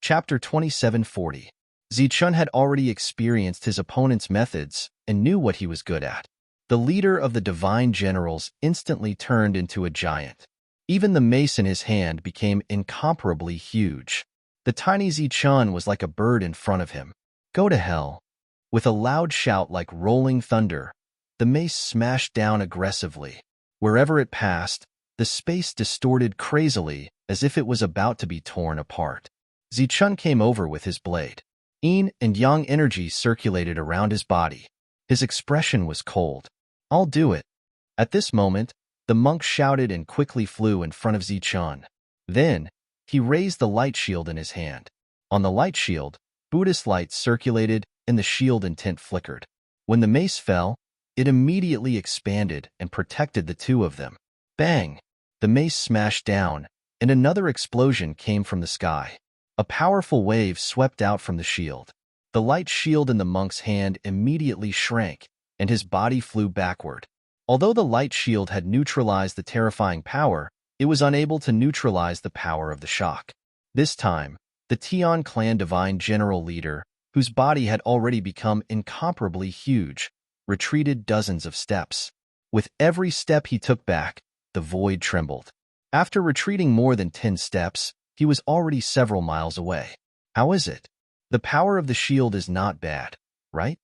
Chapter 2740. Zichun had already experienced his opponent's methods and knew what he was good at. The leader of the divine generals instantly turned into a giant. Even the mace in his hand became incomparably huge. The tiny Zichun was like a bird in front of him. Go to hell. With a loud shout like rolling thunder, the mace smashed down aggressively. Wherever it passed, the space distorted crazily as if it was about to be torn apart. Zichun came over with his blade. Yin and yang energy circulated around his body. His expression was cold. I'll do it. At this moment, the monk shouted and quickly flew in front of Zichun. Then, he raised the light shield in his hand. On the light shield, Buddhist light circulated and the shield intent flickered. When the mace fell, it immediately expanded and protected the two of them. Bang! The mace smashed down, and another explosion came from the sky. A powerful wave swept out from the shield. The light shield in the monk's hand immediately shrank, and his body flew backward. Although the light shield had neutralized the terrifying power, it was unable to neutralize the power of the shock. This time, the Tian clan divine general leader, whose body had already become incomparably huge, retreated dozens of steps. With every step he took back, the void trembled. After retreating more than 10 steps, he was already several miles away. How is it? The power of the shield is not bad, right?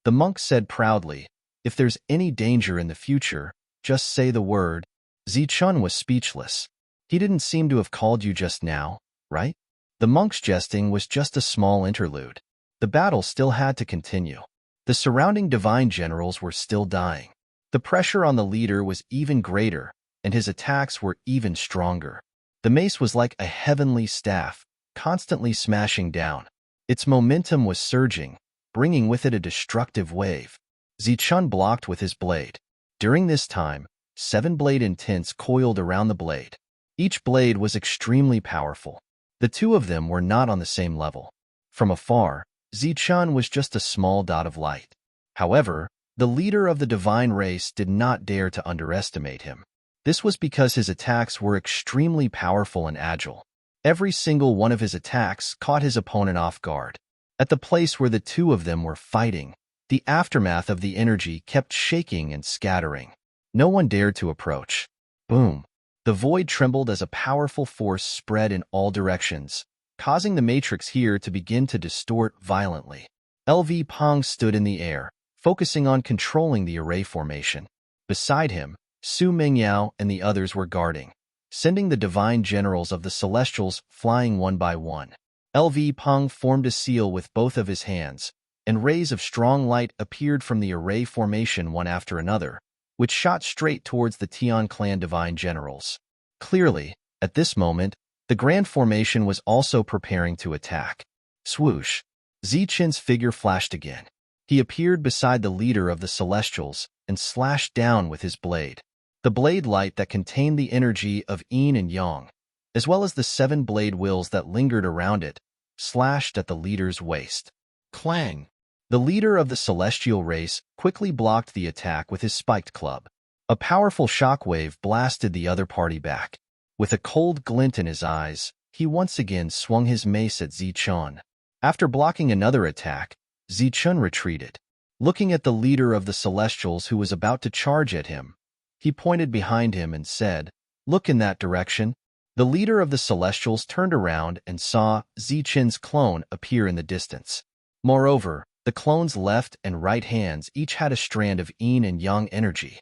The monk said proudly, if there's any danger in the future, just say the word. Zichun was speechless. He didn't seem to have called you just now, right? The monk's jesting was just a small interlude. The battle still had to continue. The surrounding divine generals were still dying. The pressure on the leader was even greater, and his attacks were even stronger. The mace was like a heavenly staff, constantly smashing down. Its momentum was surging, bringing with it a destructive wave. Zichun blocked with his blade. During this time, 7 blade intents coiled around the blade. Each blade was extremely powerful. The two of them were not on the same level. From afar, Zichun was just a small dot of light. However, the leader of the divine race did not dare to underestimate him. This was because his attacks were extremely powerful and agile. Every single one of his attacks caught his opponent off guard. At the place where the two of them were fighting, the aftermath of the energy kept shaking and scattering. No one dared to approach. Boom! The void trembled as a powerful force spread in all directions, causing the matrix here to begin to distort violently. LV Pong stood in the air, focusing on controlling the array formation. Beside him, Su Mingyao and the others were guarding, sending the divine generals of the Celestials flying one by one. LV Peng formed a seal with both of his hands, and rays of strong light appeared from the array formation one after another, which shot straight towards the Tian clan divine generals. Clearly, at this moment, the grand formation was also preparing to attack. Swoosh! Zichen's figure flashed again. He appeared beside the leader of the Celestials and slashed down with his blade. The blade light that contained the energy of yin and yang, as well as the 7 blade wheels that lingered around it, slashed at the leader's waist. Clang! The leader of the celestial race quickly blocked the attack with his spiked club. A powerful shockwave blasted the other party back. With a cold glint in his eyes, he once again swung his mace at Zichun. After blocking another attack, Zichun retreated. Looking at the leader of the Celestials who was about to charge at him, he pointed behind him and said, "Look in that direction." The leader of the Celestials turned around and saw Zichen's clone appear in the distance. Moreover, the clone's left and right hands each had a strand of yin and yang energy.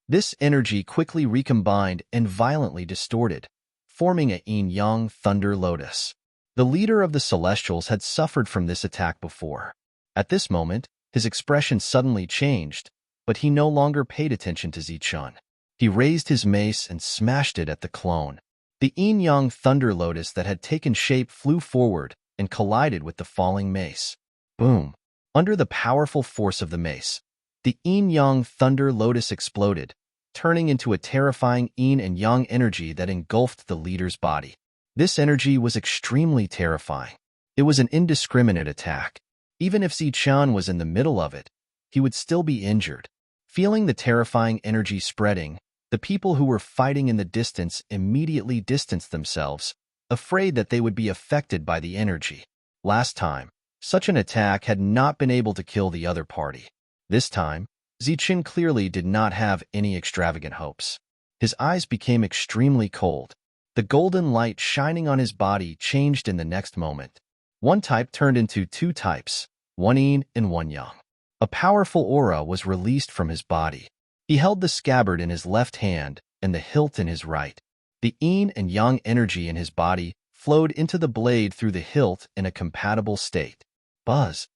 This energy quickly recombined and violently distorted, forming a yin-yang thunder lotus. The leader of the Celestials had suffered from this attack before. At this moment, his expression suddenly changed, but he no longer paid attention to Zichun. He raised his mace and smashed it at the clone. The yin-yang thunder lotus that had taken shape flew forward and collided with the falling mace. Boom! Under the powerful force of the mace, the yin-yang thunder lotus exploded, turning into a terrifying yin and yang energy that engulfed the leader's body. This energy was extremely terrifying. It was an indiscriminate attack. Even if Zichun was in the middle of it, he would still be injured. Feeling the terrifying energy spreading, the people who were fighting in the distance immediately distanced themselves, afraid that they would be affected by the energy. Last time, such an attack had not been able to kill the other party. This time, Zichen clearly did not have any extravagant hopes. His eyes became extremely cold. The golden light shining on his body changed in the next moment. One type turned into two types, one yin and one yang. A powerful aura was released from his body. He held the scabbard in his left hand and the hilt in his right. The yin and yang energy in his body flowed into the blade through the hilt in a compatible state. Buzz!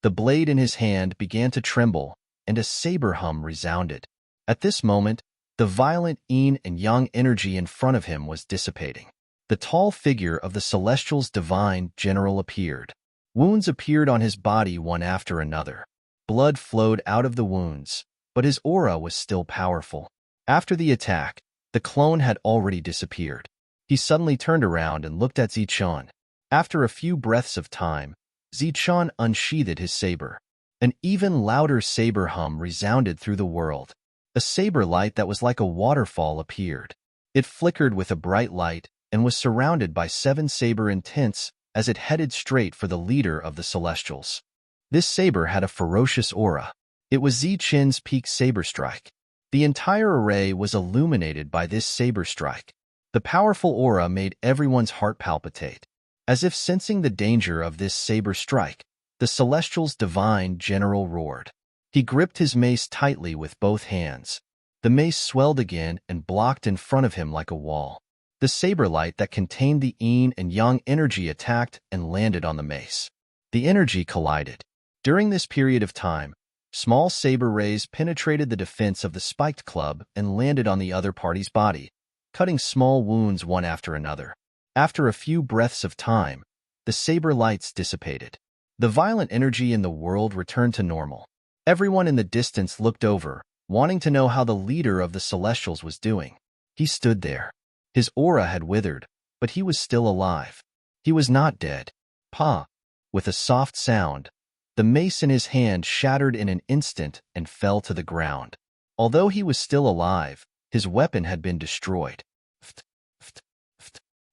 The blade in his hand began to tremble, and a saber hum resounded. At this moment, the violent yin and yang energy in front of him was dissipating. The tall figure of the Celestial's divine general appeared. Wounds appeared on his body one after another. Blood flowed out of the wounds, but his aura was still powerful. After the attack, the clone had already disappeared. He suddenly turned around and looked at Zichen. After a few breaths of time, Zichen unsheathed his saber. An even louder saber hum resounded through the world. A saber light that was like a waterfall appeared. It flickered with a bright light and was surrounded by 7 saber intents as it headed straight for the leader of the Celestials. This saber had a ferocious aura. It was Zichen's peak saber strike. The entire array was illuminated by this saber strike. The powerful aura made everyone's heart palpitate. As if sensing the danger of this saber strike, the Celestial's divine general roared. He gripped his mace tightly with both hands. The mace swelled again and blocked in front of him like a wall. The saber light that contained the yin and yang energy attacked and landed on the mace. The energy collided. During this period of time, small saber rays penetrated the defense of the spiked club and landed on the other party's body, cutting small wounds one after another. After a few breaths of time, the saber lights dissipated. The violent energy in the world returned to normal. Everyone in the distance looked over, wanting to know how the leader of the Celestials was doing. He stood there. His aura had withered, but he was still alive. He was not dead. Pa! With a soft sound, the mace in his hand shattered in an instant and fell to the ground. Although he was still alive, his weapon had been destroyed.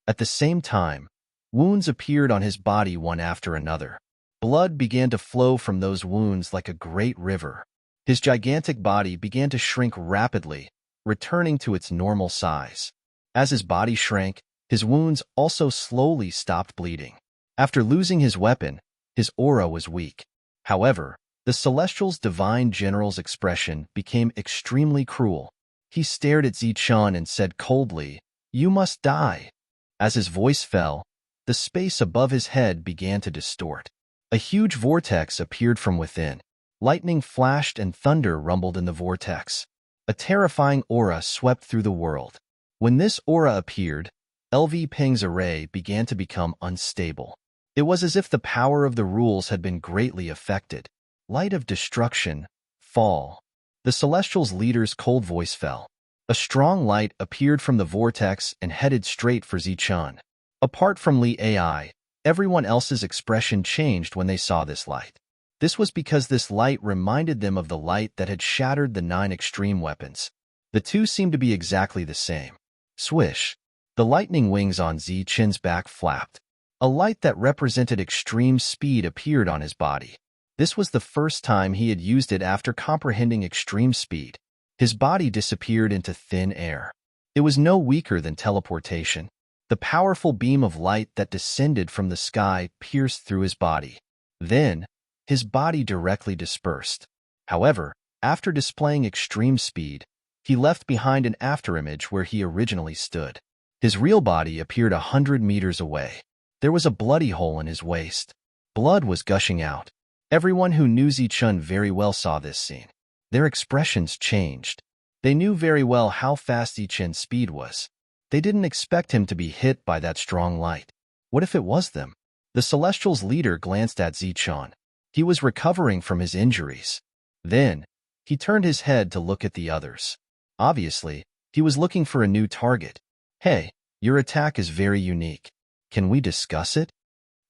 At the same time, wounds appeared on his body one after another. Blood began to flow from those wounds like a great river. His gigantic body began to shrink rapidly, returning to its normal size. As his body shrank, his wounds also slowly stopped bleeding. After losing his weapon, his aura was weak. However, the Celestial's divine general's expression became extremely cruel. He stared at Zichen and said coldly, "You must die." As his voice fell, the space above his head began to distort. A huge vortex appeared from within. Lightning flashed and thunder rumbled in the vortex. A terrifying aura swept through the world. When this aura appeared, LV Peng's array began to become unstable. It was as if the power of the rules had been greatly affected. Light of destruction, fall. The Celestial's leader's cold voice fell. A strong light appeared from the vortex and headed straight for Zichen. Apart from Li Ai, everyone else's expression changed when they saw this light. This was because this light reminded them of the light that had shattered the 9 extreme weapons. The two seemed to be exactly the same. Swish! The lightning wings on Zichen's back flapped. A light that represented extreme speed appeared on his body. This was the first time he had used it after comprehending extreme speed. His body disappeared into thin air. It was no weaker than teleportation. The powerful beam of light that descended from the sky pierced through his body. Then, his body directly dispersed. However, after displaying extreme speed, he left behind an afterimage where he originally stood. His real body appeared 100 meters away. There was a bloody hole in his waist. Blood was gushing out. Everyone who knew Zichen very well saw this scene. Their expressions changed. They knew very well how fast Zichen's speed was. They didn't expect him to be hit by that strong light. What if it was them? The Celestial's leader glanced at Zichen. He was recovering from his injuries. Then, he turned his head to look at the others. Obviously, he was looking for a new target. "Hey, your attack is very unique. Can we discuss it?"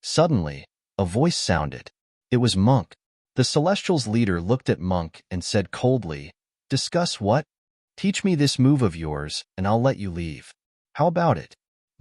Suddenly, a voice sounded. It was Monk. The Celestial's leader looked at Monk and said coldly, "Discuss what? Teach me this move of yours, and I'll let you leave. How about it?"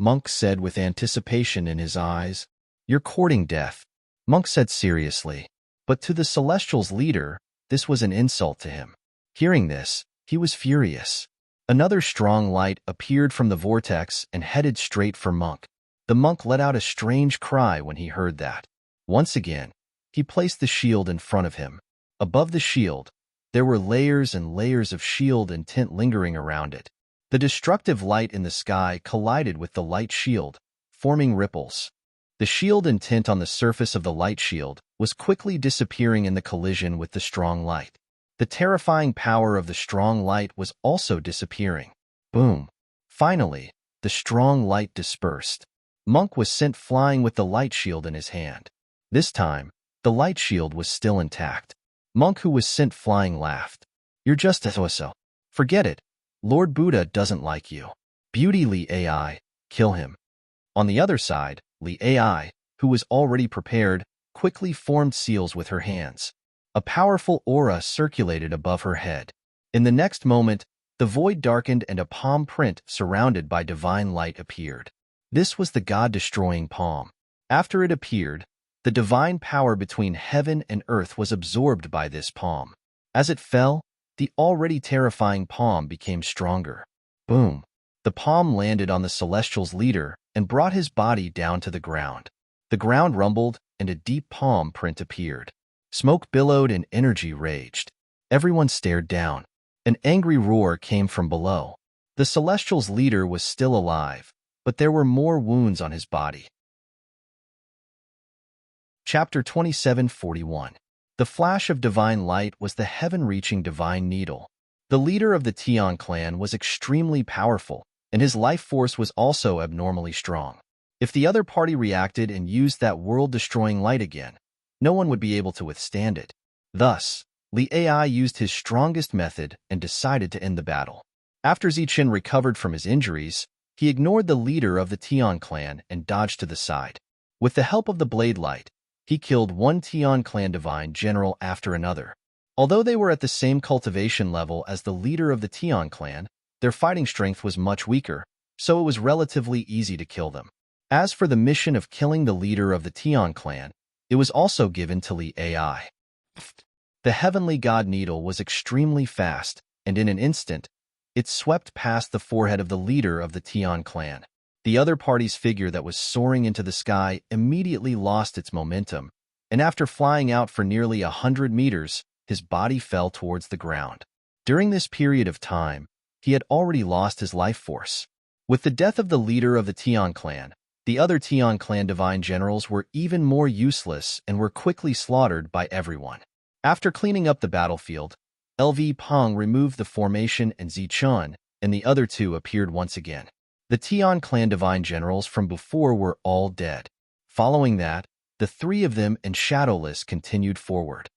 Monk said with anticipation in his eyes. You're courting death, Monk said seriously. But to the Celestials' leader, this was an insult to him. Hearing this, he was furious. Another strong light appeared from the vortex and headed straight for Monk. The monk let out a strange cry when he heard that. Once again, he placed the shield in front of him. Above the shield, there were layers and layers of shield and tint lingering around it. The destructive light in the sky collided with the light shield, forming ripples. The shield and tint on the surface of the light shield was quickly disappearing in the collision with the strong light. The terrifying power of the strong light was also disappearing. Boom! Finally, the strong light dispersed. Monk was sent flying with the light shield in his hand. This time, the light shield was still intact. Monk, who was sent flying, laughed. You're just a so. Forget it. Lord Buddha doesn't like you. Beauty Li Ai, kill him. On the other side, Li Ai, who was already prepared, quickly formed seals with her hands. A powerful aura circulated above her head. In the next moment, the void darkened and a palm print surrounded by divine light appeared. This was the God-destroying palm. After it appeared, the divine power between heaven and earth was absorbed by this palm. As it fell, the already terrifying palm became stronger. Boom! The palm landed on the Celestials' leader and brought his body down to the ground. The ground rumbled and a deep palm print appeared. Smoke billowed and energy raged. Everyone stared down. An angry roar came from below. The Celestials' leader was still alive, but there were more wounds on his body. Chapter 27:41. The flash of divine light was the heaven-reaching divine needle. The leader of the Tian clan was extremely powerful, and his life force was also abnormally strong. If the other party reacted and used that world-destroying light again, no one would be able to withstand it. Thus, Li Ai used his strongest method and decided to end the battle. After Zichen recovered from his injuries, he ignored the leader of the Tian clan and dodged to the side. With the help of the blade light, he killed one Tian clan divine general after another. Although they were at the same cultivation level as the leader of the Tian clan, their fighting strength was much weaker, so it was relatively easy to kill them. As for the mission of killing the leader of the Tian clan, it was also given to Li Ai. The heavenly god needle was extremely fast, and in an instant, it swept past the forehead of the leader of the Tian clan. The other party's figure that was soaring into the sky immediately lost its momentum, and after flying out for nearly 100 meters, his body fell towards the ground. During this period of time, he had already lost his life force. With the death of the leader of the Tian clan, the other Tian clan divine generals were even more useless and were quickly slaughtered by everyone. After cleaning up the battlefield, LV Peng removed the formation and Zichun and the other two appeared once again. The Tian clan divine generals from before were all dead. Following that, the three of them and Shadowless continued forward.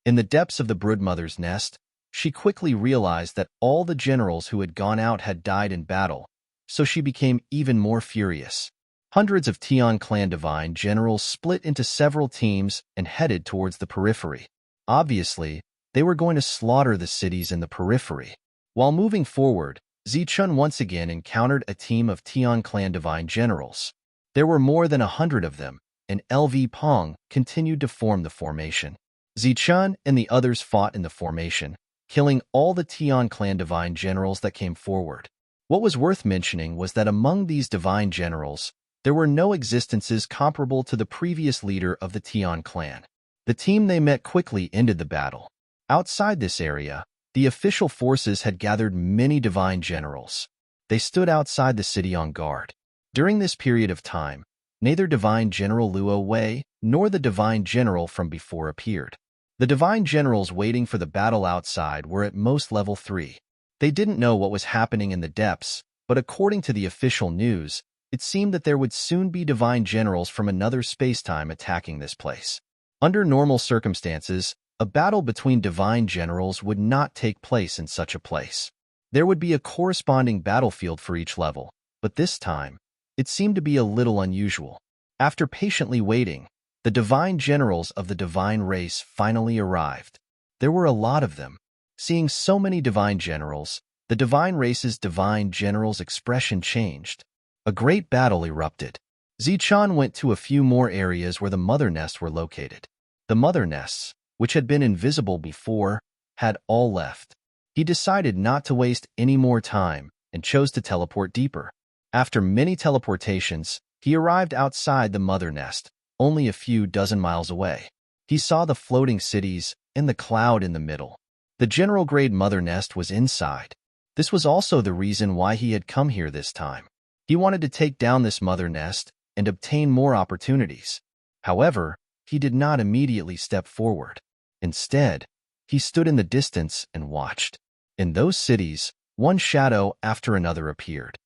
In the depths of the Broodmother's nest, she quickly realized that all the generals who had gone out had died in battle, so she became even more furious. Hundreds of Tian clan divine generals split into several teams and headed towards the periphery. Obviously, they were going to slaughter the cities in the periphery. While moving forward, Zichun once again encountered a team of Tian clan divine generals. There were more than 100 of them, and LV Peng continued to form the formation. Zichun and the others fought in the formation, killing all the Tian clan divine generals that came forward. What was worth mentioning was that among these divine generals, there were no existences comparable to the previous leader of the Tian clan. The team they met quickly ended the battle. Outside this area, the official forces had gathered many divine generals. They stood outside the city on guard. During this period of time, neither divine general Luo Wei nor the divine general from before appeared. The divine generals waiting for the battle outside were at most level 3. They didn't know what was happening in the depths, but according to the official news, it seemed that there would soon be divine generals from another spacetime attacking this place. Under normal circumstances, a battle between divine generals would not take place in such a place. There would be a corresponding battlefield for each level, but this time, it seemed to be a little unusual. After patiently waiting, the divine generals of the divine race finally arrived. There were a lot of them. Seeing so many divine generals, the divine race's divine general's expression changed. A great battle erupted. Zichun went to a few more areas where the mother nests were located. The mother nests, which had been invisible before, had all left. He decided not to waste any more time and chose to teleport deeper. After many teleportations, he arrived outside the mother nest, only a few dozen miles away. He saw the floating cities and the cloud in the middle. The general-grade mother nest was inside. This was also the reason why he had come here this time. He wanted to take down this mother nest and obtain more opportunities. However, he did not immediately step forward. Instead, he stood in the distance and watched. In those cities, one shadow after another appeared.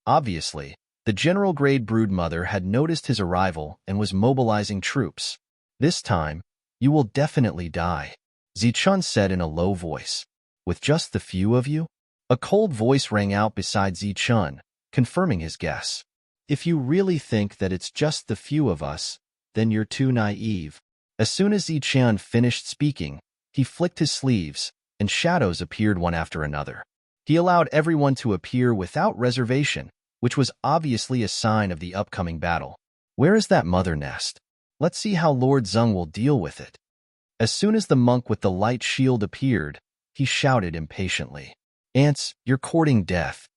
Obviously, the general-grade broodmother had noticed his arrival and was mobilizing troops. This time, you will definitely die, Zichun said in a low voice. With just the few of you? A cold voice rang out beside Zichun, confirming his guess. If you really think that it's just the few of us, then you're too naive. As soon as Zichun finished speaking, he flicked his sleeves, and shadows appeared one after another. He allowed everyone to appear without reservation, which was obviously a sign of the upcoming battle. Where is that mother nest? Let's see how Lord Zeng will deal with it. As soon as the monk with the light shield appeared, he shouted impatiently. Ants, you're courting death.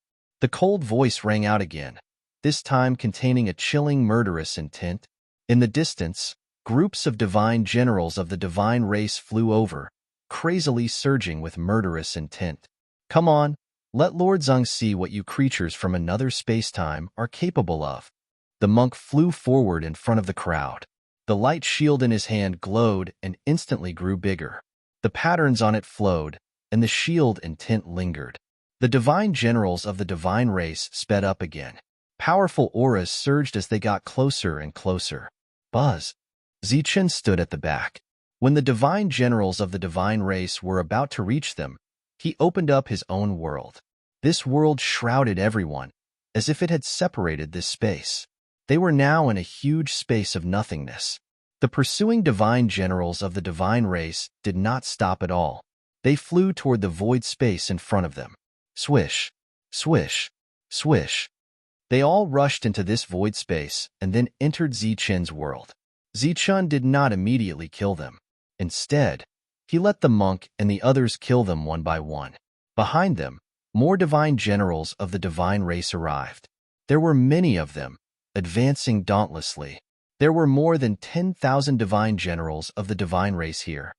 The cold voice rang out again, this time containing a chilling murderous intent. In the distance, groups of divine generals of the divine race flew over, crazily surging with murderous intent. Come on, let Lord Zeng see what you creatures from another space-time are capable of. The monk flew forward in front of the crowd. The light shield in his hand glowed and instantly grew bigger. The patterns on it flowed, and the shield and tint lingered. The divine generals of the divine race sped up again. Powerful auras surged as they got closer and closer. Buzz. Zichun stood at the back. When the divine generals of the divine race were about to reach them, he opened up his own world. This world shrouded everyone, as if it had separated this space. They were now in a huge space of nothingness. The pursuing divine generals of the divine race did not stop at all. They flew toward the void space in front of them. Swish, swish, swish. They all rushed into this void space and then entered Zichun's world. Zichun did not immediately kill them. Instead, he let the monk and the others kill them one by one. Behind them, more divine generals of the divine race arrived. There were many of them, advancing dauntlessly. There were more than 10,000 divine generals of the divine race here.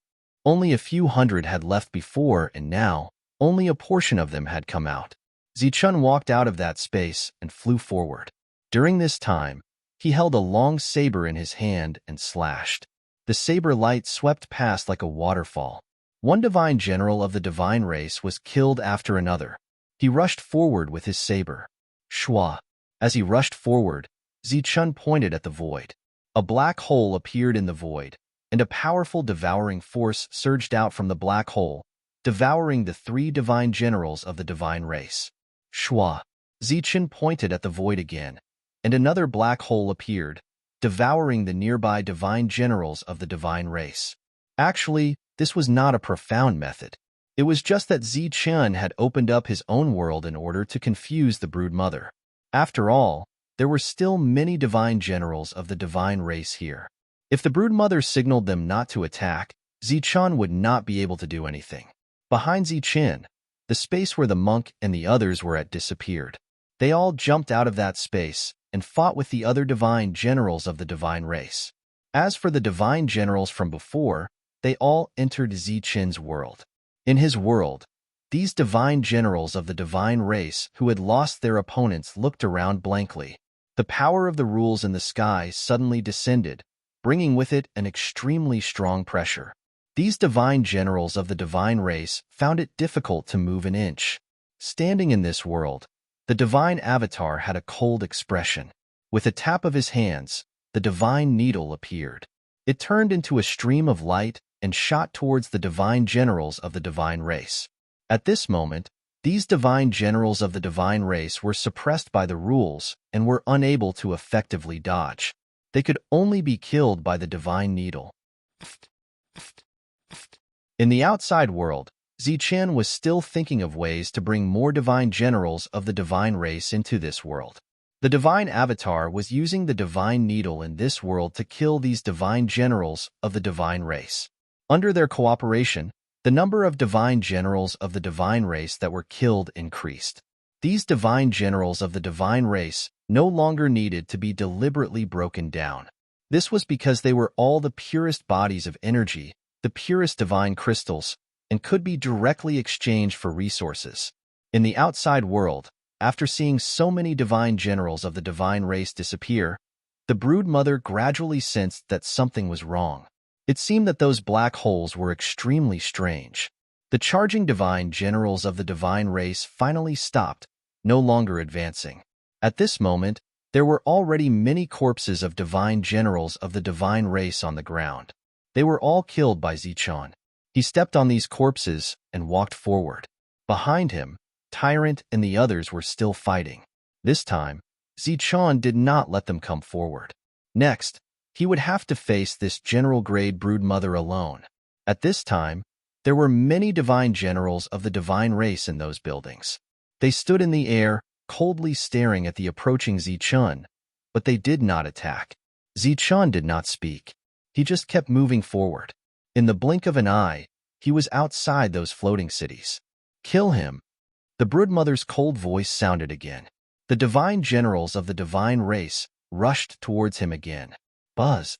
Only a few hundred had left before, and now, only a portion of them had come out. Zichun walked out of that space and flew forward. During this time, he held a long saber in his hand and slashed. The saber light swept past like a waterfall. One divine general of the divine race was killed after another. He rushed forward with his saber. Shwa. As he rushed forward, Zichun pointed at the void. A black hole appeared in the void, and a powerful devouring force surged out from the black hole, devouring the 3 divine generals of the divine race. Shwa. Zichun pointed at the void again, and another black hole appeared, devouring the nearby divine generals of the divine race. Actually, this was not a profound method. It was just that Zichun had opened up his own world in order to confuse the broodmother. After all, there were still many divine generals of the divine race here. If the broodmother signaled them not to attack, Zichun would not be able to do anything. Behind Zichun, the space where the monk and the others were at disappeared. They all jumped out of that space and fought with the other divine generals of the divine race. As for the divine generals from before, they all entered Zichun's world. In his world, these divine generals of the divine race who had lost their opponents looked around blankly. The power of the rules in the sky suddenly descended, bringing with it an extremely strong pressure. These divine generals of the divine race found it difficult to move an inch. Standing in this world, the divine avatar had a cold expression. With a tap of his hands, the divine needle appeared. It turned into a stream of light and shot towards the divine generals of the divine race. At this moment, these divine generals of the divine race were suppressed by the rules and were unable to effectively dodge. They could only be killed by the divine needle. In the outside world, Zichun was still thinking of ways to bring more divine generals of the divine race into this world. The The divine avatar was using the divine needle in this world to kill these divine generals of the divine race. Under their cooperation, the number of divine generals of the divine race that were killed increased. These divine generals of the divine race no longer needed to be deliberately broken down. This was because they were all the purest bodies of energy, the purest divine crystals, and could be directly exchanged for resources. In the outside world, after seeing so many divine generals of the divine race disappear, the broodmother gradually sensed that something was wrong. It seemed that those black holes were extremely strange. The charging divine generals of the divine race finally stopped, no longer advancing. At this moment, there were already many corpses of divine generals of the divine race on the ground. They were all killed by Zichun. He stepped on these corpses and walked forward. Behind him, Tyrant and the others were still fighting. This time, Zichun did not let them come forward. Next, he would have to face this general-grade broodmother alone. At this time, there were many divine generals of the divine race in those buildings. They stood in the air, coldly staring at the approaching Zichun, but they did not attack. Zichun did not speak. He just kept moving forward. In the blink of an eye, he was outside those floating cities. Kill him. The broodmother's cold voice sounded again. The divine generals of the divine race rushed towards him again. Buzz.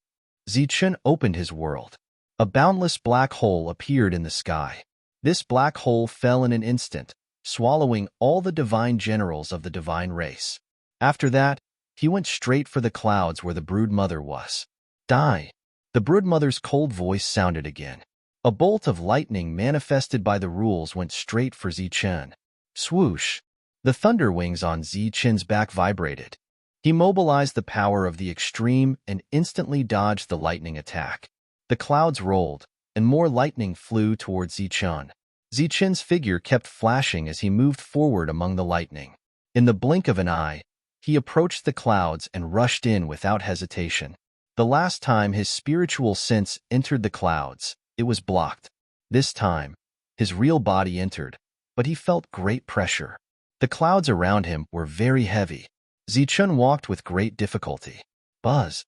Zichun opened his world. A boundless black hole appeared in the sky. This black hole fell in an instant, swallowing all the divine generals of the divine race. After that, he went straight for the clouds where the broodmother was. Die. The broodmother's cold voice sounded again. A bolt of lightning manifested by the rules went straight for Zichun. Swoosh! The thunder wings on Zichun's back vibrated. He mobilized the power of the extreme and instantly dodged the lightning attack. The clouds rolled, and more lightning flew towards Zichun. Zichun's figure kept flashing as he moved forward among the lightning. In the blink of an eye, he approached the clouds and rushed in without hesitation. The last time his spiritual sense entered the clouds, it was blocked. This time, his real body entered, but he felt great pressure. The clouds around him were very heavy. Zichun walked with great difficulty. Buzz.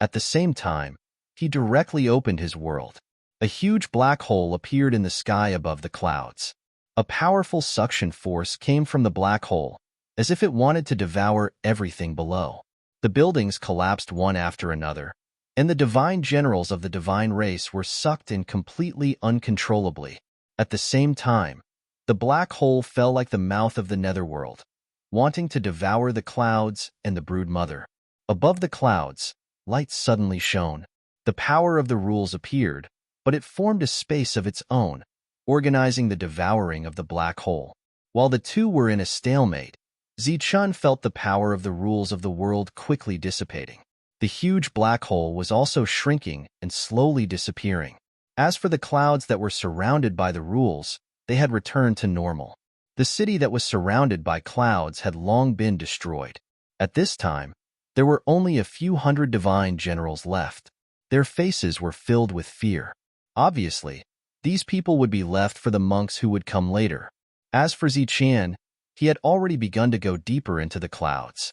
At the same time, he directly opened his world. A huge black hole appeared in the sky above the clouds. A powerful suction force came from the black hole, as if it wanted to devour everything below. The buildings collapsed one after another, and the divine generals of the divine race were sucked in completely uncontrollably. At the same time, the black hole fell like the mouth of the netherworld, wanting to devour the clouds and the broodmother. Above the clouds, light suddenly shone. The power of the rules appeared, but it formed a space of its own, organizing the devouring of the black hole. While the two were in a stalemate, Zichun felt the power of the rules of the world quickly dissipating. The huge black hole was also shrinking and slowly disappearing. As for the clouds that were surrounded by the rules, they had returned to normal. The city that was surrounded by clouds had long been destroyed. At this time, there were only a few hundred divine generals left. Their faces were filled with fear. Obviously, these people would be left for the monks who would come later. As for Zichun, he had already begun to go deeper into the clouds.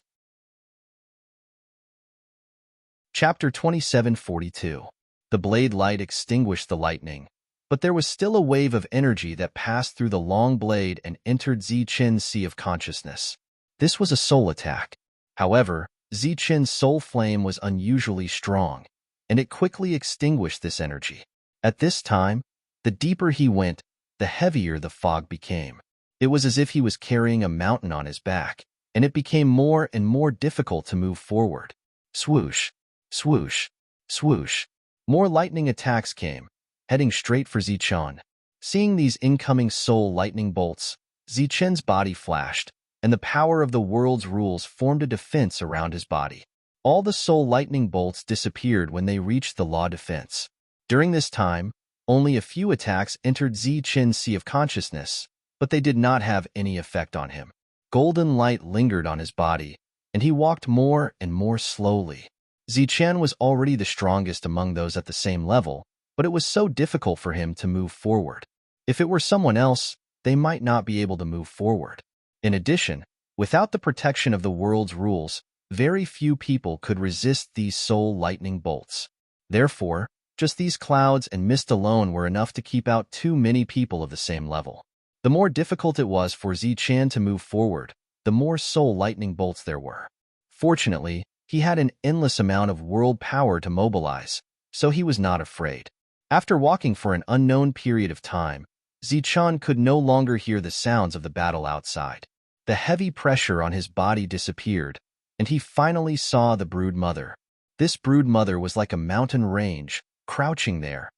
Chapter 2742. The blade light extinguished the lightning, but there was still a wave of energy that passed through the long blade and entered Zichun's sea of consciousness. This was a soul attack. However, Zichun's soul flame was unusually strong, and it quickly extinguished this energy. At this time, the deeper he went, the heavier the fog became. It was as if he was carrying a mountain on his back, and it became more and more difficult to move forward. Swoosh, swoosh, swoosh. More lightning attacks came, heading straight for Zichun. Seeing these incoming soul lightning bolts, Zichun's body flashed, and the power of the world's rules formed a defense around his body. All the soul lightning bolts disappeared when they reached the law defense. During this time, only a few attacks entered Zichun's sea of consciousness, but they did not have any effect on him. Golden light lingered on his body, and he walked more and more slowly. Zichun was already the strongest among those at the same level, but it was so difficult for him to move forward. If it were someone else, they might not be able to move forward. In addition, without the protection of the world's rules, very few people could resist these soul lightning bolts. Therefore, just these clouds and mist alone were enough to keep out too many people of the same level. The more difficult it was for Zichan to move forward, the more soul lightning bolts there were. Fortunately, he had an endless amount of world power to mobilize, so he was not afraid. After walking for an unknown period of time, Zichan could no longer hear the sounds of the battle outside. The heavy pressure on his body disappeared, and he finally saw the brood mother. This brood mother was like a mountain range, crouching there,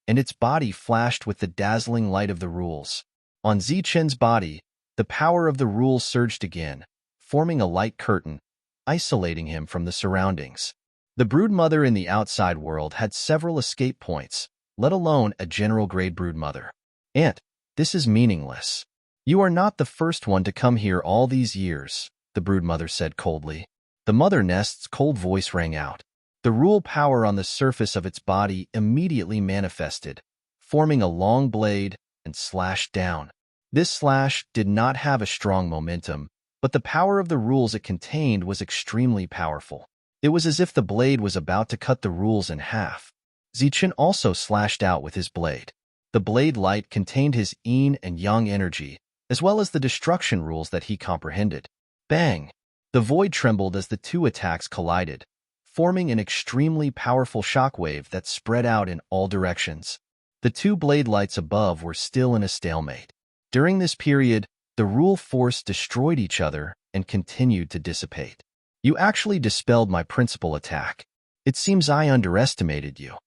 and its body flashed with the dazzling light of the rules. On Zichan's body, the power of the rules surged again, forming a light curtain, isolating him from the surroundings. The brood mother in the outside world had several escape points, let alone a general-grade brood mother. "Aunt, this is meaningless. You are not the first one to come here all these years," the brood mother said coldly. The mother nest's cold voice rang out. The rule power on the surface of its body immediately manifested, forming a long blade and slashed down. This slash did not have a strong momentum, but the power of the rules it contained was extremely powerful. It was as if the blade was about to cut the rules in half. Zichan also slashed out with his blade. The blade light contained his yin and yang energy, as well as the destruction rules that he comprehended. Bang! The void trembled as the two attacks collided, forming an extremely powerful shockwave that spread out in all directions. The two blade lights above were still in a stalemate. During this period, the rule force destroyed each other and continued to dissipate. "You actually dispelled my principal attack. It seems I underestimated you."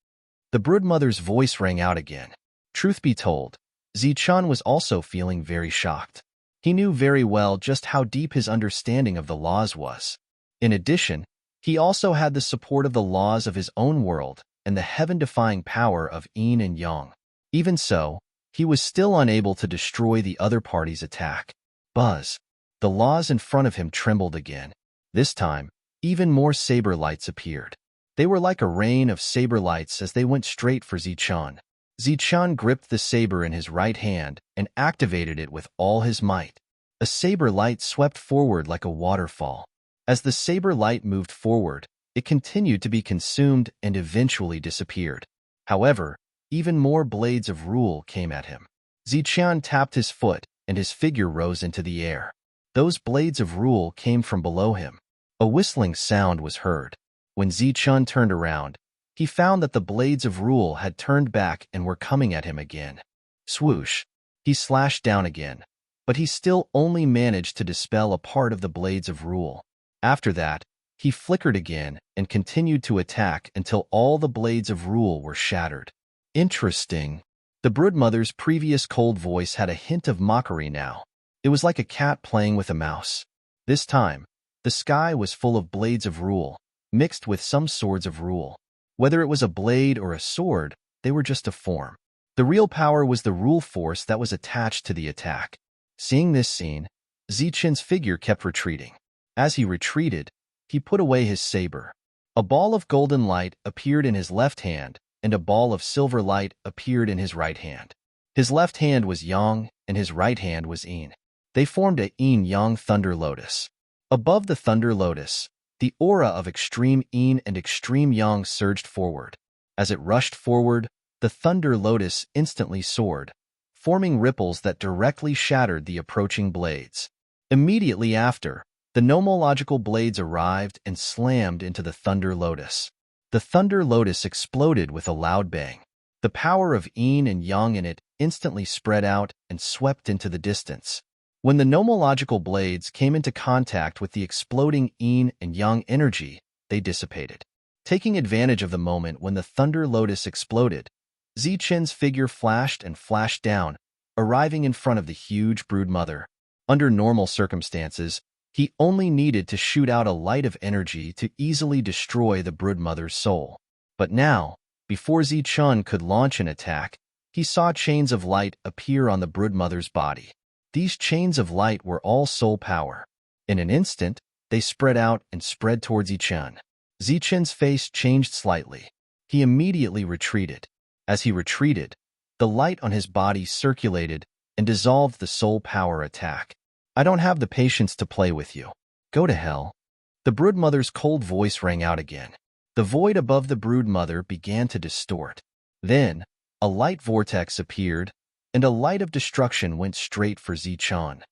The broodmother's voice rang out again. Truth be told, Zichan was also feeling very shocked. He knew very well just how deep his understanding of the laws was. In addition, he also had the support of the laws of his own world and the heaven-defying power of yin and yang. Even so, he was still unable to destroy the other party's attack. Buzz! The laws in front of him trembled again. This time, even more saber lights appeared. They were like a rain of saber lights as they went straight for Zichan. Zichan gripped the saber in his right hand and activated it with all his might. A saber light swept forward like a waterfall. As the saber light moved forward, it continued to be consumed and eventually disappeared. However, even more blades of rule came at him. Zichan tapped his foot, and his figure rose into the air. Those blades of rule came from below him. A whistling sound was heard. When Zichan turned around, he found that the blades of rule had turned back and were coming at him again. Swoosh! He slashed down again, but he still only managed to dispel a part of the blades of rule. After that, he flickered again and continued to attack until all the blades of rule were shattered. Interesting. The broodmother's previous cold voice had a hint of mockery now. It was like a cat playing with a mouse. This time, the sky was full of blades of rule, mixed with some swords of rule. Whether it was a blade or a sword, they were just a form. The real power was the rule force that was attached to the attack. Seeing this scene, Zichan's figure kept retreating. As he retreated, he put away his saber. A ball of golden light appeared in his left hand, and a ball of silver light appeared in his right hand. His left hand was yang, and his right hand was yin. They formed a yin-yang thunder lotus. Above the thunder lotus, the aura of extreme yin and extreme yang surged forward. As it rushed forward, the thunder lotus instantly soared, forming ripples that directly shattered the approaching blades. Immediately after, the nomological blades arrived and slammed into the thunder lotus. The thunder lotus exploded with a loud bang. The power of yin and yang in it instantly spread out and swept into the distance. When the nomological blades came into contact with the exploding yin and yang energy, they dissipated. Taking advantage of the moment when the thunder lotus exploded, Zichan's figure flashed and flashed down, arriving in front of the huge broodmother. Under normal circumstances, he only needed to shoot out a light of energy to easily destroy the broodmother's soul. But now, before Zichan could launch an attack, he saw chains of light appear on the broodmother's body. These chains of light were all soul power. In an instant, they spread out and spread towards Zichan. Zichan's face changed slightly. He immediately retreated. As he retreated, the light on his body circulated and dissolved the soul power attack. "I don't have the patience to play with you. Go to hell." The broodmother's cold voice rang out again. The void above the broodmother began to distort. Then, a light vortex appeared, and a light of destruction went straight for Zichun.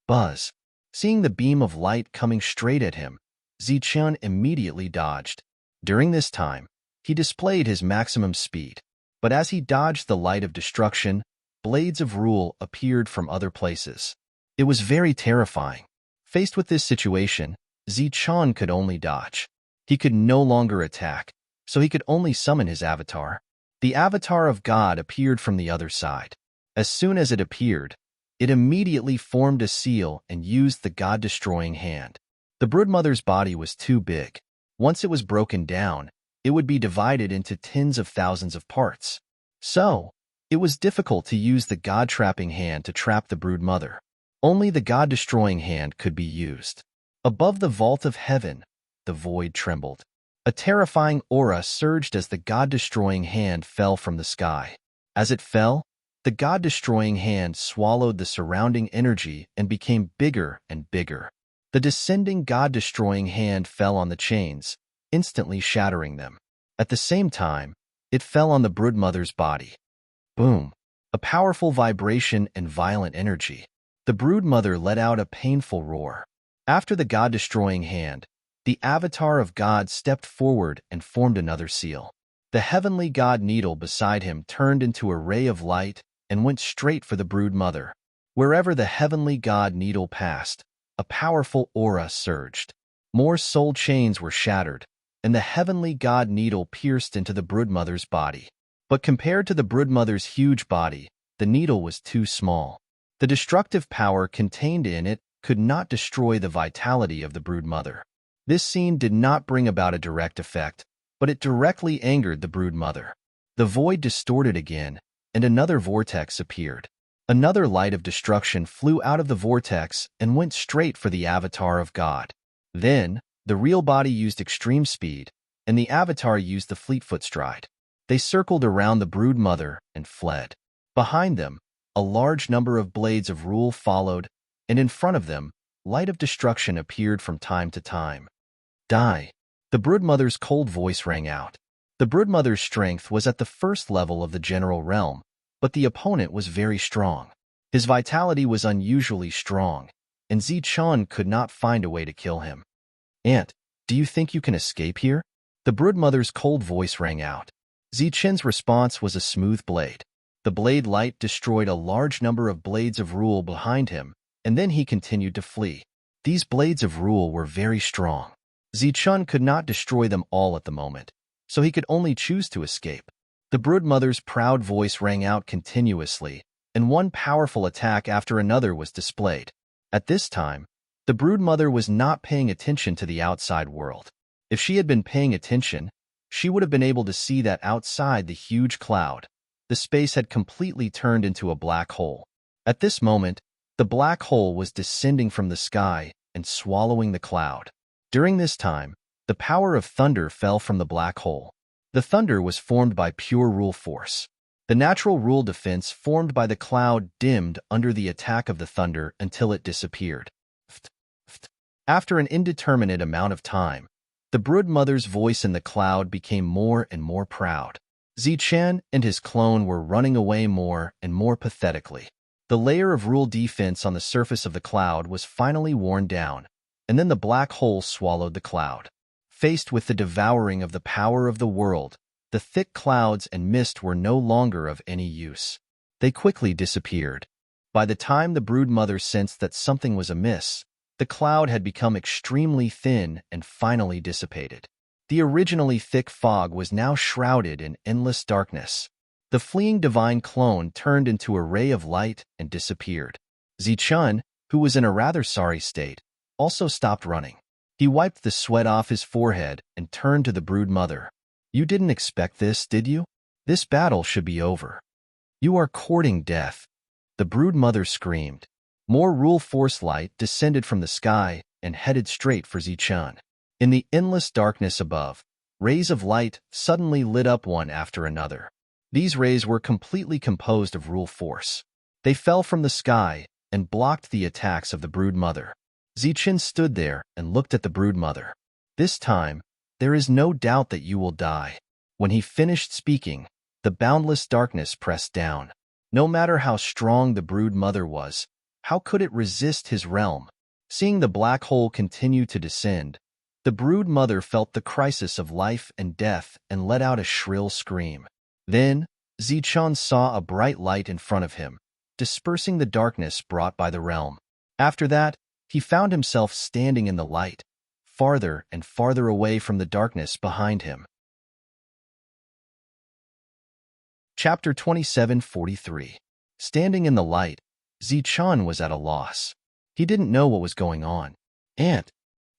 Buzz. Seeing the beam of light coming straight at him, Zichun immediately dodged. During this time, he displayed his maximum speed, but as he dodged the light of destruction, blades of rule appeared from other places. It was very terrifying. Faced with this situation, Zichun could only dodge. He could no longer attack, so he could only summon his avatar. The avatar of God appeared from the other side. As soon as it appeared, it immediately formed a seal and used the God-destroying hand. The broodmother's body was too big. Once it was broken down, it would be divided into tens of thousands of parts. So, it was difficult to use the God-trapping hand to trap the broodmother. Only the God-destroying hand could be used. Above the vault of heaven, the void trembled. A terrifying aura surged as the God-destroying hand fell from the sky. As it fell, the God-destroying hand swallowed the surrounding energy and became bigger and bigger. The descending God-destroying hand fell on the chains, instantly shattering them. At the same time, it fell on the broodmother's body. Boom! A powerful vibration and violent energy. The broodmother let out a painful roar. After the God-destroying hand, the avatar of God stepped forward and formed another seal. The heavenly God needle beside him turned into a ray of light and went straight for the broodmother. Wherever the heavenly God needle passed, a powerful aura surged. More soul chains were shattered, and the heavenly God needle pierced into the broodmother's body. But compared to the broodmother's huge body, the needle was too small. The destructive power contained in it could not destroy the vitality of the broodmother. This scene did not bring about a direct effect, but it directly angered the broodmother. The void distorted again, and another vortex appeared. Another light of destruction flew out of the vortex and went straight for the avatar of God. Then, the real body used extreme speed, and the avatar used the fleetfoot stride. They circled around the broodmother and fled. Behind them, a large number of blades of rule followed, and in front of them, light of destruction appeared from time to time. Die! The broodmother's cold voice rang out. The broodmother's strength was at the first level of the general realm, but the opponent was very strong. His vitality was unusually strong, and Zichun could not find a way to kill him. Aunt, do you think you can escape here? The broodmother's cold voice rang out. Zichun's response was a smooth blade. The blade light destroyed a large number of blades of rule behind him, and then he continued to flee. These blades of rule were very strong. Zichun could not destroy them all at the moment, so he could only choose to escape. The broodmother's proud voice rang out continuously, and one powerful attack after another was displayed. At this time, the broodmother was not paying attention to the outside world. If she had been paying attention, she would have been able to see that outside the huge cloud, the space had completely turned into a black hole. At this moment, the black hole was descending from the sky and swallowing the cloud. During this time, the power of thunder fell from the black hole. The thunder was formed by pure rule force. The natural rule defense formed by the cloud dimmed under the attack of the thunder until it disappeared. After an indeterminate amount of time, the broodmother's voice in the cloud became more and more proud. Zichun and his clone were running away more and more pathetically. The layer of rule defense on the surface of the cloud was finally worn down, and then the black hole swallowed the cloud. Faced with the devouring of the power of the world, the thick clouds and mist were no longer of any use. They quickly disappeared. By the time the broodmother sensed that something was amiss, the cloud had become extremely thin and finally dissipated. The originally thick fog was now shrouded in endless darkness. The fleeing divine clone turned into a ray of light and disappeared. Zichun, who was in a rather sorry state, also stopped running. He wiped the sweat off his forehead and turned to the broodmother. You didn't expect this, did you? This battle should be over. You are courting death. The broodmother screamed. More rule force light descended from the sky and headed straight for Zichun. In the endless darkness above, rays of light suddenly lit up one after another. These rays were completely composed of rule force. They fell from the sky and blocked the attacks of the broodmother. Zichen stood there and looked at the broodmother. This time, there is no doubt that you will die. When he finished speaking, the boundless darkness pressed down. No matter how strong the broodmother was, how could it resist his realm? Seeing the black hole continue to descend, the broodmother felt the crisis of life and death and let out a shrill scream. Then, Zichun saw a bright light in front of him, dispersing the darkness brought by the realm. After that, he found himself standing in the light, farther and farther away from the darkness behind him. Chapter 27:43. Standing in the light, Zichun was at a loss. He didn't know what was going on. And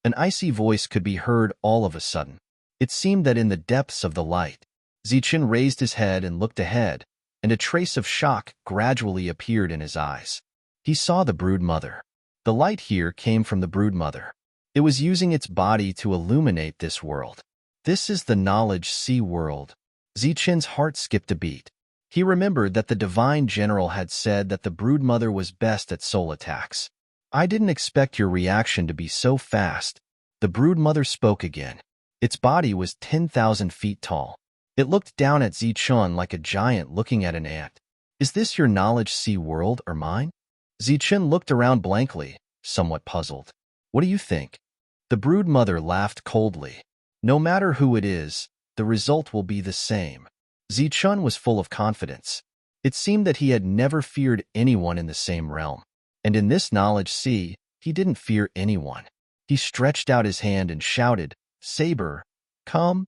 an icy voice could be heard all of a sudden. It seemed that in the depths of the light, Zichun raised his head and looked ahead, and a trace of shock gradually appeared in his eyes. He saw the broodmother. The light here came from the broodmother. It was using its body to illuminate this world. This is the knowledge sea world. Zichun's heart skipped a beat. He remembered that the divine general had said that the broodmother was best at soul attacks. I didn't expect your reaction to be so fast. The broodmother spoke again. Its body was 10,000 feet tall. It looked down at Zichun like a giant looking at an ant. Is this your knowledge sea world or mine? Zichun looked around blankly, somewhat puzzled. What do you think? The broodmother laughed coldly. No matter who it is, the result will be the same. Zichun was full of confidence. It seemed that he had never feared anyone in the same realm. And in this knowledge sea, he didn't fear anyone. He stretched out his hand and shouted, "Saber, come."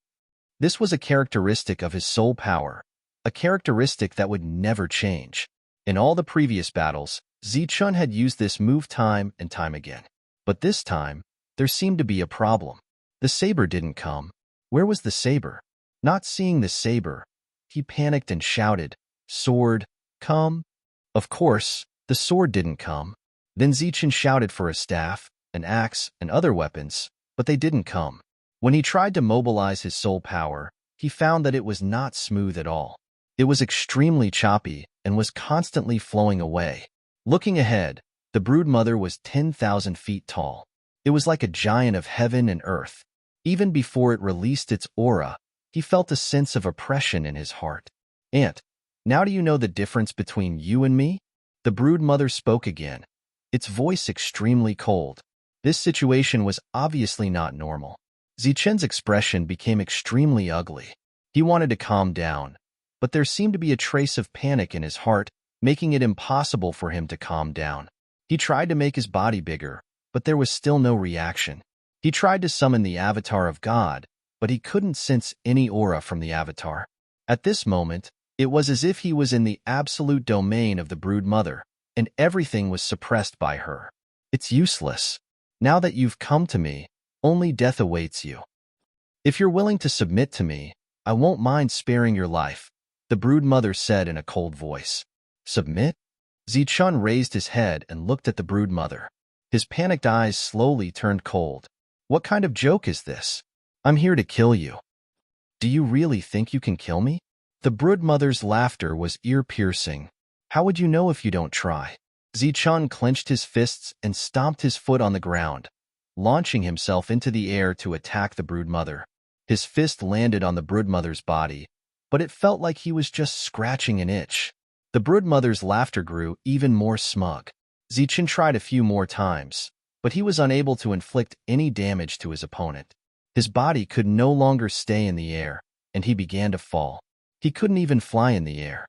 This was a characteristic of his soul power, a characteristic that would never change. In all the previous battles, Zichun had used this move time and time again. But this time, there seemed to be a problem. The saber didn't come. Where was the saber? Not seeing the saber, he panicked and shouted, "Sword, come." Of course, the sword didn't come. Then Zichun shouted for a staff, an axe, and other weapons, but they didn't come. When he tried to mobilize his soul power, he found that it was not smooth at all. It was extremely choppy and was constantly flowing away. Looking ahead, the broodmother was 10,000 feet tall. It was like a giant of heaven and earth. Even before it released its aura, he felt a sense of oppression in his heart. "Ant, now do you know the difference between you and me?" The broodmother spoke again, its voice extremely cold. This situation was obviously not normal. Zichun's expression became extremely ugly. He wanted to calm down, but there seemed to be a trace of panic in his heart, making it impossible for him to calm down. He tried to make his body bigger, but there was still no reaction. He tried to summon the avatar of God, but he couldn't sense any aura from the avatar. At this moment, it was as if he was in the absolute domain of the broodmother, and everything was suppressed by her. "It's useless. Now that you've come to me, only death awaits you. If you're willing to submit to me, I won't mind sparing your life," the broodmother said in a cold voice. "Submit?" Zichun raised his head and looked at the broodmother. His panicked eyes slowly turned cold. "What kind of joke is this? I'm here to kill you." "Do you really think you can kill me?" The broodmother's laughter was ear-piercing. "How would you know if you don't try?" Zichun clenched his fists and stomped his foot on the ground, launching himself into the air to attack the broodmother. His fist landed on the broodmother's body, but it felt like he was just scratching an itch. The broodmother's laughter grew even more smug. Zichun tried a few more times, but he was unable to inflict any damage to his opponent. His body could no longer stay in the air, and he began to fall. He couldn't even fly in the air.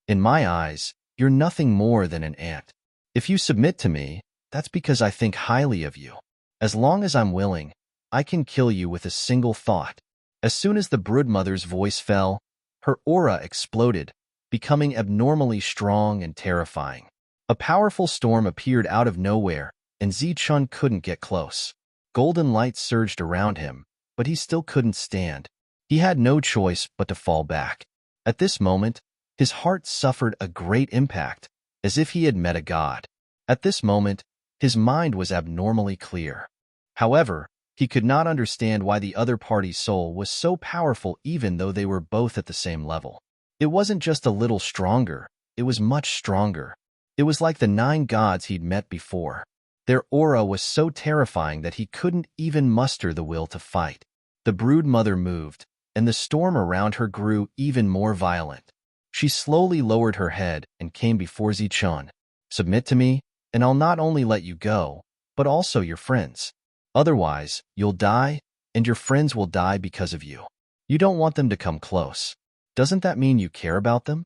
"In my eyes, you're nothing more than an ant. If you submit to me, that's because I think highly of you. As long as I'm willing, I can kill you with a single thought." As soon as the broodmother's voice fell, her aura exploded, becoming abnormally strong and terrifying. A powerful storm appeared out of nowhere, and Zichun couldn't get close. Golden light surged around him, but he still couldn't stand. He had no choice but to fall back. At this moment, his heart suffered a great impact, as if he had met a god. At this moment, his mind was abnormally clear. However, he could not understand why the other party's soul was so powerful even though they were both at the same level. It wasn't just a little stronger, it was much stronger. It was like the 9 gods he'd met before. Their aura was so terrifying that he couldn't even muster the will to fight. The brood mother moved, and the storm around her grew even more violent. She slowly lowered her head and came before Zichun. "Submit to me, and I'll not only let you go, but also your friends. Otherwise, you'll die, and your friends will die because of you. You don't want them to come close. Doesn't that mean you care about them?"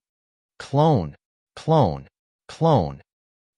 Clone, clone, clone.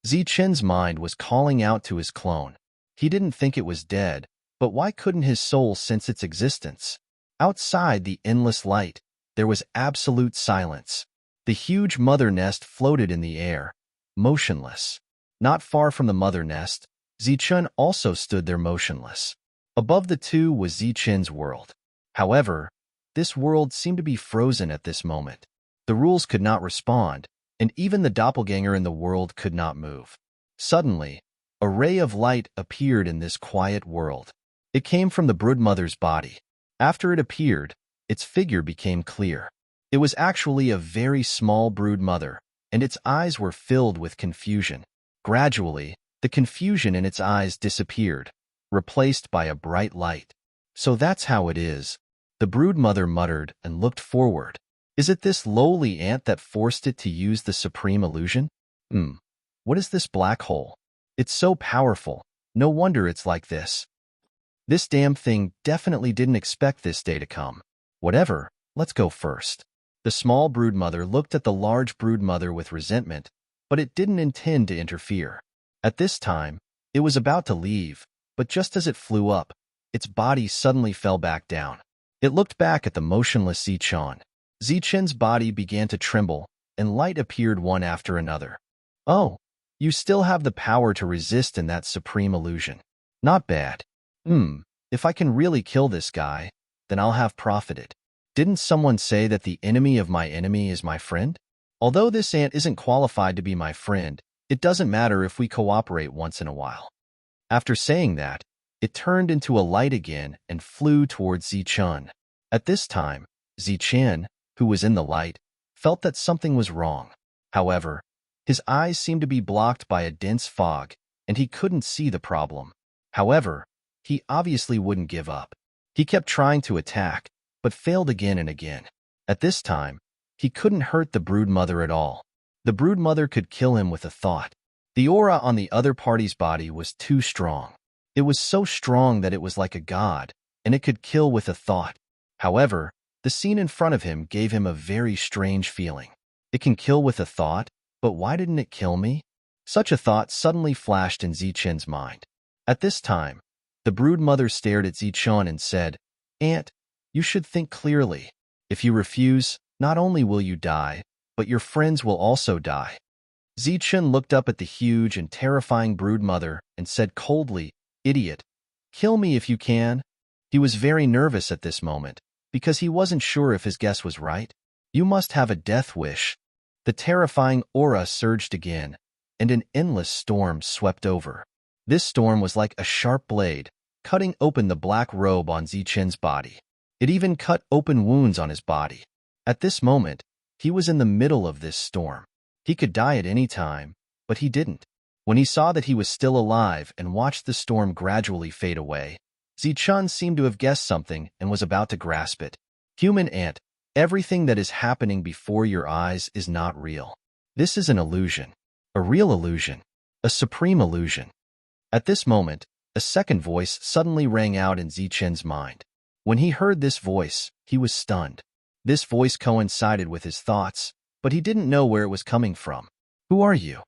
Zichun's mind was calling out to his clone. He didn't think it was dead, but why couldn't his soul sense its existence? Outside the endless light, there was absolute silence. The huge mother nest floated in the air, motionless. Not far from the mother nest, Zichun also stood there motionless. Above the two was Zichun's world. However, this world seemed to be frozen at this moment. The rules could not respond, and even the doppelganger in the world could not move. Suddenly, a ray of light appeared in this quiet world. It came from the broodmother's body. After it appeared, its figure became clear. It was actually a very small broodmother, and its eyes were filled with confusion. Gradually, the confusion in its eyes disappeared, replaced by a bright light. "So that's how it is," the broodmother muttered and looked forward. "Is it this lowly ant that forced it to use the supreme illusion? What is this black hole? It's so powerful. No wonder it's like this. This damn thing definitely didn't expect this day to come. Whatever, let's go first." The small broodmother looked at the large broodmother with resentment, but it didn't intend to interfere. At this time, it was about to leave, but just as it flew up, its body suddenly fell back down. It looked back at the motionless Zichun. Zichun's body began to tremble, and light appeared one after another. "Oh, you still have the power to resist in that supreme illusion. Not bad. If I can really kill this guy, then I'll have profited. Didn't someone say that the enemy of my enemy is my friend? Although this ant isn't qualified to be my friend, it doesn't matter if we cooperate once in a while." After saying that, it turned into a light again and flew towards Zichun. At this time, Zichun, who was in the light, felt that something was wrong. However, his eyes seemed to be blocked by a dense fog, and he couldn't see the problem. However, he obviously wouldn't give up. He kept trying to attack, but failed again and again. At this time, he couldn't hurt the broodmother at all. The broodmother could kill him with a thought. The aura on the other party's body was too strong. It was so strong that it was like a god, and it could kill with a thought. However, the scene in front of him gave him a very strange feeling. It can kill with a thought, but why didn't it kill me? Such a thought suddenly flashed in Zichun's mind. At this time, the broodmother stared at Zichun and said, "Ant, you should think clearly. If you refuse, not only will you die, but your friends will also die." Zichun looked up at the huge and terrifying broodmother and said coldly, "Idiot, kill me if you can." He was very nervous at this moment, because he wasn't sure if his guess was right. "You must have a death wish." The terrifying aura surged again, and an endless storm swept over. This storm was like a sharp blade, cutting open the black robe on Zichun's body. It even cut open wounds on his body. At this moment, he was in the middle of this storm. He could die at any time, but he didn't. When he saw that he was still alive and watched the storm gradually fade away, Zichun seemed to have guessed something and was about to grasp it. "Human ant, everything that is happening before your eyes is not real. This is an illusion. A real illusion. A supreme illusion." At this moment, a second voice suddenly rang out in Zichun's mind. When he heard this voice, he was stunned. This voice coincided with his thoughts, but he didn't know where it was coming from. "Who are you?"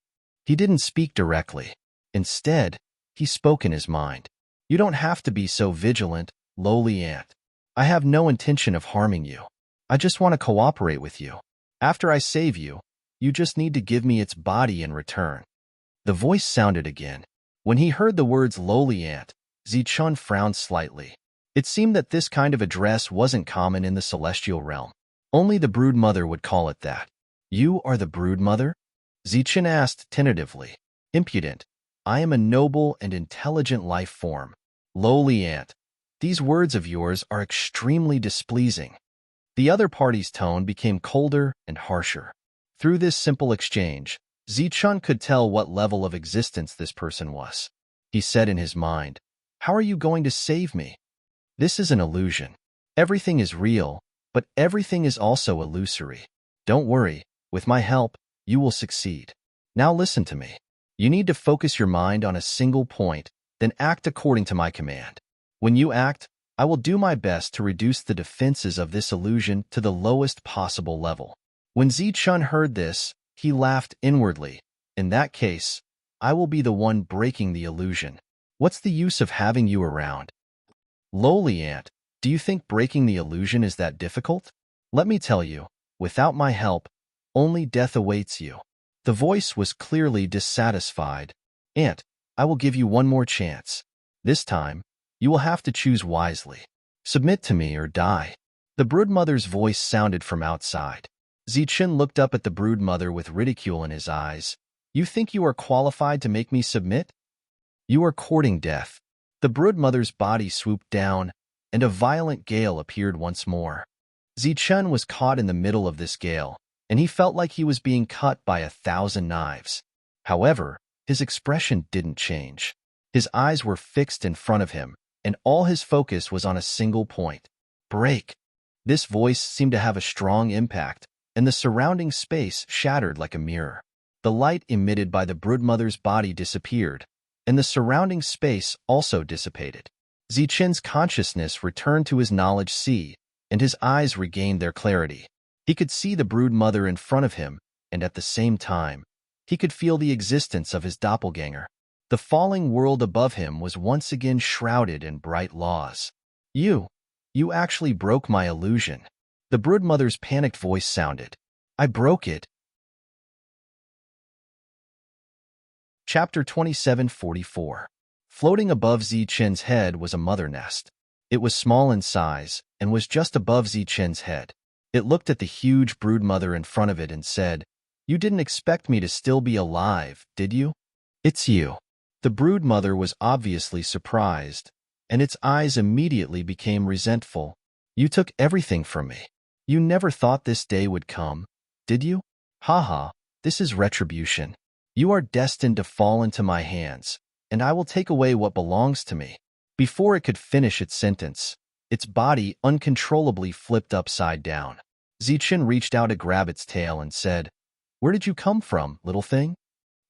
He didn't speak directly. Instead, he spoke in his mind. "You don't have to be so vigilant, lowly ant. I have no intention of harming you. I just want to cooperate with you. After I save you, you just need to give me its body in return." The voice sounded again. When he heard the words lowly ant, Zichun frowned slightly. It seemed that this kind of address wasn't common in the celestial realm. Only the broodmother would call it that. "You are the broodmother?" Zichun asked tentatively. "Impudent. I am a noble and intelligent life form. Lowly ant. These words of yours are extremely displeasing." The other party's tone became colder and harsher. Through this simple exchange, Zichun could tell what level of existence this person was. he said in his mind. How are you going to save me? This is an illusion. Everything is real, but everything is also illusory. Don't worry, with my help, you will succeed. Now listen to me. You need to focus your mind on a single point, then act according to my command. When you act, I will do my best to reduce the defenses of this illusion to the lowest possible level. When Zichun heard this, he laughed inwardly. In that case, I will be the one breaking the illusion. What's the use of having you around? Lowly ant, do you think breaking the illusion is that difficult? Let me tell you, without my help, only death awaits you. The voice was clearly dissatisfied. Ant, I will give you one more chance. This time, you will have to choose wisely. Submit to me or die. The broodmother's voice sounded from outside. Zichun looked up at the broodmother with ridicule in his eyes. You think you are qualified to make me submit? You are courting death. The broodmother's body swooped down, and a violent gale appeared once more. Zichun was caught in the middle of this gale, and he felt like he was being cut by 1,000 knives. However, his expression didn't change. His eyes were fixed in front of him, and all his focus was on a single point. Break! This voice seemed to have a strong impact, and the surrounding space shattered like a mirror. The light emitted by the broodmother's body disappeared, and the surrounding space also dissipated. Zichun's consciousness returned to his knowledge sea, and his eyes regained their clarity. He could see the broodmother in front of him, and at the same time, he could feel the existence of his doppelganger. The falling world above him was once again shrouded in bright laws. You actually broke my illusion. The broodmother's panicked voice sounded. I broke it. Chapter 2744. Floating above Zichun's head was a mother nest. It was small in size and was just above Zichun's head. It looked at the huge broodmother in front of it and said, You didn't expect me to still be alive, did you? It's you. The broodmother was obviously surprised, and its eyes immediately became resentful. You took everything from me. You never thought this day would come, did you? Haha, this is retribution. You are destined to fall into my hands, and I will take away what belongs to me. Before it could finish its sentence, its body uncontrollably flipped upside down. Zichun reached out to grab its tail and said, Where did you come from, little thing?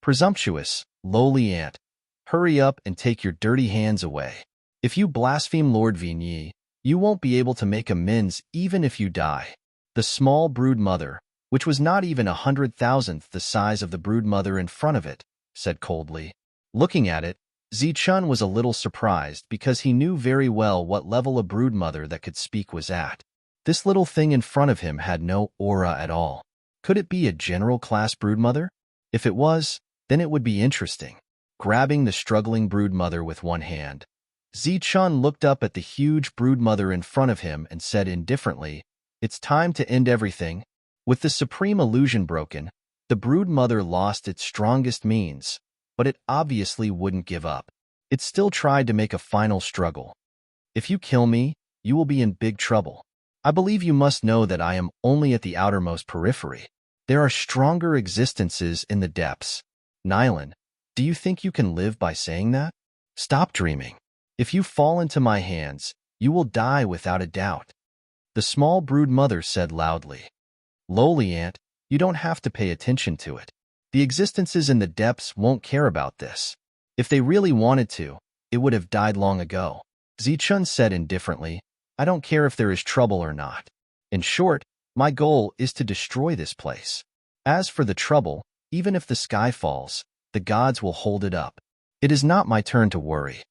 Presumptuous, lowly ant. Hurry up and take your dirty hands away. If you blaspheme Lord Vigny, you won't be able to make amends even if you die. The small broodmother, which was not even 100,000th the size of the broodmother in front of it, said coldly. Looking at it, Zichun was a little surprised because he knew very well what level a broodmother that could speak was at. This little thing in front of him had no aura at all. Could it be a general-class broodmother? If it was, then it would be interesting. Grabbing the struggling broodmother with one hand, Zichun looked up at the huge broodmother in front of him and said indifferently, It's time to end everything. With the supreme illusion broken, the broodmother lost its strongest means, but it obviously wouldn't give up. It still tried to make a final struggle. If you kill me, you will be in big trouble. I believe you must know that I am only at the outermost periphery. There are stronger existences in the depths. Nylon, do you think you can live by saying that? Stop dreaming. If you fall into my hands, you will die without a doubt. The small broodmother said loudly. Lowly ant, you don't have to pay attention to it. The existences in the depths won't care about this. If they really wanted to, it would have died long ago. Zichun said indifferently, I don't care if there is trouble or not. In short, my goal is to destroy this place. As for the trouble, even if the sky falls, the gods will hold it up. It is not my turn to worry.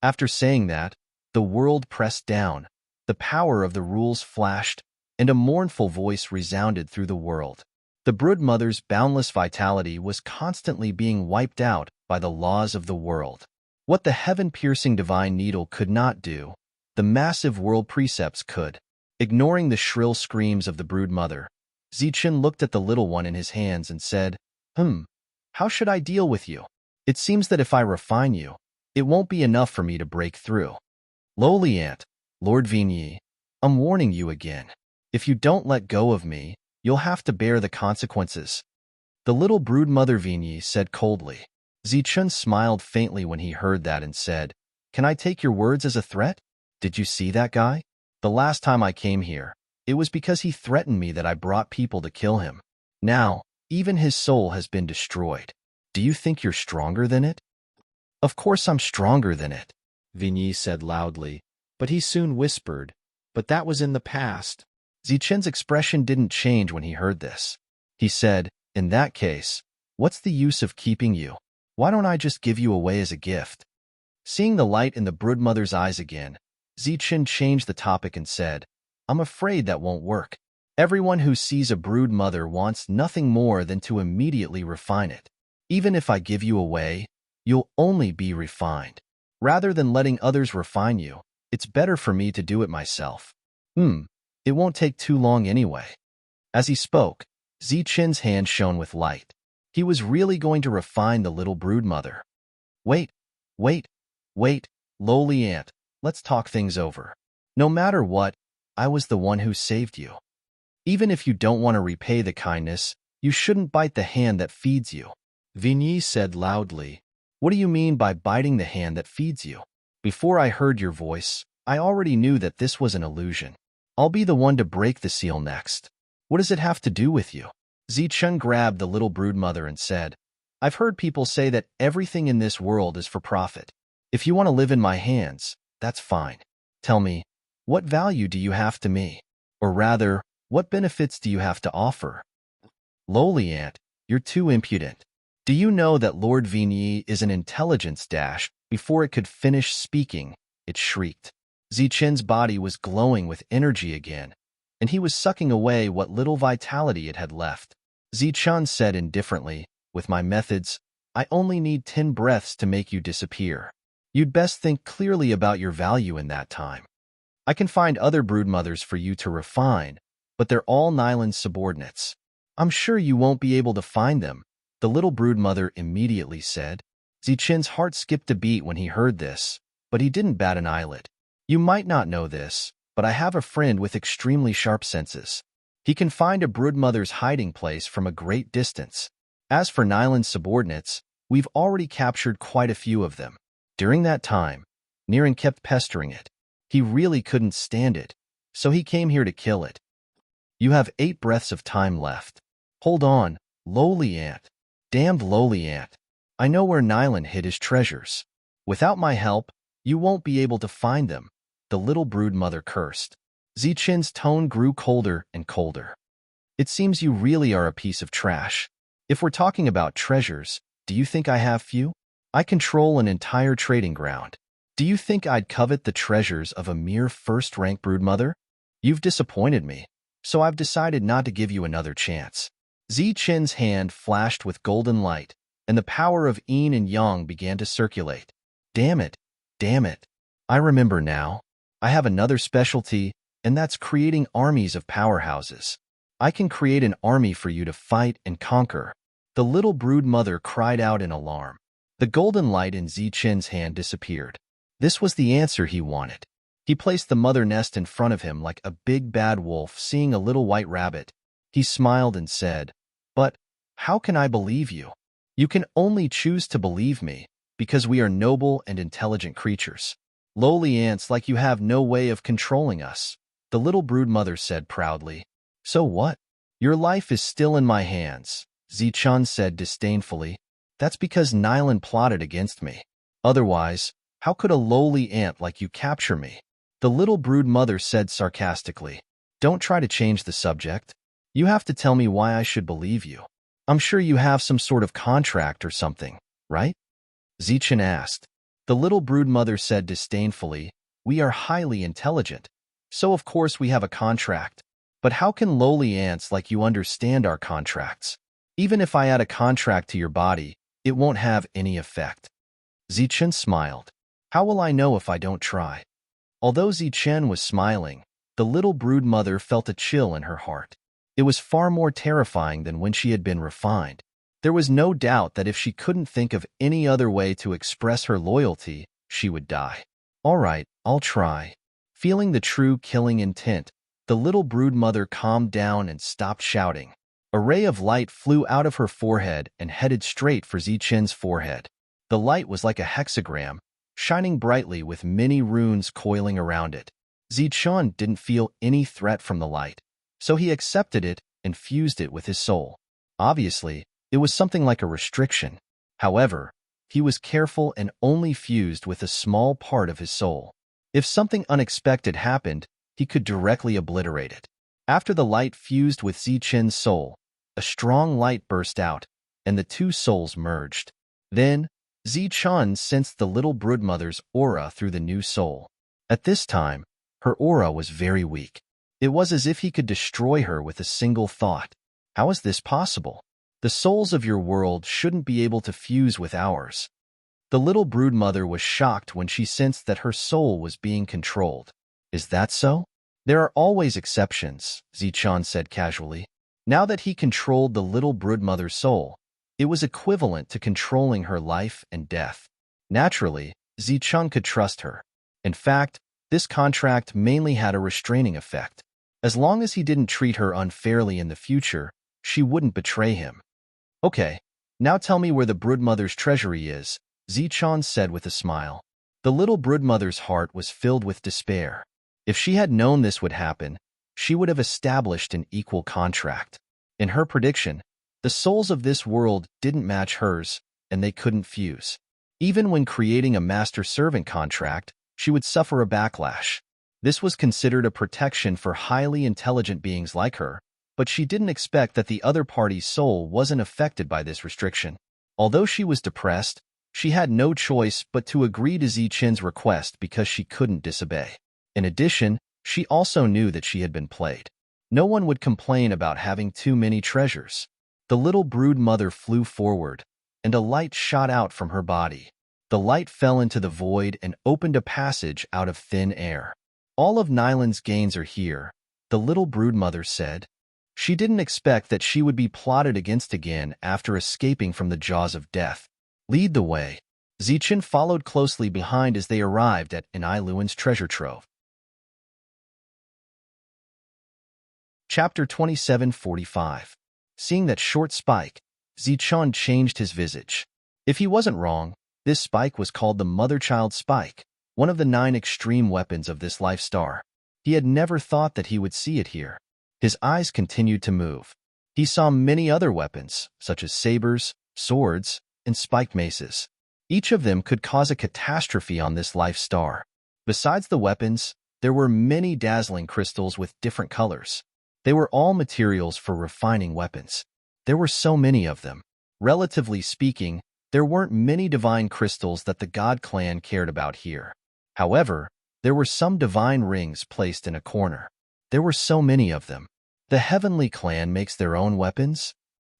After saying that, the world pressed down, the power of the rules flashed, and a mournful voice resounded through the world. The broodmother's boundless vitality was constantly being wiped out by the laws of the world. What the heaven-piercing divine needle could not do, the massive world precepts could. Ignoring the shrill screams of the broodmother, Zichun looked at the little one in his hands and said, How should I deal with you? It seems that if I refine you, it won't be enough for me to break through. Lowly ant, Lord Vigny, I'm warning you again. If you don't let go of me, you'll have to bear the consequences. The little broodmother Vigny said coldly. Zichun smiled faintly when he heard that and said, "Can I take your words as a threat? Did you see that guy? The last time I came here, it was because he threatened me that I brought people to kill him. Now, even his soul has been destroyed. Do you think you're stronger than it?" "Of course I'm stronger than it," Vigny said loudly, but he soon whispered, "But that was in the past." Zichun's expression didn't change when he heard this. He said, "In that case, what's the use of keeping you? Why don't I just give you away as a gift?" Seeing the light in the broodmother's eyes again, Zichun changed the topic and said, "I'm afraid that won't work. Everyone who sees a broodmother wants nothing more than to immediately refine it. Even if I give you away, you'll only be refined. Rather than letting others refine you, it's better for me to do it myself. It won't take too long anyway." As he spoke, Zichun's hand shone with light. He was really going to refine the little broodmother. "Wait, wait, wait, lowly ant, let's talk things over. No matter what, I was the one who saved you. Even if you don't want to repay the kindness, you shouldn't bite the hand that feeds you." Vigny said loudly, "What do you mean by biting the hand that feeds you? Before I heard your voice, I already knew that this was an illusion. I'll be the one to break the seal next. What does it have to do with you?" Zichun grabbed the little broodmother and said, "I've heard people say that everything in this world is for profit. If you want to live in my hands, that's fine. Tell me, what value do you have to me? Or rather, what benefits do you have to offer?" "Lowly ant, you're too impudent. Do you know that Lord Vigny is an intelligence dash?" Before it could finish speaking, it shrieked. Zichun's body was glowing with energy again, and he was sucking away what little vitality it had left. Zichun said indifferently, "With my methods, I only need 10 breaths to make you disappear. You'd best think clearly about your value in that time. I can find other broodmothers for you to refine, but they're all Nyland's subordinates." "I'm sure you won't be able to find them," the little broodmother immediately said. Zichun's heart skipped a beat when he heard this, but he didn't bat an eyelid. "You might not know this, but I have a friend with extremely sharp senses. He can find a broodmother's hiding place from a great distance. As for Nyland's subordinates, we've already captured quite a few of them." During that time, Niran kept pestering it. He really couldn't stand it, so he came here to kill it. "You have 8 breaths of time left. Hold on, lowly ant. Damned lowly ant. I know where Nyland hid his treasures. Without my help, you won't be able to find them," the little broodmother cursed. Zichun's tone grew colder and colder. "It seems you really are a piece of trash. If we're talking about treasures, do you think I have few? I control an entire trading ground. Do you think I'd covet the treasures of a mere first-rank broodmother? You've disappointed me, so I've decided not to give you another chance." Zichun's hand flashed with golden light, and the power of yin and yang began to circulate. Damn it, damn it. I remember now. I have another specialty, and that's creating armies of powerhouses. I can create an army for you to fight and conquer." The little broodmother cried out in alarm. The golden light in Zichun's hand disappeared. This was the answer he wanted. He placed the mother nest in front of him like a big bad wolf seeing a little white rabbit. He smiled and said, "But how can I believe you? You can only choose to believe me, because we are noble and intelligent creatures. Lowly ants like you have no way of controlling us," the little broodmother said proudly. "So what? Your life is still in my hands," Zichun said disdainfully. "That's because Nyland plotted against me. Otherwise, how could a lowly ant like you capture me?" The little broodmother said sarcastically. "Don't try to change the subject. You have to tell me why I should believe you. I'm sure you have some sort of contract or something, right?" Zichun asked. The little broodmother said disdainfully, "We are highly intelligent, so of course we have a contract. But how can lowly ants like you understand our contracts? Even if I add a contract to your body, it won't have any effect." Zichun smiled. "How will I know if I don't try?" Although Zichun was smiling, the little broodmother felt a chill in her heart. It was far more terrifying than when she had been refined. There was no doubt that if she couldn't think of any other way to express her loyalty, she would die. "All right, I'll try." Feeling the true killing intent, the little broodmother calmed down and stopped shouting. A ray of light flew out of her forehead and headed straight for Zichen's forehead. The light was like a hexagram, shining brightly with many runes coiling around it. Zichen didn't feel any threat from the light, so he accepted it and fused it with his soul. Obviously, it was something like a restriction. However, he was careful and only fused with a small part of his soul. If something unexpected happened, he could directly obliterate it. After the light fused with Zichen's soul, a strong light burst out, and the two souls merged. Then, Zichen sensed the little broodmother's aura through the new soul. At this time, her aura was very weak. It was as if he could destroy her with a single thought. How is this possible? The souls of your world shouldn't be able to fuse with ours. The little broodmother was shocked when she sensed that her soul was being controlled. Is that so? There are always exceptions, Zichen said casually. Now that he controlled the little broodmother's soul, it was equivalent to controlling her life and death. Naturally, Zichen could trust her. In fact, this contract mainly had a restraining effect. As long as he didn't treat her unfairly in the future, she wouldn't betray him. Okay, now tell me where the broodmother's treasury is, Zichen said with a smile. The little broodmother's heart was filled with despair. If she had known this would happen, she would have established an equal contract. In her prediction, the souls of this world didn't match hers, and they couldn't fuse. Even when creating a master-servant contract, she would suffer a backlash. This was considered a protection for highly intelligent beings like her, but she didn't expect that the other party's soul wasn't affected by this restriction. Although she was depressed, she had no choice but to agree to Zichen's request because she couldn't disobey. In addition, she also knew that she had been played. No one would complain about having too many treasures. The little brood mother flew forward, and a light shot out from her body. The light fell into the void and opened a passage out of thin air. All of Nyland's gains are here, the little brood mother said. She didn't expect that she would be plotted against again after escaping from the jaws of death. Lead the way. Zichen followed closely behind as they arrived at Eniluan's treasure trove. Chapter 2745. Seeing that short spike, Zichen changed his visage. If he wasn't wrong, this spike was called the mother-child spike, one of the 9 extreme weapons of this life star. He had never thought that he would see it here. His eyes continued to move. He saw many other weapons, such as sabers, swords, and spike maces. Each of them could cause a catastrophe on this life star. Besides the weapons, there were many dazzling crystals with different colors. They were all materials for refining weapons. There were so many of them. Relatively speaking, there weren't many divine crystals that the God clan cared about here. However, there were some divine rings placed in a corner. There were so many of them. The Heavenly Clan makes their own weapons?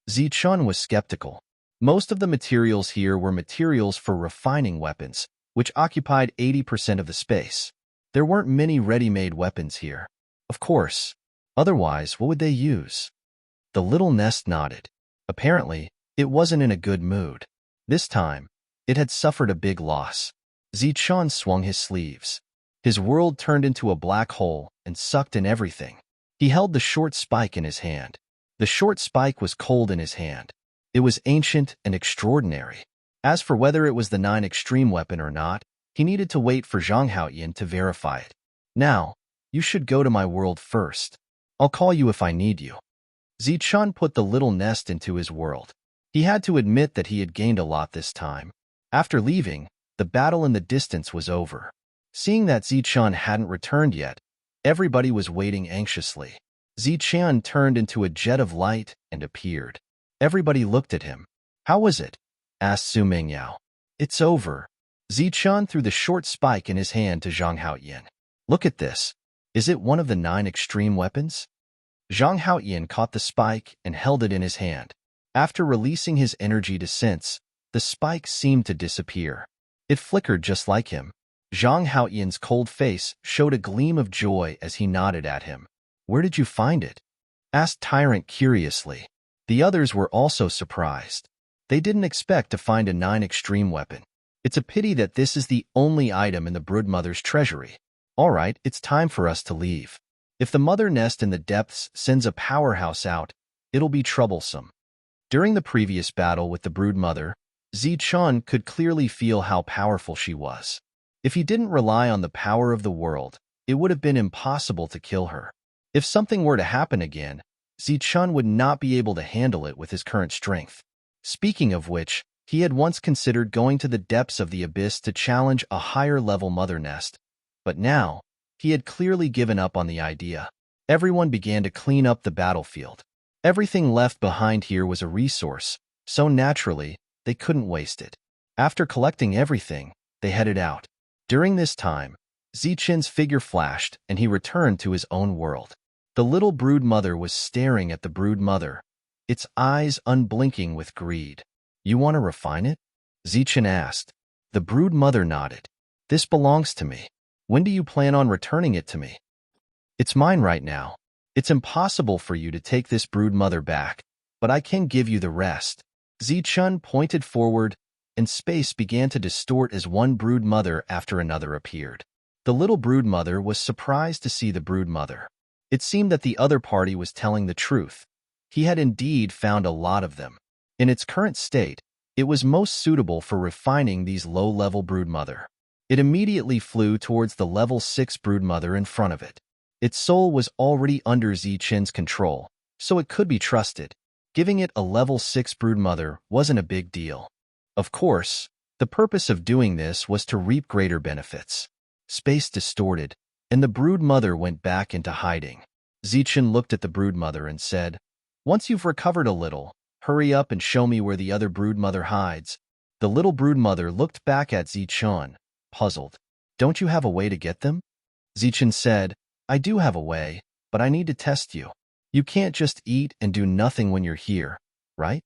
Zichen was skeptical. Most of the materials here were materials for refining weapons, which occupied 80% of the space. There weren't many ready-made weapons here. Of course. Otherwise, what would they use? The little nest nodded. Apparently, it wasn't in a good mood. This time, it had suffered a big loss. Zichen swung his sleeves. His world turned into a black hole and sucked in everything. He held the short spike in his hand. The short spike was cold in his hand. It was ancient and extraordinary. As for whether it was the 9 extreme weapon or not, he needed to wait for Zhang Haoyin to verify it. Now, you should go to my world first. I'll call you if I need you. Zichen put the little nest into his world. He had to admit that he had gained a lot this time. After leaving, the battle in the distance was over. Seeing that Zichen hadn't returned yet, everybody was waiting anxiously. Zichen turned into a jet of light and appeared. Everybody looked at him. How was it? Asked Su Mingyao. It's over. Zichen threw the short spike in his hand to Zhang Haoyin. Look at this. Is it one of the 9 extreme weapons? Zhang Haoyin caught the spike and held it in his hand. After releasing his energy to sense, the spike seemed to disappear. It flickered just like him. Zhang Haoyin's cold face showed a gleam of joy as he nodded at him. Where did you find it? Asked Tyrant curiously. The others were also surprised. They didn't expect to find a 9 extreme weapon. It's a pity that this is the only item in the broodmother's treasury. All right, it's time for us to leave. If the mother nest in the depths sends a powerhouse out, it'll be troublesome. During the previous battle with the brood mother, Zichun could clearly feel how powerful she was. If he didn't rely on the power of the world, it would have been impossible to kill her. If something were to happen again, Zichun would not be able to handle it with his current strength. Speaking of which, he had once considered going to the depths of the abyss to challenge a higher-level mother nest, but now, he had clearly given up on the idea. Everyone began to clean up the battlefield. Everything left behind here was a resource, so naturally, they couldn't waste it. After collecting everything, they headed out. During this time, Zichun's figure flashed and he returned to his own world. The little brood mother was staring at the brood mother, its eyes unblinking with greed. "You want to refine it?" Zichun asked. The brood mother nodded. "This belongs to me. When do you plan on returning it to me?" "It's mine right now. It's impossible for you to take this brood mother back, but I can give you the rest." Zichun pointed forward, and space began to distort as one brood mother after another appeared. The little brood mother was surprised to see the brood mother. It seemed that the other party was telling the truth. He had indeed found a lot of them. In its current state, it was most suitable for refining these low-level brood mother. It immediately flew towards the level 6 brood mother in front of it. Its soul was already under Zichun's control, so it could be trusted. Giving it a level 6 brood mother wasn't a big deal. Of course, the purpose of doing this was to reap greater benefits. Space distorted, and the brood mother went back into hiding. Zichun looked at the brood mother and said, "Once you've recovered a little, hurry up and show me where the other brood mother hides." The little brood mother looked back at Zichun, puzzled. "Don't you have a way to get them?" Zichun said, "I do have a way, but I need to test you. You can't just eat and do nothing when you're here, right?"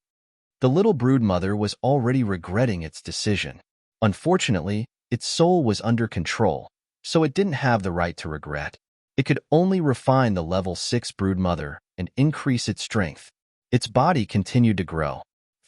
The little brood mother was already regretting its decision. Unfortunately, its soul was under control, so it didn't have the right to regret. It could only refine the level 6 brood mother and increase its strength. Its body continued to grow.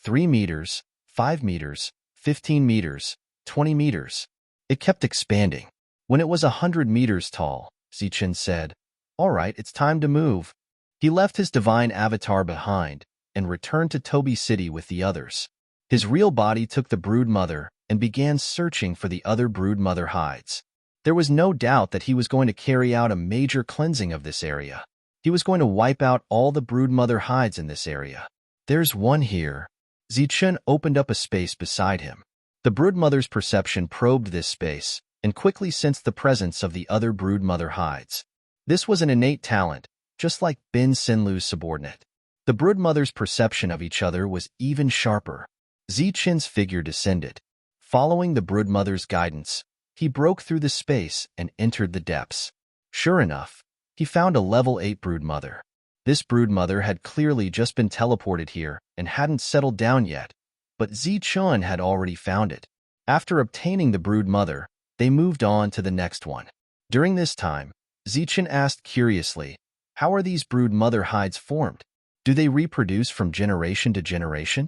3 meters, 5 meters, 15 meters, 20 meters. It kept expanding. When it was 100 meters tall, Zichun said, "All right, it's time to move." He left his divine avatar behind and returned to Toby City with the others. His real body took the brood mother and began searching for the other brood mother hides. There was no doubt that he was going to carry out a major cleansing of this area. He was going to wipe out all the brood mother hides in this area. "There's one here." Zichun opened up a space beside him. The brood mother's perception probed this space and quickly sensed the presence of the other brood mother hides. This was an innate talent, just like Bin Sinlu's subordinate. The brood mother's perception of each other was even sharper. Zichun's figure descended. Following the brood mother's guidance, he broke through the space and entered the depths. Sure enough, he found a level 8 brood mother. This brood mother had clearly just been teleported here and hadn't settled down yet, but Zichun had already found it. After obtaining the brood mother, they moved on to the next one. During this time, Zichun asked curiously, "How are these brood mother hides formed? Do they reproduce from generation to generation?"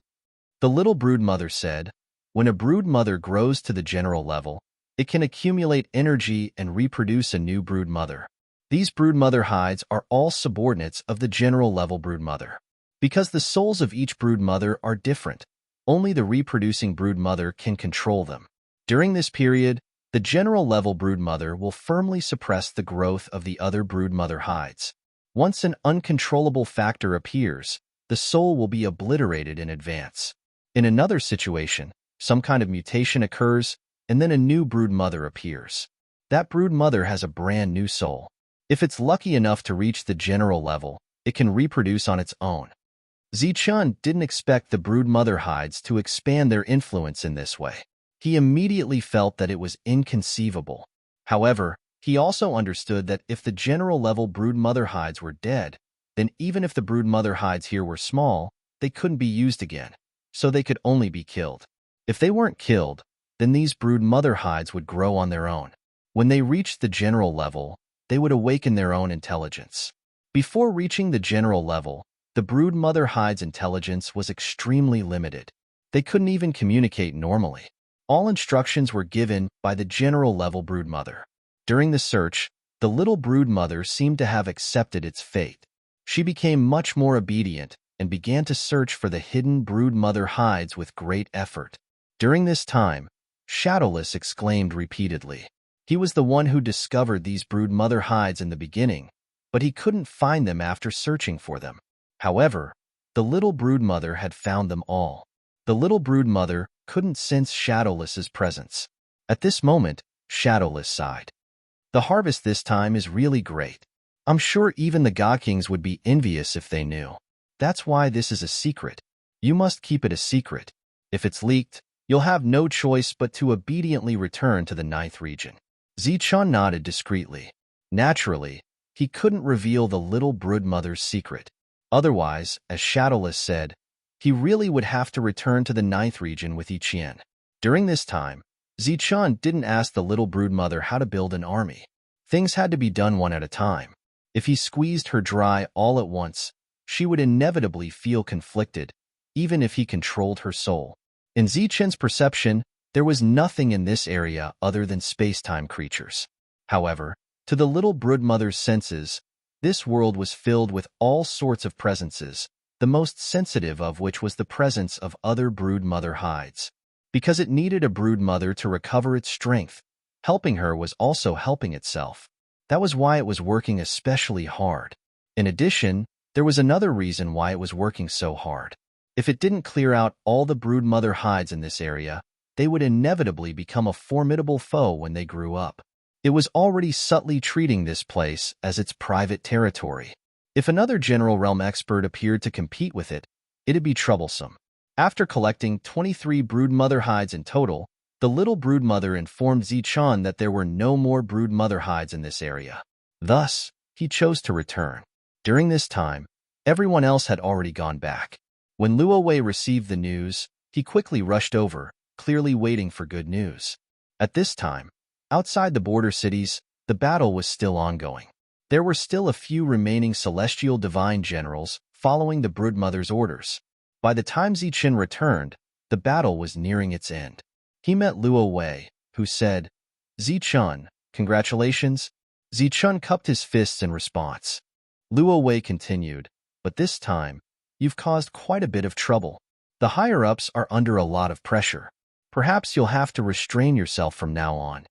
The little brood mother said, "When a brood mother grows to the general level, it can accumulate energy and reproduce a new brood mother. These brood mother hides are all subordinates of the general level brood mother. Because the souls of each brood mother are different, only the reproducing brood mother can control them. During this period, the general level brood mother will firmly suppress the growth of the other brood mother hides. Once an uncontrollable factor appears, the soul will be obliterated in advance. In another situation, some kind of mutation occurs, and then a new brood mother appears. That brood mother has a brand new soul. If it's lucky enough to reach the general level, it can reproduce on its own." Zichun didn't expect the brood mother hides to expand their influence in this way. He immediately felt that it was inconceivable. However, he also understood that if the general level brood mother hides were dead, then even if the brood mother hides here were small, they couldn't be used again, so they could only be killed. If they weren't killed, then these brood mother hides would grow on their own. When they reached the general level, they would awaken their own intelligence. Before reaching the general level, the brood mother hide's intelligence was extremely limited. They couldn't even communicate normally. All instructions were given by the general level brood mother. During the search, the little brood mother seemed to have accepted its fate. She became much more obedient and began to search for the hidden brood mother hides with great effort. During this time, Shadowless exclaimed repeatedly. He was the one who discovered these brood mother hides in the beginning, but he couldn't find them after searching for them. However, the little brood mother had found them all. The little brood mother couldn't sense Shadowless's presence. At this moment, Shadowless sighed. The harvest this time is really great. I'm sure even the Gokings would be envious if they knew. That's why this is a secret. You must keep it a secret. If it's leaked, you'll have no choice but to obediently return to the 9th region. Zichun nodded discreetly. Naturally, he couldn't reveal the little brood mother's secret. Otherwise, as Shadowless said, he really would have to return to the 9th region with Yiqian. During this time, Zichun didn't ask the little brood mother how to build an army. Things had to be done one at a time. If he squeezed her dry all at once, she would inevitably feel conflicted, even if he controlled her soul. In Zichun's perception, there was nothing in this area other than space-time creatures. However, to the little brood mother's senses, this world was filled with all sorts of presences, the most sensitive of which was the presence of other brood mother hides. Because it needed a brood mother to recover its strength, helping her was also helping itself. That was why it was working especially hard. In addition, there was another reason why it was working so hard. If it didn't clear out all the brood mother hides in this area, they would inevitably become a formidable foe when they grew up. It was already subtly treating this place as its private territory. If another General Realm expert appeared to compete with it, it'd be troublesome. After collecting 23 brood mother hides in total, the little brood mother informed Zichun that there were no more brood mother hides in this area. Thus, he chose to return. During this time, everyone else had already gone back. When Luo Wei received the news, he quickly rushed over, clearly waiting for good news. At this time, outside the border cities, the battle was still ongoing. There were still a few remaining celestial divine generals following the broodmother's orders. By the time Zichun returned, the battle was nearing its end. He met Luo Wei, who said, "Zichun, congratulations." Zichun cupped his fists in response. Luo Wei continued, "But this time, you've caused quite a bit of trouble. The higher-ups are under a lot of pressure. Perhaps you'll have to restrain yourself from now on."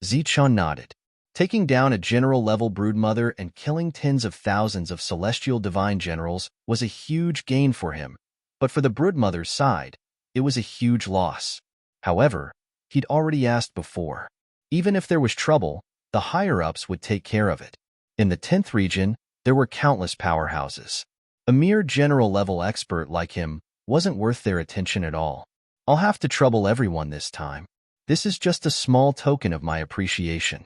Zichun nodded. Taking down a general-level broodmother and killing tens of thousands of celestial divine generals was a huge gain for him, but for the broodmother's side, it was a huge loss. However, he'd already asked before. Even if there was trouble, the higher-ups would take care of it. In the 10th region, there were countless powerhouses. A mere general-level expert like him wasn't worth their attention at all. I'll have to trouble everyone this time. This is just a small token of my appreciation.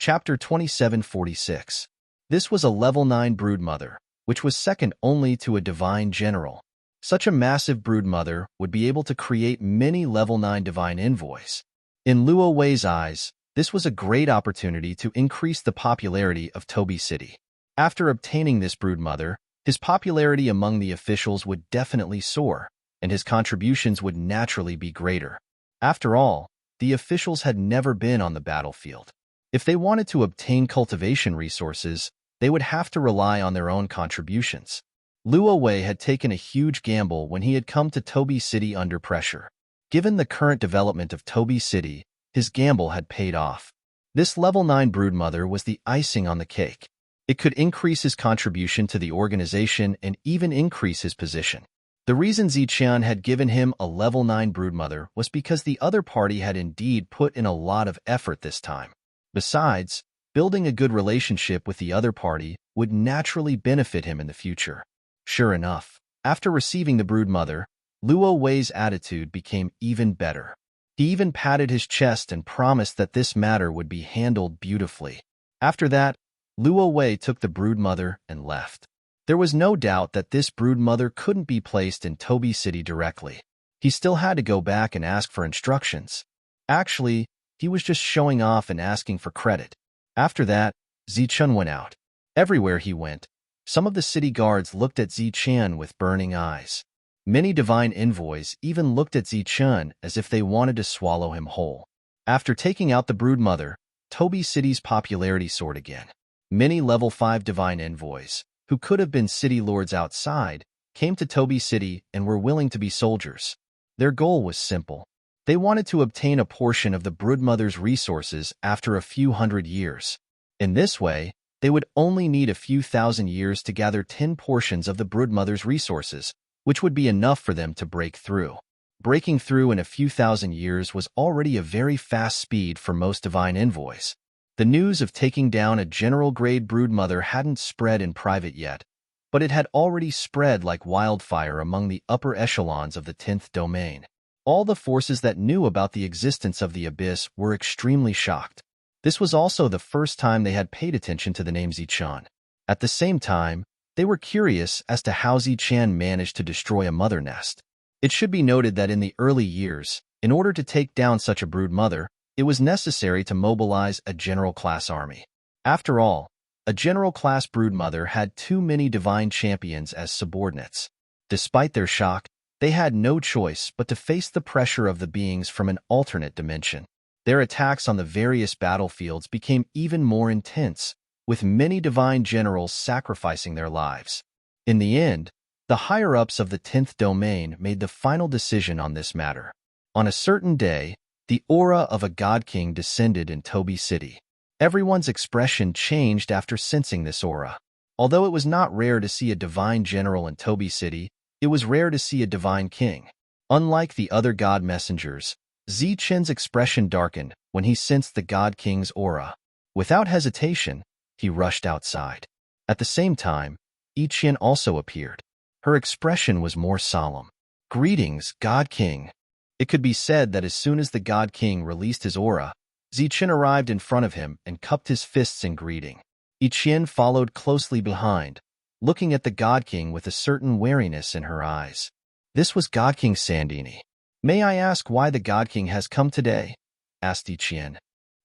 Chapter 2746. This was a level 9 broodmother, which was second only to a divine general. Such a massive broodmother would be able to create many level 9 divine envoys. In Luo Wei's eyes, this was a great opportunity to increase the popularity of Tobi City. After obtaining this broodmother, his popularity among the officials would definitely soar, and his contributions would naturally be greater. After all, the officials had never been on the battlefield. If they wanted to obtain cultivation resources, they would have to rely on their own contributions. Luo Wei had taken a huge gamble when he had come to Tobi City under pressure. Given the current development of Tobi City, his gamble had paid off. This level 9 broodmother was the icing on the cake. It could increase his contribution to the organization and even increase his position. The reason Zichun had given him a level 9 broodmother was because the other party had indeed put in a lot of effort this time. Besides, building a good relationship with the other party would naturally benefit him in the future. Sure enough, after receiving the broodmother, Luo Wei's attitude became even better. He even patted his chest and promised that this matter would be handled beautifully. After that, Luo Wei took the broodmother and left. There was no doubt that this broodmother couldn't be placed in Tobi City directly. He still had to go back and ask for instructions. Actually, he was just showing off and asking for credit. After that, Zichun went out. Everywhere he went, some of the city guards looked at Zichun with burning eyes. Many divine envoys even looked at Zichun as if they wanted to swallow him whole. After taking out the broodmother, Tobi City's popularity soared again. Many level 5 divine envoys, who could have been city lords outside, came to Toby City and were willing to be soldiers. Their goal was simple. They wanted to obtain a portion of the Broodmother's resources after a few hundred years. In this way, they would only need a few thousand years to gather 10 portions of the Broodmother's resources, which would be enough for them to break through. Breaking through in a few thousand years was already a very fast speed for most divine envoys. The news of taking down a general-grade Broodmother hadn't spread in private yet, but it had already spread like wildfire among the upper echelons of the 10th domain. All the forces that knew about the existence of the Abyss were extremely shocked. This was also the first time they had paid attention to the name Zichan. At the same time, they were curious as to how Zichan managed to destroy a mother nest. It should be noted that in the early years, in order to take down such a brood mother, it was necessary to mobilize a general-class army. After all, a general-class brood mother had too many divine champions as subordinates. Despite their shock, they had no choice but to face the pressure of the beings from an alternate dimension. Their attacks on the various battlefields became even more intense, with many divine generals sacrificing their lives. In the end, the higher-ups of the 10th domain made the final decision on this matter. On a certain day, the aura of a God King descended in Toby City. Everyone's expression changed after sensing this aura. Although it was not rare to see a divine general in Toby City, it was rare to see a divine king. Unlike the other god messengers, Zichan's expression darkened when he sensed the God King's aura. Without hesitation, he rushed outside. At the same time, Yiqian also appeared. Her expression was more solemn. "Greetings, God King." It could be said that as soon as the God King released his aura, Zichan arrived in front of him and cupped his fists in greeting. Yiqian followed closely behind, looking at the God King with a certain wariness in her eyes. This was God King Sandini. "May I ask why the God King has come today?" asked Yiqian.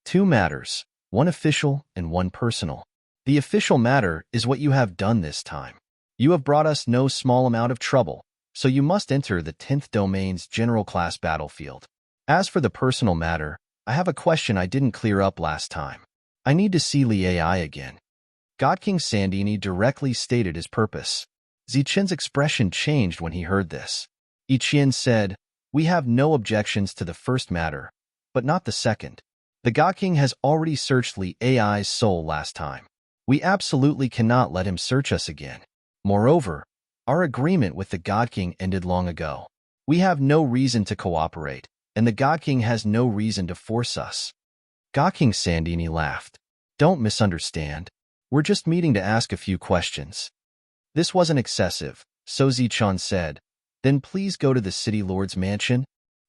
"Two matters, one official and one personal. The official matter is what you have done this time. You have brought us no small amount of trouble, so you must enter the 10th domain's general-class battlefield. As for the personal matter, I have a question I didn't clear up last time. I need to see Li AI again." God King Sandini directly stated his purpose. Zichan's expression changed when he heard this. Yiqian said, "We have no objections to the first matter, but not the second. The God King has already searched Li AI's soul last time. We absolutely cannot let him search us again. Moreover, our agreement with the God King ended long ago. We have no reason to cooperate, and the God King has no reason to force us." God King Sandini laughed. "Don't misunderstand. We're just meeting to ask a few questions." This wasn't excessive, so Zichan said, "Then please go to the City Lord's mansion."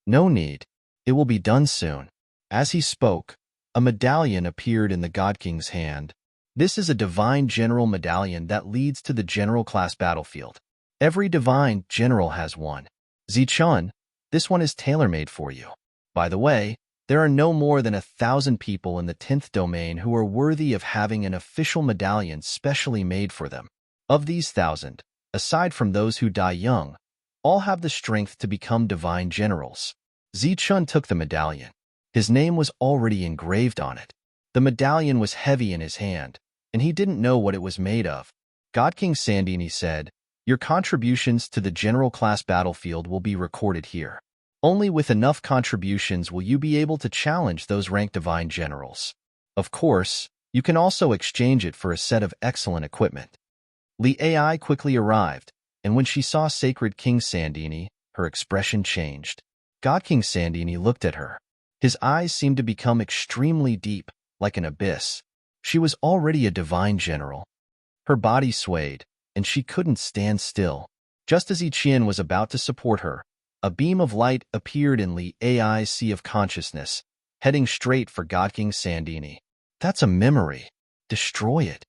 "No need. It will be done soon." As he spoke, a medallion appeared in the God King's hand. This is a divine general medallion that leads to the general-class battlefield. Every divine general has one. "Zichan, this one is tailor-made for you. By the way, there are no more than 1,000 people in the 10th domain who are worthy of having an official medallion specially made for them. Of these 1,000, aside from those who die young, all have the strength to become divine generals." Zichan took the medallion. His name was already engraved on it. The medallion was heavy in his hand, and he didn't know what it was made of. God King Sandini said, "Your contributions to the general-class battlefield will be recorded here. Only with enough contributions will you be able to challenge those ranked divine generals. Of course, you can also exchange it for a set of excellent equipment." Li AI quickly arrived, and when she saw Sacred King Sandini, her expression changed. God King Sandini looked at her. His eyes seemed to become extremely deep, like an abyss. She was already a divine general. Her body swayed, and she couldn't stand still. Just as Yiqian was about to support her, a beam of light appeared in Li AI's sea of consciousness, heading straight for God King Sandini. "That's a memory. Destroy it."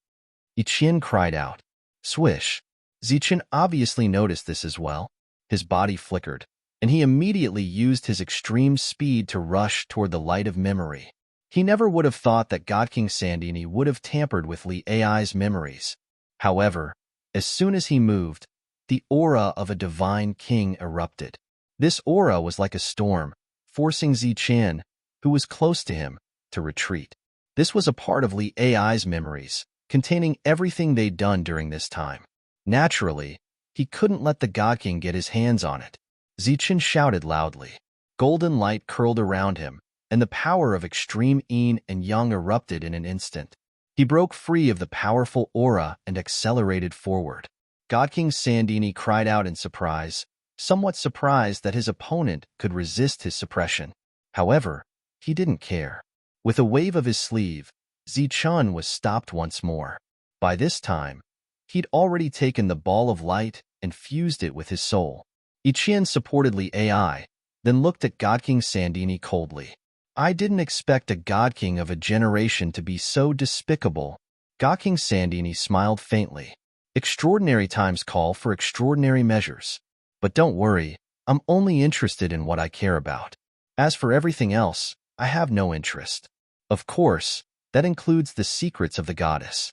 Yiqian cried out. Swish. Zichan obviously noticed this as well. His body flickered, and he immediately used his extreme speed to rush toward the light of memory. He never would have thought that God King Sandini would have tampered with Li AI's memories. However, as soon as he moved, the aura of a divine king erupted. This aura was like a storm, forcing Zichan, who was close to him, to retreat. This was a part of Li AI's memories, containing everything they'd done during this time. Naturally, he couldn't let the God King get his hands on it. Zichen shouted loudly. Golden light curled around him, and the power of extreme yin and yang erupted in an instant. He broke free of the powerful aura and accelerated forward. God King Sandini cried out in surprise, somewhat surprised that his opponent could resist his suppression. However, he didn't care. With a wave of his sleeve, Zichun was stopped once more. By this time, he'd already taken the ball of light and fused it with his soul. Ichien supportedly AI, then looked at God King Sandini coldly. I didn't expect a God King of a generation to be so despicable. God King Sandini smiled faintly. Extraordinary times call for extraordinary measures. But don't worry, I'm only interested in what I care about. As for everything else, I have no interest. Of course, that includes the secrets of the goddess.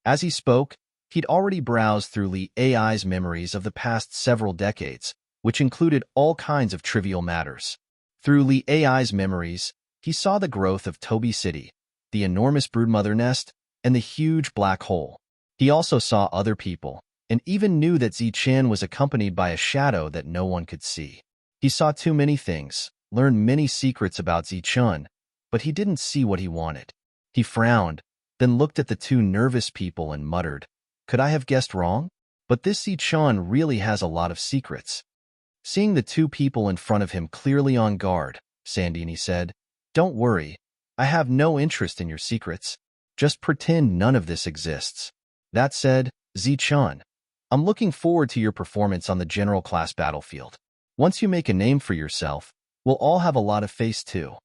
As he spoke, he'd already browsed through Li Ai's memories of the past several decades, which included all kinds of trivial matters. Through Li Ai's memories, he saw the growth of Tobi City, the enormous broodmother nest, and the huge black hole. He also saw other people, and even knew that Zichen was accompanied by a shadow that no one could see. He saw too many things, learned many secrets about Zichun, but he didn't see what he wanted. He frowned, then looked at the two nervous people and muttered, "Could I have guessed wrong? But this Zichun really has a lot of secrets." Seeing the two people in front of him clearly on guard, Sandini said, "Don't worry, I have no interest in your secrets. Just pretend none of this exists." That said, Zichun, I'm looking forward to your performance on the general class battlefield. Once you make a name for yourself, we'll all have a lot of face too.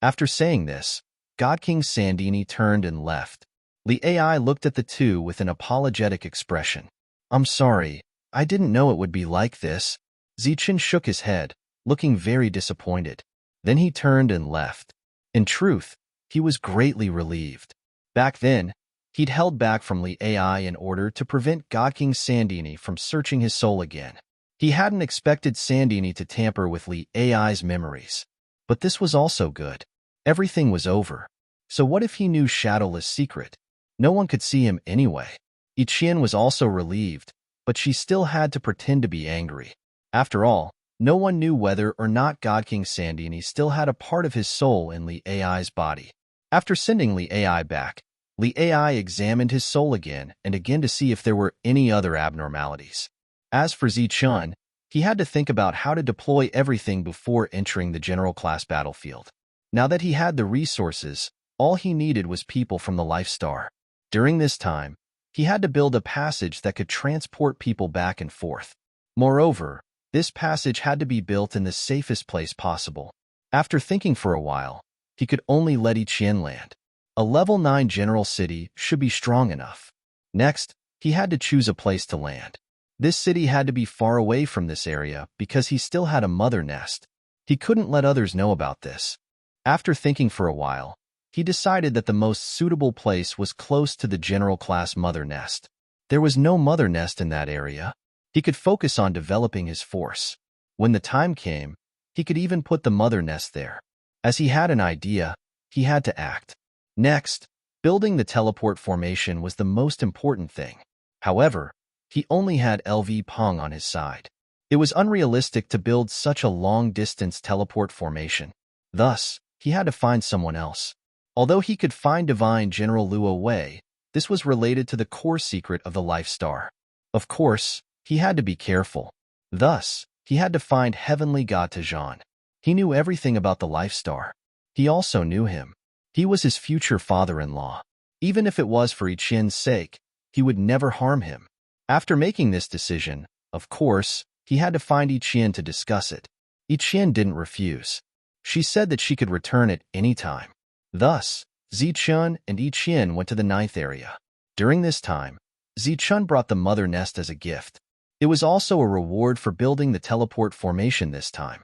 After saying this, God King Sandini turned and left. Li Ai looked at the two with an apologetic expression. I'm sorry, I didn't know it would be like this. Zichen shook his head, looking very disappointed. Then he turned and left. In truth, he was greatly relieved. Back then, he'd held back from Li Ai in order to prevent God King Sandini from searching his soul again. He hadn't expected Sandini to tamper with Li Ai's memories. But this was also good. Everything was over. So what if he knew Shadowless' secret? No one could see him anyway. Ichien was also relieved, but she still had to pretend to be angry. After all, no one knew whether or not God King Sandini still had a part of his soul in Li Ai's body. After sending Li Ai back, Li Ai examined his soul again and again to see if there were any other abnormalities. As for Zichun, he had to think about how to deploy everything before entering the general class battlefield. Now that he had the resources, all he needed was people from the Life Star. During this time, he had to build a passage that could transport people back and forth. Moreover, this passage had to be built in the safest place possible. After thinking for a while, he could only let Ichien land. A level 9 general city should be strong enough. Next, he had to choose a place to land. This city had to be far away from this area because he still had a mother nest. He couldn't let others know about this. After thinking for a while, he decided that the most suitable place was close to the general class mother nest. There was no mother nest in that area. He could focus on developing his force. When the time came, he could even put the mother nest there. As he had an idea, he had to act. Next, building the teleport formation was the most important thing. However, he only had LV Peng on his side. It was unrealistic to build such a long-distance teleport formation. Thus, he had to find someone else. Although he could find Divine General Luo Wei, this was related to the core secret of the Life Star. Of course, he had to be careful. Thus, he had to find Heavenly God Tajan. He knew everything about the Life Star. He also knew him. He was his future father-in-law. Even if it was for Ichien's sake, he would never harm him. After making this decision, of course, he had to find Ichien to discuss it. Ichien didn't refuse. She said that she could return at any time. Thus, Zichun and Ichien went to the 9th area. During this time, Zichun brought the mother nest as a gift. It was also a reward for building the teleport formation this time.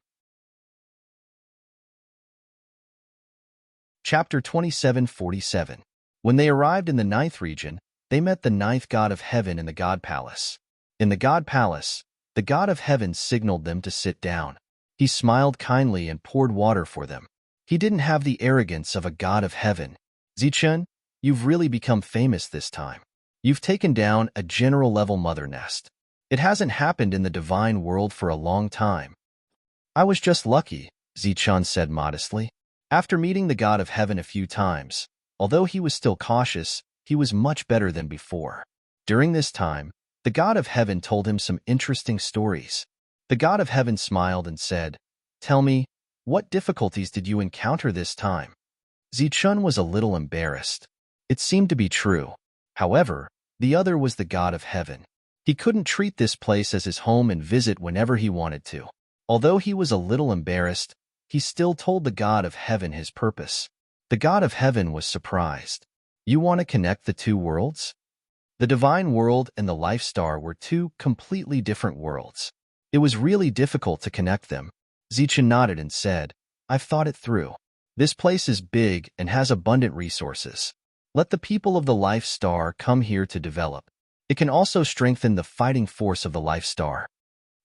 Chapter 2747. When they arrived in the 9th region, they met the 9th god of heaven in the God Palace. In the God Palace, the god of heaven signaled them to sit down. He smiled kindly and poured water for them. He didn't have the arrogance of a god of heaven. Zichun, you've really become famous this time. You've taken down a general-level mother nest. It hasn't happened in the divine world for a long time. I was just lucky, Zichun said modestly. After meeting the god of heaven a few times, although he was still cautious, he was much better than before. During this time, the god of heaven told him some interesting stories. The god of heaven smiled and said, "Tell me, what difficulties did you encounter this time?" Zichun was a little embarrassed. It seemed to be true. However, the other was the god of heaven. He couldn't treat this place as his home and visit whenever he wanted to. Although he was a little embarrassed, he still told the god of heaven his purpose. The god of heaven was surprised. "You want to connect the two worlds?" The divine world and the life star were two completely different worlds. It was really difficult to connect them. Zichun nodded and said, "I've thought it through. This place is big and has abundant resources. Let the people of the life star come here to develop. It can also strengthen the fighting force of the life star."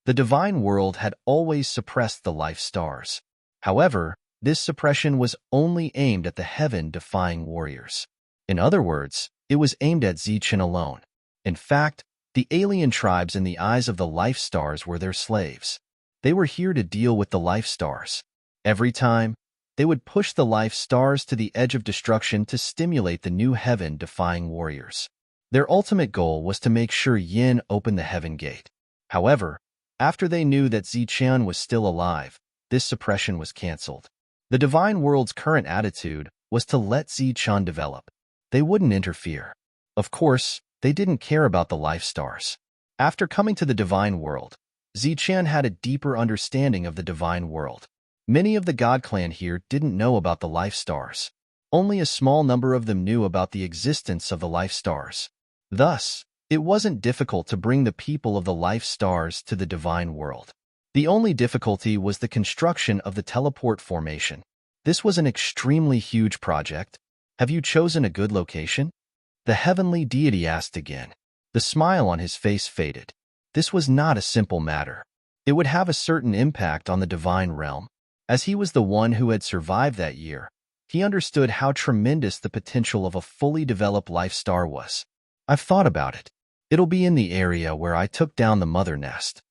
The divine world had always suppressed the life stars. However, this suppression was only aimed at the heaven-defying warriors. In other words, it was aimed at Zichun alone. In fact, the alien tribes in the eyes of the life stars were their slaves. They were here to deal with the life stars. Every time, they would push the life stars to the edge of destruction to stimulate the new heaven-defying warriors. Their ultimate goal was to make sure Yin opened the heaven gate. However, after they knew that Zichun was still alive, this suppression was cancelled. The divine world's current attitude was to let Zichun develop. They wouldn't interfere. Of course, they didn't care about the life stars. After coming to the divine world, Zichun had a deeper understanding of the divine world. Many of the God clan here didn't know about the life stars. Only a small number of them knew about the existence of the life stars. Thus, it wasn't difficult to bring the people of the life stars to the divine world. The only difficulty was the construction of the teleport formation. This was an extremely huge project. "Have you chosen a good location?" the heavenly deity asked again. The smile on his face faded. This was not a simple matter. It would have a certain impact on the divine realm. As he was the one who had survived that year, he understood how tremendous the potential of a fully developed life star was. "I've thought about it. It'll be in the area where I took down the mother nest."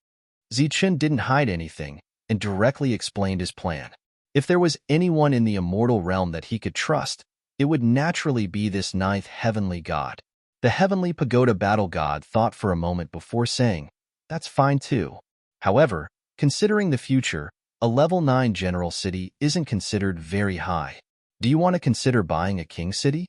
Zichun didn't hide anything and directly explained his plan. If there was anyone in the immortal realm that he could trust, it would naturally be this ninth heavenly god. The heavenly pagoda battle god thought for a moment before saying, "That's fine too." However, considering the future, a level 9 general city isn't considered very high. Do you want to consider buying a king city?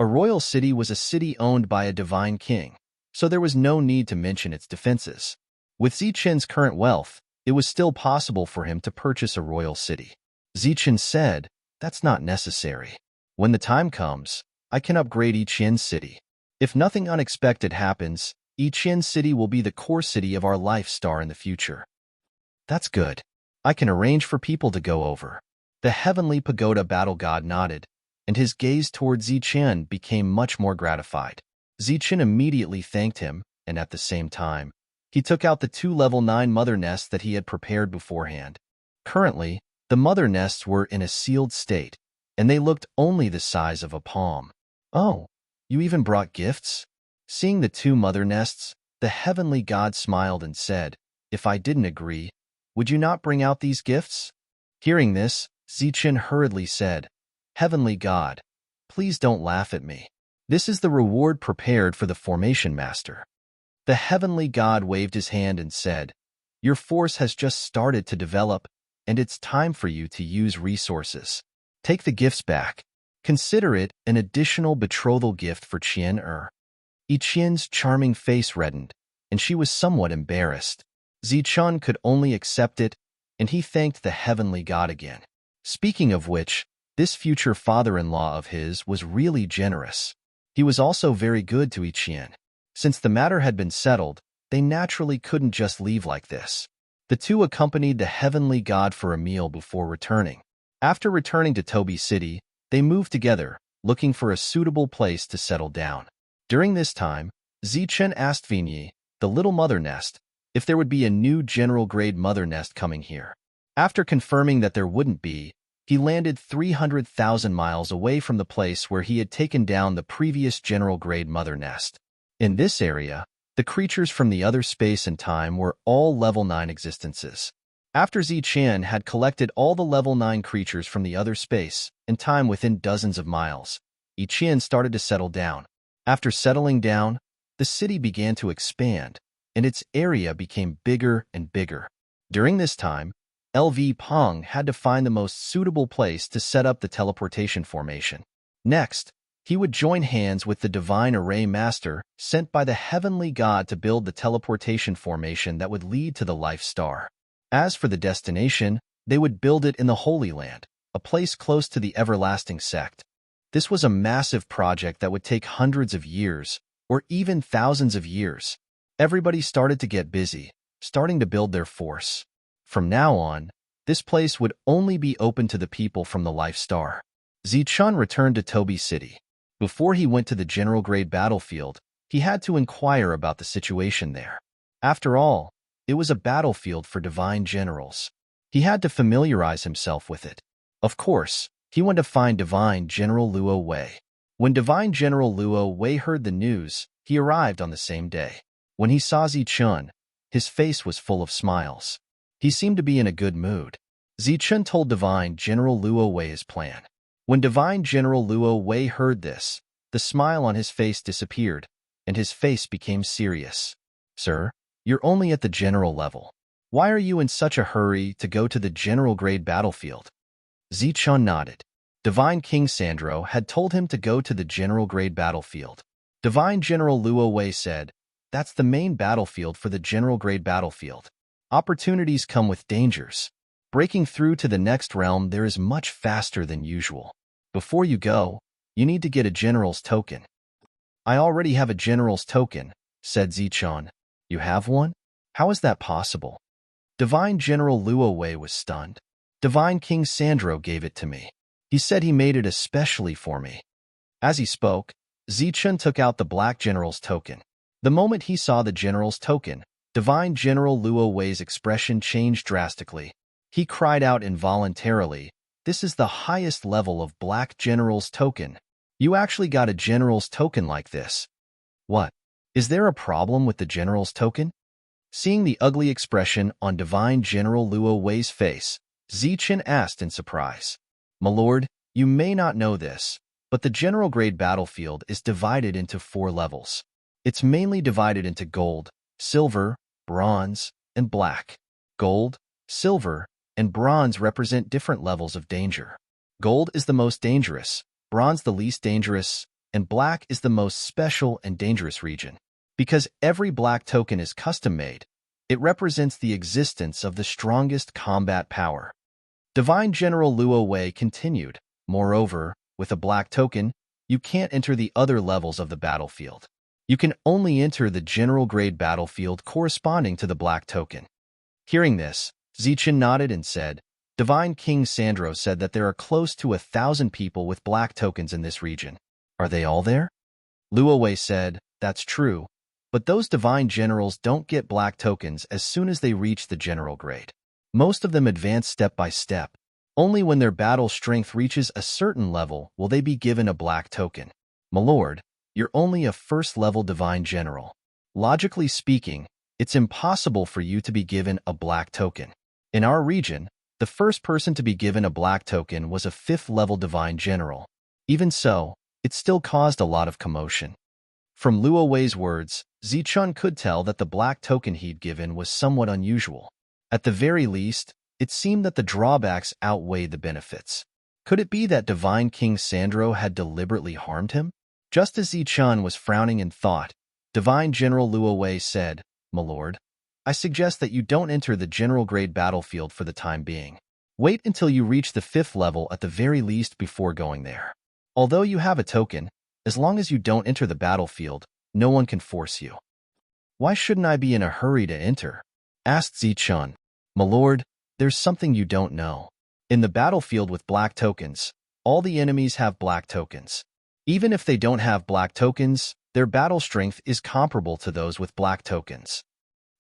A royal city was a city owned by a divine king, so there was no need to mention its defenses. With Zichun's current wealth, it was still possible for him to purchase a royal city. Zichun said, "That's not necessary. When the time comes, I can upgrade Ichien's city. If nothing unexpected happens, Ichien's city will be the core city of our life star in the future." "That's good. I can arrange for people to go over." The heavenly pagoda battle god nodded, and his gaze toward Zichun became much more gratified. Zichun immediately thanked him, and at the same time, he took out the 2 level 9 mother nests that he had prepared beforehand. Currently, the mother nests were in a sealed state, and they looked only the size of a palm. "Oh, you even brought gifts?" Seeing the 2 mother nests, the heavenly god smiled and said, "If I didn't agree, would you not bring out these gifts?" Hearing this, Zichun hurriedly said, "Heavenly God, please don't laugh at me. This is the reward prepared for the formation master." The heavenly god waved his hand and said, "Your force has just started to develop, and it's time for you to use resources. Take the gifts back. Consider it an additional betrothal gift for Qian-er." Ichien's charming face reddened, and she was somewhat embarrassed. Zichun could only accept it, and he thanked the heavenly god again. Speaking of which, this future father-in-law of his was really generous. He was also very good to Ichien. Since the matter had been settled, they naturally couldn't just leave like this. The two accompanied the heavenly god for a meal before returning. After returning to Tobi City, they moved together, looking for a suitable place to settle down. During this time, Zichun asked Vinyi, the little mother nest, if there would be a new general-grade mother nest coming here. After confirming that there wouldn't be, He landed 300,000 miles away from the place where he had taken down the previous general-grade mother nest. In this area, the creatures from the other space and time were all level 9 existences. After Zichen had collected all the level 9 creatures from the other space and time within dozens of miles, Yiqian started to settle down. After settling down, the city began to expand, and its area became bigger and bigger. During this time, LV Peng had to find the most suitable place to set up the teleportation formation. Next, he would join hands with the divine array master sent by the heavenly god to build the teleportation formation that would lead to the life star. As for the destination, they would build it in the Holy Land, a place close to the everlasting sect. This was a massive project that would take hundreds of years, or even thousands of years. Everybody started to get busy, starting to build their force. From now on, this place would only be open to the people from the Life Star. Zichen returned to Tobi City. Before he went to the general-grade battlefield, he had to inquire about the situation there. After all, it was a battlefield for divine generals. He had to familiarize himself with it. Of course, he went to find Divine General Luo Wei. When Divine General Luo Wei heard the news, he arrived on the same day. When he saw Zichen, his face was full of smiles. He seemed to be in a good mood. Zichen told Divine General Luo Wei his plan. When Divine General Luo Wei heard this, the smile on his face disappeared, and his face became serious. "Sir, you're only at the general level. Why are you in such a hurry to go to the general-grade battlefield?" Zichen nodded. Divine King Sandro had told him to go to the general-grade battlefield. Divine General Luo Wei said, "That's the main battlefield for the general-grade battlefield. Opportunities come with dangers. Breaking through to the next realm there is much faster than usual. Before you go, you need to get a general's token." "I already have a general's token," said Zichen. "You have one? How is that possible?" Divine General Luo Wei was stunned. "Divine King Sandro gave it to me. He said he made it especially for me." As he spoke, Zichen took out the Black General's token. The moment he saw the general's token, Divine General Luo Wei's expression changed drastically. He cried out involuntarily, "This is the highest level of Black General's token. You actually got a general's token like this. What? Is there a problem with the general's token?" Seeing the ugly expression on Divine General Luo Wei's face, Zichen asked in surprise. "My lord, you may not know this, but the general-grade battlefield is divided into 4 levels. It's mainly divided into gold, silver, bronze, and black. Gold, silver, and bronze represent different levels of danger. Gold is the most dangerous, bronze the least dangerous, and black is the most special and dangerous region. Because every black token is custom-made, it represents the existence of the strongest combat power." Divine General Luo Wei continued, "Moreover, with a black token, you can't enter the other levels of the battlefield. You can only enter the general-grade battlefield corresponding to the black token." Hearing this, Zichen nodded and said, "Divine King Sandro said that there are close to 1,000 people with black tokens in this region. Are they all there?" Luo Wei said, "That's true, but those divine generals don't get black tokens as soon as they reach the general grade. Most of them advance step by step. Only when their battle strength reaches a certain level will they be given a black token. My lord, you're only a first-level divine general. Logically speaking, it's impossible for you to be given a black token. In our region, the first person to be given a black token was a 5th-level divine general. Even so, it still caused a lot of commotion." From Luo Wei's words, Zichen could tell that the black token he'd given was somewhat unusual. At the very least, it seemed that the drawbacks outweighed the benefits. Could it be that Divine King Sandro had deliberately harmed him? Just as Zichen was frowning in thought, Divine General Luo Wei said, "My lord, I suggest that you don't enter the general-grade battlefield for the time being. Wait until you reach the 5th level at the very least before going there. Although you have a token, as long as you don't enter the battlefield, no one can force you." "Why shouldn't I be in a hurry to enter?" asked Zichen. "My lord, there's something you don't know. In the battlefield with black tokens, all the enemies have black tokens. Even if they don't have black tokens, their battle strength is comparable to those with black tokens.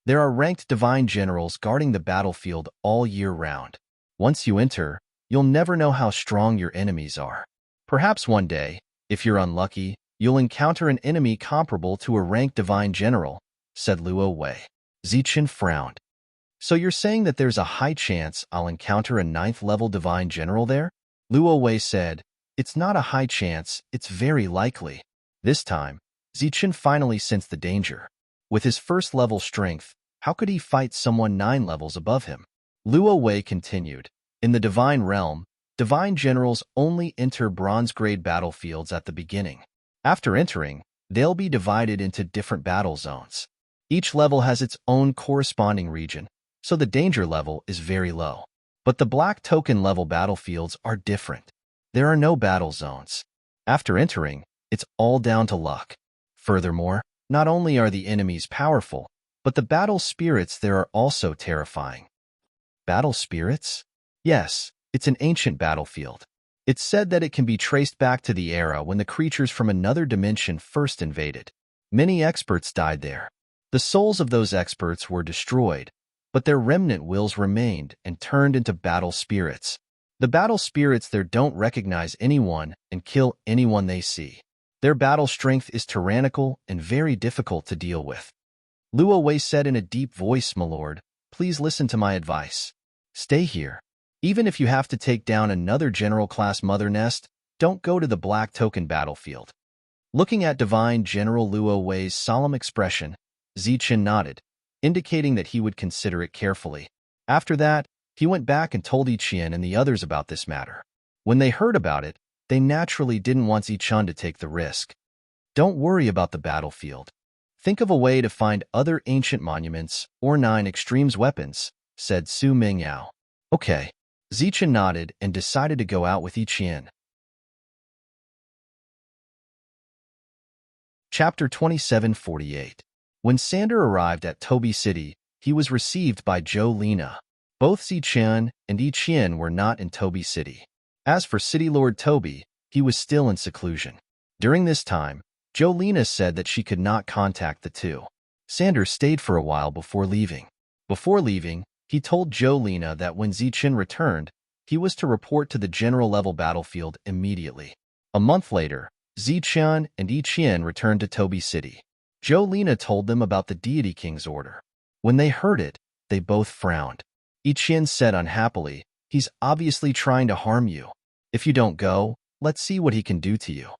There are ranked divine generals guarding the battlefield all year round. Once you enter, you'll never know how strong your enemies are. Perhaps one day, if you're unlucky, you'll encounter an enemy comparable to a ranked divine general, said Luo Wei. Zichen frowned. So you're saying that there's a high chance I'll encounter a 9th-level divine general there? Luo Wei said, it's not a high chance, it's very likely. This time, Zichen finally sensed the danger. With his 1st-level strength, how could he fight someone 9 levels above him? Luo Wei continued, in the divine realm, divine generals only enter bronze-grade battlefields at the beginning. After entering, they'll be divided into different battle zones. Each level has its own corresponding region, so the danger level is very low. But the black token level battlefields are different. There are no battle zones. After entering, it's all down to luck. Furthermore, not only are the enemies powerful, but the battle spirits there are also terrifying. Battle spirits? Yes, it's an ancient battlefield. It's said that it can be traced back to the era when the creatures from another dimension first invaded. Many experts died there. The souls of those experts were destroyed, but their remnant wills remained and turned into battle spirits. The battle spirits there don't recognize anyone and kill anyone they see. Their battle strength is tyrannical and very difficult to deal with. Luo Wei said in a deep voice, "My lord, please listen to my advice. Stay here. Even if you have to take down another general-class mother nest, don't go to the black token battlefield." Looking at Divine General Luo Wei's solemn expression, Zichen nodded, indicating that he would consider it carefully. After that, he went back and told Yiqian and the others about this matter. When they heard about it, they naturally didn't want Zichen to take the risk. Don't worry about the battlefield. Think of a way to find other ancient monuments or 9 extremes weapons, said Su Mingyao. Okay. Zichen nodded and decided to go out with Yiqian. Chapter 2748. When Sander arrived at Tobi City, he was received by Zhou Lina. Both Zichen and Yiqian were not in Tobi City. As for City Lord Tobi, he was still in seclusion. During this time, Zhou Lina said that she could not contact the two. Sander stayed for a while before leaving. Before leaving, he told Zhou Lina that when Zichen returned, he was to report to the general-level battlefield immediately. A month later, Zichen and Yiqian returned to Tobi City. Zhou Lina told them about the Deity King's order. When they heard it, they both frowned. Yiqian said unhappily, "He's obviously trying to harm you. If you don't go, let's see what he can do to you."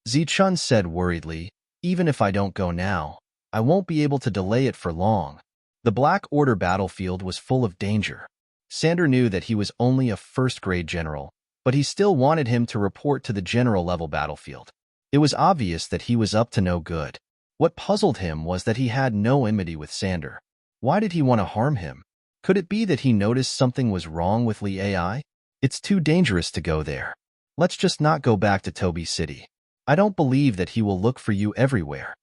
Zichen said worriedly, "Even if I don't go now, I won't be able to delay it for long." The Black Order battlefield was full of danger. Sander knew that he was only a 1st-grade general, but he still wanted him to report to the general-level battlefield. It was obvious that he was up to no good. What puzzled him was that he had no enmity with Sander. Why did he want to harm him? Could it be that he noticed something was wrong with Li Ai? It's too dangerous to go there. Let's just not go back to Tobi City. I don't believe that he will look for you everywhere.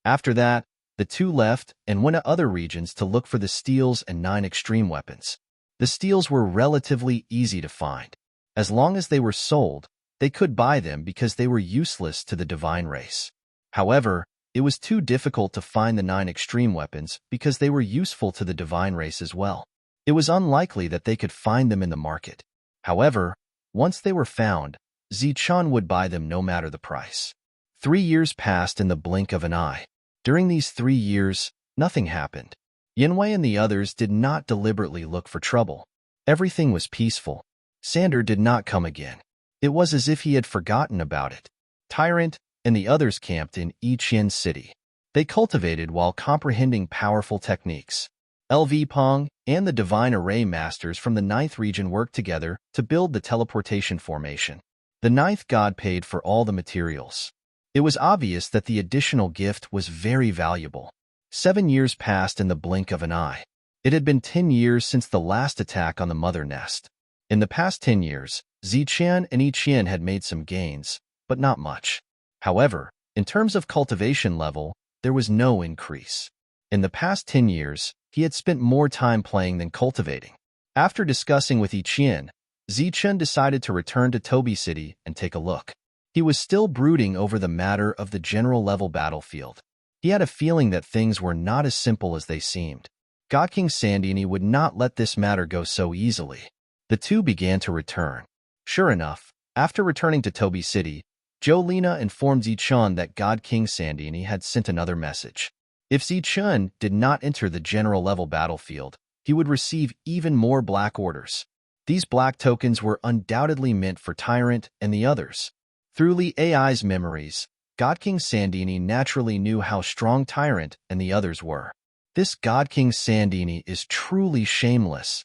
After that, the two left and went to other regions to look for the steels and 9 extreme weapons. The steels were relatively easy to find. As long as they were sold, they could buy them because they were useless to the divine race. However, it was too difficult to find the 9 extreme weapons because they were useful to the divine race as well. It was unlikely that they could find them in the market. However, once they were found, Zichen would buy them no matter the price. 3 years passed in the blink of an eye. During these 3 years, nothing happened. Yinwei and the others did not deliberately look for trouble. Everything was peaceful. Sander did not come again. It was as if he had forgotten about it. Tyrant and the others camped in Yiqian City. They cultivated while comprehending powerful techniques. LV Pong and the Divine Array Masters from the 9th region worked together to build the teleportation formation. The 9th god paid for all the materials. It was obvious that the additional gift was very valuable. 7 years passed in the blink of an eye. It had been 10 years since the last attack on the mother nest. In the past 10 years, Zichen and Yiqian had made some gains, but not much. However, in terms of cultivation level, there was no increase. In the past 10 years, he had spent more time playing than cultivating. After discussing with Yiqian, Zichen decided to return to Tobi City and take a look. He was still brooding over the matter of the general-level battlefield. He had a feeling that things were not as simple as they seemed. God King Sandini would not let this matter go so easily. The two began to return. Sure enough, after returning to Toby City, Jolena informed Zichun that God King Sandini had sent another message. If Zichun did not enter the general-level battlefield, he would receive even more black orders. These black tokens were undoubtedly meant for Tyrant and the others. Through Li Ai's memories, God King Sandini naturally knew how strong Tyrant and the others were. This God King Sandini is truly shameless,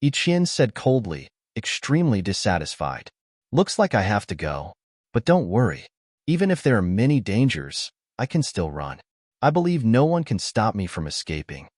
Ichien said coldly, extremely dissatisfied. Looks like I have to go. But don't worry. Even if there are many dangers, I can still run. I believe no one can stop me from escaping.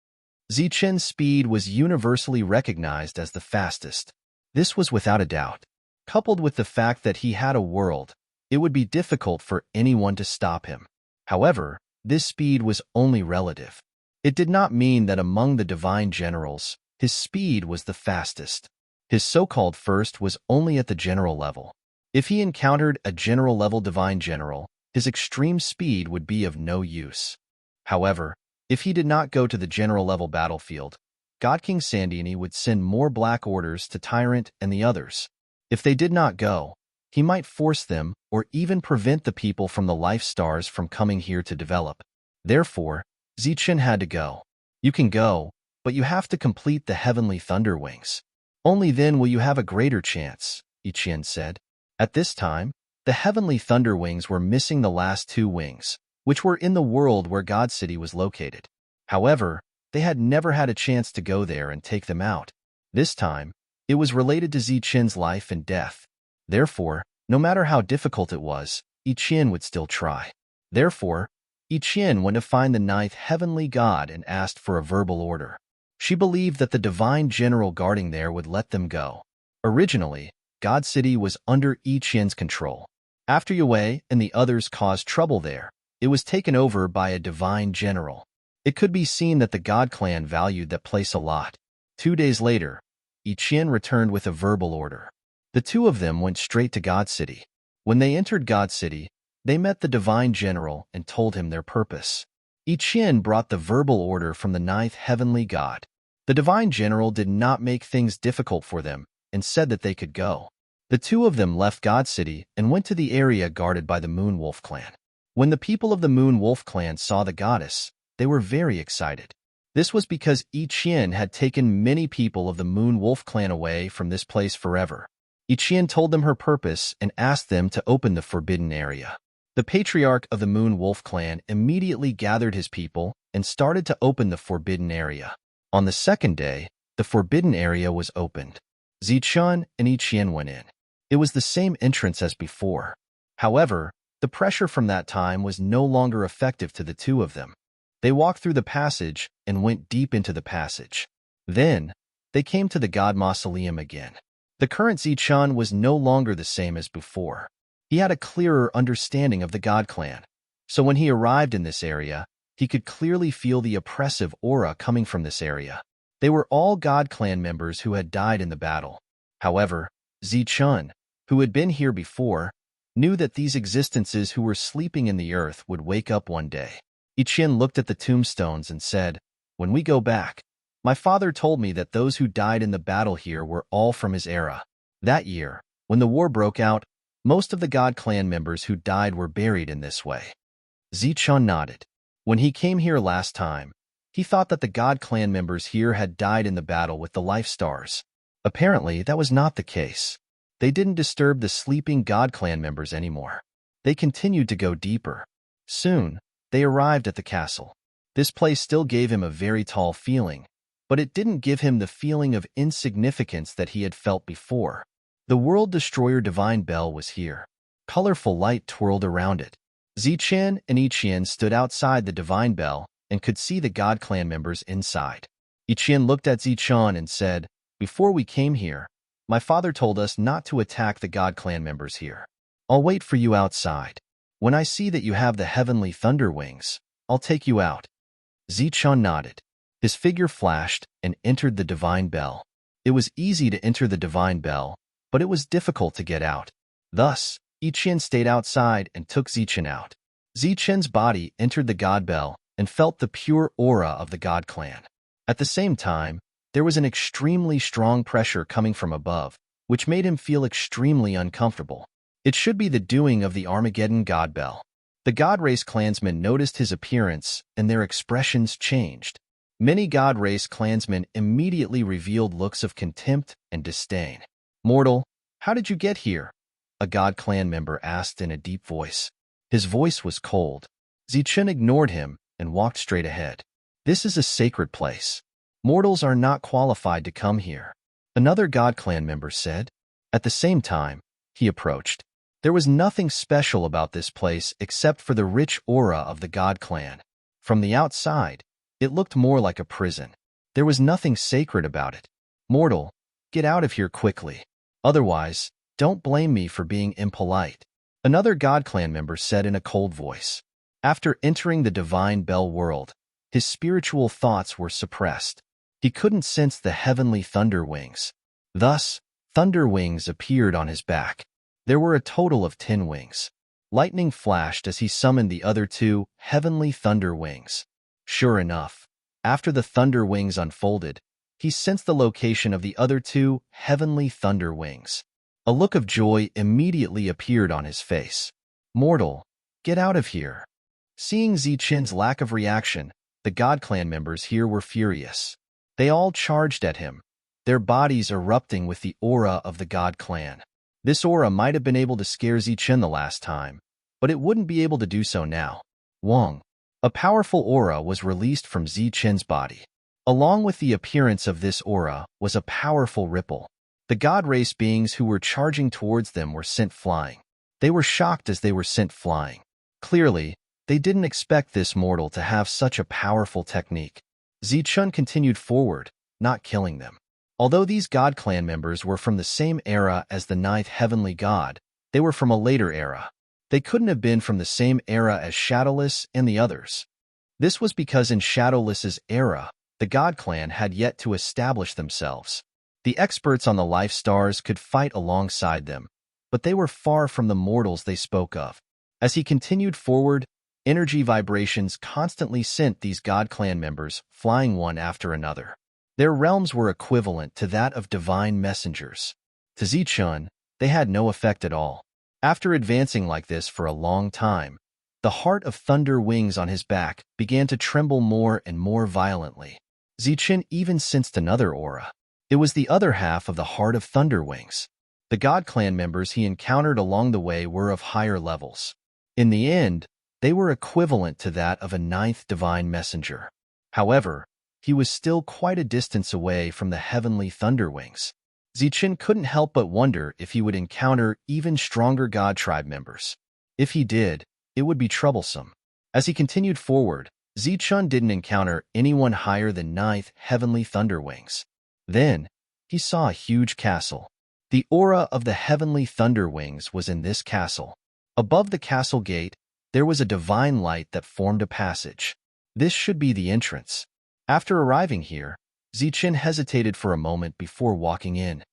Zichen's speed was universally recognized as the fastest. This was without a doubt. Coupled with the fact that he had a world, it would be difficult for anyone to stop him. However, this speed was only relative. It did not mean that among the divine generals, his speed was the fastest. His so-called first was only at the general level. If he encountered a general-level divine general, his extreme speed would be of no use. However, if he did not go to the general-level battlefield, God King Sandini would send more black orders to Tyrant and the others. If they did not go, he might force them or even prevent the people from the life stars from coming here to develop. Therefore, Zichen had to go. You can go, but you have to complete the heavenly thunder wings. Only then will you have a greater chance, Ichien said. At this time, the heavenly thunder wings were missing the last two wings, which were in the world where God City was located. However, they had never had a chance to go there and take them out. This time, it was related to Zichen's life and death. Therefore, no matter how difficult it was, Ichien would still try. Therefore, Ichien went to find the ninth heavenly god and asked for a verbal order. She believed that the divine general guarding there would let them go. Originally, God City was under Ichien's control. After Yue and the others caused trouble there, it was taken over by a divine general. It could be seen that the God clan valued that place a lot. 2 days later, Ichien returned with a verbal order. The two of them went straight to God City. When they entered God City, they met the divine general and told him their purpose. Ichien brought the verbal order from the ninth heavenly god. The divine general did not make things difficult for them and said that they could go. The two of them left God City and went to the area guarded by the Moon Wolf clan. When the people of the Moon Wolf clan saw the goddess, they were very excited. This was because Ichien had taken many people of the Moon Wolf clan away from this place forever. Ichien told them her purpose and asked them to open the forbidden area. The patriarch of the Moon Wolf clan immediately gathered his people and started to open the forbidden area. On the second day, the forbidden area was opened. Zichun and Ichien went in. It was the same entrance as before. However, the pressure from that time was no longer effective to the two of them. They walked through the passage and went deep into the passage. Then, they came to the god mausoleum again. The current Zichun was no longer the same as before. He had a clearer understanding of the god clan. So when he arrived in this area, he could clearly feel the oppressive aura coming from this area. They were all god clan members who had died in the battle. However, Zichun, who had been here before, knew that these existences who were sleeping in the earth would wake up one day. Ichien looked at the tombstones and said, "When we go back, my father told me that those who died in the battle here were all from his era. That year, when the war broke out, most of the god clan members who died were buried in this way." Zichun nodded. When he came here last time, he thought that the god clan members here had died in the battle with the life stars. Apparently, that was not the case. They didn't disturb the sleeping god clan members anymore. They continued to go deeper. Soon, they arrived at the castle. This place still gave him a very tall feeling, but it didn't give him the feeling of insignificance that he had felt before. The World Destroyer Divine Bell was here. Colorful light twirled around it. Zichen and Ichien stood outside the Divine Bell and could see the God clan members inside. Ichien looked at Zichun and said, "Before we came here, my father told us not to attack the God clan members here. I'll wait for you outside. When I see that you have the heavenly thunder wings, I'll take you out." Zichun nodded. His figure flashed and entered the Divine Bell. It was easy to enter the Divine Bell, but it was difficult to get out. Thus, Ichien stayed outside and took Zichen out. Zichen's body entered the God Bell and felt the pure aura of the God clan. At the same time, There was an extremely strong pressure coming from above, which made him feel extremely uncomfortable. It should be the doing of the Armageddon God Bell. The God Race clansmen noticed his appearance, and their expressions changed. Many God Race clansmen immediately revealed looks of contempt and disdain. "Mortal, how did you get here?" a God clan member asked in a deep voice. His voice was cold. Zichun ignored him and walked straight ahead. "This is a sacred place. Mortals are not qualified to come here," another God clan member said. At the same time, he approached. There was nothing special about this place except for the rich aura of the God clan. From the outside, it looked more like a prison. There was nothing sacred about it. "Mortal, get out of here quickly. Otherwise, don't blame me for being impolite," another God clan member said in a cold voice. After entering the Divine Bell world, his spiritual thoughts were suppressed. He couldn't sense the heavenly thunder wings. Thus, thunder wings appeared on his back. There were a total of 10 wings. Lightning flashed as he summoned the other 2 heavenly thunder wings. Sure enough, after the thunder wings unfolded, he sensed the location of the other 2 heavenly thunder wings. A look of joy immediately appeared on his face. "Mortal, get out of here." Seeing Zichun's lack of reaction, the God clan members here were furious. They all charged at him, their bodies erupting with the aura of the God clan. This aura might have been able to scare Zichun the last time, but it wouldn't be able to do so now. Wong. A powerful aura was released from Zichun's body. Along with the appearance of this aura was a powerful ripple. The God Race beings who were charging towards them were sent flying. They were shocked as they were sent flying. Clearly, they didn't expect this mortal to have such a powerful technique. Zichun continued forward, not killing them. Although these God clan members were from the same era as the 9th heavenly god, they were from a later era. They couldn't have been from the same era as Shadowless and the others. This was because in Shadowless's era, the God clan had yet to establish themselves. The experts on the life stars could fight alongside them, but they were far from the mortals they spoke of. As he continued forward, energy vibrations constantly sent these God clan members flying one after another. Their realms were equivalent to that of divine messengers. To Zichun, they had no effect at all. After advancing like this for a long time, the heart of thunder wings on his back began to tremble more and more violently. Zichun even sensed another aura. It was the other half of the heart of thunder wings. The God clan members he encountered along the way were of higher levels. In the end, they were equivalent to that of a 9th divine messenger. However, he was still quite a distance away from the heavenly thunder wings. Zichun couldn't help but wonder if he would encounter even stronger God tribe members. If he did, it would be troublesome. As he continued forward, Zichun didn't encounter anyone higher than 9th heavenly thunder wings. Then, he saw a huge castle. The aura of the heavenly thunder wings was in this castle. Above the castle gate, there was a divine light that formed a passage. This should be the entrance. After arriving here, Zichun hesitated for a moment before walking in.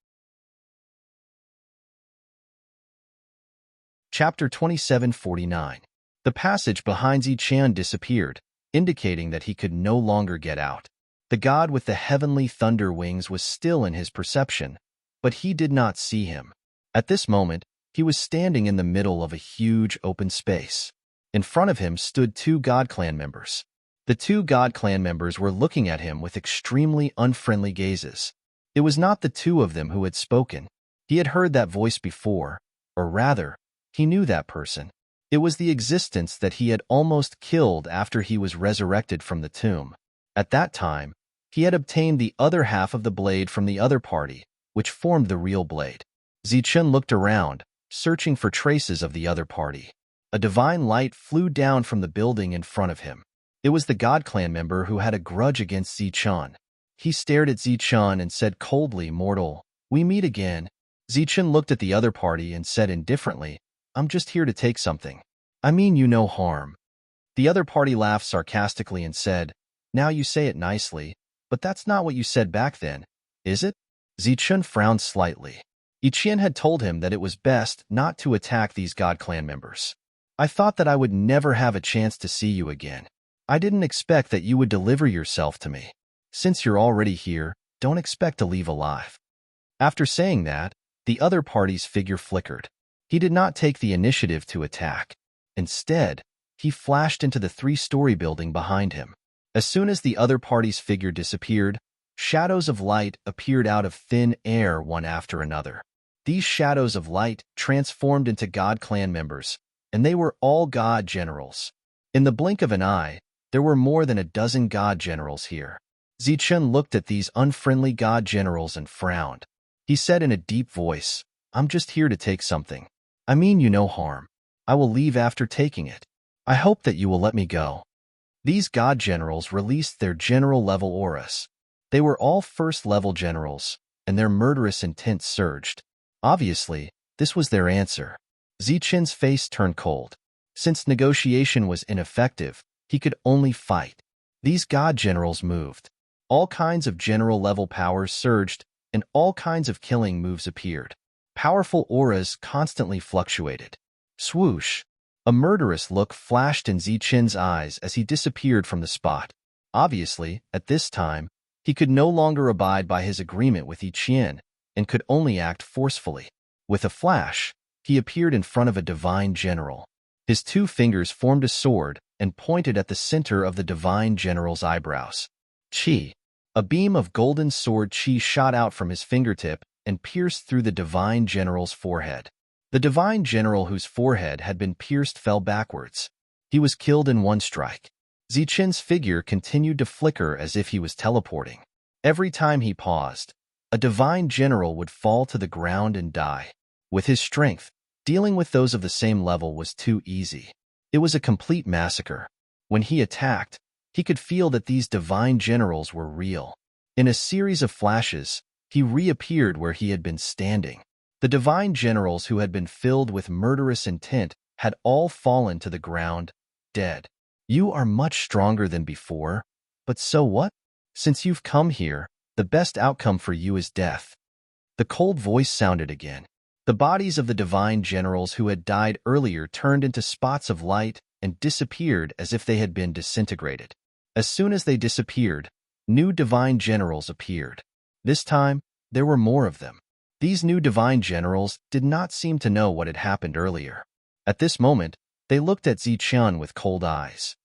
Chapter 2749. The passage behind Zichun disappeared, indicating that he could no longer get out. The god with the heavenly thunder wings was still in his perception, but he did not see him. At this moment, he was standing in the middle of a huge open space. In front of him stood 2 God clan members. The 2 God clan members were looking at him with extremely unfriendly gazes. It was not the 2 of them who had spoken. He had heard that voice before, or rather, he knew that person. It was the existence that he had almost killed after he was resurrected from the tomb. At that time, he had obtained the other half of the blade from the other party, which formed the real blade. Zichun looked around, searching for traces of the other party. A divine light flew down from the building in front of him. It was the God clan member who had a grudge against Zichun. He stared at Zichun and said coldly, "Mortal, we meet again." Zichun looked at the other party and said indifferently, "I'm just here to take something. I mean you no harm." The other party laughed sarcastically and said, "Now you say it nicely, but that's not what you said back then, is it?" Zichun frowned slightly. Ichien had told him that it was best not to attack these God clan members. "I thought that I would never have a chance to see you again. I didn't expect that you would deliver yourself to me. Since you're already here, don't expect to leave alive. After saying that, the other party's figure flickered. He did not take the initiative to attack. Instead, he flashed into the three-story building behind him. As soon as the other party's figure disappeared, shadows of light appeared out of thin air one after another. These shadows of light transformed into God clan members, and they were all God generals. In the blink of an eye, there were more than a dozen God generals here. Zichun looked at these unfriendly God generals and frowned. He said in a deep voice, "I'm just here to take something. I mean you no harm. I will leave after taking it. I hope that you will let me go." These God generals released their general-level auras. They were all first-level generals, and their murderous intent surged. Obviously, this was their answer. Zichun's face turned cold. Since negotiation was ineffective, he could only fight. These God generals moved. All kinds of general-level powers surged, and all kinds of killing moves appeared. Powerful auras constantly fluctuated. Swoosh! A murderous look flashed in Zichun's eyes as he disappeared from the spot. Obviously, at this time, he could no longer abide by his agreement with Yiqian and could only act forcefully. With a flash, he appeared in front of a divine general. His two fingers formed a sword and pointed at the center of the divine general's eyebrows. Chi! A beam of golden sword chi shot out from his fingertip and pierced through the divine general's forehead. The divine general whose forehead had been pierced fell backwards. He was killed in one strike. Zichun's figure continued to flicker as if he was teleporting. Every time he paused, a divine general would fall to the ground and die. With his strength, dealing with those of the same level was too easy. It was a complete massacre. When he attacked, he could feel that these divine generals were real. In a series of flashes, he reappeared where he had been standing. The divine generals who had been filled with murderous intent had all fallen to the ground, dead. You are much stronger than before, but so what? Since you've come here, the best outcome for you is death. The cold voice sounded again. The bodies of the divine generals who had died earlier turned into spots of light and disappeared as if they had been disintegrated. As soon as they disappeared, new divine generals appeared. This time, there were more of them. These new divine generals did not seem to know what had happened earlier. At this moment, they looked at Zichun with cold eyes.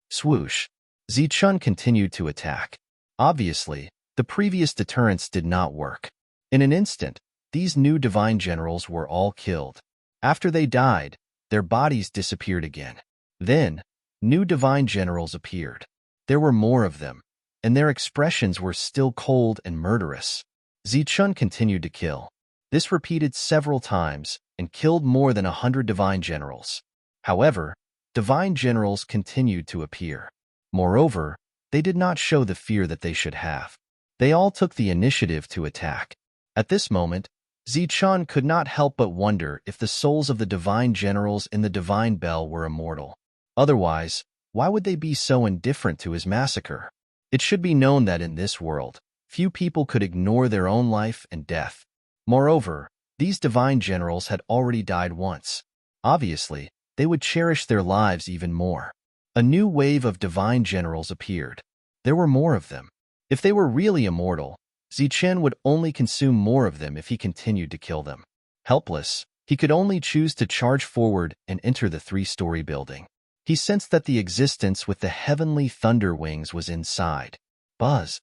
Swoosh! Zichun continued to attack. Obviously, the previous deterrence did not work. In an instant, these new divine generals were all killed. After they died, their bodies disappeared again. Then, new divine generals appeared. There were more of them, and their expressions were still cold and murderous. Zichun continued to kill. This repeated several times and killed more than 100 divine generals. However, divine generals continued to appear. Moreover, they did not show the fear that they should have. They all took the initiative to attack. At this moment, Zichun could not help but wonder if the souls of the divine generals in the divine bell were immortal. Otherwise, why would they be so indifferent to his massacre? It should be known that in this world, few people could ignore their own life and death. Moreover, these divine generals had already died once. Obviously, they would cherish their lives even more. A new wave of divine generals appeared. There were more of them. If they were really immortal, Zichun would only consume more of them if he continued to kill them. Helpless, he could only choose to charge forward and enter the three-story building. He sensed that the existence with the heavenly thunder wings was inside. Buzz!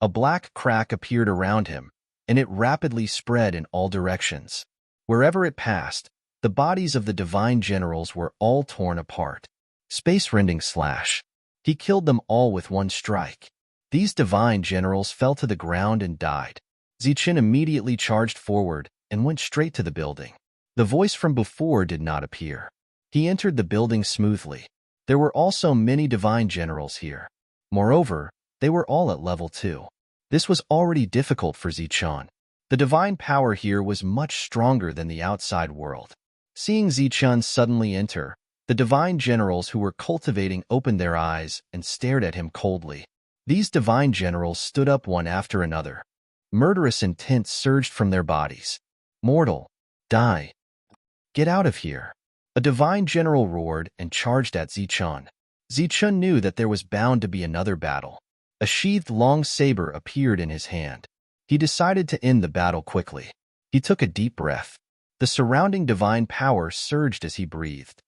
A black crack appeared around him, and it rapidly spread in all directions. Wherever it passed, the bodies of the divine generals were all torn apart. Space-rending slash. He killed them all with one strike. These divine generals fell to the ground and died. Zichun immediately charged forward and went straight to the building. The voice from before did not appear. He entered the building smoothly. There were also many divine generals here. Moreover, they were all at level 2. This was already difficult for Zichun. The divine power here was much stronger than the outside world. Seeing Zichun suddenly enter, the divine generals who were cultivating opened their eyes and stared at him coldly. These divine generals stood up one after another. Murderous intent surged from their bodies. Mortal, die. Get out of here. A divine general roared and charged at Zichun. Zichun knew that there was bound to be another battle. A sheathed long saber appeared in his hand. He decided to end the battle quickly. He took a deep breath. The surrounding divine power surged as he breathed.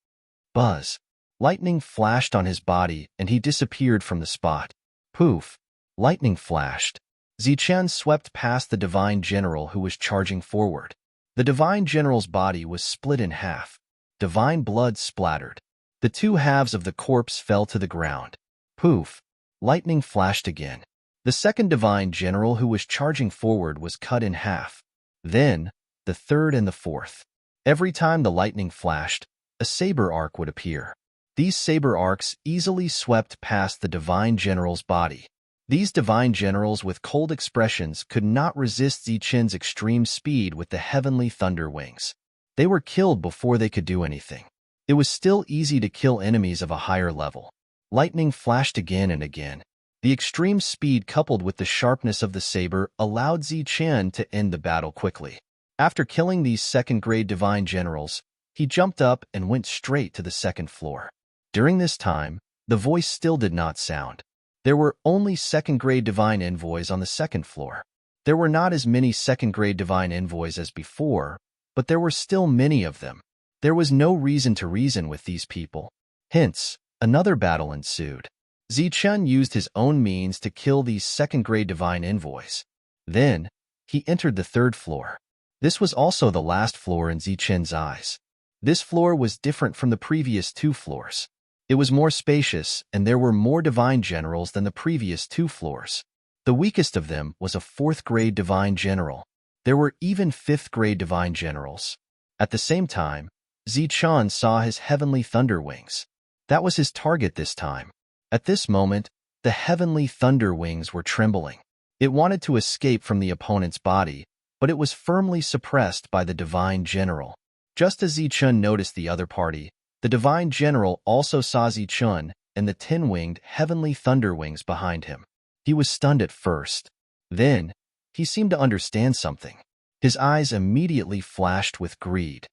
Buzz. Lightning flashed on his body, and he disappeared from the spot. Poof. Lightning flashed. Zichen swept past the divine general who was charging forward. The divine general's body was split in half. Divine blood splattered. The two halves of the corpse fell to the ground. Poof. Lightning flashed again. The second divine general who was charging forward was cut in half. Then, the third and the fourth. Every time the lightning flashed, a saber arc would appear. These saber arcs easily swept past the divine general's body. These divine generals with cold expressions could not resist Zichen's extreme speed with the heavenly thunder wings. They were killed before they could do anything. It was still easy to kill enemies of a higher level. Lightning flashed again and again. The extreme speed coupled with the sharpness of the saber allowed Zichen to end the battle quickly. After killing these second-grade divine generals, he jumped up and went straight to the second floor. During this time, the voice still did not sound. There were only second-grade divine envoys on the second floor. There were not as many second-grade divine envoys as before, but there were still many of them. There was no reason to reason with these people. Hence, another battle ensued. Zichen used his own means to kill these second-grade divine envoys. Then, he entered the third floor. This was also the last floor in Zichen's eyes. This floor was different from the previous two floors. It was more spacious, and there were more divine generals than the previous two floors. The weakest of them was a fourth-grade divine general. There were even fifth-grade divine generals. At the same time, Zichen saw his heavenly thunder wings. That was his target this time. At this moment, the heavenly thunder wings were trembling. It wanted to escape from the opponent's body, but it was firmly suppressed by the divine general. Just as Zichen noticed the other party, the divine general also saw Zichen and the 10-winged heavenly thunder wings behind him. He was stunned at first. Then, he seemed to understand something. His eyes immediately flashed with greed.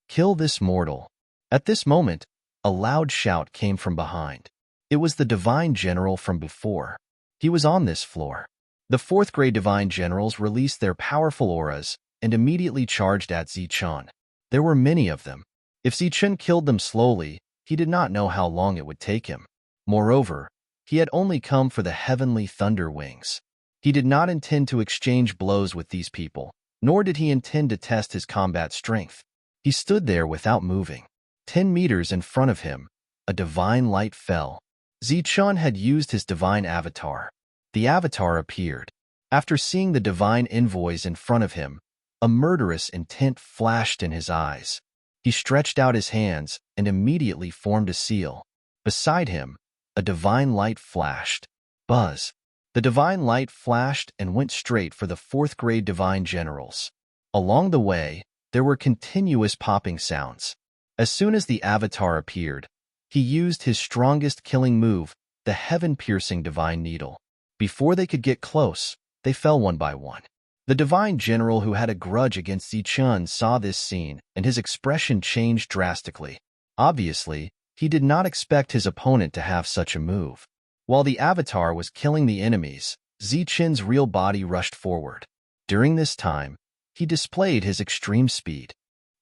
"Kill this mortal." At this moment, a loud shout came from behind. It was the divine general from before. He was on this floor. The fourth-grade divine generals released their powerful auras and immediately charged at Zichen. There were many of them. If Zichen killed them slowly, he did not know how long it would take him. Moreover, he had only come for the heavenly thunder wings. He did not intend to exchange blows with these people, nor did he intend to test his combat strength. He stood there without moving. 10 meters in front of him, a divine light fell. Zichen had used his divine avatar. The avatar appeared. After seeing the divine envoys in front of him, a murderous intent flashed in his eyes. He stretched out his hands and immediately formed a seal. Beside him, a divine light flashed. Buzz. The divine light flashed and went straight for the fourth-grade divine generals. Along the way, there were continuous popping sounds. As soon as the avatar appeared, he used his strongest killing move, the heaven-piercing divine needle. Before they could get close, they fell one by one. The divine general who had a grudge against Zichen saw this scene, and his expression changed drastically. Obviously, he did not expect his opponent to have such a move. While the avatar was killing the enemies, Zichen's real body rushed forward. During this time, he displayed his extreme speed.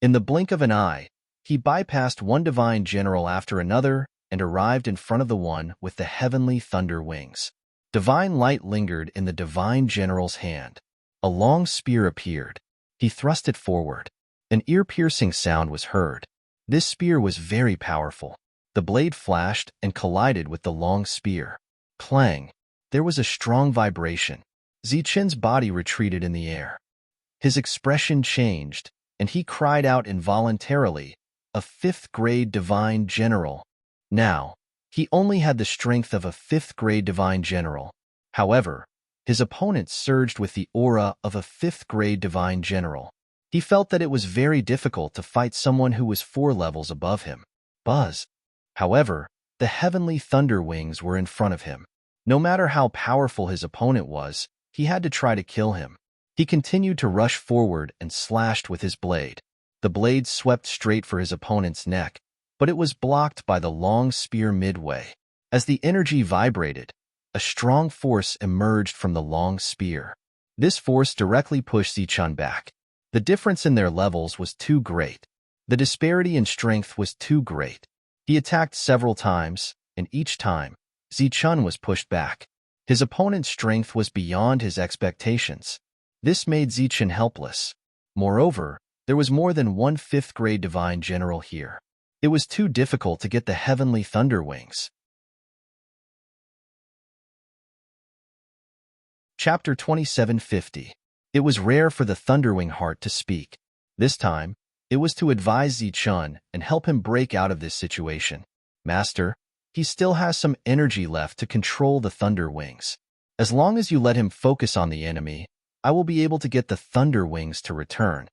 In the blink of an eye, he bypassed one divine general after another and arrived in front of the one with the heavenly thunder wings. Divine light lingered in the divine general's hand. A long spear appeared. He thrust it forward. An ear-piercing sound was heard. This spear was very powerful. The blade flashed and collided with the long spear. Clang! There was a strong vibration. Zichen's body retreated in the air. His expression changed, and he cried out involuntarily, "A fifth-grade divine general." Now, he only had the strength of a fifth-grade divine general. However, his opponent surged with the aura of a fifth-grade divine general. He felt that it was very difficult to fight someone who was 4 levels above him. Buzz. However, the heavenly thunder wings were in front of him. No matter how powerful his opponent was, he had to try to kill him. He continued to rush forward and slashed with his blade. The blade swept straight for his opponent's neck, but it was blocked by the long spear midway. As the energy vibrated, a strong force emerged from the long spear. This force directly pushed Zichun back. The difference in their levels was too great. The disparity in strength was too great. He attacked several times, and each time, Zichun was pushed back. His opponent's strength was beyond his expectations. This made Zichun helpless. Moreover, there was more than one fifth-grade divine general here. It was too difficult to get the heavenly thunder wings. Chapter 2750. It was rare for the Thunderwing heart to speak. This time, it was to advise Zichun and help him break out of this situation. Master, he still has some energy left to control the Thunder Wings. As long as you let him focus on the enemy, I will be able to get the Thunder Wings to return.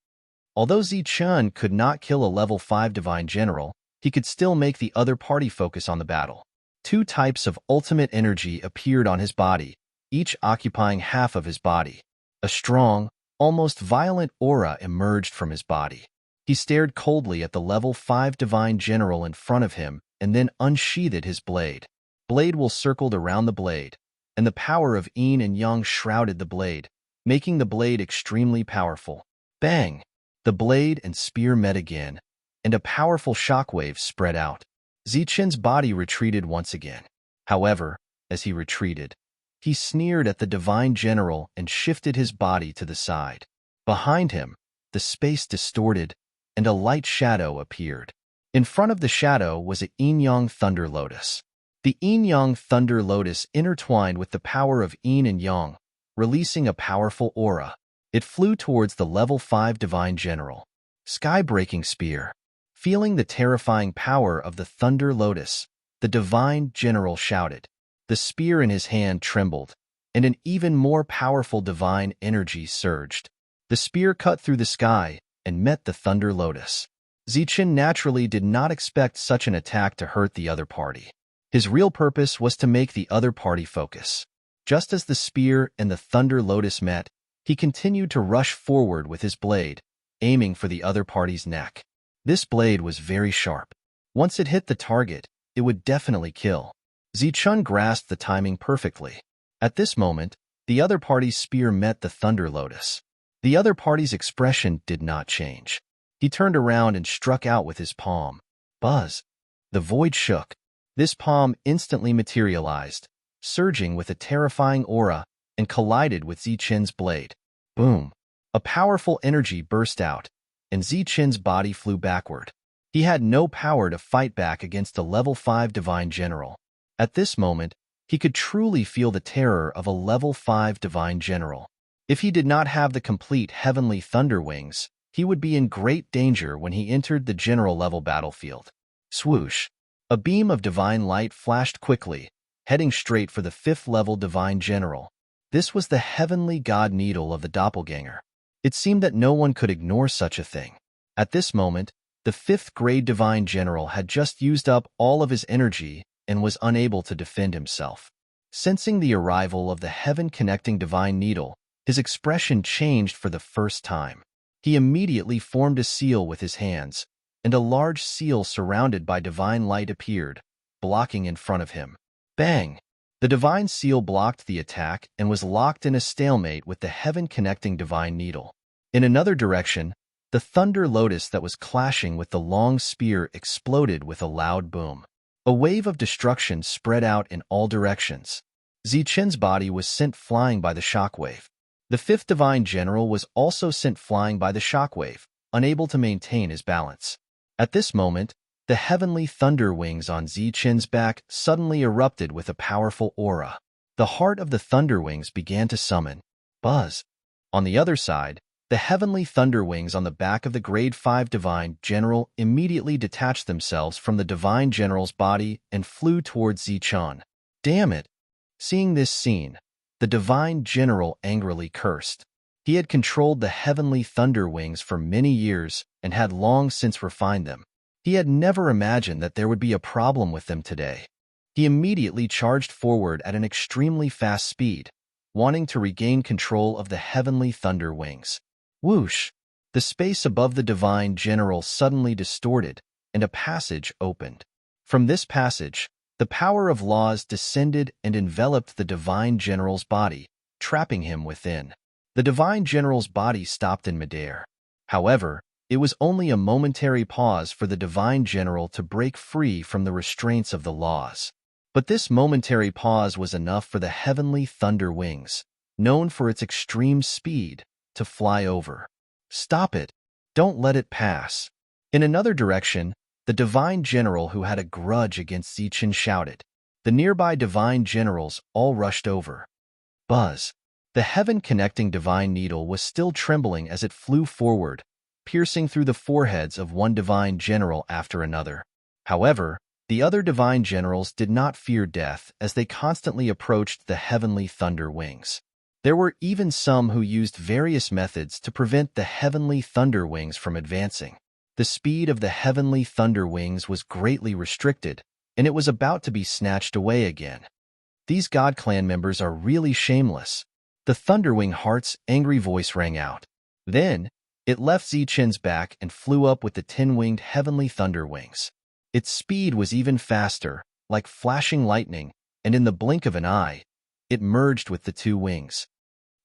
Although Zichun could not kill a level 5 divine general, he could still make the other party focus on the battle. Two types of ultimate energy appeared on his body, each occupying half of his body. A strong, almost violent aura emerged from his body. He stared coldly at the level 5 divine general in front of him and then unsheathed his blade. Blade will circled around the blade, and the power of yin and yang shrouded the blade, making the blade extremely powerful. Bang! The blade and spear met again, and a powerful shockwave spread out. Zichun's body retreated once again. However, as he retreated, he sneered at the divine general and shifted his body to the side. Behind him, the space distorted, and a light shadow appeared. In front of the shadow was a yin-yang thunder lotus. The yin-yang thunder lotus intertwined with the power of yin and yang, releasing a powerful aura. It flew towards the level 5 divine general. Sky-breaking spear. Feeling the terrifying power of the thunder lotus, the divine general shouted. The spear in his hand trembled, and an even more powerful divine energy surged. The spear cut through the sky and met the thunder lotus. Zichun naturally did not expect such an attack to hurt the other party. His real purpose was to make the other party focus. Just as the spear and the thunder lotus met, he continued to rush forward with his blade, aiming for the other party's neck. This blade was very sharp. Once it hit the target, it would definitely kill. Zichun grasped the timing perfectly. At this moment, the other party's spear met the thunder lotus. The other party's expression did not change. He turned around and struck out with his palm. Buzz! The void shook. This palm instantly materialized, surging with a terrifying aura, and collided with Zichun's blade. Boom! A powerful energy burst out, and Zichun's body flew backward. He had no power to fight back against a level 5 divine general. At this moment, he could truly feel the terror of a level 5 divine general. If he did not have the complete heavenly thunder wings, he would be in great danger when he entered the general-level battlefield. Swoosh! A beam of divine light flashed quickly, heading straight for the 5th-level divine general. This was the heavenly god needle of the doppelganger. It seemed that no one could ignore such a thing. At this moment, the 5th-grade divine general had just used up all of his energy and was unable to defend himself. Sensing the arrival of the heaven-connecting divine needle, his expression changed for the first time. He immediately formed a seal with his hands, and a large seal surrounded by divine light appeared, blocking in front of him. Bang! The divine seal blocked the attack and was locked in a stalemate with the heaven-connecting divine needle. In another direction, the thunder lotus that was clashing with the long spear exploded with a loud boom. A wave of destruction spread out in all directions. Zichun's body was sent flying by the shockwave. The 5th divine general was also sent flying by the shockwave, unable to maintain his balance. At this moment, the heavenly thunder wings on Zichun's back suddenly erupted with a powerful aura. The heart of the thunder wings began to summon. Buzz! On the other side, the heavenly thunder wings on the back of the grade 5 divine general immediately detached themselves from the divine general's body and flew towards Zichun. Damn it! Seeing this scene, the divine general angrily cursed. He had controlled the heavenly thunder wings for many years and had long since refined them. He had never imagined that there would be a problem with them today. He immediately charged forward at an extremely fast speed, wanting to regain control of the heavenly thunder wings. Whoosh! The space above the divine general suddenly distorted, and a passage opened. From this passage, the power of laws descended and enveloped the divine general's body, trapping him within. The divine general's body stopped in midair. However, it was only a momentary pause for the divine general to break free from the restraints of the laws. But this momentary pause was enough for the heavenly thunder wings, known for its extreme speed, to fly over. Stop it! Don't let it pass! In another direction, the divine general who had a grudge against Zichen shouted. The nearby divine generals all rushed over. Buzz! The heaven-connecting divine needle was still trembling as it flew forward, piercing through the foreheads of one divine general after another. However, the other divine generals did not fear death as they constantly approached the heavenly thunder wings. There were even some who used various methods to prevent the heavenly thunder wings from advancing. The speed of the heavenly thunder wings was greatly restricted, and it was about to be snatched away again. These God Clan members are really shameless. The Thunderwing Heart's angry voice rang out. Then, it left Zichen's back and flew up with the 10-winged heavenly thunder wings. Its speed was even faster, like flashing lightning, and in the blink of an eye, it merged with the two wings.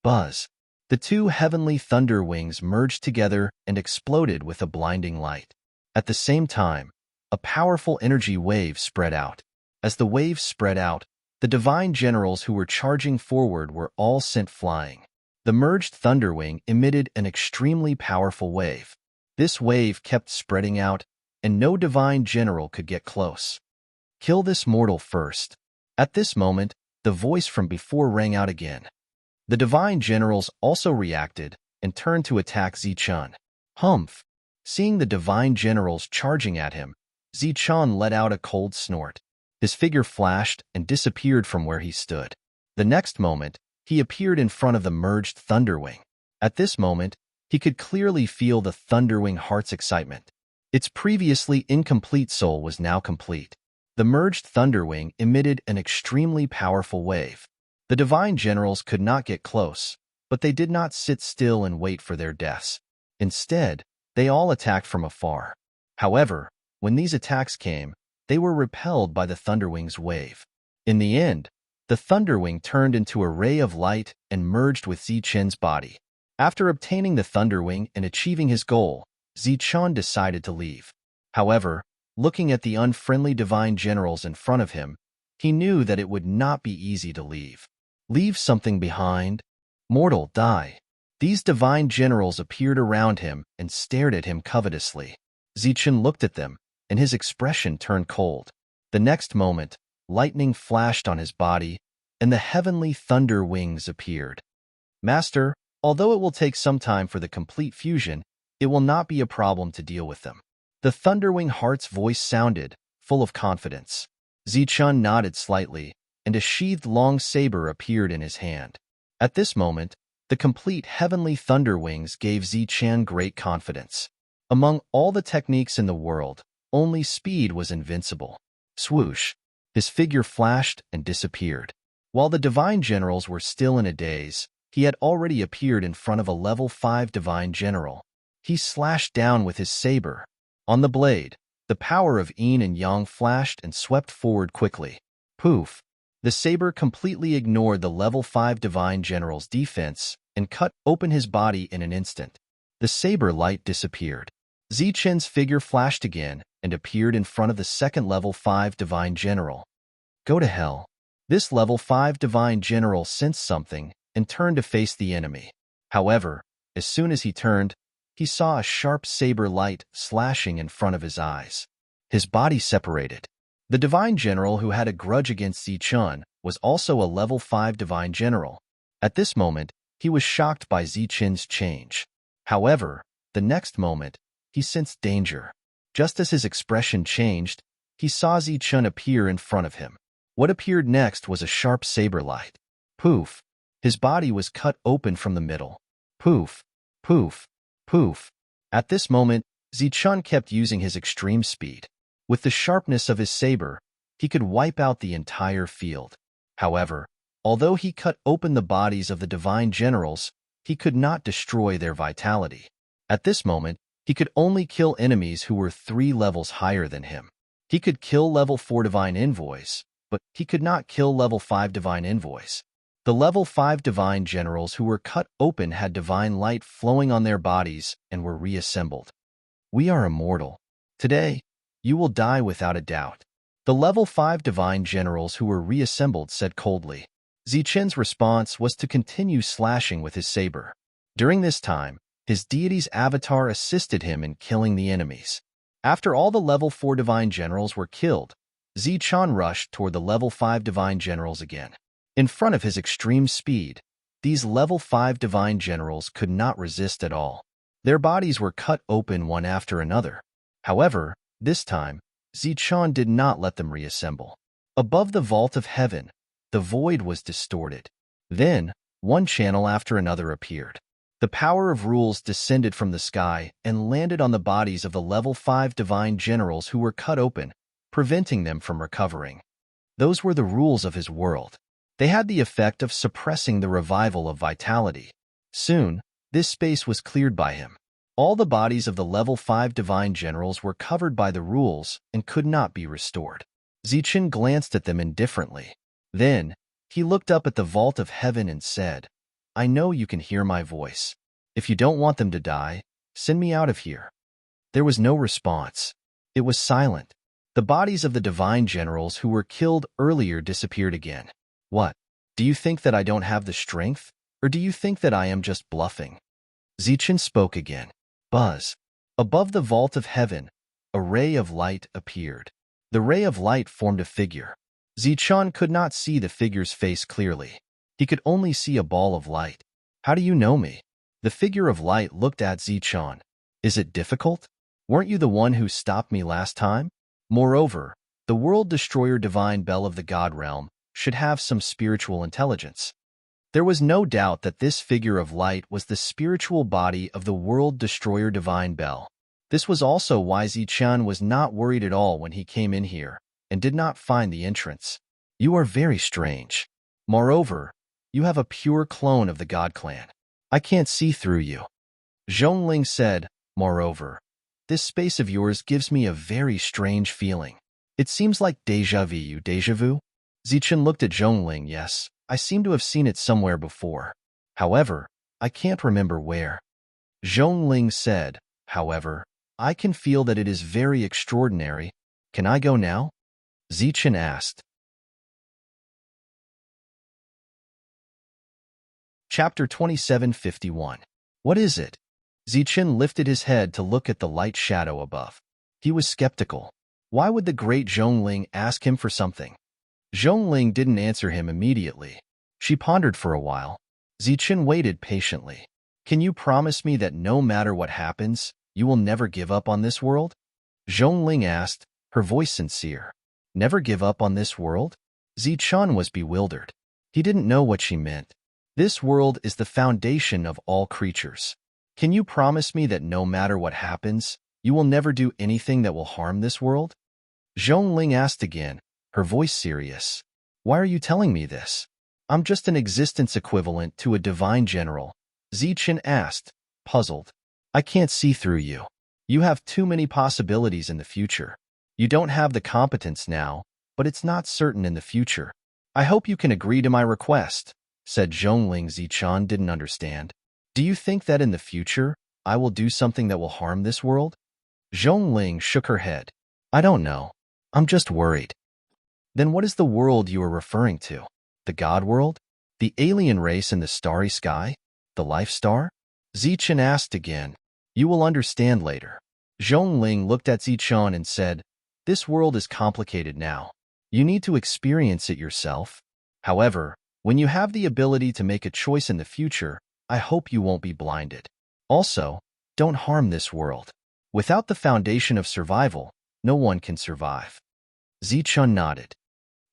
Buzz! The two heavenly thunder wings merged together and exploded with a blinding light. At the same time, a powerful energy wave spread out. As the wave spread out, the divine generals who were charging forward were all sent flying. The merged Thunderwing emitted an extremely powerful wave. This wave kept spreading out, and no divine general could get close. Kill this mortal first. At this moment, the voice from before rang out again. The divine generals also reacted and turned to attack Zichen. Humph! Seeing the divine generals charging at him, Zichen let out a cold snort. His figure flashed and disappeared from where he stood. The next moment, he appeared in front of the merged Thunderwing. At this moment, he could clearly feel the Thunderwing Heart's excitement. Its previously incomplete soul was now complete. The merged Thunderwing emitted an extremely powerful wave. The divine generals could not get close, but they did not sit still and wait for their deaths. Instead, they all attacked from afar. However, when these attacks came, they were repelled by the Thunderwing's wave. In the end, the Thunderwing turned into a ray of light and merged with Zichen's body. After obtaining the Thunderwing and achieving his goal, Zichen decided to leave. However, looking at the unfriendly divine generals in front of him, he knew that it would not be easy to leave. Leave something behind? Mortal, die. These divine generals appeared around him and stared at him covetously. Zichen looked at them, and his expression turned cold. The next moment, lightning flashed on his body, and the heavenly thunder wings appeared. Master, although it will take some time for the complete fusion, it will not be a problem to deal with them. The Thunderwing Heart's voice sounded, full of confidence. Zichen nodded slightly, and a sheathed long saber appeared in his hand. At this moment, the complete heavenly thunder wings gave Zichen great confidence. Among all the techniques in the world, only speed was invincible. Swoosh! His figure flashed and disappeared. While the divine generals were still in a daze, he had already appeared in front of a level 5 divine general. He slashed down with his saber. On the blade, the power of yin and yang flashed and swept forward quickly. Poof! The saber completely ignored the level 5 divine general's defense and cut open his body in an instant. The saber light disappeared. Zichen's figure flashed again and appeared in front of the second level 5 divine general. Go to hell. This level 5 divine general sensed something and turned to face the enemy. However, as soon as he turned, he saw a sharp saber light slashing in front of his eyes. His body separated. The divine general who had a grudge against Zichen was also a level 5 divine general. At this moment, he was shocked by Zichen's change. However, the next moment, he sensed danger. Just as his expression changed, he saw Zichen appear in front of him. What appeared next was a sharp saber light. Poof! His body was cut open from the middle. Poof! Poof! Poof! At this moment, Zichen kept using his extreme speed. With the sharpness of his saber, he could wipe out the entire field. However, although he cut open the bodies of the divine generals, he could not destroy their vitality. At this moment, he could only kill enemies who were 3 levels higher than him. He could kill level 4 divine envoys, but he could not kill level 5 divine envoys. The level 5 divine generals who were cut open had divine light flowing on their bodies and were reassembled. We are immortal. Today, you will die without a doubt. The level 5 divine generals who were reassembled said coldly. Zichen's response was to continue slashing with his saber. During this time, his deity's avatar assisted him in killing the enemies. After all the level 4 divine generals were killed, Zichen rushed toward the level 5 divine generals again. In front of his extreme speed, these level 5 divine generals could not resist at all. Their bodies were cut open one after another. However, this time, Zichen did not let them reassemble. Above the vault of heaven, the void was distorted. Then, one channel after another appeared. The power of rules descended from the sky and landed on the bodies of the level 5 divine generals who were cut open, preventing them from recovering. Those were the rules of his world. They had the effect of suppressing the revival of vitality. Soon, this space was cleared by him. All the bodies of the level 5 divine generals were covered by the rules and could not be restored. Zichen glanced at them indifferently. Then, he looked up at the vault of heaven and said, I know you can hear my voice. If you don't want them to die, send me out of here. There was no response. It was silent. The bodies of the divine generals who were killed earlier disappeared again. What? Do you think that I don't have the strength? Or do you think that I am just bluffing? Zichen spoke again. Buzz. Above the vault of heaven, a ray of light appeared. The ray of light formed a figure. Zichen could not see the figure's face clearly. He could only see a ball of light. How do you know me? The figure of light looked at Zichen. Is it difficult? Weren't you the one who stopped me last time? Moreover, the world destroyer divine bell of the god realm should have some spiritual intelligence. There was no doubt that this figure of light was the spiritual body of the world destroyer divine bell. This was also why Zichen was not worried at all when he came in here and did not find the entrance. You are very strange. Moreover, you have a pure clone of the God Clan. I can't see through you. Zhongling said, moreover, this space of yours gives me a very strange feeling. It seems like déjà vu. Zichen looked at Zhongling. Yes, I seem to have seen it somewhere before. However, I can't remember where. Zhongling said, however, I can feel that it is very extraordinary. Can I go now? Zichen asked. Chapter 2751. What is it? Zichen lifted his head to look at the light shadow above. He was skeptical. Why would the great Zhongling ask him for something? Zhongling didn't answer him immediately. She pondered for a while. Zichen waited patiently. Can you promise me that no matter what happens, you will never give up on this world? Zhongling asked, her voice sincere. Never give up on this world? Zichen was bewildered. He didn't know what she meant. This world is the foundation of all creatures. Can you promise me that no matter what happens, you will never do anything that will harm this world? Zhongling asked again, her voice serious. Why are you telling me this? I'm just an existence equivalent to a divine general. Zichen asked, puzzled. I can't see through you. You have too many possibilities in the future. You don't have the competence now, but it's not certain in the future. I hope you can agree to my request, said Zhongling. Zichen didn't understand. Do you think that in the future, I will do something that will harm this world? Zhongling shook her head. I don't know. I'm just worried. Then what is the world you are referring to? The God world? The alien race in the starry sky? The life star? Zichen asked again. You will understand later. Zhongling looked at Zichen and said, this world is complicated now. You need to experience it yourself. However, when you have the ability to make a choice in the future, I hope you won't be blinded. Also, don't harm this world. Without the foundation of survival, no one can survive. Zichen nodded.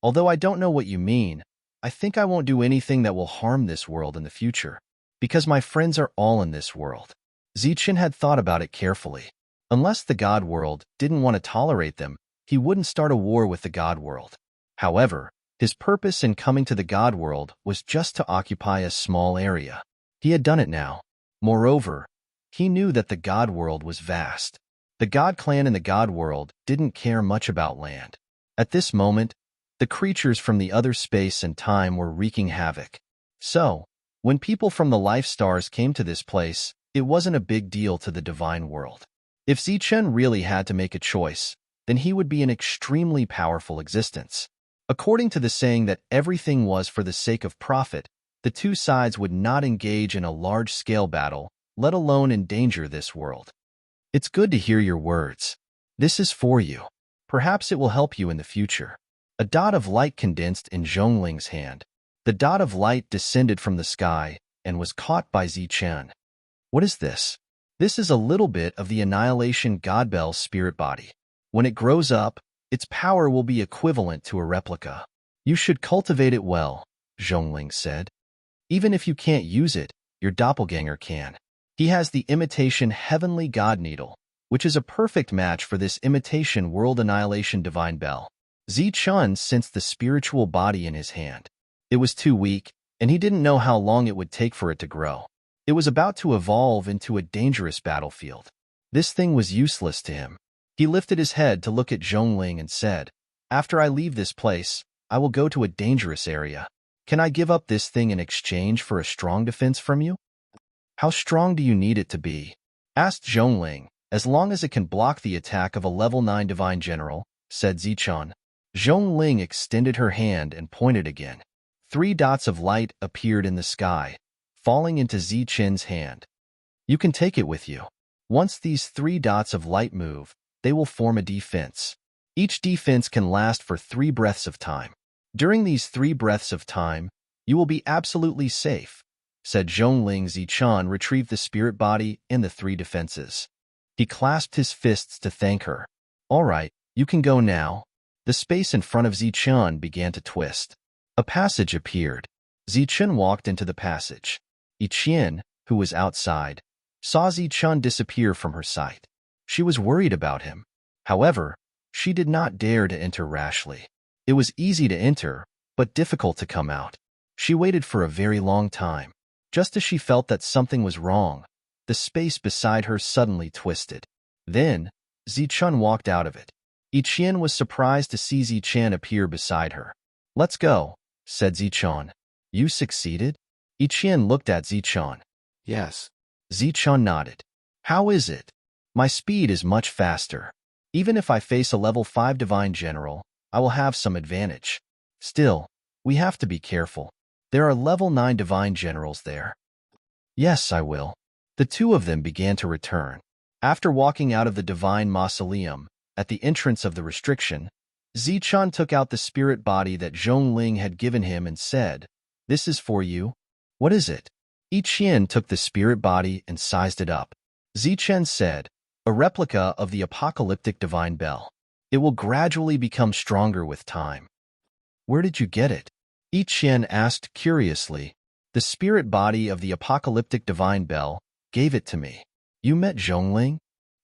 Although I don't know what you mean, I think I won't do anything that will harm this world in the future, because my friends are all in this world. Zichen had thought about it carefully. Unless the God world didn't want to tolerate them, he wouldn't start a war with the God world. However, his purpose in coming to the God world was just to occupy a small area. He had done it now. Moreover, he knew that the God world was vast. The God Clan in the God world didn't care much about land. At this moment, the creatures from the other space and time were wreaking havoc. So, when people from the life stars came to this place, it wasn't a big deal to the divine world. If Zichen really had to make a choice, then he would be an extremely powerful existence. According to the saying that everything was for the sake of profit, the two sides would not engage in a large-scale battle, let alone endanger this world. It's good to hear your words. This is for you. Perhaps it will help you in the future. A dot of light condensed in Zhongling's hand. The dot of light descended from the sky and was caught by Zichen. What is this? This is a little bit of the Annihilation Godbell's spirit body. When it grows up, its power will be equivalent to a replica. You should cultivate it well, Zhongling said. Even if you can't use it, your doppelganger can. He has the imitation Heavenly God Needle, which is a perfect match for this imitation World Annihilation Divine Bell. Zichen sensed the spiritual body in his hand. It was too weak, and he didn't know how long it would take for it to grow. It was about to evolve into a dangerous battlefield. This thing was useless to him. He lifted his head to look at Zhongling and said, "After I leave this place, I will go to a dangerous area. Can I give up this thing in exchange for a strong defense from you?" "How strong do you need it to be?" asked Zhongling. "As long as it can block the attack of a level 9 divine general," said Zichen. Zhongling extended her hand and pointed again. 3 dots of light appeared in the sky, falling into Zichen's hand. "You can take it with you. Once these 3 dots of light move, they will form a defense. Each defense can last for 3 breaths of time. During these 3 breaths of time, you will be absolutely safe," said Zhongling. Zichen retrieved the spirit body and the 3 defenses. He clasped his fists to thank her. "All right, you can go now." The space in front of Zichen began to twist. A passage appeared. Zichen walked into the passage. Yiqian, who was outside, saw Zichen disappear from her sight. She was worried about him. However, she did not dare to enter rashly. It was easy to enter, but difficult to come out. She waited for a very long time. Just as she felt that something was wrong, the space beside her suddenly twisted. Then, Zichen walked out of it. Yiqian was surprised to see Zichen appear beside her. "Let's go," said Zichen. "You succeeded?" Yiqian looked at Zichen. Yes. Zichen nodded. "How is it?" "My speed is much faster. Even if I face a level 5 divine general, I will have some advantage. Still, we have to be careful. There are level 9 divine generals there." "Yes, I will." The two of them began to return. After walking out of the divine mausoleum, at the entrance of the restriction, Zichen took out the spirit body that Zhongling had given him and said, "This is for you." "What is it?" Yiqian took the spirit body and sized it up. Zichen said, "A replica of the apocalyptic divine bell. It will gradually become stronger with time." "Where did you get it?" Yiqian asked curiously. "The spirit body of the apocalyptic divine bell gave it to me." "You met Zhongling?"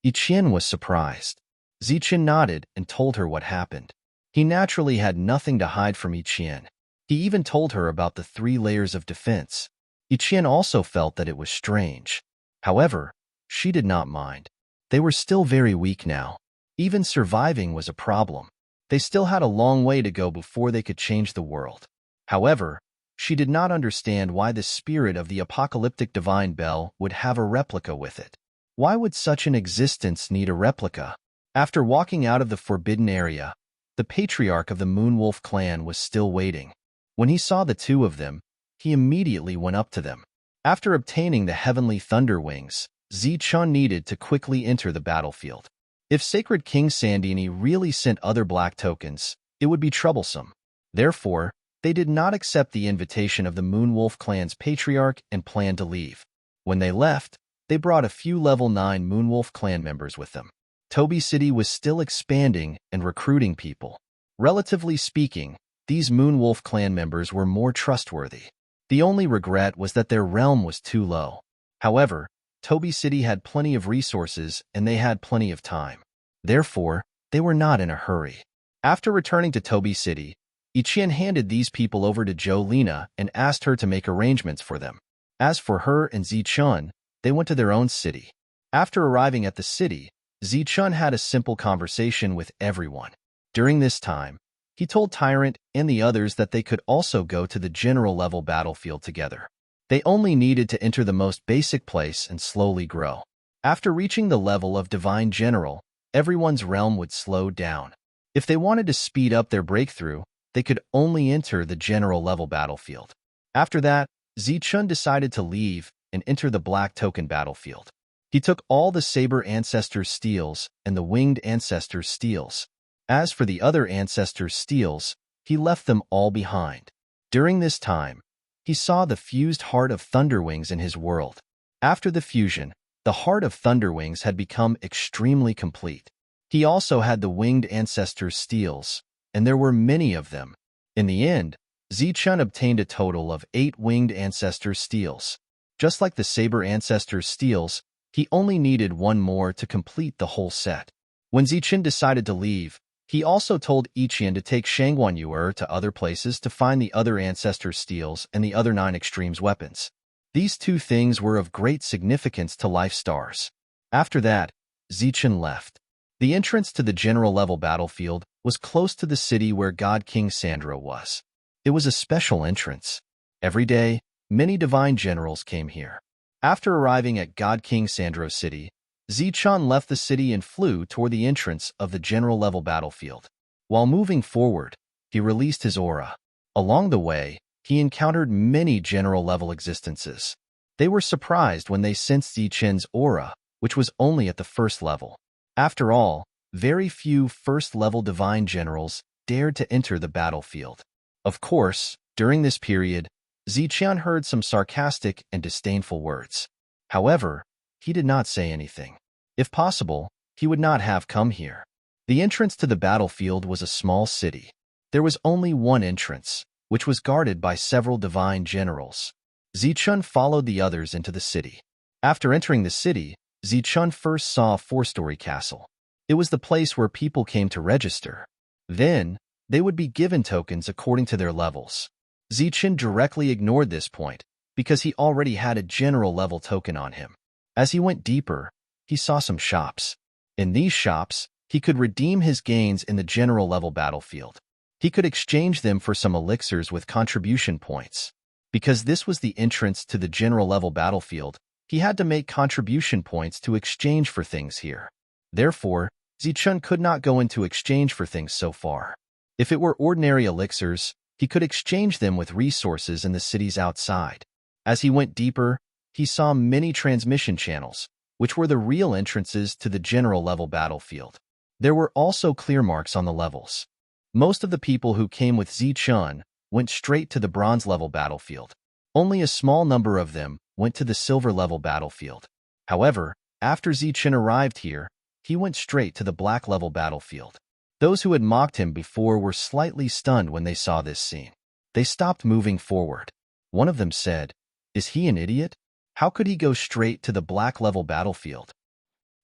Yiqian was surprised. Zichen nodded and told her what happened. He naturally had nothing to hide from Yiqian. He even told her about the 3 layers of defense. Yiqian also felt that it was strange. However, she did not mind. They were still very weak now. Even surviving was a problem. They still had a long way to go before they could change the world. However, she did not understand why the spirit of the apocalyptic divine bell would have a replica with it. Why would such an existence need a replica? After walking out of the forbidden area, the patriarch of the Moonwolf clan was still waiting. When he saw the two of them, he immediately went up to them. After obtaining the heavenly thunder wings, Zichen needed to quickly enter the battlefield. If Sacred King Sandini really sent other black tokens, it would be troublesome. Therefore, they did not accept the invitation of the Moonwolf clan's patriarch and planned to leave. When they left, they brought a few level 9 Moonwolf clan members with them. Toby City was still expanding and recruiting people. Relatively speaking, these Moonwolf clan members were more trustworthy. The only regret was that their realm was too low. However, Toby City had plenty of resources and they had plenty of time. Therefore, they were not in a hurry. After returning to Toby City, Yiqian handed these people over to Jolina and asked her to make arrangements for them. As for her and Zichen, they went to their own city. After arriving at the city, Zichen had a simple conversation with everyone. During this time, He told Tyrant and the others that they could also go to the general level battlefield together. They only needed to enter the most basic place and slowly grow. After reaching the level of Divine General, everyone's realm would slow down. If they wanted to speed up their breakthrough, they could only enter the general level battlefield. After that, Zichun decided to leave and enter the Black Token battlefield. He took all the Saber Ancestors' steals and the Winged Ancestors' steals. As for the other Ancestors' steals, he left them all behind. During this time, he saw the fused Heart of Thunderwings in his world. After the fusion, the Heart of Thunderwings had become extremely complete. He also had the Winged Ancestors' steals, and there were many of them. In the end, Zichun obtained a total of 8 Winged Ancestors' steals. Just like the Saber Ancestors' steals, he only needed one more to complete the whole set. When Zichun decided to leave, he also told Ichian to take Shangguan Yuer to other places to find the other Ancestors' steals and the other 9 Extremes weapons. These 2 things were of great significance to Life Stars. After that, Zichun left. The entrance to the general level battlefield was close to the city where God King Sandro was. It was a special entrance. Every day, many divine generals came here. After arriving at God King Sandro's city, Zichun left the city and flew toward the entrance of the general level battlefield. While moving forward, he released his aura. Along the way, he encountered many general level existences. They were surprised when they sensed Zichun's aura, which was only at the first level. After all, very few first-level divine generals dared to enter the battlefield. Of course, during this period, Zichun heard some sarcastic and disdainful words. However, he did not say anything. If possible, he would not have come here. The entrance to the battlefield was a small city. There was only one entrance, which was guarded by several divine generals. Zichun followed the others into the city. After entering the city, Zichun first saw a 4-story castle. It was the place where people came to register. Then, they would be given tokens according to their levels. Zichun directly ignored this point, because he already had a general level token on him. As he went deeper, he saw some shops. In these shops, he could redeem his gains in the general level battlefield. He could exchange them for some elixirs with contribution points. Because this was the entrance to the general level battlefield, he had to make contribution points to exchange for things here. Therefore, Zichun could not go into exchange for things so far. If it were ordinary elixirs, he could exchange them with resources in the cities outside. As he went deeper, he saw many transmission channels, which were the real entrances to the general level battlefield. There were also clear marks on the levels. Most of the people who came with Zichun went straight to the bronze level battlefield. Only a small number of them went to the silver level battlefield. However, after Zichun arrived here, he went straight to the black level battlefield. Those who had mocked him before were slightly stunned when they saw this scene. They stopped moving forward. One of them said, "Is he an idiot? How could he go straight to the black level battlefield?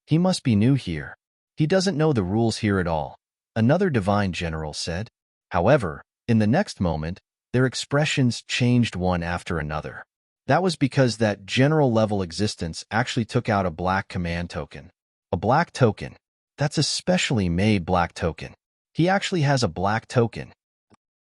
He must be new here. He doesn't know the rules here at all," another divine general said. However, in the next moment, their expressions changed one after another. That was because that general level existence actually took out a black command token. A black token. That's a specially made black token. He actually has a black token.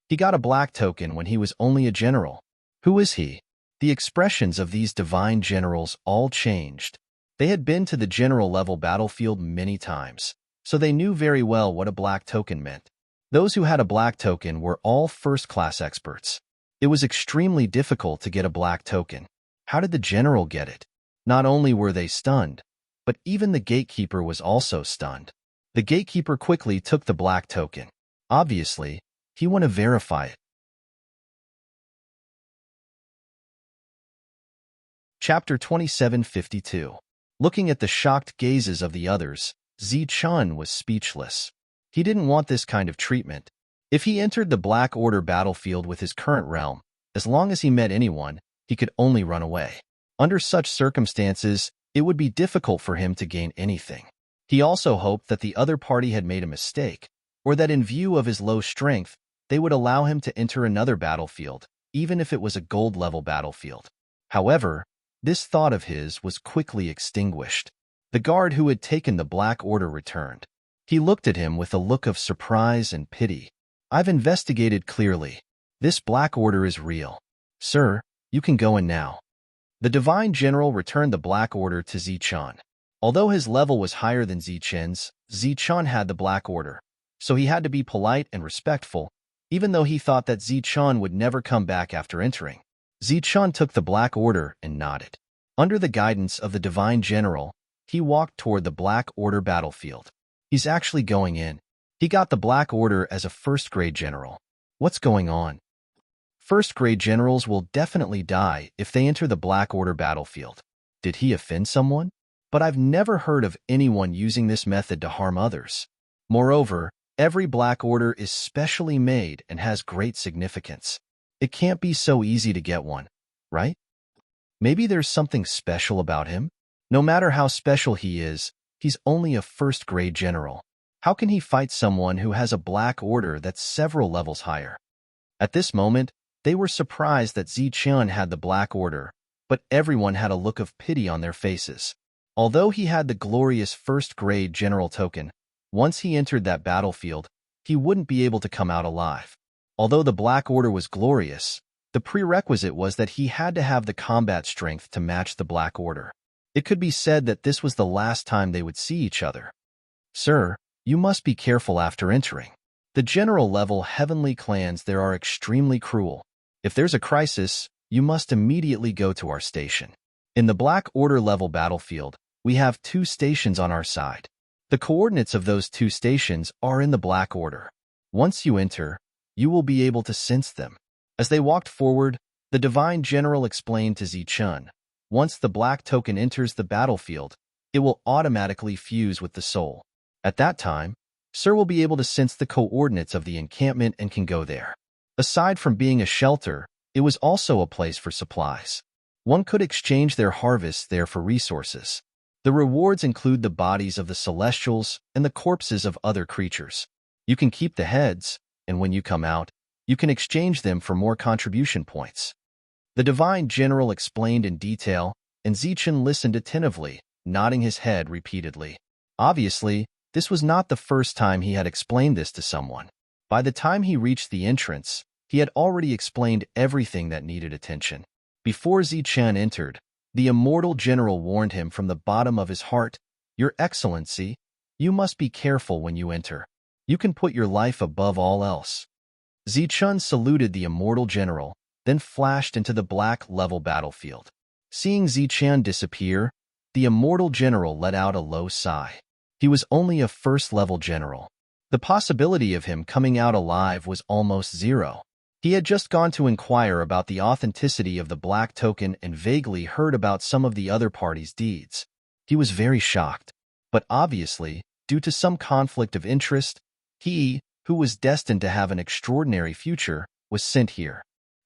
He got a black token when he was only a general. Who is he? The expressions of these divine generals all changed. They had been to the general level battlefield many times, so they knew very well what a black token meant. Those who had a black token were all first-class experts. It was extremely difficult to get a black token. How did the general get it? Not only were they stunned, but even the gatekeeper was also stunned. The gatekeeper quickly took the black token. Obviously, he wanted to verify it. Chapter 2752. Looking at the shocked gazes of the others, Zichun was speechless. He didn't want this kind of treatment. If he entered the Black Order battlefield with his current realm, as long as he met anyone, he could only run away. Under such circumstances, it would be difficult for him to gain anything. He also hoped that the other party had made a mistake, or that in view of his low strength, they would allow him to enter another battlefield, even if it was a gold-level battlefield. However, this thought of his was quickly extinguished. The guard who had taken the Black Order returned. He looked at him with a look of surprise and pity. I've investigated clearly. This Black Order is real. Sir, you can go in now. The Divine General returned the Black Order to Zichun. Although his level was higher than Zichen's, Zichun had the Black Order, so he had to be polite and respectful, even though he thought that Zichun would never come back after entering. Zichun took the Black Order and nodded. Under the guidance of the Divine General, he walked toward the Black Order battlefield. He's actually going in. He got the Black Order as a first-grade general. What's going on? First-grade generals will definitely die if they enter the Black Order battlefield. Did he offend someone? But I've never heard of anyone using this method to harm others. Moreover, every Black Order is specially made and has great significance. It can't be so easy to get one, right? Maybe there's something special about him? No matter how special he is, he's only a first-grade general. How can he fight someone who has a Black Order that's several levels higher? At this moment, they were surprised that Zichun had the Black Order, but everyone had a look of pity on their faces. Although he had the glorious first-grade general token, once he entered that battlefield, he wouldn't be able to come out alive. Although the Black Order was glorious, the prerequisite was that he had to have the combat strength to match the Black Order. It could be said that this was the last time they would see each other. Sir, you must be careful after entering. The general-level heavenly clans there are extremely cruel. If there's a crisis, you must immediately go to our station. In the Black Order level battlefield, we have 2 stations on our side. The coordinates of those 2 stations are in the Black Order. Once you enter, you will be able to sense them. As they walked forward, the Divine General explained to Zichun, once the Black Token enters the battlefield, it will automatically fuse with the soul. At that time, Sir will be able to sense the coordinates of the encampment and can go there. Aside from being a shelter, it was also a place for supplies. One could exchange their harvests there for resources. The rewards include the bodies of the Celestials and the corpses of other creatures. You can keep the heads, and when you come out, you can exchange them for more contribution points. The Divine General explained in detail, and Zichun listened attentively, nodding his head repeatedly. Obviously, this was not the first time he had explained this to someone. By the time he reached the entrance, he had already explained everything that needed attention. Before Zichun entered, the immortal general warned him from the bottom of his heart, "Your Excellency, you must be careful when you enter. You can put your life above all else." Zichun saluted the immortal general, then flashed into the Black level battlefield. Seeing Zichun disappear, the immortal general let out a low sigh. He was only a first-level general. The possibility of him coming out alive was almost zero. He had just gone to inquire about the authenticity of the Black Token and vaguely heard about some of the other party's deeds. He was very shocked. But obviously, due to some conflict of interest, he, who was destined to have an extraordinary future, was sent here.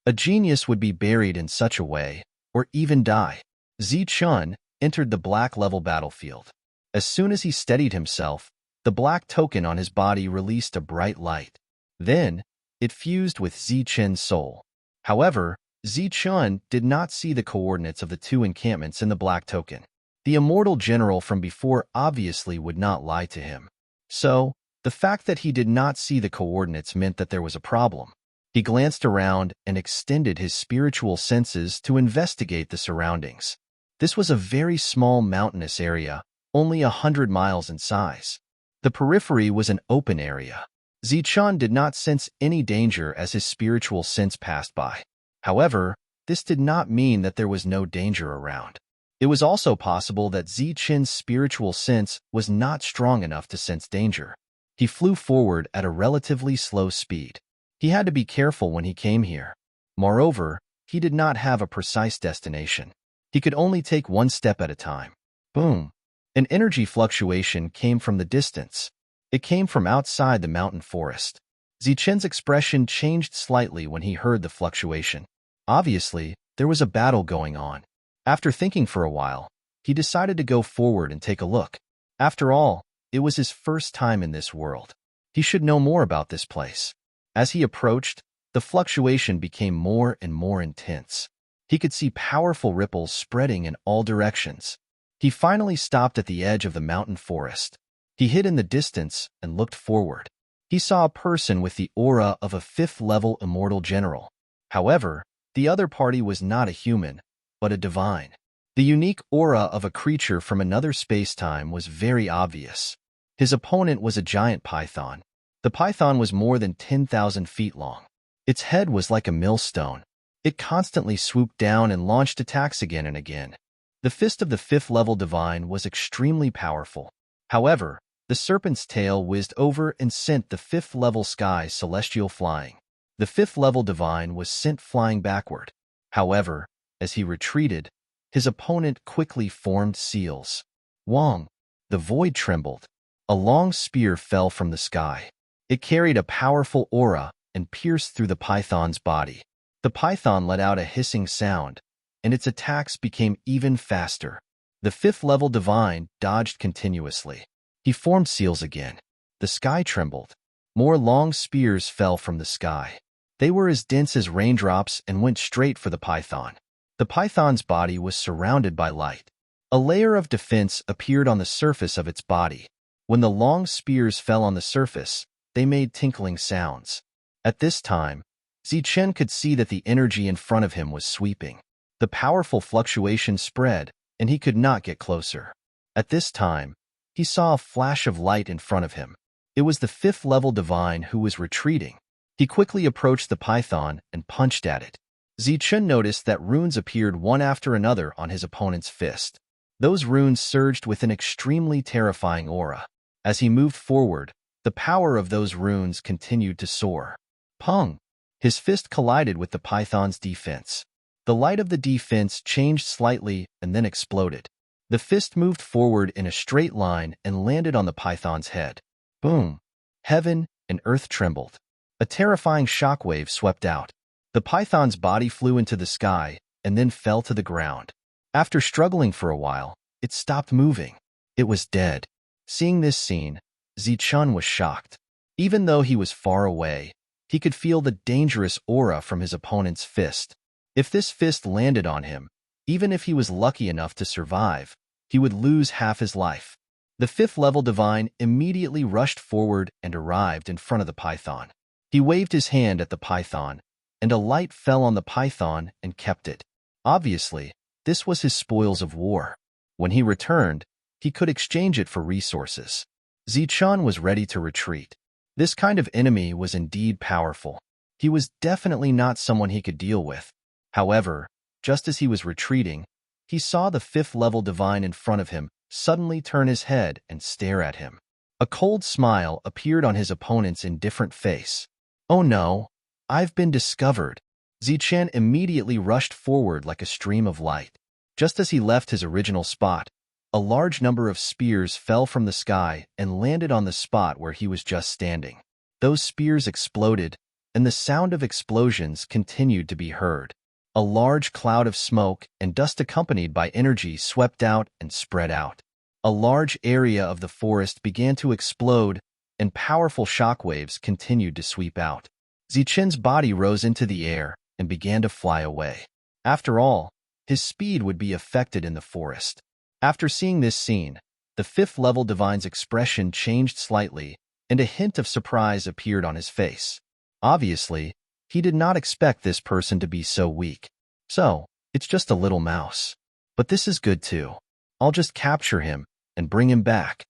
A genius would be buried in such a way, or even die. Zichun entered the Black level battlefield. As soon as he steadied himself, the Black Token on his body released a bright light. Then, it fused with Zichun's soul. However, Zichun did not see the coordinates of the 2 encampments in the Black Token. The immortal general from before obviously would not lie to him. So, the fact that he did not see the coordinates meant that there was a problem. He glanced around and extended his spiritual senses to investigate the surroundings. This was a very small mountainous area, only 100 miles in size. The periphery was an open area. Zichun did not sense any danger as his spiritual sense passed by. However, this did not mean that there was no danger around. It was also possible that Zichun's spiritual sense was not strong enough to sense danger. He flew forward at a relatively slow speed. He had to be careful when he came here. Moreover, he did not have a precise destination. He could only take one step at a time. Boom! An energy fluctuation came from the distance. It came from outside the mountain forest. Zichun's expression changed slightly when he heard the fluctuation. Obviously, there was a battle going on. After thinking for a while, he decided to go forward and take a look. After all, it was his first time in this world. He should know more about this place. As he approached, the fluctuation became more and more intense. He could see powerful ripples spreading in all directions. He finally stopped at the edge of the mountain forest. He hid in the distance and looked forward. He saw a person with the aura of a fifth-level immortal general. However, the other party was not a human, but a divine. The unique aura of a creature from another space-time was very obvious. His opponent was a giant python. The python was more than 10,000 feet long. Its head was like a millstone. It constantly swooped down and launched attacks again and again. The fist of the fifth-level divine was extremely powerful. However, the serpent's tail whizzed over and sent the fifth-level sky celestial flying. The fifth-level divine was sent flying backward. However, as he retreated, his opponent quickly formed seals. Wong! The void trembled. A long spear fell from the sky. It carried a powerful aura and pierced through the python's body. The python let out a hissing sound, and its attacks became even faster. The fifth-level divine dodged continuously. He formed seals again. The sky trembled. More long spears fell from the sky. They were as dense as raindrops and went straight for the python. The python's body was surrounded by light. A layer of defense appeared on the surface of its body. When the long spears fell on the surface, they made tinkling sounds. At this time, Zichen could see that the energy in front of him was sweeping. The powerful fluctuation spread, and he could not get closer. At this time, he saw a flash of light in front of him. It was the fifth-level divine who was retreating. He quickly approached the python and punched at it. Zichen noticed that runes appeared one after another on his opponent's fist. Those runes surged with an extremely terrifying aura. As he moved forward, the power of those runes continued to soar. Pung! His fist collided with the python's defense. The light of the defense changed slightly and then exploded. The fist moved forward in a straight line and landed on the python's head. Boom! Heaven and earth trembled. A terrifying shockwave swept out. The python's body flew into the sky and then fell to the ground. After struggling for a while, it stopped moving. It was dead. Seeing this scene, Zichen was shocked. Even though he was far away, he could feel the dangerous aura from his opponent's fist. If this fist landed on him, even if he was lucky enough to survive, he would lose half his life. The fifth-level divine immediately rushed forward and arrived in front of the python. He waved his hand at the python, and a light fell on the python and kept it. Obviously, this was his spoils of war. When he returned, he could exchange it for resources. Zichen was ready to retreat. This kind of enemy was indeed powerful. He was definitely not someone he could deal with. However, just as he was retreating, he saw the fifth-level divine in front of him suddenly turn his head and stare at him. A cold smile appeared on his opponent's indifferent face. "Oh no, I've been discovered." Zichen immediately rushed forward like a stream of light. Just as he left his original spot, a large number of spears fell from the sky and landed on the spot where he was just standing. Those spears exploded, and the sound of explosions continued to be heard. A large cloud of smoke and dust accompanied by energy swept out and spread out. A large area of the forest began to explode, and powerful shockwaves continued to sweep out. Zichen's body rose into the air and began to fly away. After all, his speed would be affected in the forest. After seeing this scene, the fifth-level divine's expression changed slightly, and a hint of surprise appeared on his face. Obviously, he did not expect this person to be so weak. So, it's just a little mouse. But this is good too. I'll just capture him and bring him back.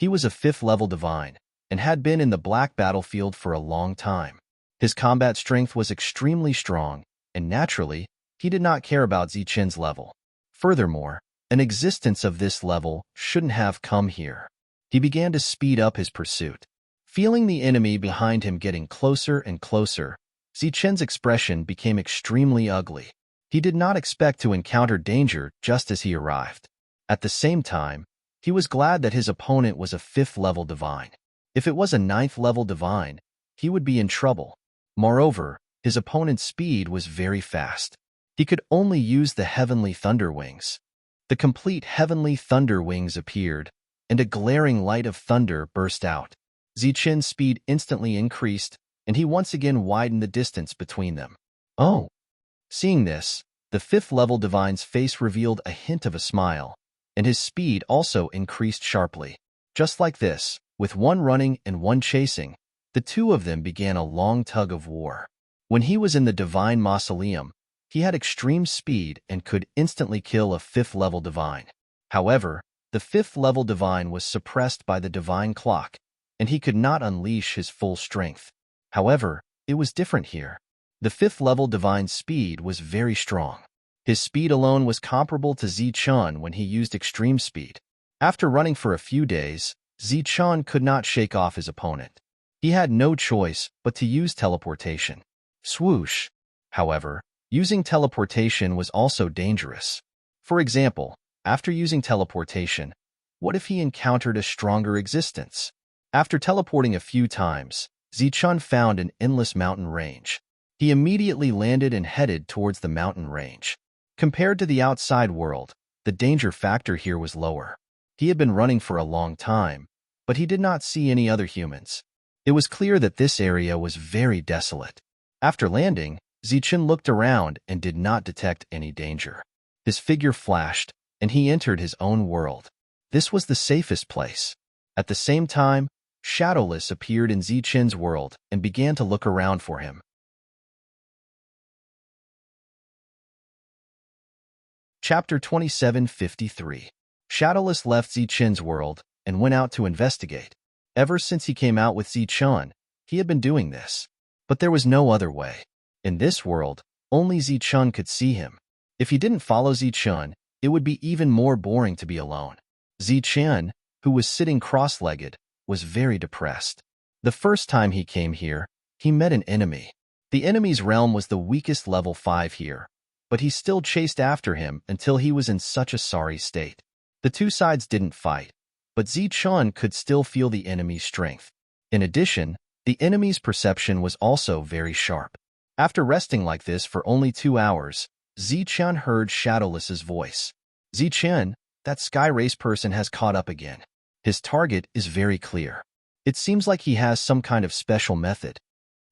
He was a fifth-level divine and had been in the black battlefield for a long time. His combat strength was extremely strong, and naturally, he did not care about Zichen's level. Furthermore, an existence of this level shouldn't have come here. He began to speed up his pursuit. Feeling the enemy behind him getting closer and closer, Zichen's expression became extremely ugly. He did not expect to encounter danger just as he arrived. At the same time, he was glad that his opponent was a fifth-level divine. If it was a ninth-level divine, he would be in trouble. Moreover, his opponent's speed was very fast. He could only use the heavenly thunder wings. The complete heavenly thunder wings appeared, and a glaring light of thunder burst out. Zichen's speed instantly increased, and he once again widened the distance between them. Oh! Seeing this, the fifth-level divine's face revealed a hint of a smile, and his speed also increased sharply. Just like this, with one running and one chasing, The two of them began a long tug of war. When he was in the Divine Mausoleum, he had extreme speed and could instantly kill a 5th-level Divine. However, the 5th-level Divine was suppressed by the Divine Clock, and he could not unleash his full strength. However, it was different here. The 5th-level Divine's speed was very strong. His speed alone was comparable to Zichun when he used extreme speed. After running for a few days, Zichun could not shake off his opponent. He had no choice but to use teleportation. Swoosh! However, using teleportation was also dangerous. For example, after using teleportation, what if he encountered a stronger existence? After teleporting a few times, Zichun found an endless mountain range. He immediately landed and headed towards the mountain range. Compared to the outside world, the danger factor here was lower. He had been running for a long time, but he did not see any other humans. It was clear that this area was very desolate. After landing, Zichun looked around and did not detect any danger. His figure flashed, and he entered his own world. This was the safest place. At the same time, Shadowless appeared in Zichun's world and began to look around for him. Chapter 2753. Shadowless left Zichun's world and went out to investigate. Ever since he came out with Zichun, he had been doing this. But there was no other way. In this world, only Zichun could see him. If he didn't follow Zichun, it would be even more boring to be alone. Zichun, who was sitting cross-legged, was very depressed. The first time he came here, he met an enemy. The enemy's realm was the weakest level 5 here, but he still chased after him until he was in such a sorry state. The two sides didn't fight, but Zichun could still feel the enemy's strength. In addition, the enemy's perception was also very sharp. After resting like this for only 2 hours, Zichun heard Shadowless's voice. Zichun, that sky race person has caught up again. His target is very clear. It seems like he has some kind of special method.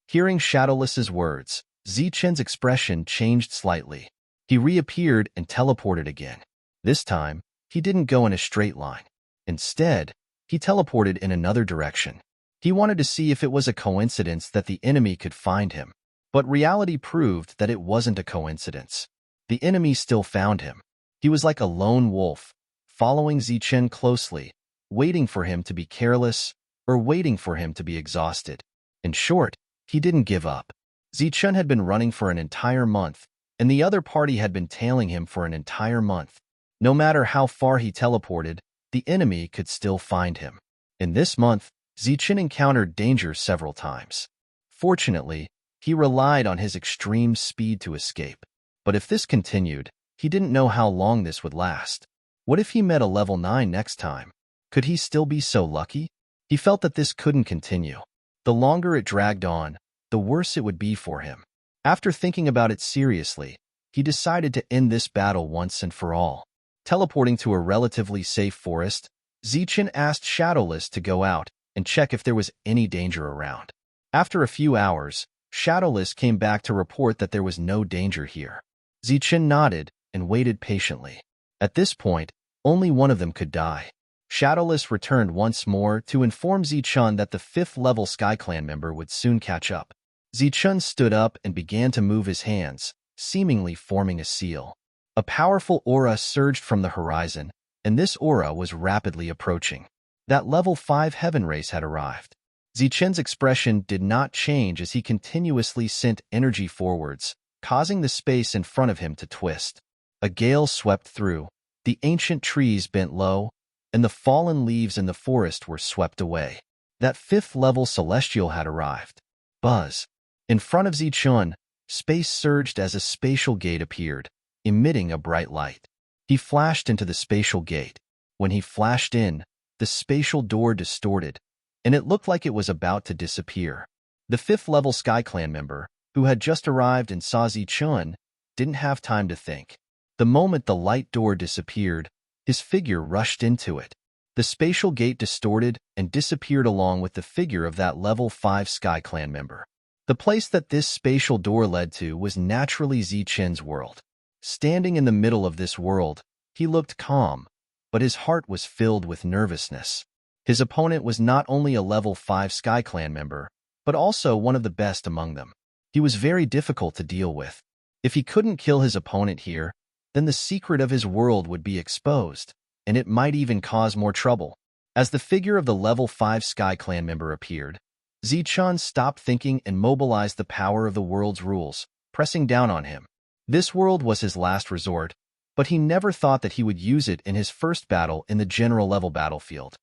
Hearing Shadowless's words, Zichun's expression changed slightly. He reappeared and teleported again. This time, he didn't go in a straight line. Instead, he teleported in another direction. He wanted to see if it was a coincidence that the enemy could find him. But reality proved that it wasn't a coincidence. The enemy still found him. He was like a lone wolf, following Zichun closely, waiting for him to be careless or waiting for him to be exhausted. In short, he didn't give up. Zichun had been running for an entire month, and the other party had been tailing him for an entire month. No matter how far he teleported, the enemy could still find him. In this month, Zichun encountered danger several times. Fortunately, he relied on his extreme speed to escape. But if this continued, he didn't know how long this would last. What if he met a level 9 next time? Could he still be so lucky? He felt that this couldn't continue. The longer it dragged on, the worse it would be for him. After thinking about it seriously, he decided to end this battle once and for all. Teleporting to a relatively safe forest, Zichun asked Shadowless to go out and check if there was any danger around. After a few hours, Shadowless came back to report that there was no danger here. Zichun nodded and waited patiently. At this point, only one of them could die. Shadowless returned once more to inform Zichun that the 5th-level Sky Clan member would soon catch up. Zichun stood up and began to move his hands, seemingly forming a seal. A powerful aura surged from the horizon, and this aura was rapidly approaching. That level 5 heaven race had arrived. Zichun's expression did not change as he continuously sent energy forwards, causing the space in front of him to twist. A gale swept through, the ancient trees bent low, and the fallen leaves in the forest were swept away. That 5th-level celestial had arrived. Buzz. In front of Zichun, space surged as a spatial gate appeared, emitting a bright light. He flashed into the spatial gate. When he flashed in, the spatial door distorted, and it looked like it was about to disappear. The 5th-level Sky Clan member, who had just arrived and saw Zichun, didn't have time to think. The moment the light door disappeared, his figure rushed into it. The spatial gate distorted and disappeared along with the figure of that level 5 Sky Clan member. The place that this spatial door led to was naturally Zichun's world. Standing in the middle of this world, he looked calm, but his heart was filled with nervousness. His opponent was not only a level 5 Sky Clan member, but also one of the best among them. He was very difficult to deal with. If he couldn't kill his opponent here, then the secret of his world would be exposed, and it might even cause more trouble. As the figure of the level 5 Sky Clan member appeared, Zichun stopped thinking and mobilized the power of the world's rules, pressing down on him. This world was his last resort, but he never thought that he would use it in his first battle in the general level battlefield.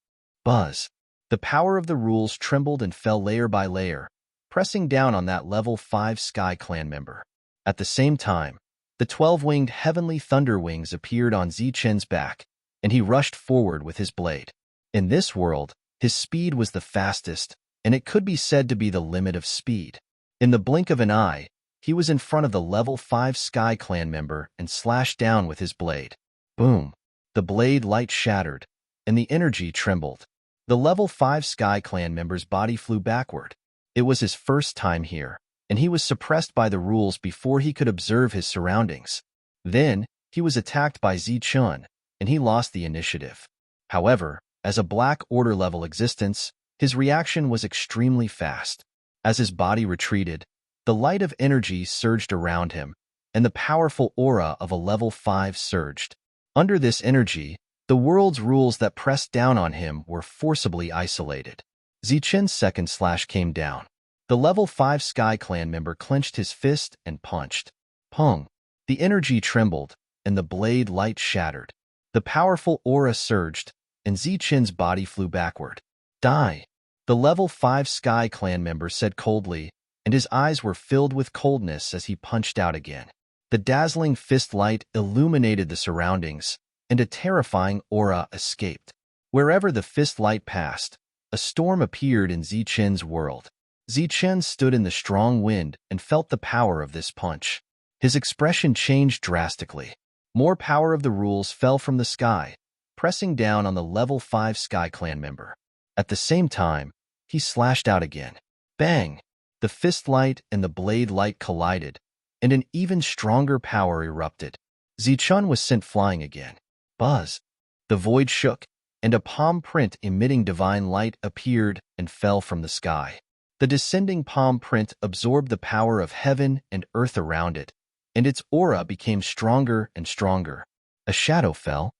Buzz. The power of the rules trembled and fell layer by layer, pressing down on that level 5 Sky Clan member. At the same time, the 12-winged heavenly thunder wings appeared on Zichun's back, and he rushed forward with his blade. In this world, his speed was the fastest, and it could be said to be the limit of speed. In the blink of an eye, he was in front of the level 5 Sky Clan member and slashed down with his blade. Boom! The blade light shattered, and the energy trembled. The level 5 Sky Clan member's body flew backward. It was his first time here, and he was suppressed by the rules before he could observe his surroundings. Then, he was attacked by Zichun, and he lost the initiative. However, as a Black Order level existence, his reaction was extremely fast. As his body retreated, the light of energy surged around him, and the powerful aura of a level 5 surged. Under this energy, the world's rules that pressed down on him were forcibly isolated. Zichun's second slash came down. The level 5 Sky Clan member clenched his fist and punched. Pung! The energy trembled, and the blade light shattered. The powerful aura surged, and Zichun's body flew backward. Die! The level 5 Sky Clan member said coldly, and his eyes were filled with coldness as he punched out again. The dazzling fist light illuminated the surroundings, and a terrifying aura escaped. Wherever the fist light passed, a storm appeared in Zichun's world. Zichun stood in the strong wind and felt the power of this punch. His expression changed drastically. More power of the rules fell from the sky, pressing down on the level 5 Sky Clan member. At the same time, he slashed out again. Bang! The fist light and the blade light collided, and an even stronger power erupted. Zichun was sent flying again. Buzz! The void shook, and a palm print emitting divine light appeared and fell from the sky. The descending palm print absorbed the power of heaven and earth around it, and its aura became stronger and stronger. A shadow fell.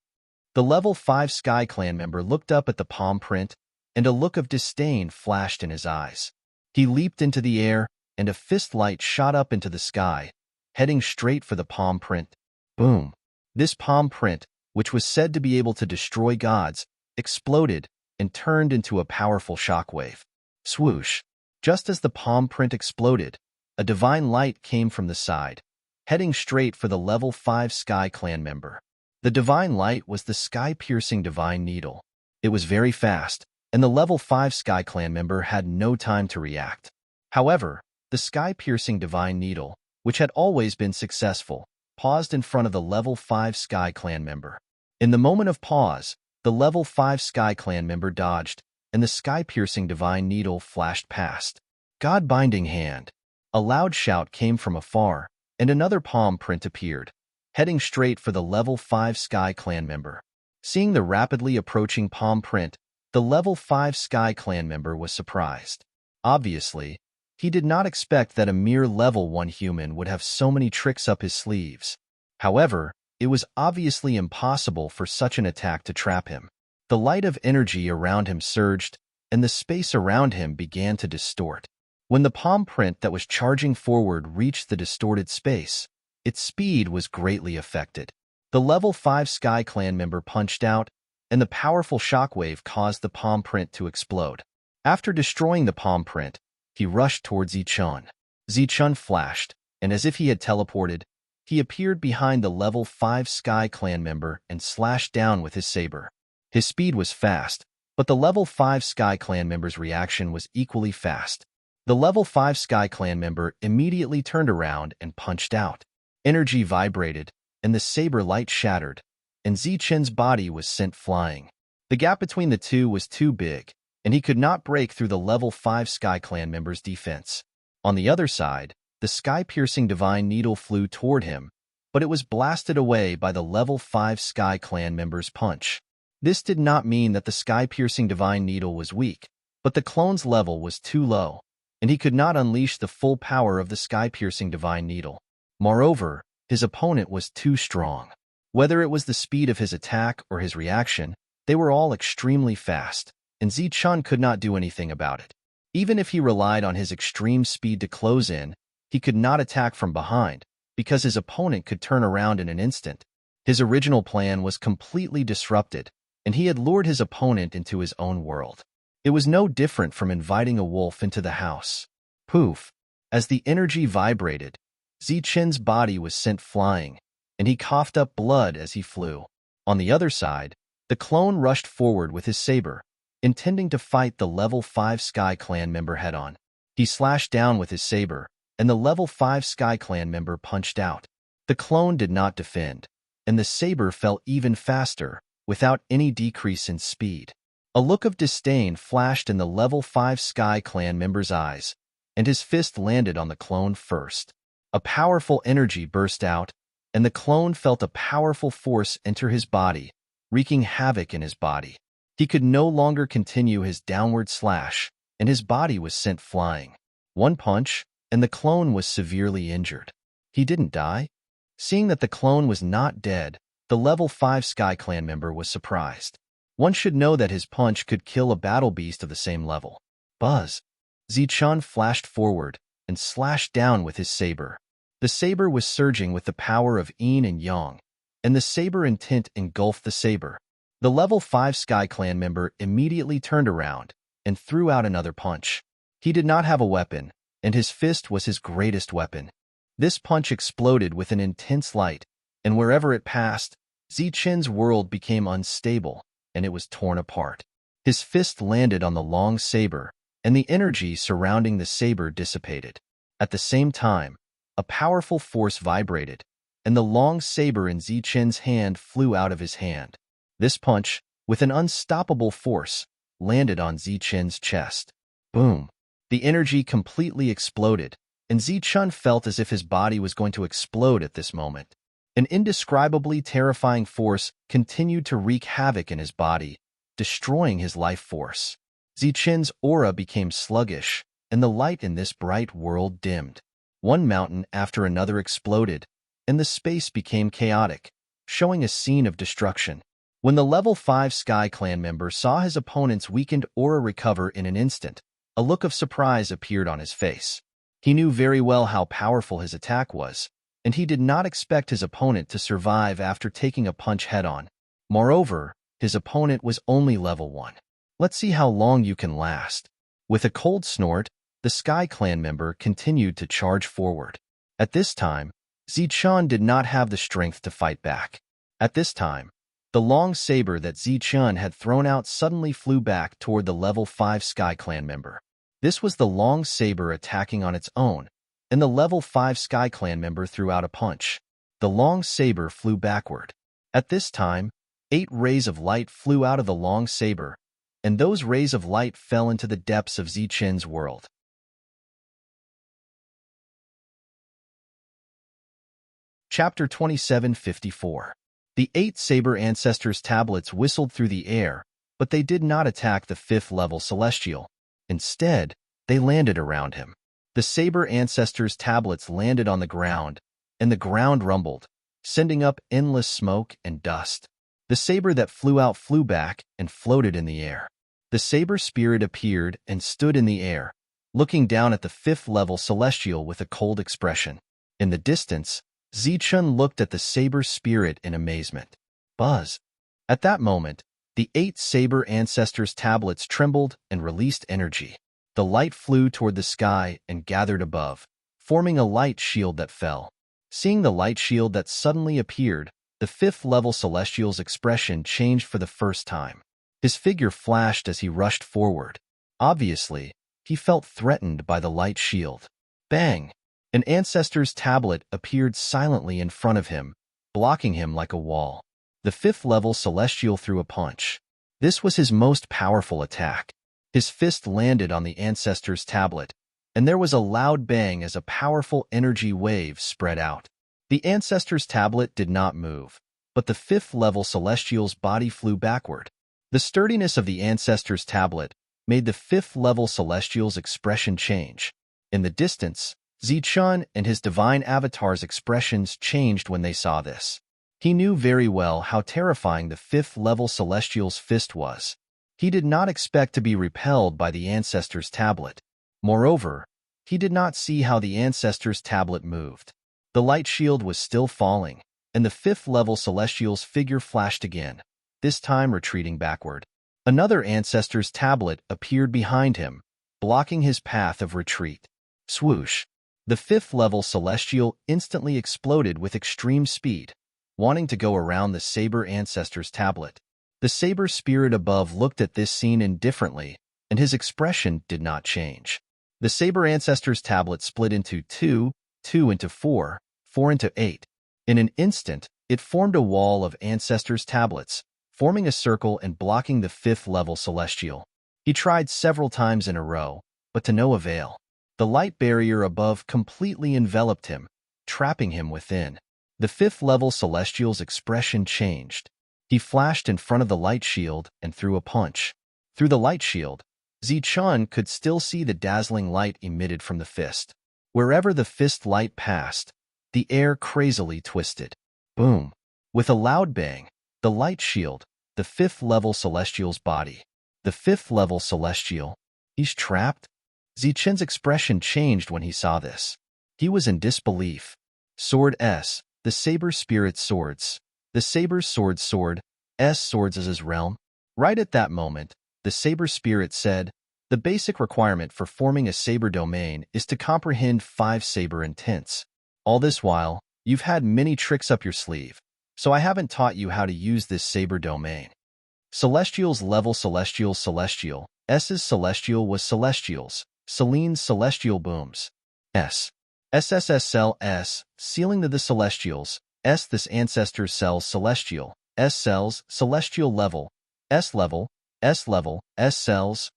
The level 5 Sky Clan member looked up at the palm print, and a look of disdain flashed in his eyes. He leaped into the air, and a fist light shot up into the sky, heading straight for the palm print. Boom! This palm print, which was said to be able to destroy gods, exploded and turned into a powerful shockwave. Swoosh! Just as the palm print exploded, a divine light came from the side, heading straight for the level 5 Sky Clan member. The divine light was the sky-piercing divine needle. It was very fast, and the level 5 Sky Clan member had no time to react. However, the sky-piercing divine needle, which had always been successful, paused in front of the level 5 Sky Clan member. In the moment of pause, the level 5 Sky Clan member dodged, and the sky-piercing divine needle flashed past. God-binding hand! A loud shout came from afar, and another palm print appeared, heading straight for the level 5 Sky Clan member. Seeing the rapidly approaching palm print, the level 5 Sky Clan member was surprised. Obviously, he did not expect that a mere level 1 human would have so many tricks up his sleeves. However, it was obviously impossible for such an attack to trap him. The light of energy around him surged, and the space around him began to distort. When the palm print that was charging forward reached the distorted space, its speed was greatly affected. The level 5 Sky Clan member punched out, and the powerful shockwave caused the palm print to explode. After destroying the palm print, he rushed towards Zichun. Zichun flashed, and as if he had teleported, he appeared behind the level 5 Sky Clan member and slashed down with his saber. His speed was fast, but the level 5 Sky Clan member's reaction was equally fast. The level 5 Sky Clan member immediately turned around and punched out. Energy vibrated, and the saber light shattered, and Zichun's body was sent flying. The gap between the two was too big, and he could not break through the level 5 Sky Clan member's defense. On the other side, the sky-piercing divine needle flew toward him, but it was blasted away by the level 5 Sky Clan member's punch. This did not mean that the sky-piercing divine needle was weak, but the clone's level was too low, and he could not unleash the full power of the sky-piercing divine needle. Moreover, his opponent was too strong. Whether it was the speed of his attack or his reaction, they were all extremely fast, and Zichun could not do anything about it. Even if he relied on his extreme speed to close in, he could not attack from behind, because his opponent could turn around in an instant. His original plan was completely disrupted, and he had lured his opponent into his own world. It was no different from inviting a wolf into the house. Poof! As the energy vibrated, Zichun's body was sent flying, and he coughed up blood as he flew. On the other side, the clone rushed forward with his saber, intending to fight the level 5 Sky Clan member head-on. He slashed down with his saber, and the level 5 Sky Clan member punched out. The clone did not defend, and the saber fell even faster, without any decrease in speed. A look of disdain flashed in the level 5 Sky Clan member's eyes, and his fist landed on the clone first. A powerful energy burst out, and the clone felt a powerful force enter his body, wreaking havoc in his body. He could no longer continue his downward slash, and his body was sent flying. One punch, and the clone was severely injured. He didn't die. Seeing that the clone was not dead, the level 5 Sky Clan member was surprised. One should know that his punch could kill a battle beast of the same level. Buzz! Zichun flashed forward and slashed down with his saber. The saber was surging with the power of yin and yang, and the saber intent engulfed the saber. The level 5 Sky Clan member immediately turned around and threw out another punch. He did not have a weapon, and his fist was his greatest weapon. This punch exploded with an intense light, and wherever it passed, Zichun's world became unstable, and it was torn apart. His fist landed on the long saber, and the energy surrounding the saber dissipated. At the same time, a powerful force vibrated, and the long saber in Zichun's hand flew out of his hand. This punch, with an unstoppable force, landed on Zichun's chest. Boom! The energy completely exploded, and Zichun felt as if his body was going to explode at this moment. An indescribably terrifying force continued to wreak havoc in his body, destroying his life force. Zichun's aura became sluggish, and the light in this bright world dimmed. One mountain after another exploded, and the space became chaotic, showing a scene of destruction. When the level 5 Sky Clan member saw his opponent's weakened aura recover in an instant, a look of surprise appeared on his face. He knew very well how powerful his attack was, and he did not expect his opponent to survive after taking a punch head-on. Moreover, his opponent was only level 1. Let's see how long you can last. With a cold snort, the Sky Clan member continued to charge forward. At this time, Zichun did not have the strength to fight back. At this time, the long saber that Zichun had thrown out suddenly flew back toward the level 5 Sky Clan member. This was the long saber attacking on its own, and the level 5 Sky Clan member threw out a punch. The long saber flew backward. At this time, 8 rays of light flew out of the long saber, and those rays of light fell into the depths of Zichun's world. Chapter 2754. The 8 Saber Ancestors tablets whistled through the air, but they did not attack the 5th level Celestial. Instead, they landed around him. The Saber Ancestors tablets landed on the ground, and the ground rumbled, sending up endless smoke and dust. The saber that flew out flew back and floated in the air. The saber spirit appeared and stood in the air, looking down at the 5th level Celestial with a cold expression. In the distance, Zichun looked at the saber spirit in amazement. Buzz! At that moment, the 8 Saber Ancestors tablets trembled and released energy. The light flew toward the sky and gathered above, forming a light shield that fell. Seeing the light shield that suddenly appeared, the 5th level Celestial's expression changed for the first time. His figure flashed as he rushed forward. Obviously, he felt threatened by the light shield. Bang! An Ancestor's tablet appeared silently in front of him, blocking him like a wall. The 5th level Celestial threw a punch. This was his most powerful attack. His fist landed on the Ancestor's tablet, and there was a loud bang as a powerful energy wave spread out. The Ancestor's tablet did not move, but the 5th level Celestial's body flew backward. The sturdiness of the Ancestor's tablet made the 5th-level Celestial's expression change. In the distance, Zichun and his divine avatar's expressions changed when they saw this. He knew very well how terrifying the 5th-level Celestial's fist was. He did not expect to be repelled by the Ancestor's tablet. Moreover, he did not see how the Ancestor's tablet moved. The light shield was still falling, and the 5th-level Celestial's figure flashed again, this time retreating backward. Another Ancestor's tablet appeared behind him, blocking his path of retreat. Swoosh! The 5th-level Celestial instantly exploded with extreme speed, wanting to go around the Saber Ancestor's tablet. The Saber Spirit above looked at this scene indifferently, and his expression did not change. The Saber Ancestor's tablet split into 2, 2 into 4, 4 into 8. In an instant, it formed a wall of Ancestor's tablets, forming a circle and blocking the 5th-level Celestial. He tried several times in a row, but to no avail. The light barrier above completely enveloped him, trapping him within. The 5th-level Celestial's expression changed. He flashed in front of the light shield and threw a punch. Through the light shield, Zichun could still see the dazzling light emitted from the fist. Wherever the fist light passed, the air crazily twisted. Boom! With a loud bang, the light shield, the 5th-level Celestial's body. The 5th-level Celestial. He's trapped? Zichun's expression changed when he saw this. He was in disbelief. Sword S, the Saber Spirit's swords. The Saber's sword S swords is his realm. Right at that moment, the Saber Spirit said, the basic requirement for forming a Saber domain is to comprehend 5 Saber intents. All this while, you've had many tricks up your sleeve, so I haven't taught you how to use this Saber domain. Celestial's level Celestial S's Celestial was Celestials, Selene's Celestial booms. SSSL S, sealing the Celestials, S this Ancestor's cells Celestial, S cells, Celestial level, S level, S level, S cells.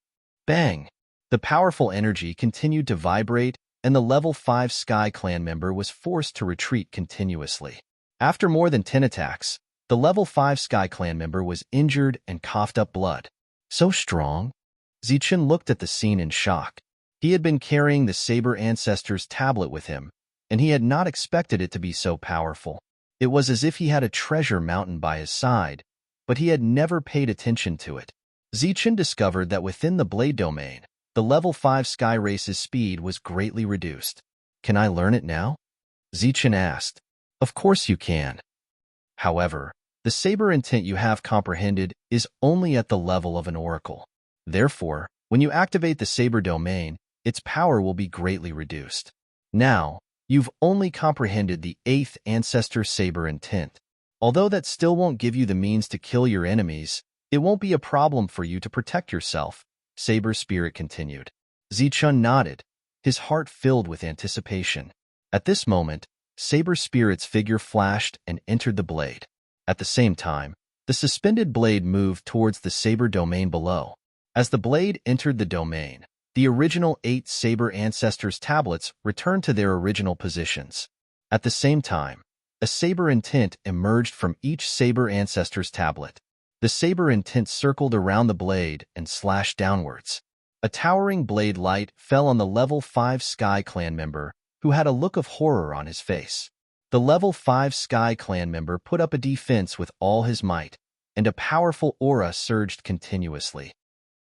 Bang! The powerful energy continued to vibrate, and the level 5 Sky Clan member was forced to retreat continuously. After more than 10 attacks, the level 5 Sky Clan member was injured and coughed up blood. So strong? Zichun looked at the scene in shock. He had been carrying the Saber Ancestor's tablet with him, and he had not expected it to be so powerful. It was as if he had a treasure mountain by his side, but he had never paid attention to it. Zichun discovered that within the Blade domain, the level 5 Sky Race's speed was greatly reduced. Can I learn it now? Zichun asked. Of course you can. However, the Saber intent you have comprehended is only at the level of an oracle. Therefore, when you activate the Saber domain, its power will be greatly reduced. Now, you've only comprehended the 8th Ancestor Saber intent. Although that still won't give you the means to kill your enemies, it won't be a problem for you to protect yourself, Saber Spirit continued. Zichun nodded, his heart filled with anticipation. At this moment, Saber Spirit's figure flashed and entered the blade. At the same time, the suspended blade moved towards the Saber domain below. As the blade entered the domain, the original 8 Saber Ancestors tablets returned to their original positions. At the same time, a Saber intent emerged from each Saber Ancestors tablet. The Saber intent circled around the blade and slashed downwards. A towering blade light fell on the level 5 Sky Clan member, who had a look of horror on his face. The level 5 Sky Clan member put up a defense with all his might, and a powerful aura surged continuously.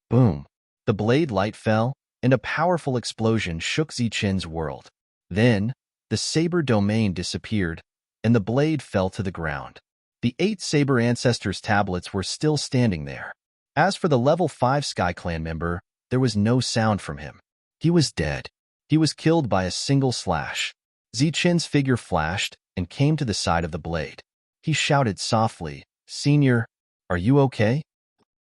Boom! The blade light fell, and a powerful explosion shook Zichun's world. Then, the Saber domain disappeared, and the blade fell to the ground. The 8 Saber Ancestors tablets were still standing there. As for the level 5 Sky Clan member, there was no sound from him. He was dead. He was killed by a single slash. Zichun's figure flashed and came to the side of the blade. He shouted softly, "Senior, are you okay?"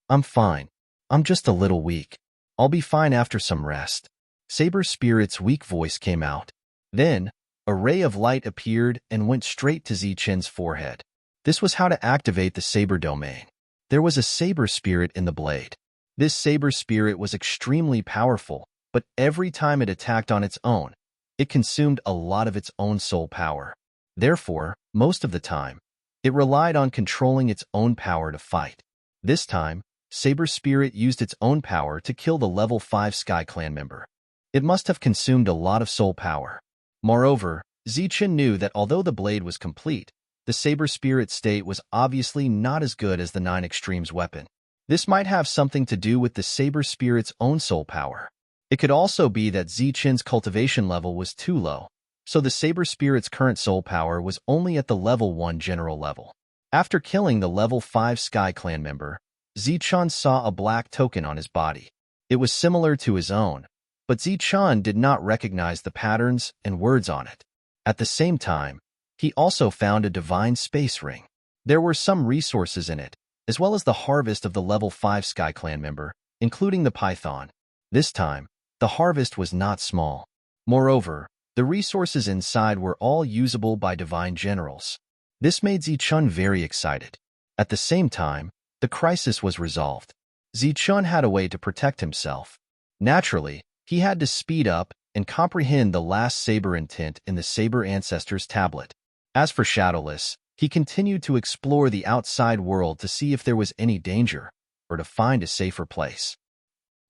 "I'm fine. I'm just a little weak. I'll be fine after some rest." Saber Spirit's weak voice came out. Then, a ray of light appeared and went straight to Zichun's forehead. This was how to activate the Saber domain. There was a Saber Spirit in the blade. This Saber Spirit was extremely powerful, but every time it attacked on its own, it consumed a lot of its own soul power. Therefore, most of the time, it relied on controlling its own power to fight. This time, Saber Spirit used its own power to kill the level 5 Sky Clan member. It must have consumed a lot of soul power. Moreover, Zichen knew that although the blade was complete, the Saber Spirit state was obviously not as good as the 9 Extremes weapon. This might have something to do with the Saber Spirit's own soul power. It could also be that Zichen's cultivation level was too low, so the Saber Spirit's current soul power was only at the level 1 general level. After killing the level 5 Sky Clan member, Zichen saw a black token on his body. It was similar to his own, but Zichen did not recognize the patterns and words on it. At the same time, he also found a divine space ring. There were some resources in it, as well as the harvest of the level 5 Sky Clan member, including the python. This time, the harvest was not small. Moreover, the resources inside were all usable by divine generals. This made Zichen very excited. At the same time, the crisis was resolved. Zichen had a way to protect himself. Naturally, he had to speed up and comprehend the last Saber intent in the Saber Ancestors tablet. As for Shadowless, he continued to explore the outside world to see if there was any danger, or to find a safer place.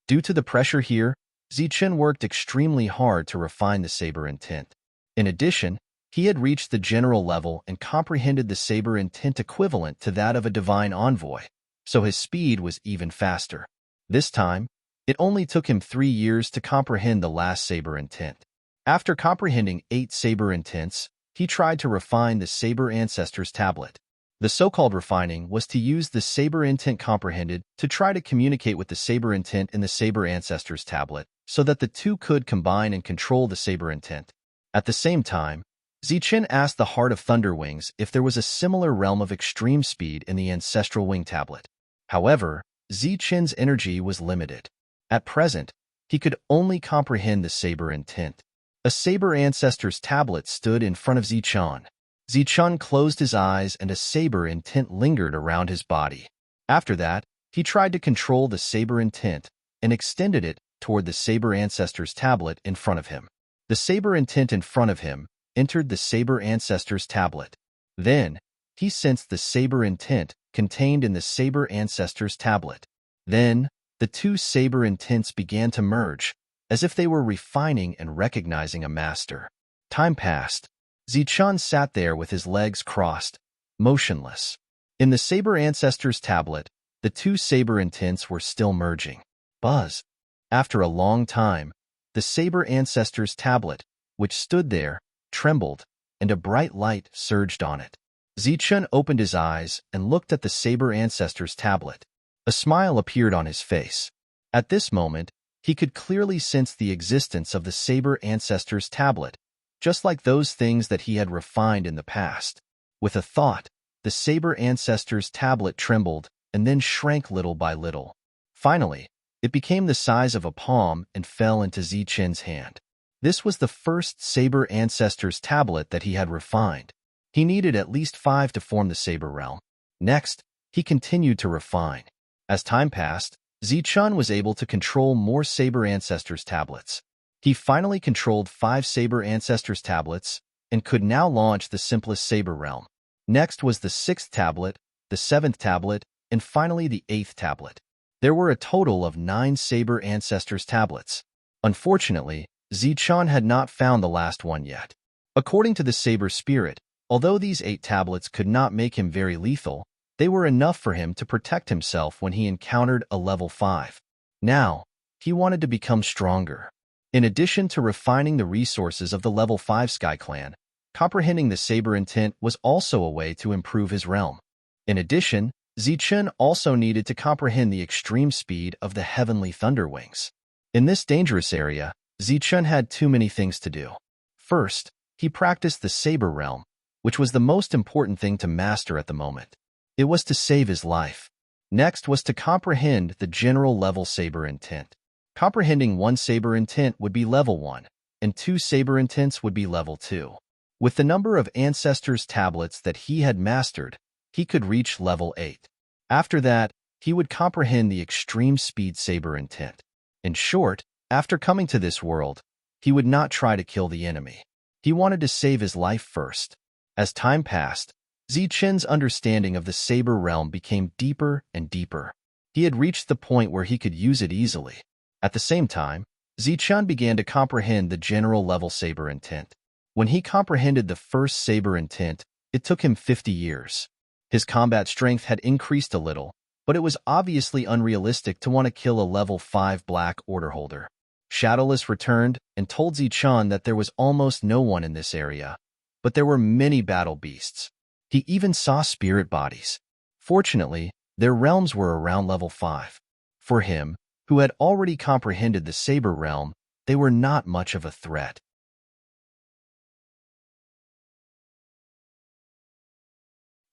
Due to the pressure here, Zichen worked extremely hard to refine the Saber intent. In addition, he had reached the general level and comprehended the Saber intent equivalent to that of a divine envoy, so his speed was even faster. This time, it only took him 3 years to comprehend the last Saber intent. After comprehending 8 Saber intents, he tried to refine the Saber Ancestors tablet. The so-called refining was to use the Saber intent comprehended to try to communicate with the Saber intent in the Saber Ancestors tablet, so that the two could combine and control the Saber intent. At the same time, Zichen asked the Heart of Thunderwings if there was a similar realm of extreme speed in the Ancestral Wing tablet. However, Zichen's energy was limited. At present, he could only comprehend the Saber intent. A Saber Ancestors tablet stood in front of Zichen. Zichen closed his eyes and a Saber intent lingered around his body. After that, he tried to control the Saber intent and extended it toward the Saber Ancestors tablet in front of him. The Saber intent in front of him entered the Saber Ancestors tablet. Then, he sensed the Saber intent contained in the Saber Ancestors tablet. Then, the two Saber intents began to merge, as if they were refining and recognizing a master. Time passed. Zichen sat there with his legs crossed, motionless. In the Saber Ancestors tablet, the two Saber intents were still merging. Buzz. After a long time, the Saber Ancestors tablet, which stood there, trembled, and a bright light surged on it. Zichen opened his eyes and looked at the Saber Ancestors tablet. A smile appeared on his face. At this moment, he could clearly sense the existence of the Saber Ancestors tablet, just like those things that he had refined in the past. With a thought, the Saber Ancestors tablet trembled and then shrank little by little. Finally, it became the size of a palm and fell into Zichen's hand. This was the first Saber Ancestors tablet that he had refined. He needed at least 5 to form the Saber realm. Next, he continued to refine. As time passed, Zichen was able to control more Saber Ancestors tablets. He finally controlled 5 Saber Ancestors tablets and could now launch the simplest Saber realm. Next was the 6th tablet, the 7th tablet, and finally the 8th tablet. There were a total of 9 Saber Ancestors tablets. Unfortunately, Zichen had not found the last one yet. According to the Saber Spirit, although these 8 tablets could not make him very lethal, they were enough for him to protect himself when he encountered a level 5. Now, he wanted to become stronger. In addition to refining the resources of the level 5 Sky Clan, comprehending the Saber intent was also a way to improve his realm. In addition, Zichen also needed to comprehend the extreme speed of the Heavenly Thunderwings. In this dangerous area, Zichen had too many things to do. First, he practiced the Saber realm, which was the most important thing to master at the moment. It was to save his life. Next was to comprehend the general level Saber intent. Comprehending 1 Saber intent would be level 1, and 2 Saber intents would be level 2. With the number of Ancestors tablets that he had mastered, he could reach level 8. After that, he would comprehend the extreme speed Saber intent. In short, after coming to this world, he would not try to kill the enemy. He wanted to save his life first. As time passed, Zichen's understanding of the Saber realm became deeper and deeper. He had reached the point where he could use it easily. At the same time, Zichun began to comprehend the general-level saber intent. When he comprehended the first saber intent, it took him 50 years. His combat strength had increased a little, but it was obviously unrealistic to want to kill a level 5 Black Order holder. Shadowless returned and told Zichun that there was almost no one in this area, but there were many battle beasts. He even saw spirit bodies. Fortunately, their realms were around level 5. For him, who had already comprehended the Saber realm, they were not much of a threat.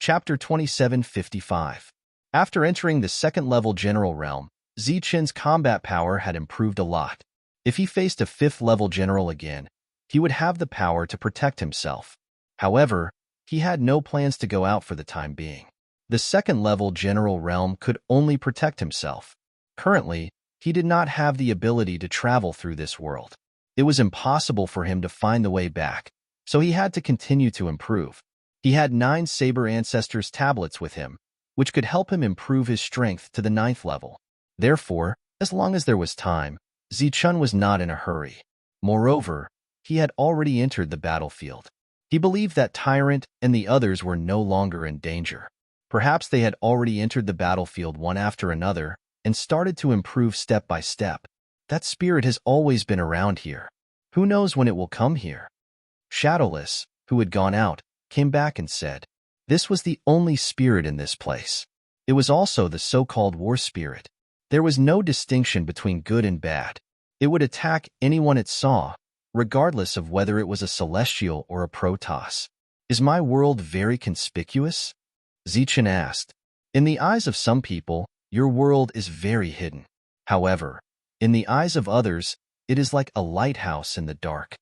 Chapter 2755. After entering the second-level general realm, Zichun's combat power had improved a lot. If he faced a 5th-level general again, he would have the power to protect himself. However, he had no plans to go out for the time being. The second-level general realm could only protect himself. Currently, he did not have the ability to travel through this world. It was impossible for him to find the way back, so he had to continue to improve. He had 9 Saber Ancestors tablets with him, which could help him improve his strength to the 9th level. Therefore, as long as there was time, Zichun was not in a hurry. Moreover, he had already entered the battlefield. He believed that Tyrant and the others were no longer in danger. Perhaps they had already entered the battlefield one after another and started to improve step by step. That spirit has always been around here. Who knows when it will come here? Shadowless, who had gone out, came back and said, "This was the only spirit in this place. It was also the so-called war spirit. There was no distinction between good and bad. It would attack anyone it saw, regardless of whether it was a celestial or a Protoss. Is my world very conspicuous?" Zichun asked. "In the eyes of some people, your world is very hidden. However, in the eyes of others, it is like a lighthouse in the dark."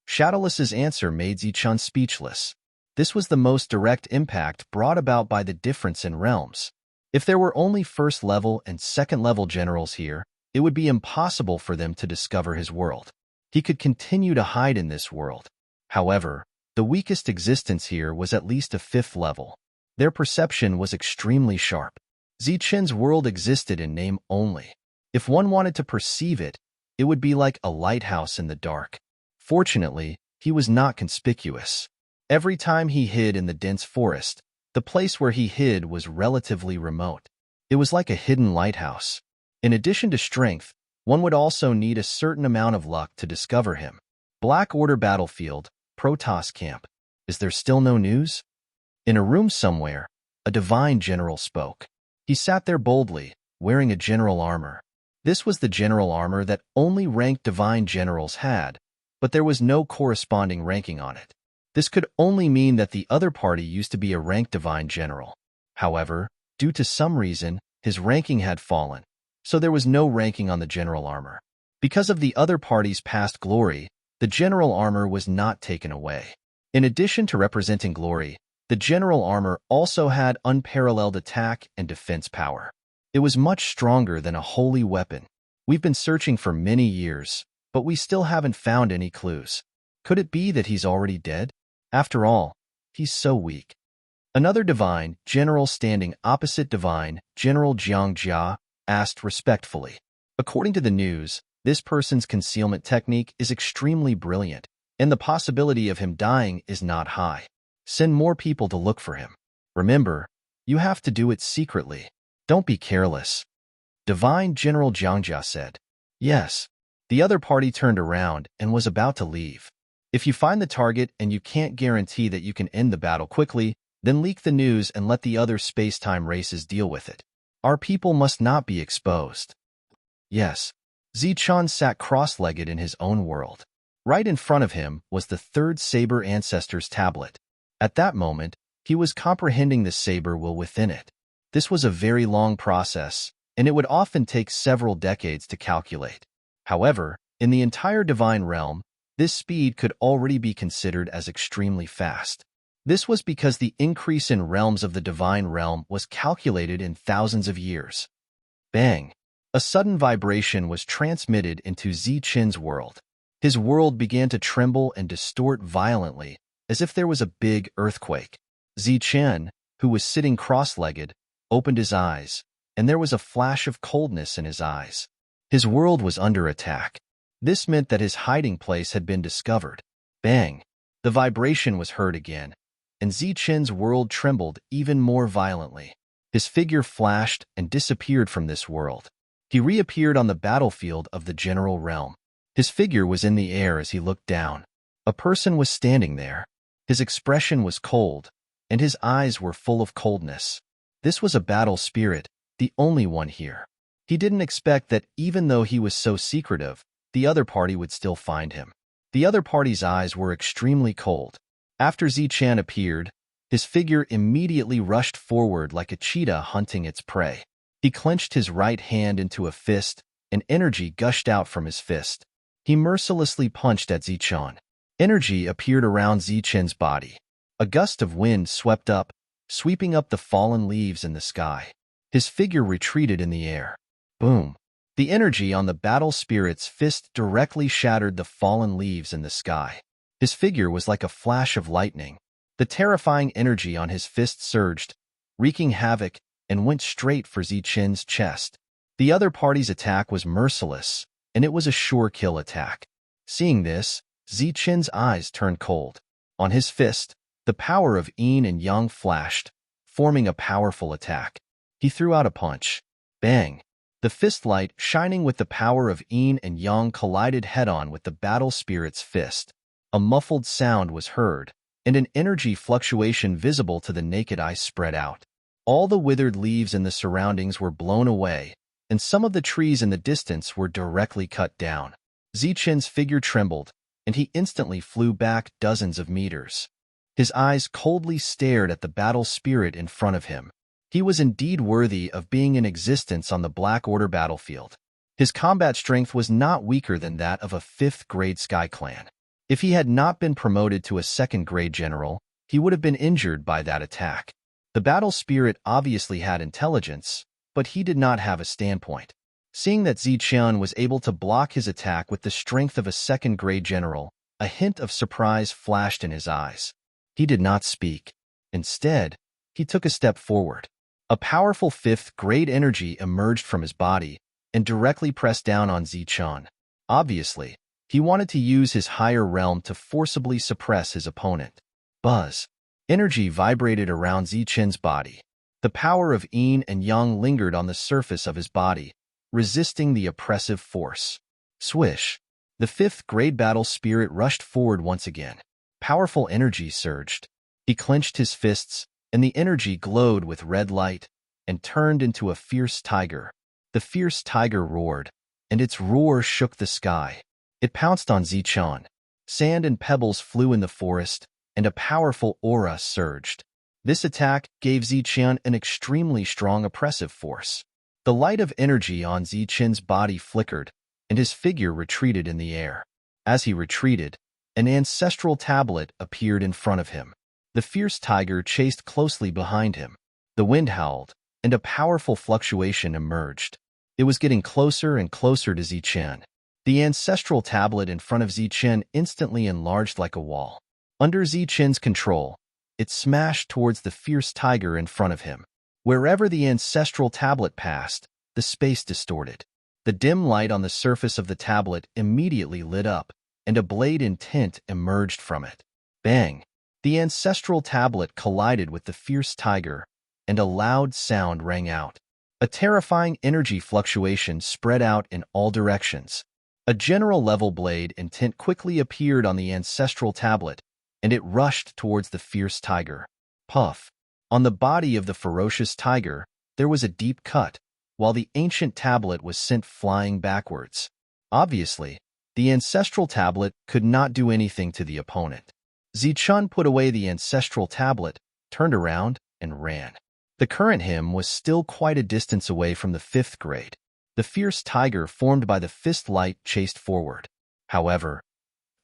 Shadowless's answer made Zichun speechless. This was the most direct impact brought about by the difference in realms. If there were only first-level and second-level generals here, it would be impossible for them to discover his world. He could continue to hide in this world. However, the weakest existence here was at least a 5th level. Their perception was extremely sharp. Zichun's world existed in name only. If one wanted to perceive it, it would be like a lighthouse in the dark. Fortunately, he was not conspicuous. Every time he hid in the dense forest, the place where he hid was relatively remote. It was like a hidden lighthouse. In addition to strength, one would also need a certain amount of luck to discover him. Black Order Battlefield, Protoss Camp. Is there still no news? In a room somewhere, a divine general spoke. He sat there boldly, wearing a general armor. This was the general armor that only ranked divine generals had, but there was no corresponding ranking on it. This could only mean that the other party used to be a ranked divine general. However, due to some reason, his ranking had fallen, so there was no ranking on the general armor. Because of the other party's past glory, the general armor was not taken away. In addition to representing glory, the general armor also had unparalleled attack and defense power. It was much stronger than a holy weapon. We've been searching for many years, but we still haven't found any clues. Could it be that he's already dead? After all, he's so weak. Another divine general standing opposite divine General Jiang Jia asked respectfully. According to the news, this person's concealment technique is extremely brilliant, and the possibility of him dying is not high. Send more people to look for him. Remember, you have to do it secretly. Don't be careless. Divine General Jiang Jia said. Yes. The other party turned around and was about to leave. If you find the target and you can't guarantee that you can end the battle quickly, then leak the news and let the other space-time races deal with it. Our people must not be exposed. Yes. Zichun sat cross-legged in his own world. Right in front of him was the 3rd Saber Ancestors tablet. At that moment, he was comprehending the Saber will within it. This was a very long process, and it would often take several decades to calculate. However, in the entire divine realm, this speed could already be considered as extremely fast. This was because the increase in realms of the divine realm was calculated in thousands of years. Bang! A sudden vibration was transmitted into Zichun's world. His world began to tremble and distort violently, as if there was a big earthquake. Zichun, who was sitting cross-legged, opened his eyes, and there was a flash of coldness in his eyes. His world was under attack. This meant that his hiding place had been discovered. Bang! The vibration was heard again, and Zichen's world trembled even more violently. His figure flashed and disappeared from this world. He reappeared on the battlefield of the general realm. His figure was in the air as he looked down. A person was standing there. His expression was cold, and his eyes were full of coldness. This was a battle spirit, the only one here. He didn't expect that even though he was so secretive, the other party would still find him. The other party's eyes were extremely cold. After Zichen appeared, his figure immediately rushed forward like a cheetah hunting its prey. He clenched his right hand into a fist, and energy gushed out from his fist. He mercilessly punched at Zichen. Energy appeared around Zichen's body. A gust of wind swept up, sweeping up the fallen leaves in the sky. His figure retreated in the air. Boom! The energy on the battle spirit's fist directly shattered the fallen leaves in the sky. His figure was like a flash of lightning. The terrifying energy on his fist surged, wreaking havoc, and went straight for Zichen's chest. The other party's attack was merciless, and it was a sure kill attack. Seeing this, Zichen's eyes turned cold. On his fist, the power of yin and yang flashed, forming a powerful attack. He threw out a punch. Bang! The fist light, shining with the power of yin and yang, collided head-on with the battle spirit's fist. A muffled sound was heard, and an energy fluctuation visible to the naked eye spread out. All the withered leaves in the surroundings were blown away, and some of the trees in the distance were directly cut down. Zichen's figure trembled, and he instantly flew back dozens of meters. His eyes coldly stared at the battle spirit in front of him. He was indeed worthy of being in existence on the Black Order battlefield. His combat strength was not weaker than that of a 5th-grade Sky Clan. If he had not been promoted to a 2nd-grade general, he would have been injured by that attack. The battle spirit obviously had intelligence, but he did not have a standpoint. Seeing that Zichen was able to block his attack with the strength of a 2nd-grade general, a hint of surprise flashed in his eyes. He did not speak. Instead, he took a step forward. A powerful 5th-grade energy emerged from his body and directly pressed down on Zichen. Obviously, he wanted to use his higher realm to forcibly suppress his opponent. Buzz. Energy vibrated around Zichen's body. The power of yin and yang lingered on the surface of his body, resisting the oppressive force. Swish. The 5th-grade battle spirit rushed forward once again. Powerful energy surged. He clenched his fists, and the energy glowed with red light and turned into a fierce tiger. The fierce tiger roared, and its roar shook the sky. It pounced on Zichen. Sand and pebbles flew in the forest, and a powerful aura surged. This attack gave Zichen an extremely strong oppressive force. The light of energy on Zichen's body flickered, and his figure retreated in the air. As he retreated, an ancestral tablet appeared in front of him. The fierce tiger chased closely behind him. The wind howled, and a powerful fluctuation emerged. It was getting closer and closer to Zichen. The ancestral tablet in front of Zichen instantly enlarged like a wall. Under Zichen's control, it smashed towards the fierce tiger in front of him. Wherever the ancestral tablet passed, the space distorted. The dim light on the surface of the tablet immediately lit up, and a blade in tint emerged from it. Bang! The ancestral tablet collided with the fierce tiger, and a loud sound rang out. A terrifying energy fluctuation spread out in all directions. A general-level blade in tint quickly appeared on the ancestral tablet, and it rushed towards the fierce tiger. Puff! On the body of the ferocious tiger, there was a deep cut, while the ancient tablet was sent flying backwards. Obviously, the ancestral tablet could not do anything to the opponent. Zichen put away the ancestral tablet, turned around, and ran. The current hymn was still quite a distance away from the 5th grade. The fierce tiger formed by the fist light chased forward. However,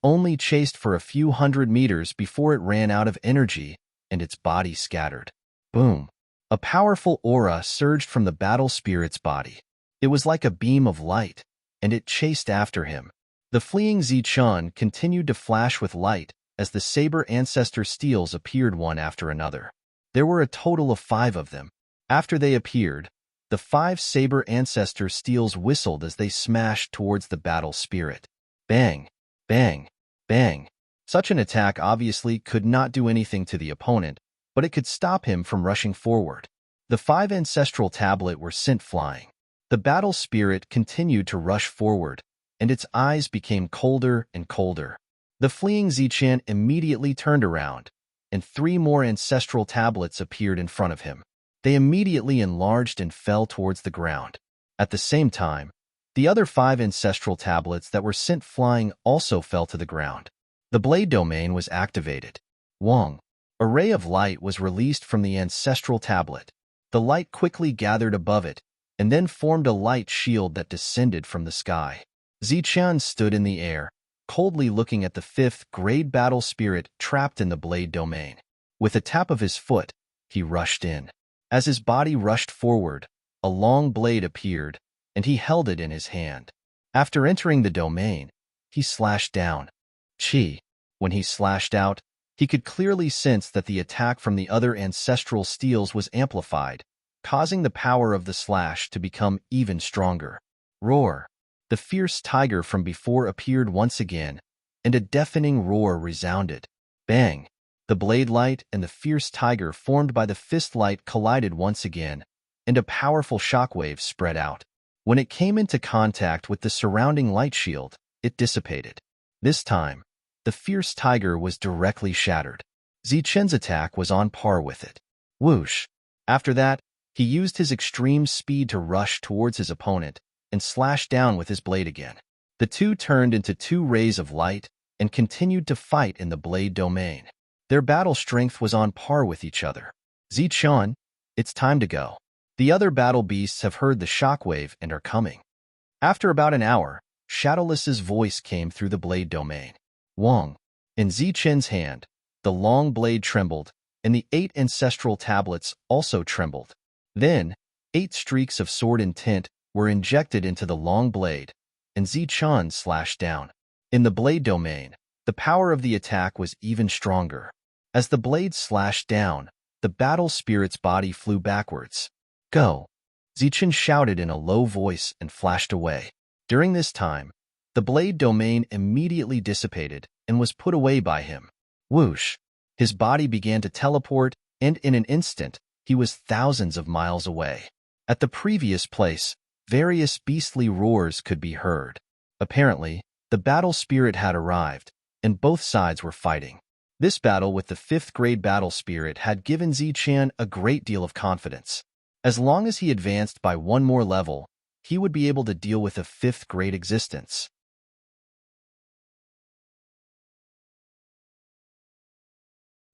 only chased for a few hundred meters before it ran out of energy and its body scattered. Boom! A powerful aura surged from the battle spirit's body. It was like a beam of light, and it chased after him. The fleeing Zichen continued to flash with light as the saber ancestor steels appeared one after another. There were a total of 5 of them. After they appeared, The 5 saber ancestor steels whistled as they smashed towards the battle spirit. Bang, bang, bang. Such an attack obviously could not do anything to the opponent, but it could stop him from rushing forward. The 5 ancestral tablet were sent flying. The battle spirit continued to rush forward, and its eyes became colder and colder. The fleeing Zichan immediately turned around, and 3 more ancestral tablets appeared in front of him. They immediately enlarged and fell towards the ground. At the same time, the other 5 ancestral tablets that were sent flying also fell to the ground. The blade domain was activated. Wong. A ray of light was released from the ancestral tablet. The light quickly gathered above it, and then formed a light shield that descended from the sky. Zichan stood in the air, coldly looking at the 5th grade battle spirit trapped in the blade domain. With a tap of his foot, he rushed in. As his body rushed forward, a long blade appeared, and he held it in his hand. After entering the domain, he slashed down. Chi. When he slashed out, he could clearly sense that the attack from the other ancestral steels was amplified, causing the power of the slash to become even stronger. Roar. The fierce tiger from before appeared once again, and a deafening roar resounded. Bang! The blade light and the fierce tiger formed by the fist light collided once again, and a powerful shockwave spread out. When it came into contact with the surrounding light shield, it dissipated. This time, the fierce tiger was directly shattered. Zichen's attack was on par with it. Whoosh! After that, he used his extreme speed to rush towards his opponent and slash down with his blade again. The two turned into 2 rays of light and continued to fight in the blade domain. Their battle strength was on par with each other. Zichen, it's time to go. The other battle beasts have heard the shockwave and are coming. After about an hour, Shadowless's voice came through the blade domain. Wong. In Zichen's hand, the long blade trembled, and the 8 ancestral tablets also trembled. Then, 8 streaks of sword intent were injected into the long blade, and Zichen slashed down. In the blade domain, the power of the attack was even stronger. As the blade slashed down, the battle spirit's body flew backwards. Go! Zichen shouted in a low voice and flashed away. During this time, the blade domain immediately dissipated and was put away by him. Whoosh! His body began to teleport, and in an instant, he was thousands of miles away. At the previous place, various beastly roars could be heard. Apparently, the battle spirit had arrived, and both sides were fighting. This battle with the 5th grade battle spirit had given Zichan a great deal of confidence. As long as he advanced by 1 more level, he would be able to deal with a 5th grade existence.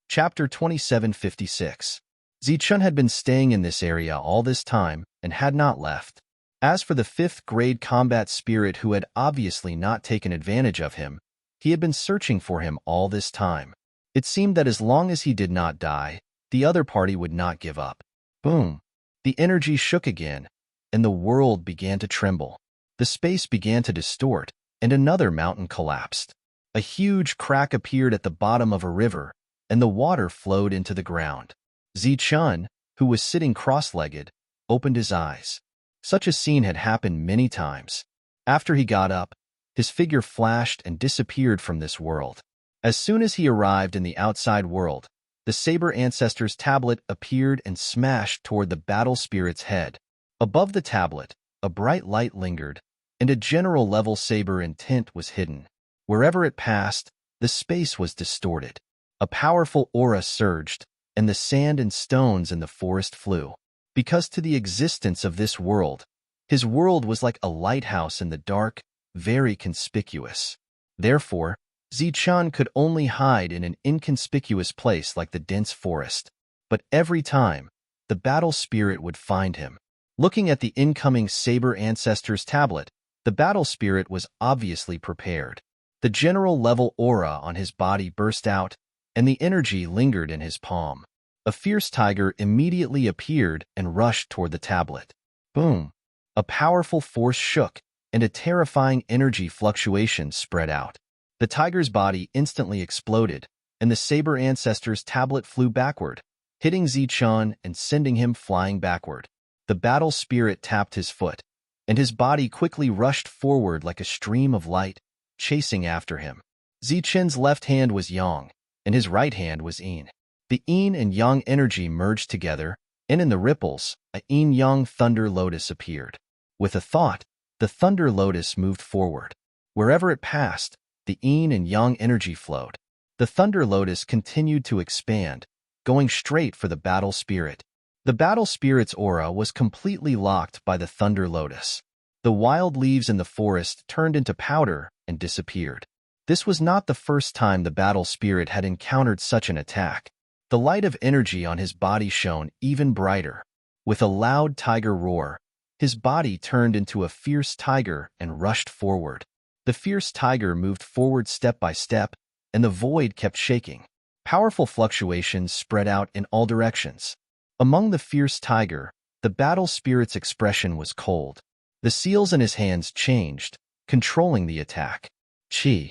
Chapter 2756. Zichen had been staying in this area all this time and had not left. As for the 5th grade combat spirit who had obviously not taken advantage of him, he had been searching for him all this time. It seemed that as long as he did not die, the other party would not give up. Boom! The energy shook again, and the world began to tremble. The space began to distort, and another mountain collapsed. A huge crack appeared at the bottom of a river, and the water flowed into the ground. Zichen, who was sitting cross-legged, opened his eyes. Such a scene had happened many times. After he got up, his figure flashed and disappeared from this world. As soon as he arrived in the outside world, the Saber Ancestor's tablet appeared and smashed toward the battle spirit's head. Above the tablet, a bright light lingered, and a general-level saber intent was hidden. Wherever it passed, the space was distorted. A powerful aura surged, and the sand and stones in the forest flew. Because to the existence of this world, his world was like a lighthouse in the dark, very conspicuous. Therefore, Zichen could only hide in an inconspicuous place like the dense forest. But every time, the battle spirit would find him. Looking at the incoming Saber Ancestor's tablet, the battle spirit was obviously prepared. The general-level aura on his body burst out, and the energy lingered in his palm. A fierce tiger immediately appeared and rushed toward the tablet. Boom! A powerful force shook, and a terrifying energy fluctuation spread out. The tiger's body instantly exploded, and the Saber Ancestor's tablet flew backward, hitting Zichen and sending him flying backward. The battle spirit tapped his foot, and his body quickly rushed forward like a stream of light, chasing after him. Zichen's left hand was yang, and his right hand was yin. The yin and yang energy merged together, and in the ripples, a yin-yang thunder lotus appeared. With a thought, the thunder lotus moved forward. Wherever it passed, the yin and yang energy flowed. The thunder lotus continued to expand, going straight for the battle spirit. The battle spirit's aura was completely locked by the thunder lotus. The wild leaves in the forest turned into powder and disappeared. This was not the first time the battle spirit had encountered such an attack. The light of energy on his body shone even brighter. With a loud tiger roar, his body turned into a fierce tiger and rushed forward. The fierce tiger moved forward step by step, and the void kept shaking. Powerful fluctuations spread out in all directions. Among the fierce tiger, the battle spirit's expression was cold. The seals in his hands changed, controlling the attack. Chi.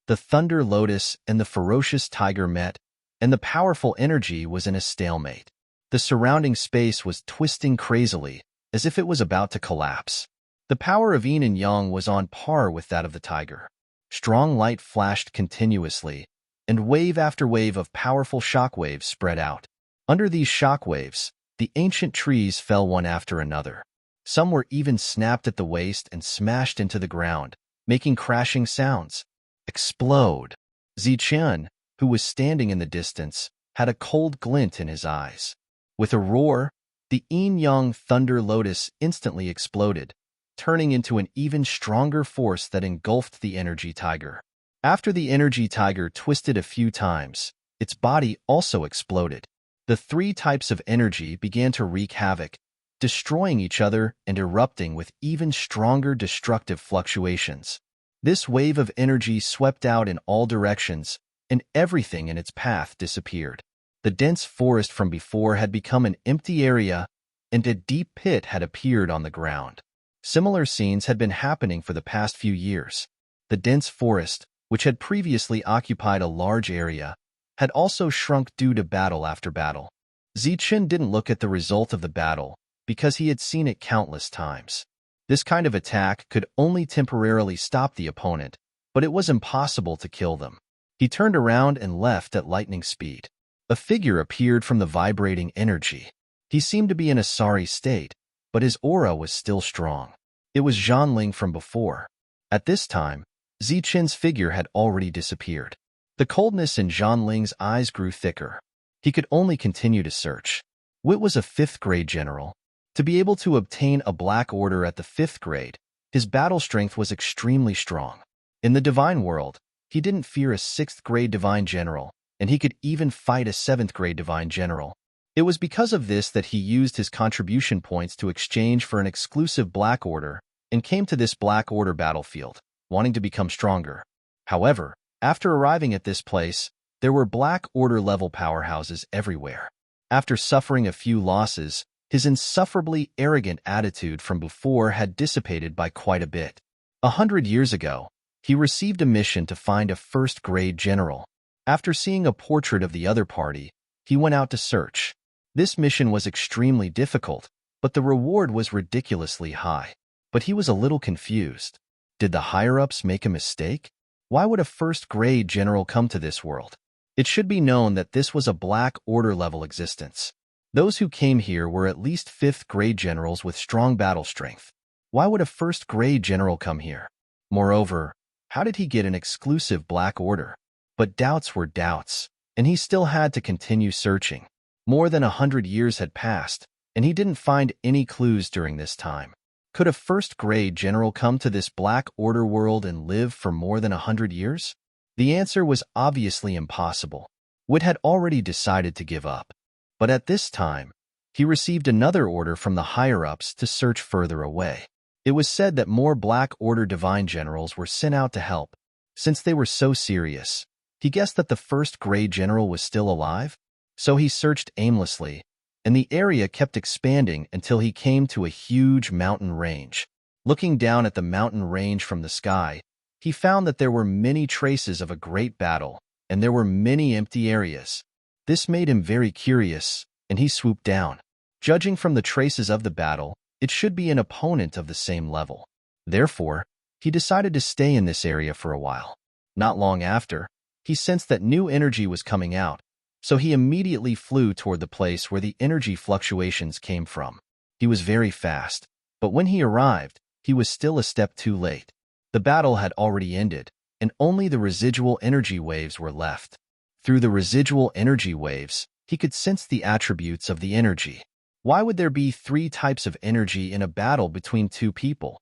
The thunder lotus and the ferocious tiger met, and the powerful energy was in a stalemate. The surrounding space was twisting crazily, as if it was about to collapse. The power of yin and yang was on par with that of the tiger. Strong light flashed continuously, and wave after wave of powerful shockwaves spread out. Under these shockwaves, the ancient trees fell one after another. Some were even snapped at the waist and smashed into the ground, making crashing sounds. Explode! Zichen, who was standing in the distance, had a cold glint in his eyes. With a roar, the yin-yang thunder lotus instantly exploded, turning into an even stronger force that engulfed the energy tiger. After the energy tiger twisted a few times, its body also exploded. The three types of energy began to wreak havoc, destroying each other and erupting with even stronger destructive fluctuations. This wave of energy swept out in all directions, and everything in its path disappeared. The dense forest from before had become an empty area, and a deep pit had appeared on the ground. Similar scenes had been happening for the past few years. The dense forest, which had previously occupied a large area, had also shrunk due to battle after battle. Zichen didn't look at the result of the battle because he had seen it countless times. This kind of attack could only temporarily stop the opponent, but it was impossible to kill them. He turned around and left at lightning speed. A figure appeared from the vibrating energy. He seemed to be in a sorry state, but his aura was still strong. It was Zhanling from before. At this time, Zichen's figure had already disappeared. The coldness in Zhanling's eyes grew thicker. He could only continue to search. Wit was a 5th grade general. To be able to obtain a black order at the 5th grade, his battle strength was extremely strong. In the divine world, he didn't fear a 6th grade divine general, and he could even fight a 7th grade divine general. It was because of this that he used his contribution points to exchange for an exclusive black order and came to this black order battlefield, wanting to become stronger. However, after arriving at this place, there were black order level powerhouses everywhere. After suffering a few losses, his insufferably arrogant attitude from before had dissipated by quite a bit. 100 years ago, he received a mission to find a 1st grade general. After seeing a portrait of the other party, he went out to search. This mission was extremely difficult, but the reward was ridiculously high. But he was a little confused. Did the higher-ups make a mistake? Why would a 1st grade general come to this world? It should be known that this was a black order level existence. Those who came here were at least 5th grade generals with strong battle strength. Why would a 1st grade general come here? Moreover, how did he get an exclusive black order? But doubts were doubts, and he still had to continue searching. More than 100 years had passed, and he didn't find any clues during this time. Could a 1st grade general come to this black order world and live for more than 100 years? The answer was obviously impossible. Wit had already decided to give up. But at this time, he received another order from the higher-ups to search further away. It was said that more Black Order Divine Generals were sent out to help. Since they were so serious, he guessed that the 1st grade general was still alive. So he searched aimlessly, and the area kept expanding until he came to a huge mountain range. Looking down at the mountain range from the sky, he found that there were many traces of a great battle, and there were many empty areas. This made him very curious, and he swooped down. Judging from the traces of the battle, it should be an opponent of the same level. Therefore, he decided to stay in this area for a while. Not long after, he sensed that new energy was coming out, so he immediately flew toward the place where the energy fluctuations came from. He was very fast, but when he arrived, he was still a step too late. The battle had already ended, and only the residual energy waves were left. Through the residual energy waves, he could sense the attributes of the energy. Why would there be 3 types of energy in a battle between 2 people?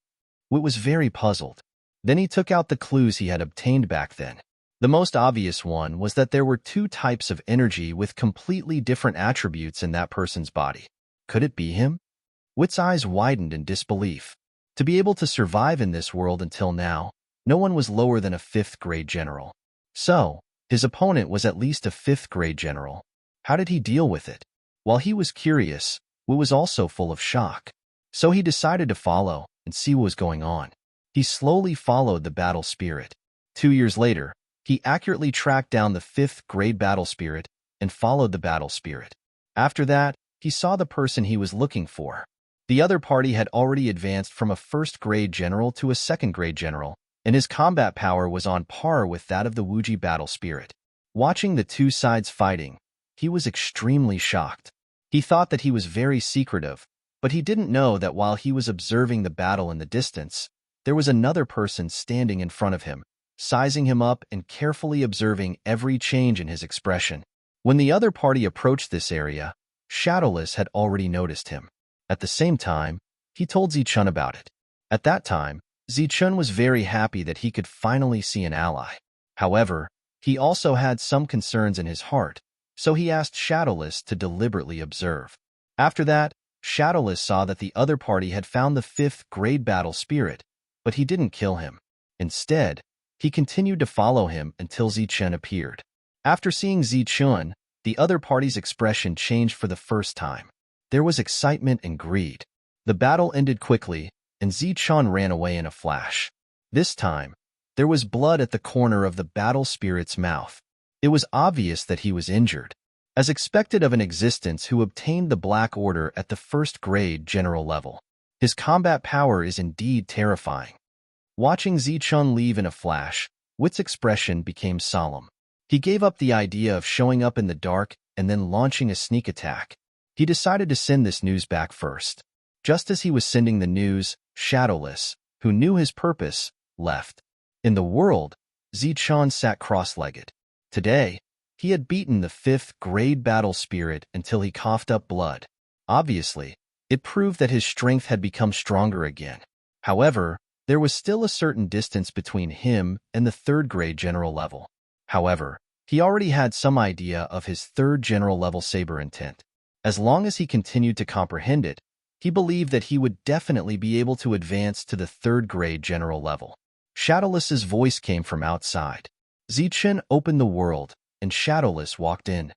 Wit was very puzzled. Then he took out the clues he had obtained back then. The most obvious one was that there were 2 types of energy with completely different attributes in that person's body. Could it be him? Wit's eyes widened in disbelief. To be able to survive in this world until now, no one was lower than a 5th grade general. So, his opponent was at least a 5th grade general. How did he deal with it? While he was curious, Wit was also full of shock. So he decided to follow and see what was going on. He slowly followed the battle spirit. 2 years later, he accurately tracked down the 5th grade battle spirit and followed the battle spirit. After that, he saw the person he was looking for. The other party had already advanced from a 1st grade general to a 2nd grade general, and his combat power was on par with that of the Wuji battle spirit. Watching the 2 sides fighting, he was extremely shocked. He thought that he was very secretive, but he didn't know that while he was observing the battle in the distance, there was another person standing in front of him, sizing him up and carefully observing every change in his expression. When the other party approached this area, Shadowless had already noticed him. At the same time, he told Zichun about it. At that time, Zichun was very happy that he could finally see an ally. However, he also had some concerns in his heart, so he asked Shadowless to deliberately observe. After that, Shadowless saw that the other party had found the 5th grade battle spirit, but he didn't kill him. Instead, he continued to follow him until Zichun appeared. After seeing Zichun, the other party's expression changed for the first time. There was excitement and greed. The battle ended quickly, and Zichun ran away in a flash. This time, there was blood at the corner of the battle spirit's mouth. It was obvious that he was injured. As expected of an existence who obtained the Black Order at the 1st grade general level, his combat power is indeed terrifying. Watching Zichun leave in a flash, Wit's expression became solemn. He gave up the idea of showing up in the dark and then launching a sneak attack. He decided to send this news back first. Just as he was sending the news, Shadowless, who knew his purpose, left. In the world, Zichun sat cross-legged. Today, he had beaten the 5th grade battle spirit until he coughed up blood. Obviously, it proved that his strength had become stronger again. However, there was still a certain distance between him and the 3rd grade general level. However, he already had some idea of his 3rd general level saber intent. As long as he continued to comprehend it, he believed that he would definitely be able to advance to the 3rd grade general level. Shadowless's voice came from outside. Zichun opened the world, and Shadowless walked in.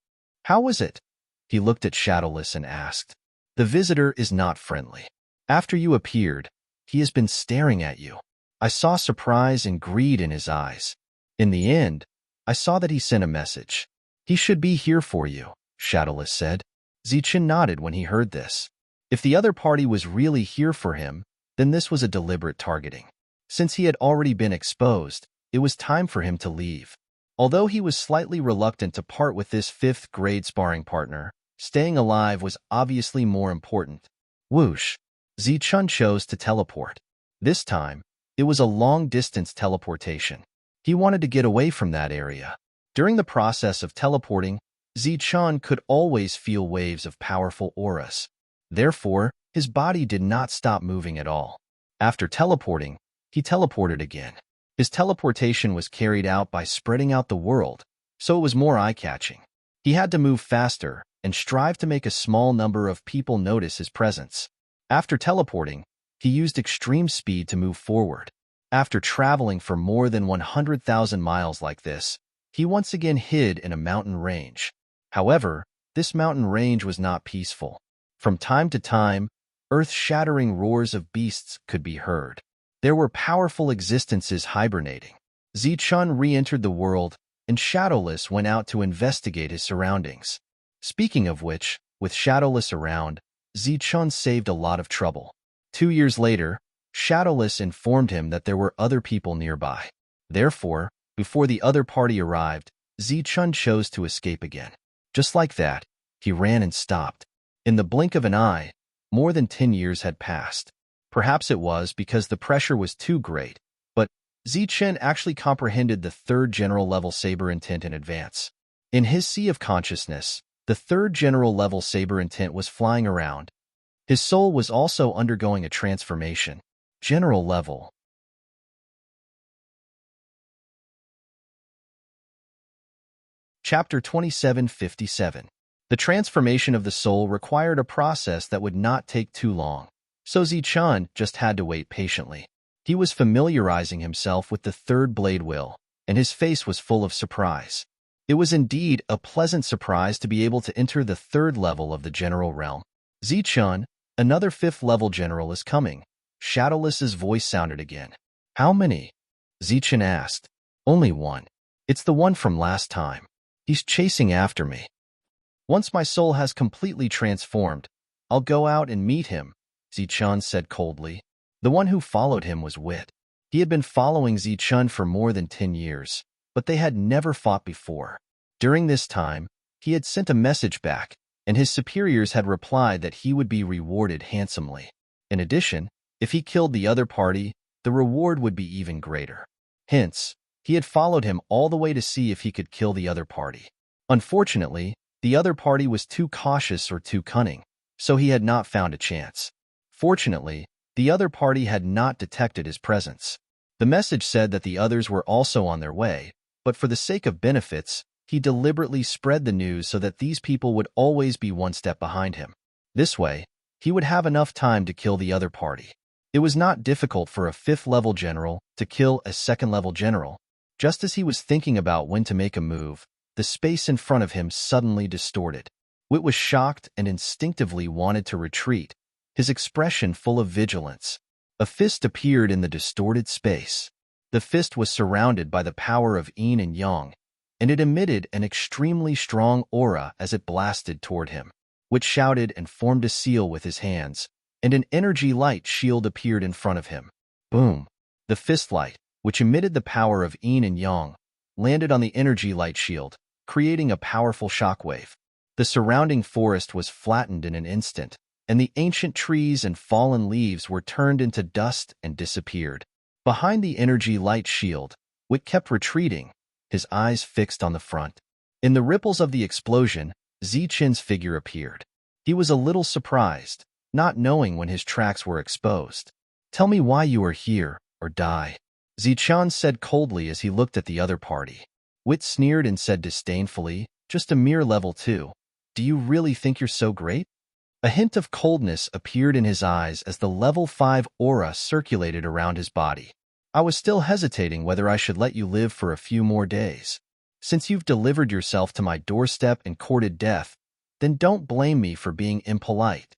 How was it? He looked at Shadowless and asked. The visitor is not friendly. After you appeared, he has been staring at you. I saw surprise and greed in his eyes. In the end, I saw that he sent a message. He should be here for you, Shadowless said. Zichun nodded when he heard this. If the other party was really here for him, then this was a deliberate targeting. Since he had already been exposed, it was time for him to leave. Although he was slightly reluctant to part with this 5th grade sparring partner, staying alive was obviously more important. Whoosh! Zichun chose to teleport. This time, it was a long-distance teleportation. He wanted to get away from that area. During the process of teleporting, Zichun could always feel waves of powerful auras. Therefore, his body did not stop moving at all. After teleporting, he teleported again. His teleportation was carried out by spreading out the world, so it was more eye-catching. He had to move faster and strive to make a small number of people notice his presence. After teleporting, he used extreme speed to move forward. After traveling for more than 100,000 miles like this, he once again hid in a mountain range. However, this mountain range was not peaceful. From time to time, earth-shattering roars of beasts could be heard. There were powerful existences hibernating. Zichun re-entered the world, and Shadowless went out to investigate his surroundings. Speaking of which, with Shadowless around, Zichun saved a lot of trouble. 2 years later, Shadowless informed him that there were other people nearby. Therefore, before the other party arrived, Zichun chose to escape again. Just like that, he ran and stopped. In the blink of an eye, more than 10 years had passed. Perhaps it was because the pressure was too great, but Zichun actually comprehended the third general level saber intent in advance. In his sea of consciousness, the third general level saber intent was flying around. His soul was also undergoing a transformation. General level. Chapter 2757. The transformation of the soul required a process that would not take too long, so Zichun just had to wait patiently. He was familiarizing himself with the third blade will, and his face was full of surprise. It was indeed a pleasant surprise to be able to enter the third level of the general realm. Zichun, another fifth-level general is coming. Shadowless's voice sounded again. How many? Zichun asked. Only one. It's the one from last time. He's chasing after me. Once my soul has completely transformed, I'll go out and meet him, Zichun said coldly. The one who followed him was Wit. He had been following Zichun for more than 10 years, but they had never fought before. During this time, he had sent a message back, and his superiors had replied that he would be rewarded handsomely. In addition, if he killed the other party, the reward would be even greater. Hence, he had followed him all the way to see if he could kill the other party. Unfortunately, the other party was too cautious or too cunning, so he had not found a chance. Fortunately, the other party had not detected his presence. The message said that the others were also on their way, but for the sake of benefits, he deliberately spread the news so that these people would always be one step behind him. This way, he would have enough time to kill the other party. It was not difficult for a fifth-level general to kill a second-level general. Just as he was thinking about when to make a move, the space in front of him suddenly distorted. Wit was shocked and instinctively wanted to retreat, his expression full of vigilance. A fist appeared in the distorted space. The fist was surrounded by the power of yin and yang, and it emitted an extremely strong aura as it blasted toward him. Wit shouted and formed a seal with his hands, and an energy light shield appeared in front of him. Boom! The fist light, which emitted the power of yin and yang, landed on the energy light shield, creating a powerful shockwave. The surrounding forest was flattened in an instant, and the ancient trees and fallen leaves were turned into dust and disappeared. Behind the energy light shield, Wit kept retreating, his eyes fixed on the front. In the ripples of the explosion, Zichun's figure appeared. He was a little surprised, not knowing when his tracks were exposed. Tell me why you are here, or die, Zichun said coldly as he looked at the other party. Wit sneered and said disdainfully, just a mere level 2. Do you really think you're so great? A hint of coldness appeared in his eyes as the level 5 aura circulated around his body. I was still hesitating whether I should let you live for a few more days. Since you've delivered yourself to my doorstep and courted death, then don't blame me for being impolite.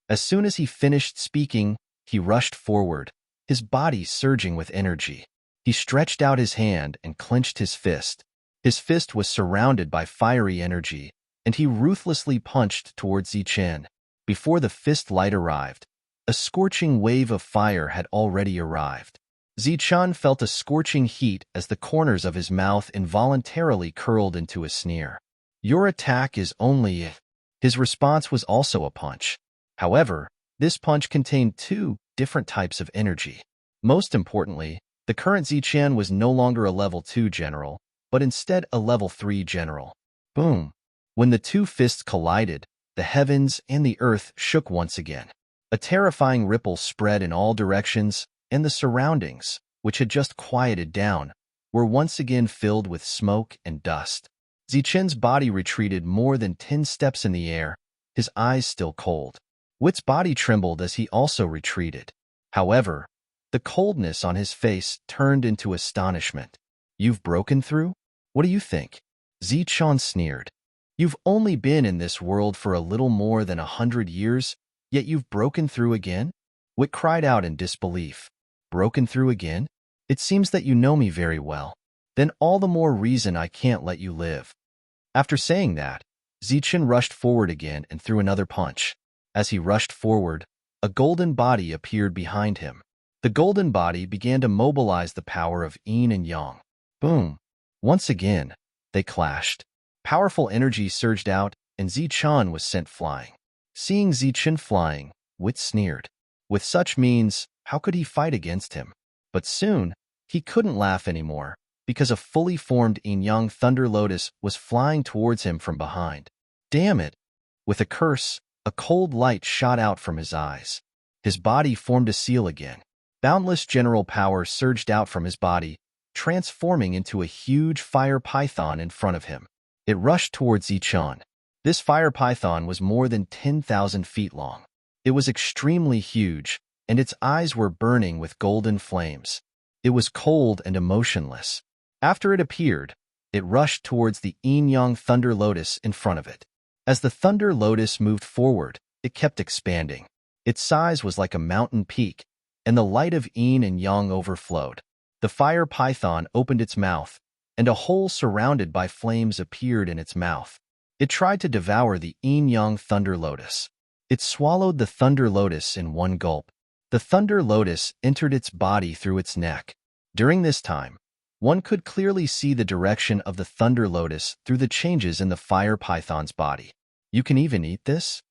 As soon as he finished speaking, he rushed forward, his body surging with energy. He stretched out his hand and clenched his fist. His fist was surrounded by fiery energy, and he ruthlessly punched towards Zichun. Before the fist light arrived, a scorching wave of fire had already arrived. Zichun felt a scorching heat as the corners of his mouth involuntarily curled into a sneer. Your attack is only it. His response was also a punch. However, this punch contained 2 different types of energy. Most importantly, the current Zichun was no longer a level 2 general, but instead a level 3 general. Boom! When the 2 fists collided, the heavens and the earth shook once again. A terrifying ripple spread in all directions, and the surroundings, which had just quieted down, were once again filled with smoke and dust. Zichun's body retreated more than 10 steps in the air, his eyes still cold. Wit's body trembled as he also retreated. However, the coldness on his face turned into astonishment. You've broken through? What do you think? Zichun sneered. You've only been in this world for a little more than 100 years, yet you've broken through again? Wit cried out in disbelief. Broken through again? It seems that you know me very well. Then all the more reason I can't let you live. After saying that, Zichun rushed forward again and threw another punch. As he rushed forward, a golden body appeared behind him. The golden body began to mobilize the power of yin and yang. Boom! Once again, they clashed. Powerful energy surged out, and Zichun was sent flying. Seeing Zichun flying, Wit sneered. With such means, how could he fight against him? But soon, he couldn't laugh anymore, because a fully formed yin-yang thunder lotus was flying towards him from behind. Damn it! With a curse, a cold light shot out from his eyes. His body formed a seal again. Boundless general power surged out from his body, transforming into a huge fire python in front of him. It rushed towards Zichun. This fire python was more than 10,000 feet long. It was extremely huge, and its eyes were burning with golden flames. It was cold and emotionless. After it appeared, it rushed towards the yin-yang thunder lotus in front of it. As the thunder lotus moved forward, it kept expanding. Its size was like a mountain peak, and the light of yin and yang overflowed. The fire python opened its mouth, and a hole surrounded by flames appeared in its mouth. It tried to devour the yin-yang thunder lotus. It swallowed the thunder lotus in one gulp. The thunder lotus entered its body through its neck. During this time, one could clearly see the direction of the thunder lotus through the changes in the fire python's body. You can even eat this?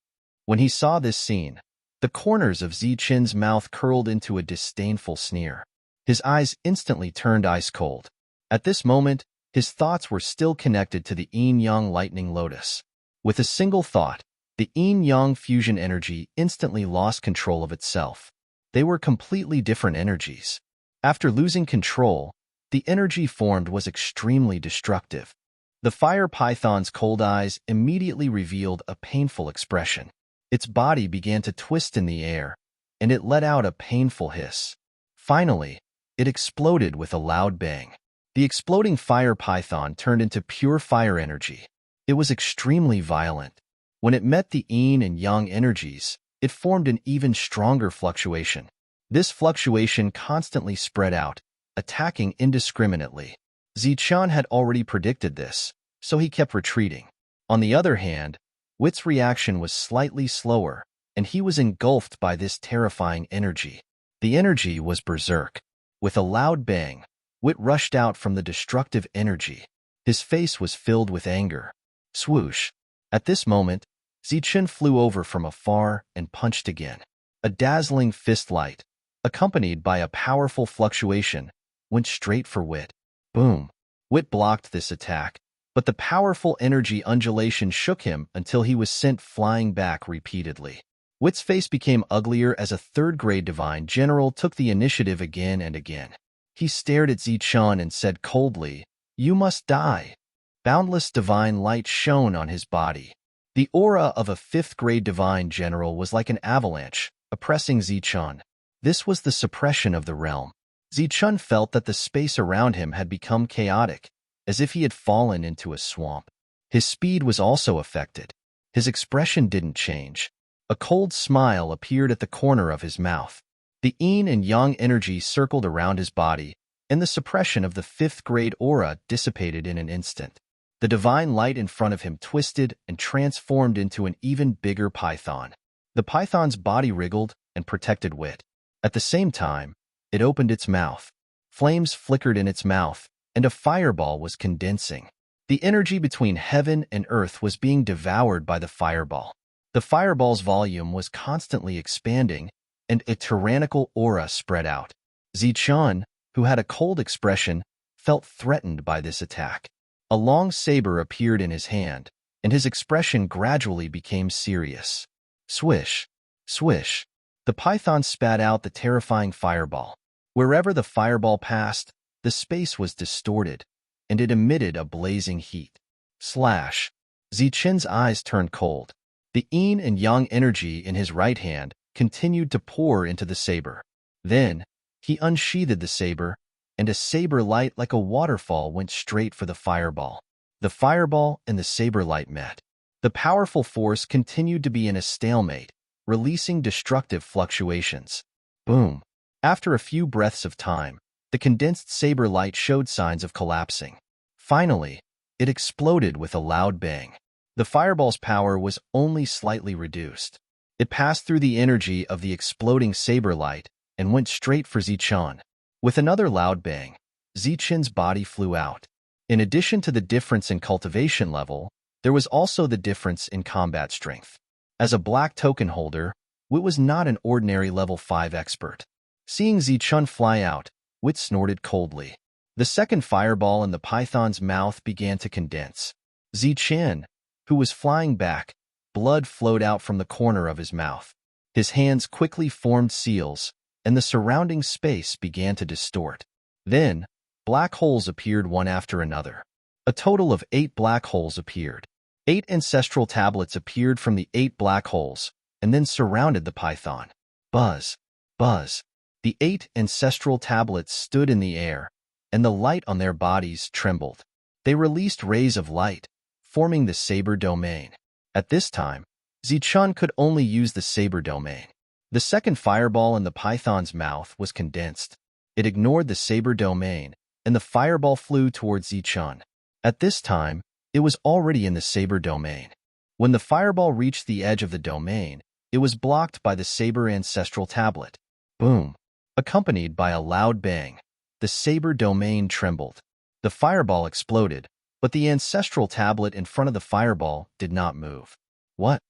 When he saw this scene, the corners of Zichun's mouth curled into a disdainful sneer. His eyes instantly turned ice cold. At this moment, his thoughts were still connected to the yin-yang lightning lotus. With a single thought, the yin-yang fusion energy instantly lost control of itself. They were completely different energies. After losing control, the energy formed was extremely destructive. The fire python's cold eyes immediately revealed a painful expression. Its body began to twist in the air, and it let out a painful hiss. Finally, it exploded with a loud bang. The exploding fire python turned into pure fire energy. It was extremely violent. When it met the yin and yang energies, it formed an even stronger fluctuation. This fluctuation constantly spread out, attacking indiscriminately. Zichun had already predicted this, so he kept retreating. On the other hand, Wit's reaction was slightly slower, and he was engulfed by this terrifying energy. The energy was berserk. With a loud bang, Wit rushed out from the destructive energy. His face was filled with anger. Swoosh! At this moment, Zichun flew over from afar and punched again. A dazzling fist light, accompanied by a powerful fluctuation, went straight for Wit. Boom! Wit blocked this attack, but the powerful energy undulation shook him until he was sent flying back repeatedly. Wit's face became uglier as a third-grade divine general took the initiative again and again. He stared at Zichun and said coldly, "You must die." Boundless divine light shone on his body. The aura of a fifth-grade divine general was like an avalanche, oppressing Zichun. This was the suppression of the realm. Zichun felt that the space around him had become chaotic, as if he had fallen into a swamp. His speed was also affected. His expression didn't change. A cold smile appeared at the corner of his mouth. The yin and yang energy circled around his body, and the suppression of the fifth-grade aura dissipated in an instant. The divine light in front of him twisted and transformed into an even bigger python. The python's body wriggled and protected Wit. At the same time, it opened its mouth. Flames flickered in its mouth, and a fireball was condensing. The energy between heaven and earth was being devoured by the fireball. The fireball's volume was constantly expanding, and a tyrannical aura spread out. Zichun, who had a cold expression, felt threatened by this attack. A long saber appeared in his hand, and his expression gradually became serious. Swish! Swish! The python spat out the terrifying fireball. Wherever the fireball passed, the space was distorted, and it emitted a blazing heat. Slash! Zichun's eyes turned cold. The yin and yang energy in his right hand continued to pour into the saber. Then, he unsheathed the saber, and a saber light like a waterfall went straight for the fireball. The fireball and the saber light met. The powerful force continued to be in a stalemate, releasing destructive fluctuations. Boom! After a few breaths of time, the condensed saber light showed signs of collapsing. Finally, it exploded with a loud bang. The fireball's power was only slightly reduced. It passed through the energy of the exploding saber light and went straight for Zichun. With another loud bang, Zichun's body flew out. In addition to the difference in cultivation level, there was also the difference in combat strength. As a black token holder, Wit was not an ordinary level 5 expert. Seeing Zichun fly out, Wit snorted coldly. The second fireball in the python's mouth began to condense. Zichun, who was flying back, blood flowed out from the corner of his mouth. His hands quickly formed seals, and the surrounding space began to distort. Then, black holes appeared one after another. A total of 8 black holes appeared. 8 ancestral tablets appeared from the 8 black holes, and then surrounded the python. Buzz, buzz. The 8 ancestral tablets stood in the air, and the light on their bodies trembled. They released rays of light, forming the saber domain. At this time, Zichun could only use the saber domain. The second fireball in the python's mouth was condensed. It ignored the saber domain, and the fireball flew towards Zichun. At this time, it was already in the saber domain. When the fireball reached the edge of the domain, it was blocked by the saber ancestral tablet. Boom! Accompanied by a loud bang, the saber domain trembled. The fireball exploded, but the ancestral tablet in front of the fireball did not move. What?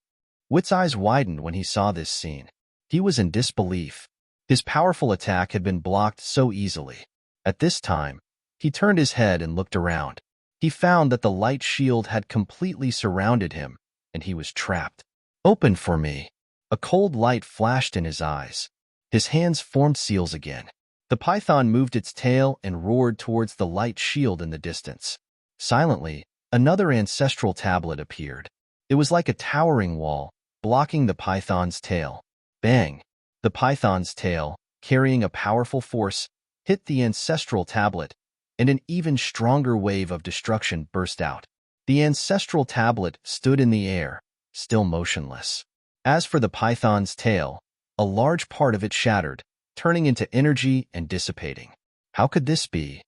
Wit's eyes widened when he saw this scene. He was in disbelief. His powerful attack had been blocked so easily. At this time, he turned his head and looked around. He found that the light shield had completely surrounded him, and he was trapped. Open for me. A cold light flashed in his eyes. His hands formed seals again. The python moved its tail and roared towards the light shield in the distance. Silently, another ancestral tablet appeared. It was like a towering wall, blocking the python's tail. Bang! The python's tail, carrying a powerful force, hit the ancestral tablet, and an even stronger wave of destruction burst out. The ancestral tablet stood in the air, still motionless. As for the python's tail, a large part of it shattered, turning into energy and dissipating. How could this be?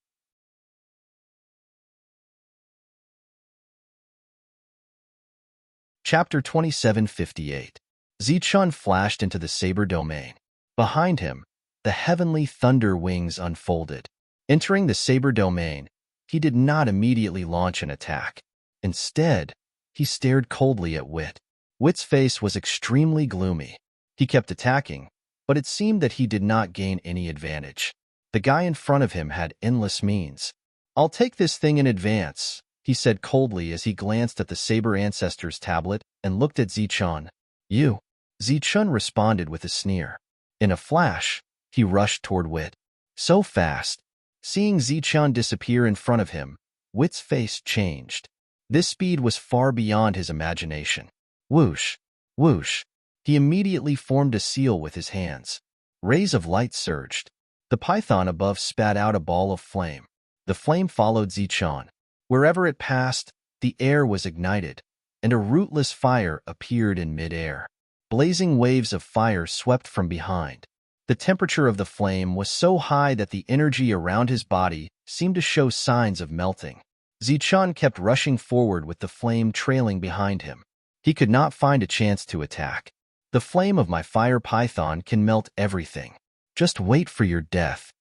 Chapter 2758. Zichun flashed into the saber domain. Behind him, the heavenly thunder wings unfolded. Entering the saber domain, he did not immediately launch an attack. Instead, he stared coldly at Wit. Wit's face was extremely gloomy. He kept attacking, but it seemed that he did not gain any advantage. The guy in front of him had endless means. "I'll take this thing in advance," he said coldly as he glanced at the Saber Ancestors tablet and looked at Zichun. "You." Zichun responded with a sneer. In a flash, he rushed toward Wit. So fast. Seeing Zichun disappear in front of him, Wit's face changed. This speed was far beyond his imagination. Whoosh! Whoosh! He immediately formed a seal with his hands. Rays of light surged. The python above spat out a ball of flame. The flame followed Zichun. Wherever it passed, the air was ignited, and a rootless fire appeared in mid-air. Blazing waves of fire swept from behind. The temperature of the flame was so high that the energy around his body seemed to show signs of melting. Zichun kept rushing forward with the flame trailing behind him. He could not find a chance to attack. "The flame of my fire python can melt everything. Just wait for your death."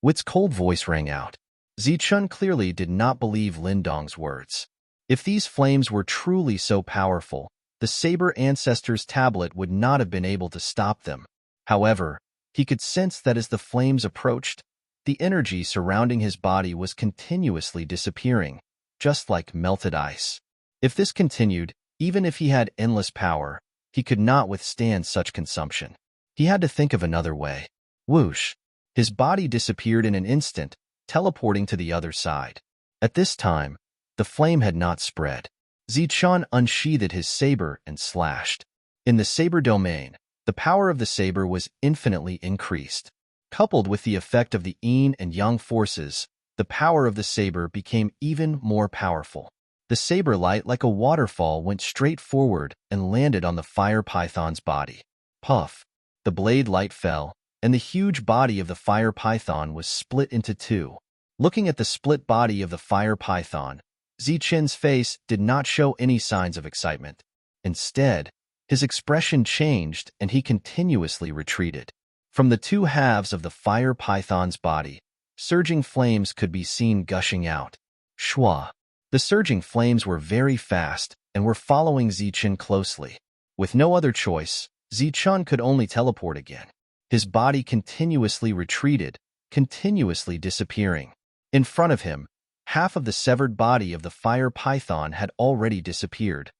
Wit's cold voice rang out. Zichun clearly did not believe Lindong's words. If these flames were truly so powerful, the Saber Ancestors tablet would not have been able to stop them. However, he could sense that as the flames approached, the energy surrounding his body was continuously disappearing, just like melted ice. If this continued, even if he had endless power, he could not withstand such consumption. He had to think of another way. Whoosh! His body disappeared in an instant, teleporting to the other side. At this time, the flame had not spread. Zichun unsheathed his saber and slashed. In the saber domain, the power of the saber was infinitely increased. Coupled with the effect of the yin and yang forces, the power of the saber became even more powerful. The saber light, like a waterfall, went straight forward and landed on the fire python's body. Puff! The blade light fell, and the huge body of the fire python was split into two. Looking at the split body of the fire python, Zichun's face did not show any signs of excitement. Instead, His expression changed, and he continuously retreated. From the two halves of the fire python's body, surging flames could be seen gushing out. Shwa. The surging flames were very fast and were following Zichen closely. With no other choice, Zichen could only teleport again. His body continuously retreated, continuously disappearing. In front of him, half of the severed body of the fire python had already disappeared,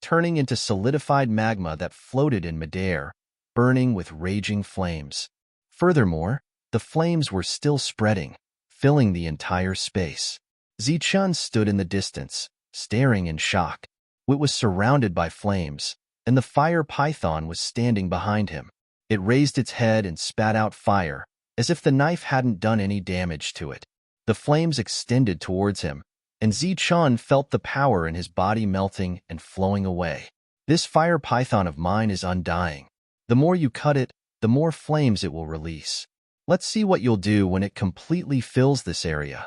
turning into solidified magma that floated in midair, burning with raging flames. Furthermore, the flames were still spreading, filling the entire space. Zichen stood in the distance, staring in shock. Wit was surrounded by flames, and the fire python was standing behind him. It raised its head and spat out fire, as if the knife hadn't done any damage to it. The flames extended towards him, and Zichen felt the power in his body melting and flowing away. This fire python of mine is undying. The more you cut it, the more flames it will release. Let's see what you'll do when it completely fills this area.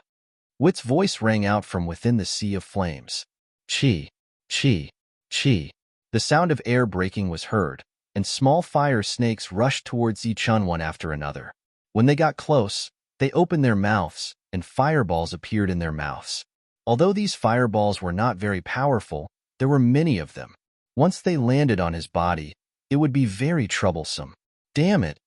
Wit's voice rang out from within the sea of flames. Chi, chi, chi. The sound of air breaking was heard, and small fire snakes rushed towards Zichen one after another. When they got close, they opened their mouths, and fireballs appeared in their mouths. Although these fireballs were not very powerful, there were many of them. Once they landed on his body, it would be very troublesome. Damn it!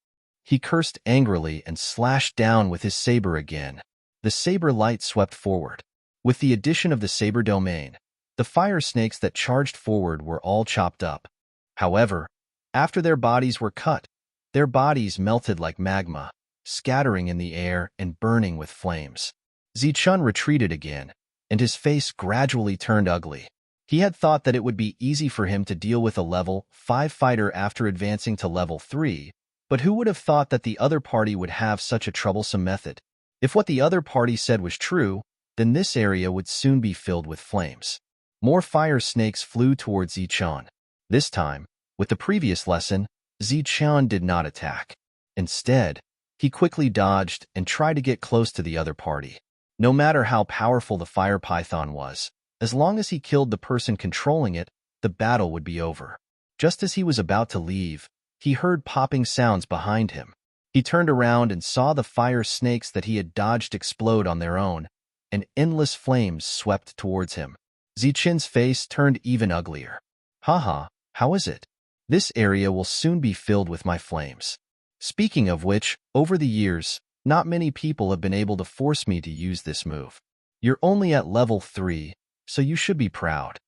He cursed angrily and slashed down with his saber again. The saber light swept forward. With the addition of the saber domain, the fire snakes that charged forward were all chopped up. However, after their bodies were cut, their bodies melted like magma, scattering in the air and burning with flames. Zichen retreated again, and his face gradually turned ugly. He had thought that it would be easy for him to deal with a level 5 fighter after advancing to level 3, but who would have thought that the other party would have such a troublesome method? If what the other party said was true, then this area would soon be filled with flames. More fire snakes flew towards Zichen. This time, with the previous lesson, Zichen did not attack. Instead, he quickly dodged and tried to get close to the other party. No matter how powerful the fire python was, as long as he killed the person controlling it, the battle would be over. Just as he was about to leave, he heard popping sounds behind him. He turned around and saw the fire snakes that he had dodged explode on their own, and endless flames swept towards him. Zichen's face turned even uglier. Haha, how is it? This area will soon be filled with my flames. Speaking of which, over the years, not many people have been able to force me to use this move. You're only at level 3, so you should be proud.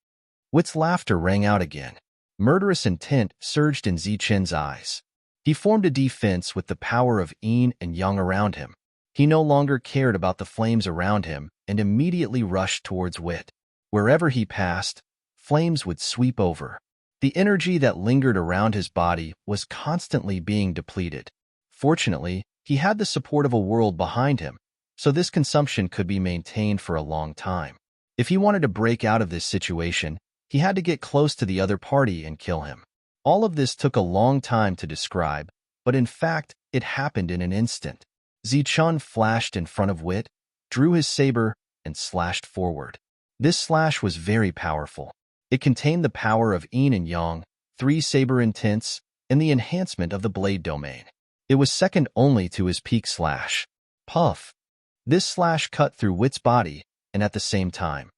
Wit's laughter rang out again. Murderous intent surged in Zichen's eyes. He formed a defense with the power of yin and yang around him. He no longer cared about the flames around him and immediately rushed towards Wit. Wherever he passed, flames would sweep over. The energy that lingered around his body was constantly being depleted. Fortunately, he had the support of a world behind him, so this consumption could be maintained for a long time. If he wanted to break out of this situation, he had to get close to the other party and kill him. All of this took a long time to describe, but in fact, it happened in an instant. Zichen flashed in front of Wit, drew his saber, and slashed forward. This slash was very powerful. It contained the power of yin and yang, 3 saber intents, and the enhancement of the blade domain. It was second only to his peak slash. Puff! This slash cut through Wit's body, and at the same time,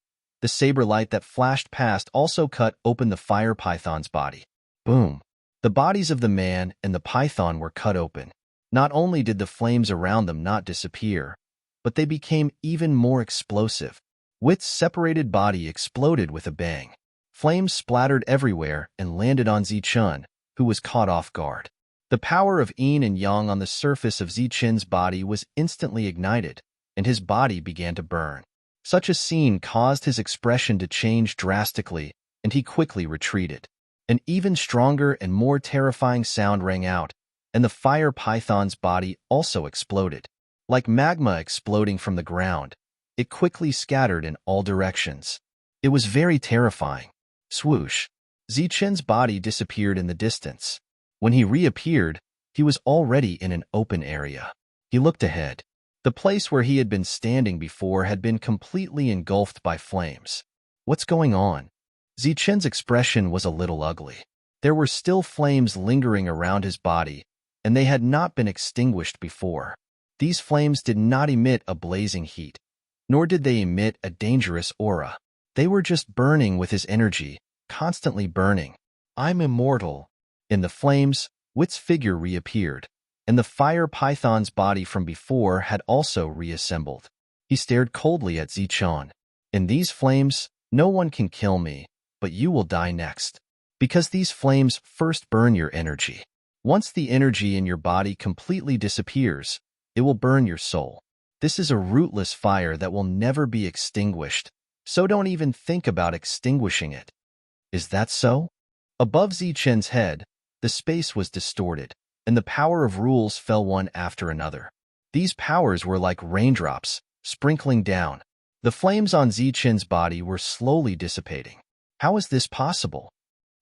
the saber light that flashed past also cut open the fire python's body. Boom! The bodies of the man and the python were cut open. Not only did the flames around them not disappear, but they became even more explosive. Wit's separated body exploded with a bang. Flames splattered everywhere and landed on Zichen, who was caught off guard. The power of yin and yang on the surface of Zichen's body was instantly ignited, and his body began to burn. Such a scene caused his expression to change drastically, and he quickly retreated. An even stronger and more terrifying sound rang out, and the fire python's body also exploded. Like magma exploding from the ground, it quickly scattered in all directions. It was very terrifying. Swoosh! Zichen's body disappeared in the distance. When he reappeared, he was already in an open area. He looked ahead. The place where he had been standing before had been completely engulfed by flames. What's going on? Zichen's expression was a little ugly. There were still flames lingering around his body, and they had not been extinguished before. These flames did not emit a blazing heat, nor did they emit a dangerous aura. They were just burning with his energy, constantly burning. I'm immortal. In the flames, Wit's figure reappeared, and the fire python's body from before had also reassembled. He stared coldly at Zichun. In these flames, no one can kill me, but you will die next. Because these flames first burn your energy. Once the energy in your body completely disappears, it will burn your soul. This is a rootless fire that will never be extinguished, so don't even think about extinguishing it. Is that so? Above Zichun's head, the space was distorted, and the power of rules fell one after another. These powers were like raindrops, sprinkling down. The flames on Zichun's body were slowly dissipating. How is this possible?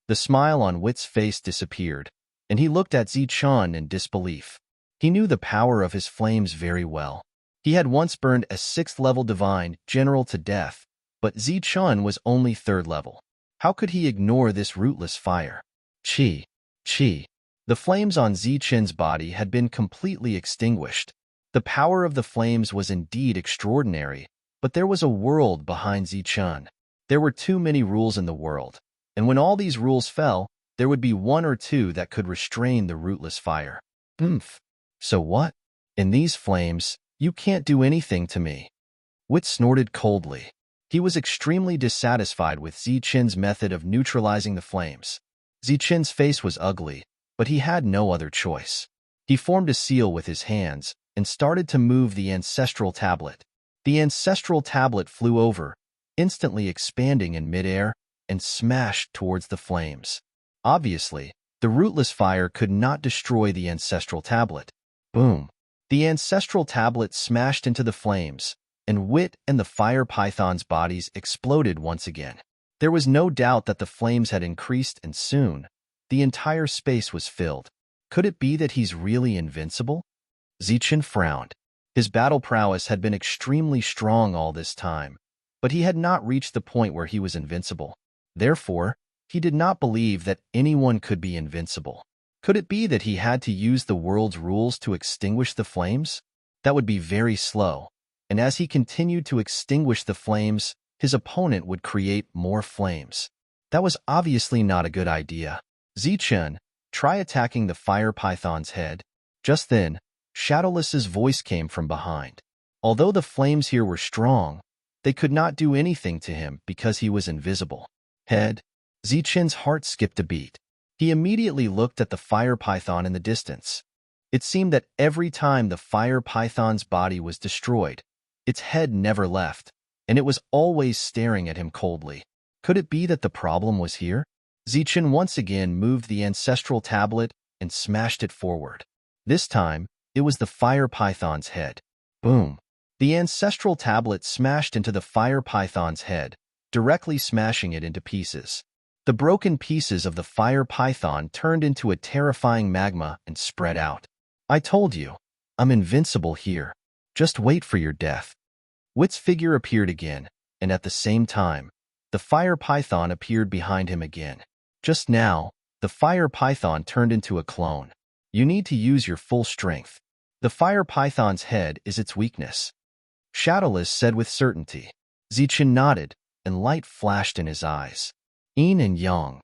The smile on Wit's face disappeared, and he looked at Zichun in disbelief. He knew the power of his flames very well. He had once burned a 6th-level divine general to death, but Zichun was only 3rd level. How could he ignore this rootless fire? Chi. The flames on Zichun's body had been completely extinguished. The power of the flames was indeed extraordinary, but there was a world behind Zichun. There were too many rules in the world, and when all these rules fell, there would be 1 or 2 that could restrain the rootless fire. So what? In these flames, you can't do anything to me. Wit snorted coldly. He was extremely dissatisfied with Zichun's method of neutralizing the flames. Zichun's face was ugly, but he had no other choice. He formed a seal with his hands and started to move the ancestral tablet. The ancestral tablet flew over, instantly expanding in midair, and smashed towards the flames. Obviously, the rootless fire could not destroy the ancestral tablet. Boom! The ancestral tablet smashed into the flames, and Wit and the fire python's bodies exploded once again. There was no doubt that the flames had increased, and soon, the entire space was filled. Could it be that he's really invincible? Zichun frowned. His battle prowess had been extremely strong all this time, but he had not reached the point where he was invincible. Therefore, he did not believe that anyone could be invincible. Could it be that he had to use the world's rules to extinguish the flames? That would be very slow, and as he continued to extinguish the flames, his opponent would create more flames. That was obviously not a good idea. Zichun, try attacking the fire python's head. Just then, Shadowless's voice came from behind. Although the flames here were strong, they could not do anything to him because he was invisible. Head. Zichun's heart skipped a beat. He immediately looked at the fire python in the distance. It seemed that every time the fire python's body was destroyed, its head never left, and it was always staring at him coldly. Could it be that the problem was here? Zichun once again moved the ancestral tablet and smashed it forward. This time, it was the fire python's head. Boom! The ancestral tablet smashed into the fire python's head, directly smashing it into pieces. The broken pieces of the fire python turned into a terrifying magma and spread out. I told you, I'm invincible here. Just wait for your death. Wit's figure appeared again, and at the same time, the fire python appeared behind him again. Just now, the fire python turned into a clone. You need to use your full strength. The fire python's head is its weakness. Shadowless said with certainty. Zichun nodded, and light flashed in his eyes. Yin and Yang.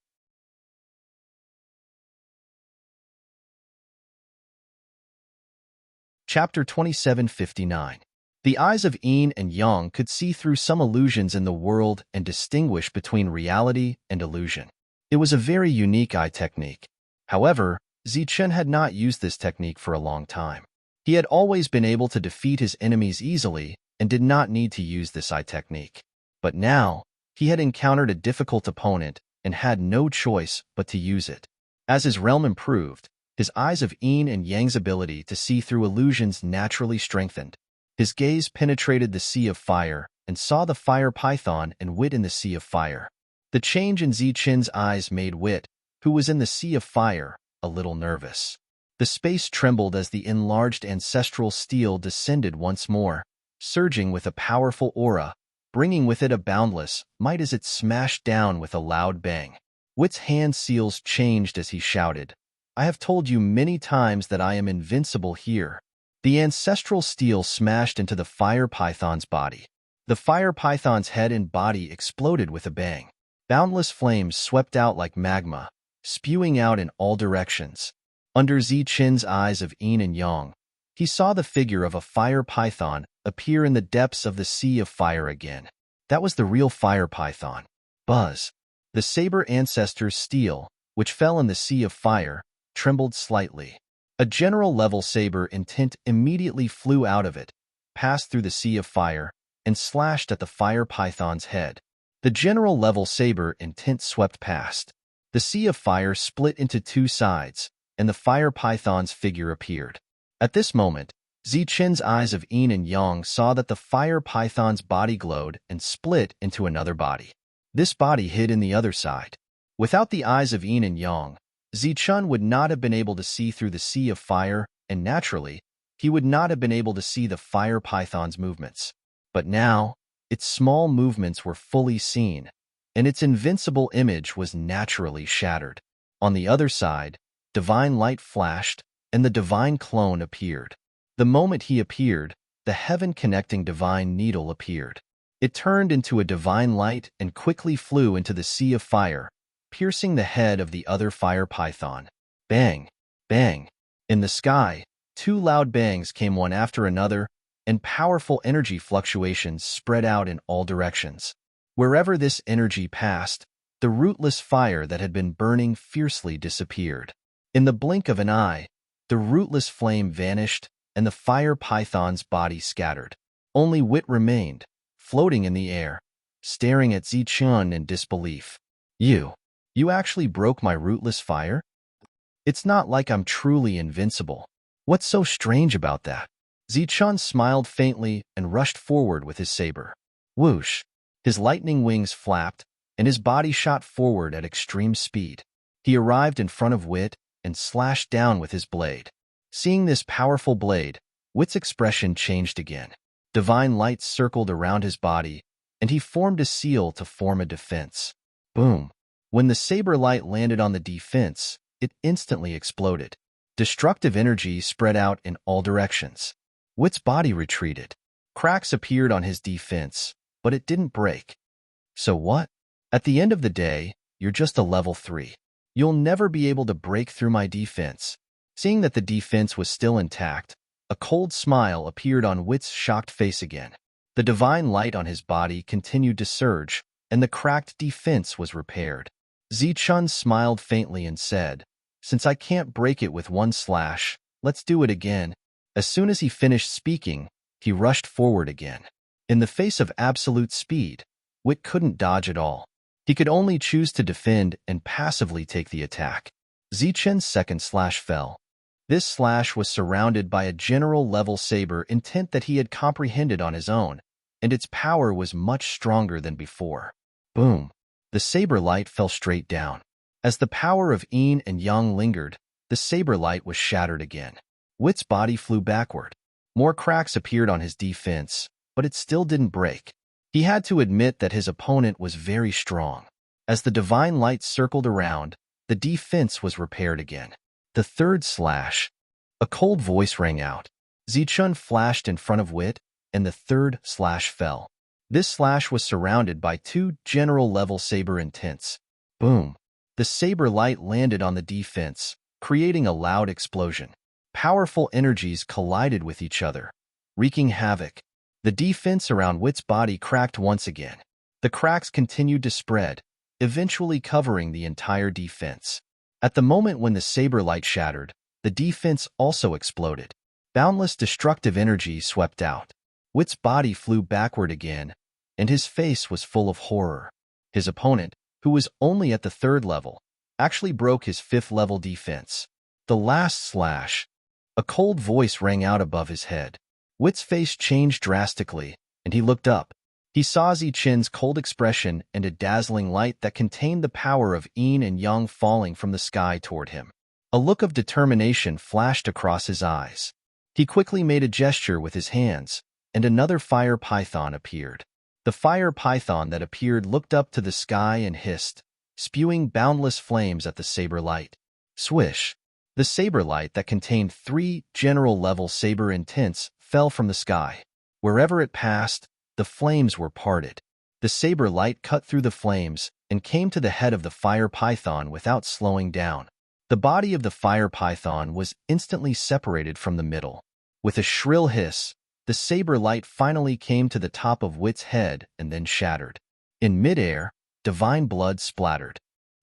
Chapter 2759. The eyes of Yin and Yang could see through some illusions in the world and distinguish between reality and illusion. It was a very unique eye technique. However, Zichun had not used this technique for a long time. He had always been able to defeat his enemies easily and did not need to use this eye technique. But now, he had encountered a difficult opponent and had no choice but to use it. As his realm improved, his eyes of Yin and Yang's ability to see through illusions naturally strengthened. His gaze penetrated the sea of fire and saw the fire python and Wit in the sea of fire. The change in Zichun's eyes made Wit, who was in the sea of fire, a little nervous. The space trembled as the enlarged ancestral steel descended once more, surging with a powerful aura, bringing with it a boundless might as it smashed down with a loud bang. Wit's hand seals changed as he shouted, "I have told you many times that I am invincible here." The ancestral steel smashed into the fire python's body. The fire python's head and body exploded with a bang. Boundless flames swept out like magma, spewing out in all directions. Under Zichen's eyes of yin and yang, he saw the figure of a fire python appear in the depths of the sea of fire again. That was the real fire python. Buzz. The saber ancestor's steel, which fell in the sea of fire, trembled slightly. A general-level saber intent immediately flew out of it, passed through the sea of fire, and slashed at the fire python's head. The general-level saber intent swept past. The sea of fire split into two sides, and the fire python's figure appeared. At this moment, Zichen's eyes of yin and yang saw that the fire python's body glowed and split into another body. This body hid in the other side. Without the eyes of yin and yang, Zichen would not have been able to see through the sea of fire, and naturally, he would not have been able to see the fire python's movements. But now, its small movements were fully seen, and its invincible image was naturally shattered. On the other side, divine light flashed, and the divine clone appeared. The moment he appeared, the heaven-connecting divine needle appeared. It turned into a divine light and quickly flew into the sea of fire, piercing the head of the other fire python. Bang! Bang! In the sky, two loud bangs came one after another, and powerful energy fluctuations spread out in all directions. Wherever this energy passed, the rootless fire that had been burning fiercely disappeared. In the blink of an eye, the rootless flame vanished, and the fire python's body scattered. Only Wit remained, floating in the air, staring at Zichen in disbelief. You actually broke my rootless fire? It's not like I'm truly invincible. What's so strange about that? Zichen smiled faintly and rushed forward with his saber. Whoosh! His lightning wings flapped, and his body shot forward at extreme speed. He arrived in front of Wit and slashed down with his blade. Seeing this powerful blade, Wit's expression changed again. Divine light circled around his body, and he formed a seal to form a defense. Boom! When the saber light landed on the defense, it instantly exploded. Destructive energy spread out in all directions. Wit's body retreated. Cracks appeared on his defense, but it didn't break. So what? At the end of the day, you're just a level 3. You'll never be able to break through my defense. Seeing that the defense was still intact, a cold smile appeared on Wit's shocked face again. The divine light on his body continued to surge, and the cracked defense was repaired. Zichen smiled faintly and said, "Since I can't break it with one slash, let's do it again." As soon as he finished speaking, he rushed forward again. In the face of absolute speed, Wit couldn't dodge at all. He could only choose to defend and passively take the attack. Zichen's second slash fell. This slash was surrounded by a general-level saber intent that he had comprehended on his own, and its power was much stronger than before. Boom! The saber light fell straight down. As the power of yin and yang lingered, the saber light was shattered again. Wit's body flew backward. More cracks appeared on his defense, but it still didn't break. He had to admit that his opponent was very strong. As the divine light circled around, the defense was repaired again. The third slash. A cold voice rang out. Zichen flashed in front of Wit, and the third slash fell. This slash was surrounded by two general-level saber intents. Boom! The saber light landed on the defense, creating a loud explosion. Powerful energies collided with each other, wreaking havoc. The defense around Wit's body cracked once again. The cracks continued to spread, eventually covering the entire defense. At the moment when the saber light shattered, the defense also exploded. Boundless destructive energy swept out. Wit's body flew backward again, and his face was full of horror. His opponent, who was only at the 3rd level, actually broke his 5th level defense. The last slash. A cold voice rang out above his head. Wit's face changed drastically, and he looked up. He saw Zichen's cold expression and a dazzling light that contained the power of yin and yang falling from the sky toward him. A look of determination flashed across his eyes. He quickly made a gesture with his hands, and another fire python appeared. The fire python that appeared looked up to the sky and hissed, spewing boundless flames at the saber light. Swish! The saber light that contained 3 general-level saber intents fell from the sky. Wherever it passed, the flames were parted. The saber light cut through the flames and came to the head of the fire python without slowing down. The body of the fire python was instantly separated from the middle. With a shrill hiss, the saber light finally came to the top of Wit's head and then shattered. In midair, divine blood splattered.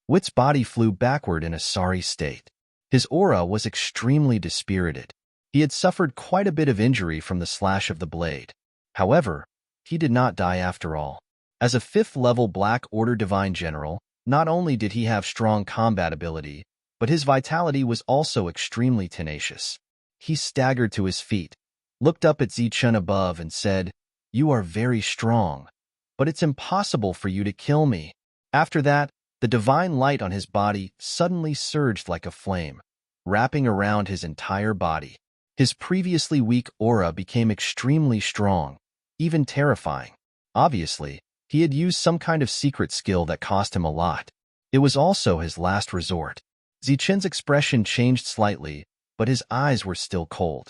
Wit's body flew backward in a sorry state. His aura was extremely dispirited. He had suffered quite a bit of injury from the slash of the blade. However, he did not die after all. As a 5th-level Black Order Divine General, not only did he have strong combat ability, but his vitality was also extremely tenacious. He staggered to his feet, looked up at Zichun above and said, "You are very strong, but it's impossible for you to kill me." After that, the divine light on his body suddenly surged like a flame, wrapping around his entire body. His previously weak aura became extremely strong, even terrifying. Obviously, he had used some kind of secret skill that cost him a lot. It was also his last resort. Zichun's expression changed slightly, but his eyes were still cold.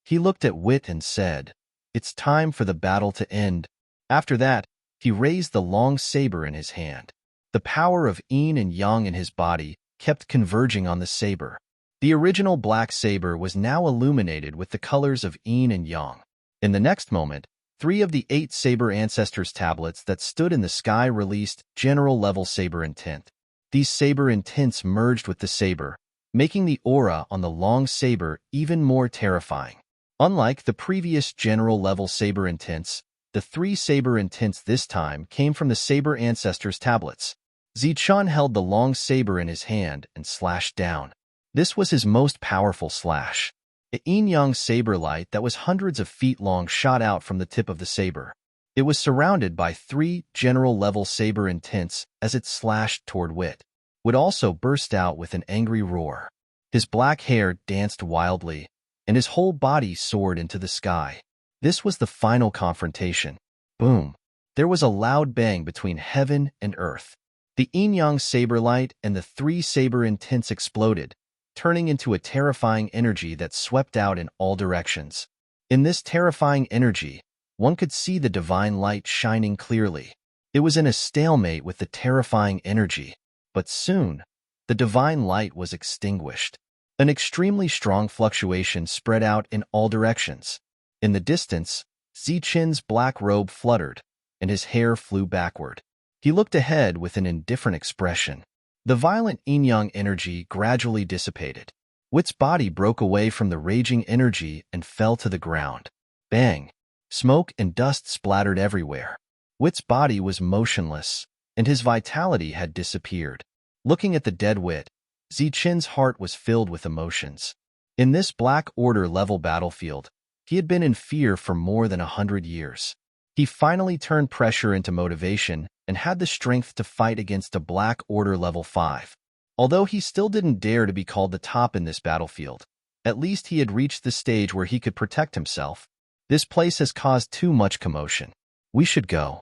He looked at Wit and said, "It's time for the battle to end." After that, he raised the long saber in his hand. The power of yin and yang in his body kept converging on the saber. The original black saber was now illuminated with the colors of yin and yang. In the next moment, 3 of the 8 saber ancestors' tablets that stood in the sky released general-level saber intent. These saber intents merged with the saber, making the aura on the long saber even more terrifying. Unlike the previous general-level saber intents, the 3 saber intents this time came from the saber ancestors' tablets. Zichun held the long saber in his hand and slashed down. This was his most powerful slash. A yin-yang saber light that was hundreds of feet long shot out from the tip of the saber. It was surrounded by 3 general-level saber intents as it slashed toward Wit. Wit also burst out with an angry roar. His black hair danced wildly, and his whole body soared into the sky. This was the final confrontation. Boom! There was a loud bang between heaven and earth. The yin-yang saber light and the 3 saber intents exploded, turning into a terrifying energy that swept out in all directions. In this terrifying energy, one could see the divine light shining clearly. It was in a stalemate with the terrifying energy, but soon, the divine light was extinguished. An extremely strong fluctuation spread out in all directions. In the distance, Zichun's black robe fluttered, and his hair flew backward. He looked ahead with an indifferent expression. The violent yin-yang energy gradually dissipated. Wit's body broke away from the raging energy and fell to the ground. Bang! Smoke and dust splattered everywhere. Wit's body was motionless, and his vitality had disappeared. Looking at the dead Wit, Zichun's heart was filled with emotions. In this Black Order-level battlefield, he had been in fear for more than 100 years. He finally turned pressure into motivation and had the strength to fight against a Black Order level 5. Although he still didn't dare to be called the top in this battlefield, at least he had reached the stage where he could protect himself. This place has caused too much commotion. We should go.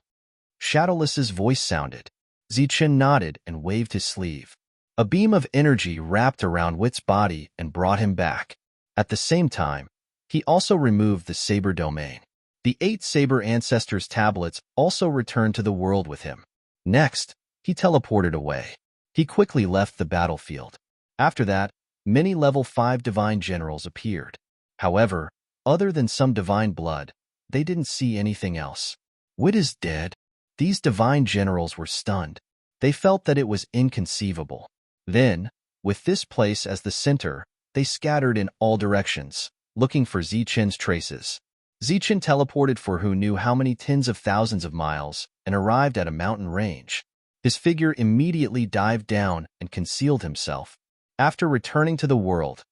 Shadowless's voice sounded. Zichun nodded and waved his sleeve. A beam of energy wrapped around Wit's body and brought him back. At the same time, he also removed the saber domain. The 8 saber ancestors' tablets also returned to the world with him. Next, he teleported away. He quickly left the battlefield. After that, many level 5 divine generals appeared. However, other than some divine blood, they didn't see anything else. Wit is dead. These divine generals were stunned. They felt that it was inconceivable. Then, with this place as the center, they scattered in all directions, looking for Zichun's traces. Zichun teleported for who knew how many tens of thousands of miles and arrived at a mountain range. His figure immediately dived down and concealed himself. After returning to the world,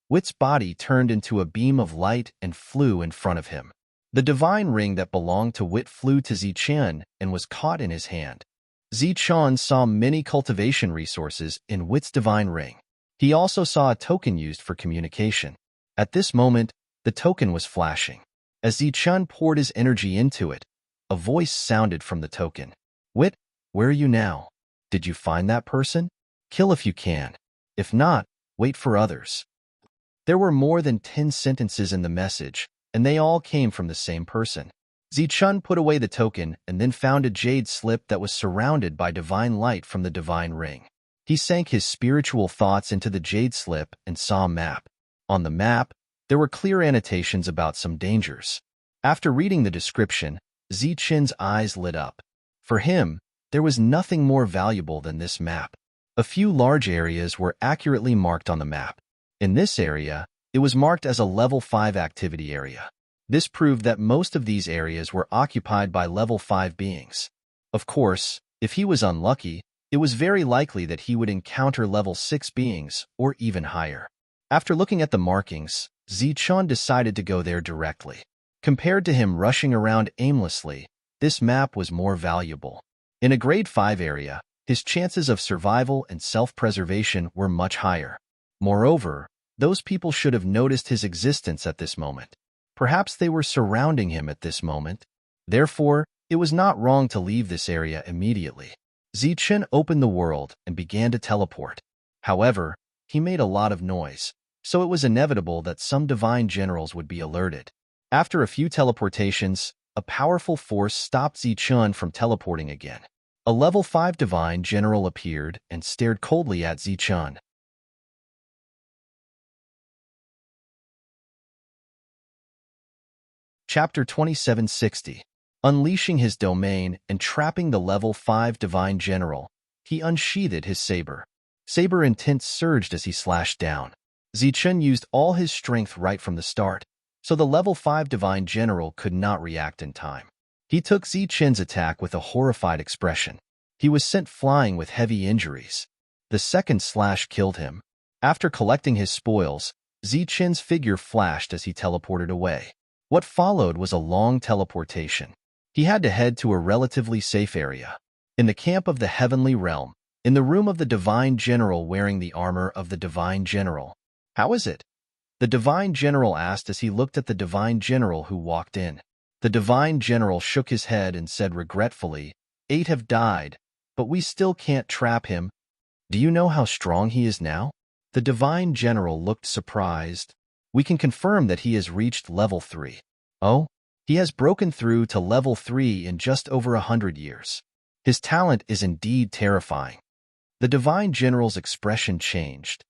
Wit's body turned into a beam of light and flew in front of him. The divine ring that belonged to Wit flew to Zichun and was caught in his hand. Zichun saw many cultivation resources in Wit's divine ring. He also saw a token used for communication. At this moment, the token was flashing. As Zichun poured his energy into it, a voice sounded from the token. "Wit, where are you now? Did you find that person? Kill if you can. If not, wait for others. There were more than 10 sentences in the message, and they all came from the same person. Zichun put away the token and then found a jade slip that was surrounded by divine light from the divine ring. He sank his spiritual thoughts into the jade slip and saw a map. On the map, there were clear annotations about some dangers. After reading the description, Zichun's eyes lit up. For him, there was nothing more valuable than this map. A few large areas were accurately marked on the map. In this area, it was marked as a level 5 activity area. This proved that most of these areas were occupied by level 5 beings. Of course, if he was unlucky, it was very likely that he would encounter level 6 beings, or even higher. After looking at the markings, Zichun decided to go there directly. Compared to him rushing around aimlessly, this map was more valuable. In a grade 5 area, his chances of survival and self-preservation were much higher. Moreover, those people should have noticed his existence at this moment. Perhaps they were surrounding him at this moment. Therefore, it was not wrong to leave this area immediately. Zichun opened the world and began to teleport. However, he made a lot of noise, so it was inevitable that some divine generals would be alerted. After a few teleportations, a powerful force stopped Zichun from teleporting again. A level 5 divine general appeared and stared coldly at Zichun. Chapter 2760. Unleashing his domain and trapping the level 5 divine general, he unsheathed his saber. Saber intent surged as he slashed down. Zichun used all his strength right from the start, so the level 5 divine general could not react in time. He took Zichun's attack with a horrified expression. He was sent flying with heavy injuries. The second slash killed him. After collecting his spoils, Zichun's figure flashed as he teleported away. What followed was a long teleportation. He had to head to a relatively safe area. In the camp of the heavenly realm, in the room of the divine general wearing the armor of the divine general. How is it? The divine general asked as he looked at the divine general who walked in. The divine general shook his head and said regretfully, 8 have died, but we still can't trap him. Do you know how strong he is now? The divine general looked surprised. We can confirm that he has reached level 3. Oh? He has broken through to level 3 in just over 100 years. His talent is indeed terrifying. The divine general's expression changed.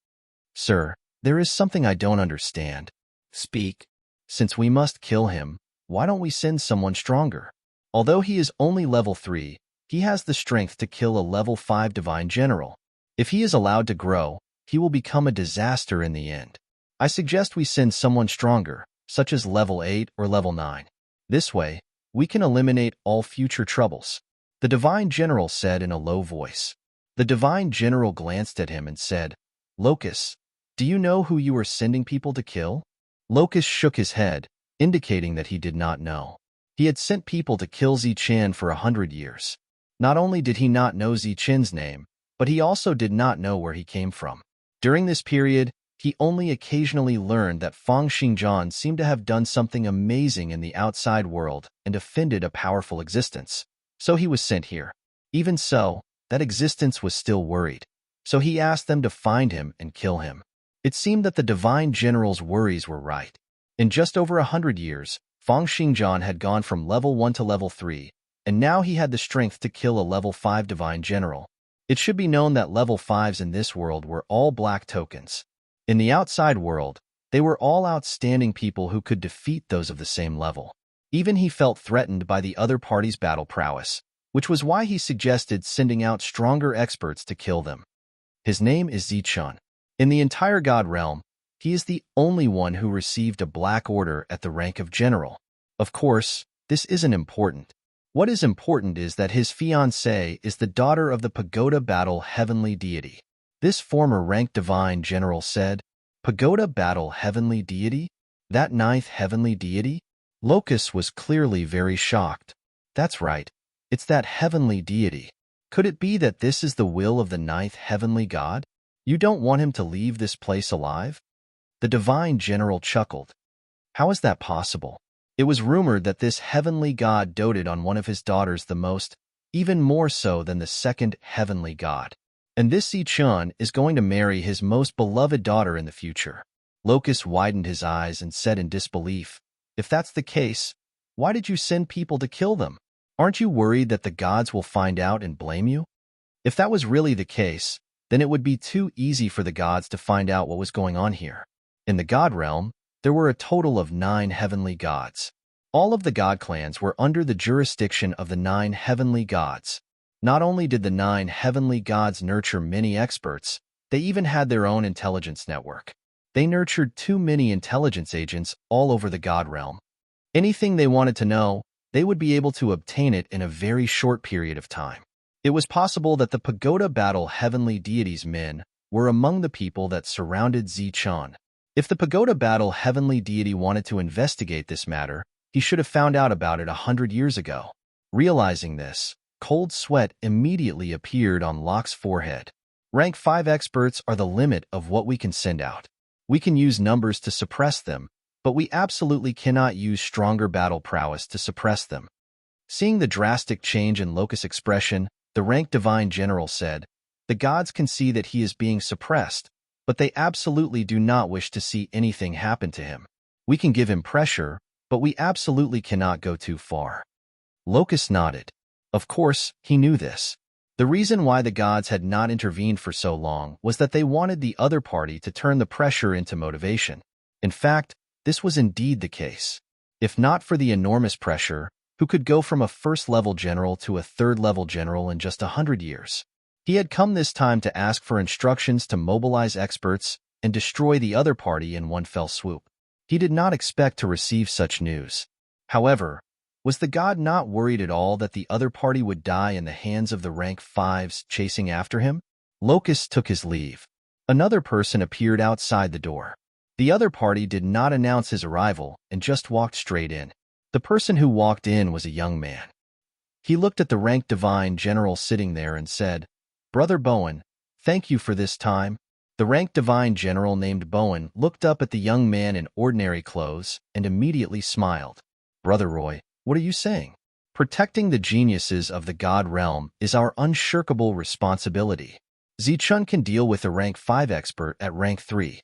Sir, there is something I don't understand. Speak. Since we must kill him, why don't we send someone stronger? Although he is only level 3, he has the strength to kill a level 5 divine general. If he is allowed to grow, he will become a disaster in the end. I suggest we send someone stronger, such as level 8 or level 9. This way, we can eliminate all future troubles. The divine general said in a low voice. The divine general glanced at him and said, Locus, do you know who you are sending people to kill? Locus shook his head, indicating that he did not know. He had sent people to kill Zichun for 100 years. Not only did he not know Zichun's name, but he also did not know where he came from. During this period, he only occasionally learned that Feng Xingjian seemed to have done something amazing in the outside world and offended a powerful existence. So he was sent here. Even so, that existence was still worried. So he asked them to find him and kill him. It seemed that the divine general's worries were right. In just over 100 years, Feng Xingjian had gone from level 1 to level 3, and now he had the strength to kill a level 5 divine general. It should be known that level 5s in this world were all black tokens. In the outside world, they were all outstanding people who could defeat those of the same level. Even he felt threatened by the other party's battle prowess, which was why he suggested sending out stronger experts to kill them. His name is Zichun. In the entire God realm, he is the only one who received a black order at the rank of general. Of course, this isn't important. What is important is that his fiancée is the daughter of the Pagoda Battle Heavenly Deity. This former ranked divine general said, Pagoda Battle Heavenly Deity? That 9th Heavenly Deity? Locus was clearly very shocked. That's right, it's that Heavenly Deity. Could it be that this is the will of the 9th Heavenly God? You don't want him to leave this place alive? The divine general chuckled. How is that possible? It was rumored that this heavenly god doted on one of his daughters the most, even more so than the second heavenly god. And this Zichun is going to marry his most beloved daughter in the future. Locust widened his eyes and said in disbelief, "If that's the case, why did you send people to kill them? Aren't you worried that the gods will find out and blame you?" If that was really the case, then it would be too easy for the gods to find out what was going on here. In the god realm, there were a total of 9 heavenly gods. All of the god clans were under the jurisdiction of the 9 heavenly gods. Not only did the 9 heavenly gods nurture many experts, they even had their own intelligence network. They nurtured too many intelligence agents all over the god realm. Anything they wanted to know, they would be able to obtain it in a very short period of time. It was possible that the Pagoda Battle Heavenly Deities men were among the people that surrounded Zichun. If the Pagoda Battle Heavenly Deity wanted to investigate this matter, he should have found out about it 100 years ago. Realizing this, cold sweat immediately appeared on Locke's forehead. Rank 5 experts are the limit of what we can send out. We can use numbers to suppress them, but we absolutely cannot use stronger battle prowess to suppress them. Seeing the drastic change in Locust's expression, the rank Divine General said, "The gods can see that he is being suppressed, but they absolutely do not wish to see anything happen to him. We can give him pressure, but we absolutely cannot go too far." Locust nodded. Of course, he knew this. The reason why the gods had not intervened for so long was that they wanted the other party to turn the pressure into motivation. In fact, this was indeed the case. If not for the enormous pressure, who could go from a first-level general to a third-level general in just 100 years? He had come this time to ask for instructions to mobilize experts and destroy the other party in one fell swoop. He did not expect to receive such news. However, was the god not worried at all that the other party would die in the hands of the rank 5s chasing after him? Locust took his leave. Another person appeared outside the door. The other party did not announce his arrival and just walked straight in. The person who walked in was a young man. He looked at the rank Divine General sitting there and said, "Brother Bowen, thank you for this time." The rank Divine General named Bowen looked up at the young man in ordinary clothes and immediately smiled. "Brother Roy, what are you saying? Protecting the geniuses of the god realm is our unshirkable responsibility. Zichun can deal with a rank 5 expert at rank 3.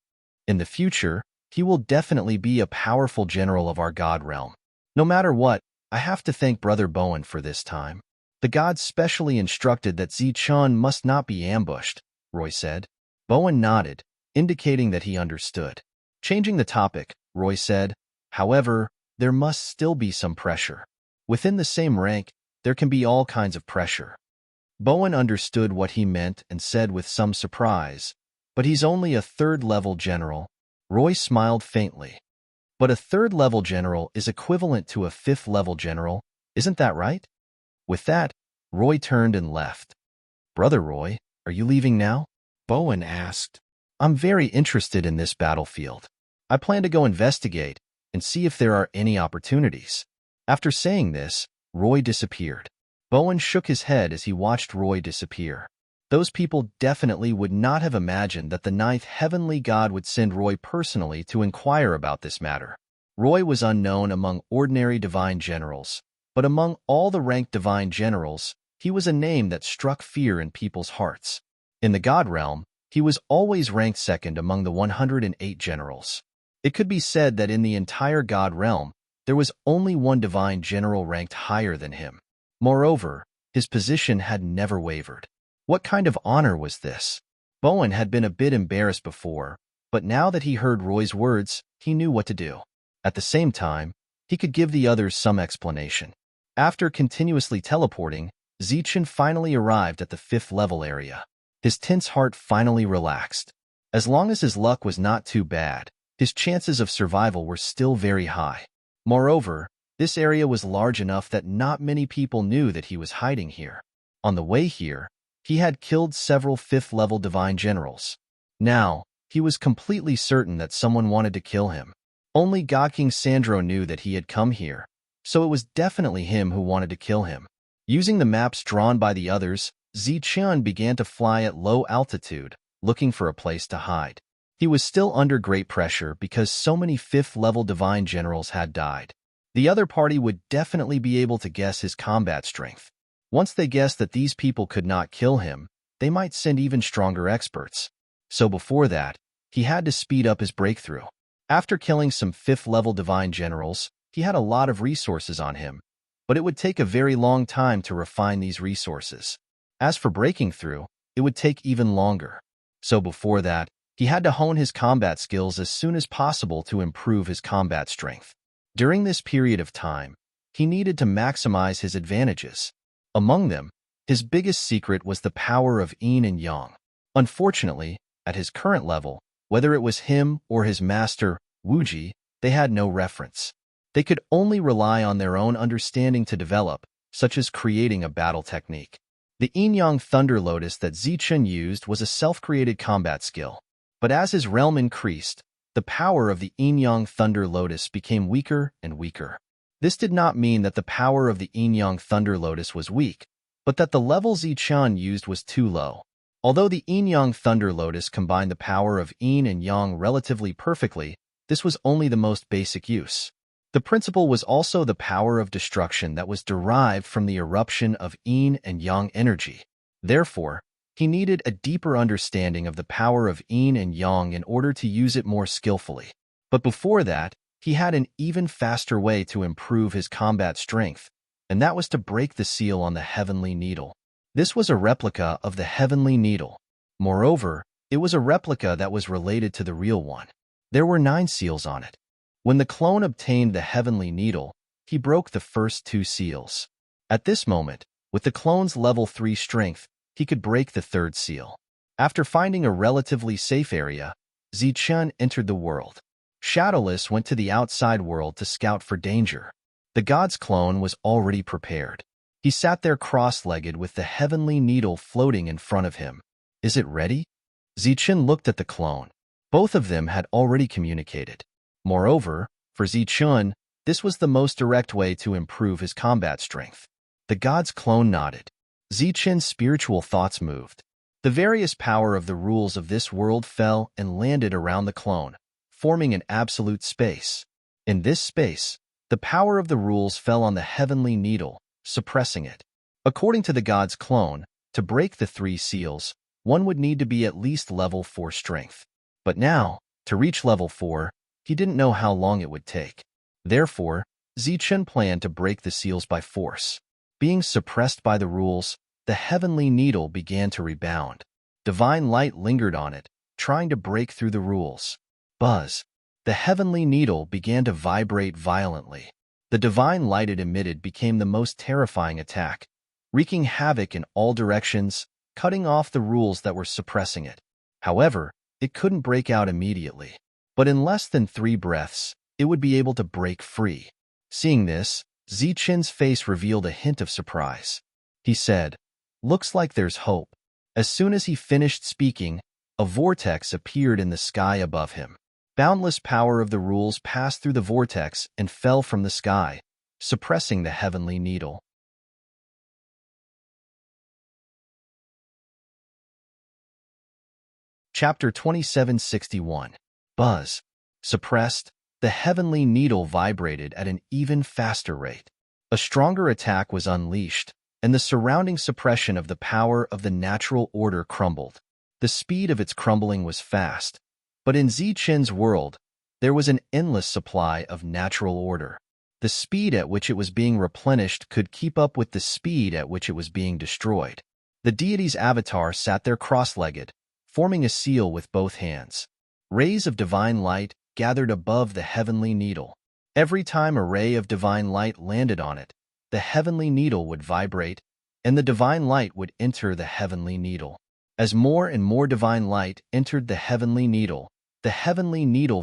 In the future, he will definitely be a powerful general of our god realm. No matter what, I have to thank Brother Bowen for this time. The gods specially instructed that Zichun must not be ambushed," Roy said. Bowen nodded, indicating that he understood. Changing the topic, Roy said, "However, there must still be some pressure. Within the same rank, there can be all kinds of pressure." Bowen understood what he meant and said with some surprise, "But he's only a third-level general." Roy smiled faintly. "But a third-level general is equivalent to a fifth-level general, isn't that right?" With that, Roy turned and left. "Brother Roy, are you leaving now?" Bowen asked. "I'm very interested in this battlefield. I plan to go investigate and see if there are any opportunities." After saying this, Roy disappeared. Bowen shook his head as he watched Roy disappear. Those people definitely would not have imagined that the 9th heavenly god would send Roy personally to inquire about this matter. Roy was unknown among ordinary divine generals, but among all the ranked divine generals, he was a name that struck fear in people's hearts. In the god realm, he was always ranked second among the 108 generals. It could be said that in the entire god realm, there was only one divine general ranked higher than him. Moreover, his position had never wavered. What kind of honor was this? Bowen had been a bit embarrassed before, but now that he heard Roy's words, he knew what to do. At the same time, he could give the others some explanation. After continuously teleporting, Zichun finally arrived at the 5th level area. His tense heart finally relaxed. As long as his luck was not too bad, his chances of survival were still very high. Moreover, this area was large enough that not many people knew that he was hiding here. On the way here, he had killed several 5th-level divine generals. Now, he was completely certain that someone wanted to kill him. Only God King Sandro knew that he had come here, so it was definitely him who wanted to kill him. Using the maps drawn by the others, Zichun began to fly at low altitude, looking for a place to hide. He was still under great pressure because so many 5th-level divine generals had died. The other party would definitely be able to guess his combat strength. Once they guessed that these people could not kill him, they might send even stronger experts. So before that, he had to speed up his breakthrough. After killing some 5th-level divine generals, he had a lot of resources on him, but it would take a very long time to refine these resources. As for breaking through, it would take even longer. So before that, he had to hone his combat skills as soon as possible to improve his combat strength. During this period of time, he needed to maximize his advantages. Among them, his biggest secret was the power of yin and yang. Unfortunately, at his current level, whether it was him or his master, Wuji, they had no reference. They could only rely on their own understanding to develop, such as creating a battle technique. The yin-yang thunder lotus that Zichun used was a self-created combat skill. But as his realm increased, the power of the yin-yang thunder lotus became weaker and weaker. This did not mean that the power of the yin-yang thunder lotus was weak, but that the level Zichun used was too low. Although the yin-yang thunder lotus combined the power of yin and yang relatively perfectly, this was only the most basic use. The principle was also the power of destruction that was derived from the eruption of yin and yang energy. Therefore, he needed a deeper understanding of the power of yin and yang in order to use it more skillfully. But before that, he had an even faster way to improve his combat strength, and that was to break the seal on the heavenly needle. This was a replica of the heavenly needle. Moreover, it was a replica that was related to the real one. There were 9 seals on it. When the clone obtained the heavenly needle, he broke the first 2 seals. At this moment, with the clone's level 3 strength, he could break the 3rd seal. After finding a relatively safe area, Zichun entered the world. Shadowless went to the outside world to scout for danger. The god's clone was already prepared. He sat there cross-legged with the heavenly needle floating in front of him. Is it ready? Zichun looked at the clone. Both of them had already communicated. Moreover, for Zichun, this was the most direct way to improve his combat strength. The god's clone nodded. Zichun's spiritual thoughts moved. The various power of the rules of this world fell and landed around the clone, forming an absolute space. In this space, the power of the rules fell on the heavenly needle, suppressing it. According to the god's clone, to break the 3 seals, one would need to be at least level 4 strength. But now, to reach level 4, he didn't know how long it would take. Therefore, Zichun planned to break the seals by force. Being suppressed by the rules, the heavenly needle began to rebound. Divine light lingered on it, trying to break through the rules. Buzz. The heavenly needle began to vibrate violently. The divine light it emitted became the most terrifying attack, wreaking havoc in all directions, cutting off the rules that were suppressing it. However, it couldn't break out immediately. But in less than 3 breaths, it would be able to break free. Seeing this, Zichun's face revealed a hint of surprise. He said, "Looks like there's hope." As soon as he finished speaking, a vortex appeared in the sky above him. Boundless power of the rules passed through the vortex and fell from the sky, suppressing the heavenly needle. Chapter 2761. Buzz. Suppressed, the heavenly needle vibrated at an even faster rate. A stronger attack was unleashed, and the surrounding suppression of the power of the natural order crumbled. The speed of its crumbling was fast, but in Zichun's world, there was an endless supply of natural order. The speed at which it was being replenished could keep up with the speed at which it was being destroyed. The deity's avatar sat there cross-legged, forming a seal with both hands. Rays of divine light gathered above the heavenly needle. Every time a ray of divine light landed on it, the heavenly needle would vibrate, and the divine light would enter the heavenly needle. As more and more divine light entered the heavenly needle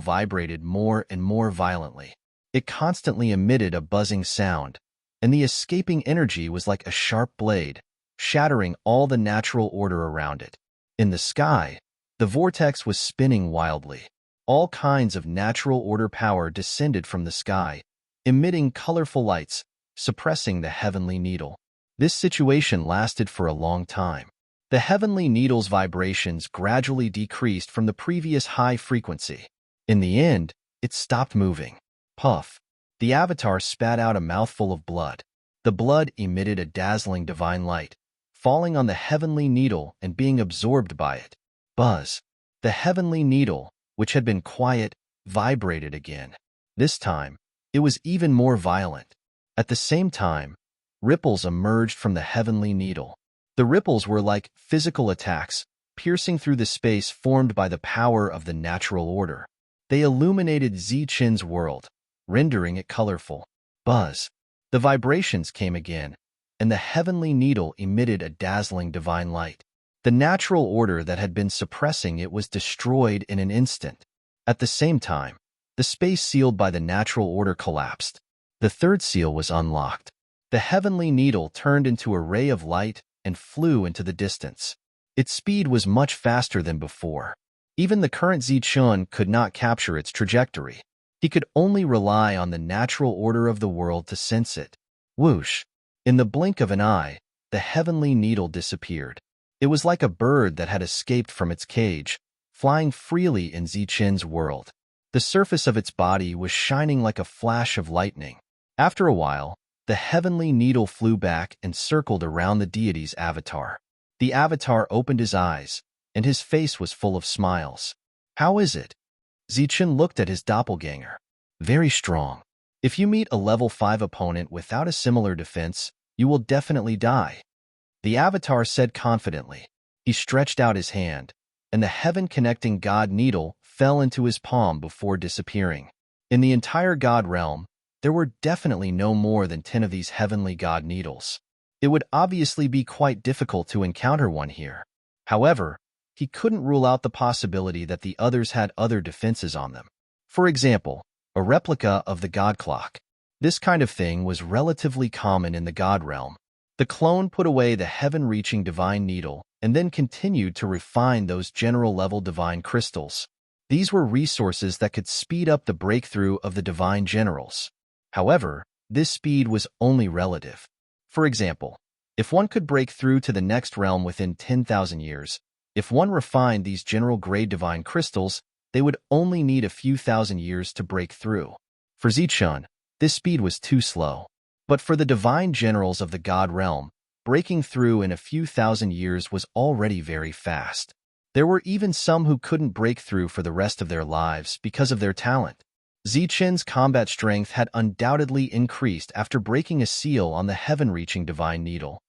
vibrated more and more violently. It constantly emitted a buzzing sound, and the escaping energy was like a sharp blade, shattering all the natural order around it. In the sky, the vortex was spinning wildly. All kinds of natural order power descended from the sky, emitting colorful lights, suppressing the heavenly needle. This situation lasted for a long time. The heavenly needle's vibrations gradually decreased from the previous high frequency. In the end, it stopped moving. Puff. The avatar spat out a mouthful of blood. The blood emitted a dazzling divine light, falling on the heavenly needle and being absorbed by it. Buzz. The heavenly needle, which had been quiet, vibrated again. This time, it was even more violent. At the same time, ripples emerged from the heavenly needle. The ripples were like physical attacks, piercing through the space formed by the power of the natural order. They illuminated Zichen's world, rendering it colorful. Buzz. The vibrations came again, and the heavenly needle emitted a dazzling divine light. The natural order that had been suppressing it was destroyed in an instant. At the same time, the space sealed by the natural order collapsed. The third seal was unlocked. The heavenly needle turned into a ray of light and flew into the distance. Its speed was much faster than before. Even the current Zichun could not capture its trajectory. He could only rely on the natural order of the world to sense it. Whoosh! In the blink of an eye, the heavenly needle disappeared. It was like a bird that had escaped from its cage, flying freely in Zichen's world. The surface of its body was shining like a flash of lightning. After a while, the heavenly needle flew back and circled around the deity's avatar. The avatar opened his eyes, and his face was full of smiles. How is it? Zichen looked at his doppelganger. Very strong. If you meet a level 5 opponent without a similar defense, you will definitely die. The avatar said confidently. He stretched out his hand, and the heaven-connecting god needle fell into his palm before disappearing. In the entire god realm, there were definitely no more than 10 of these heavenly god needles. It would obviously be quite difficult to encounter one here. However, he couldn't rule out the possibility that the others had other defenses on them. For example, a replica of the god clock. This kind of thing was relatively common in the god realm. The clone put away the heaven-reaching divine needle and then continued to refine those general-level divine crystals. These were resources that could speed up the breakthrough of the divine generals. However, this speed was only relative. For example, if one could break through to the next realm within 10,000 years, if one refined these general-grade divine crystals, they would only need a few thousand years to break through. For Zichun, this speed was too slow. But for the divine generals of the god realm, breaking through in a few thousand years was already very fast. There were even some who couldn't break through for the rest of their lives because of their talent. Zichen's combat strength had undoubtedly increased after breaking a seal on the heaven-reaching divine needle.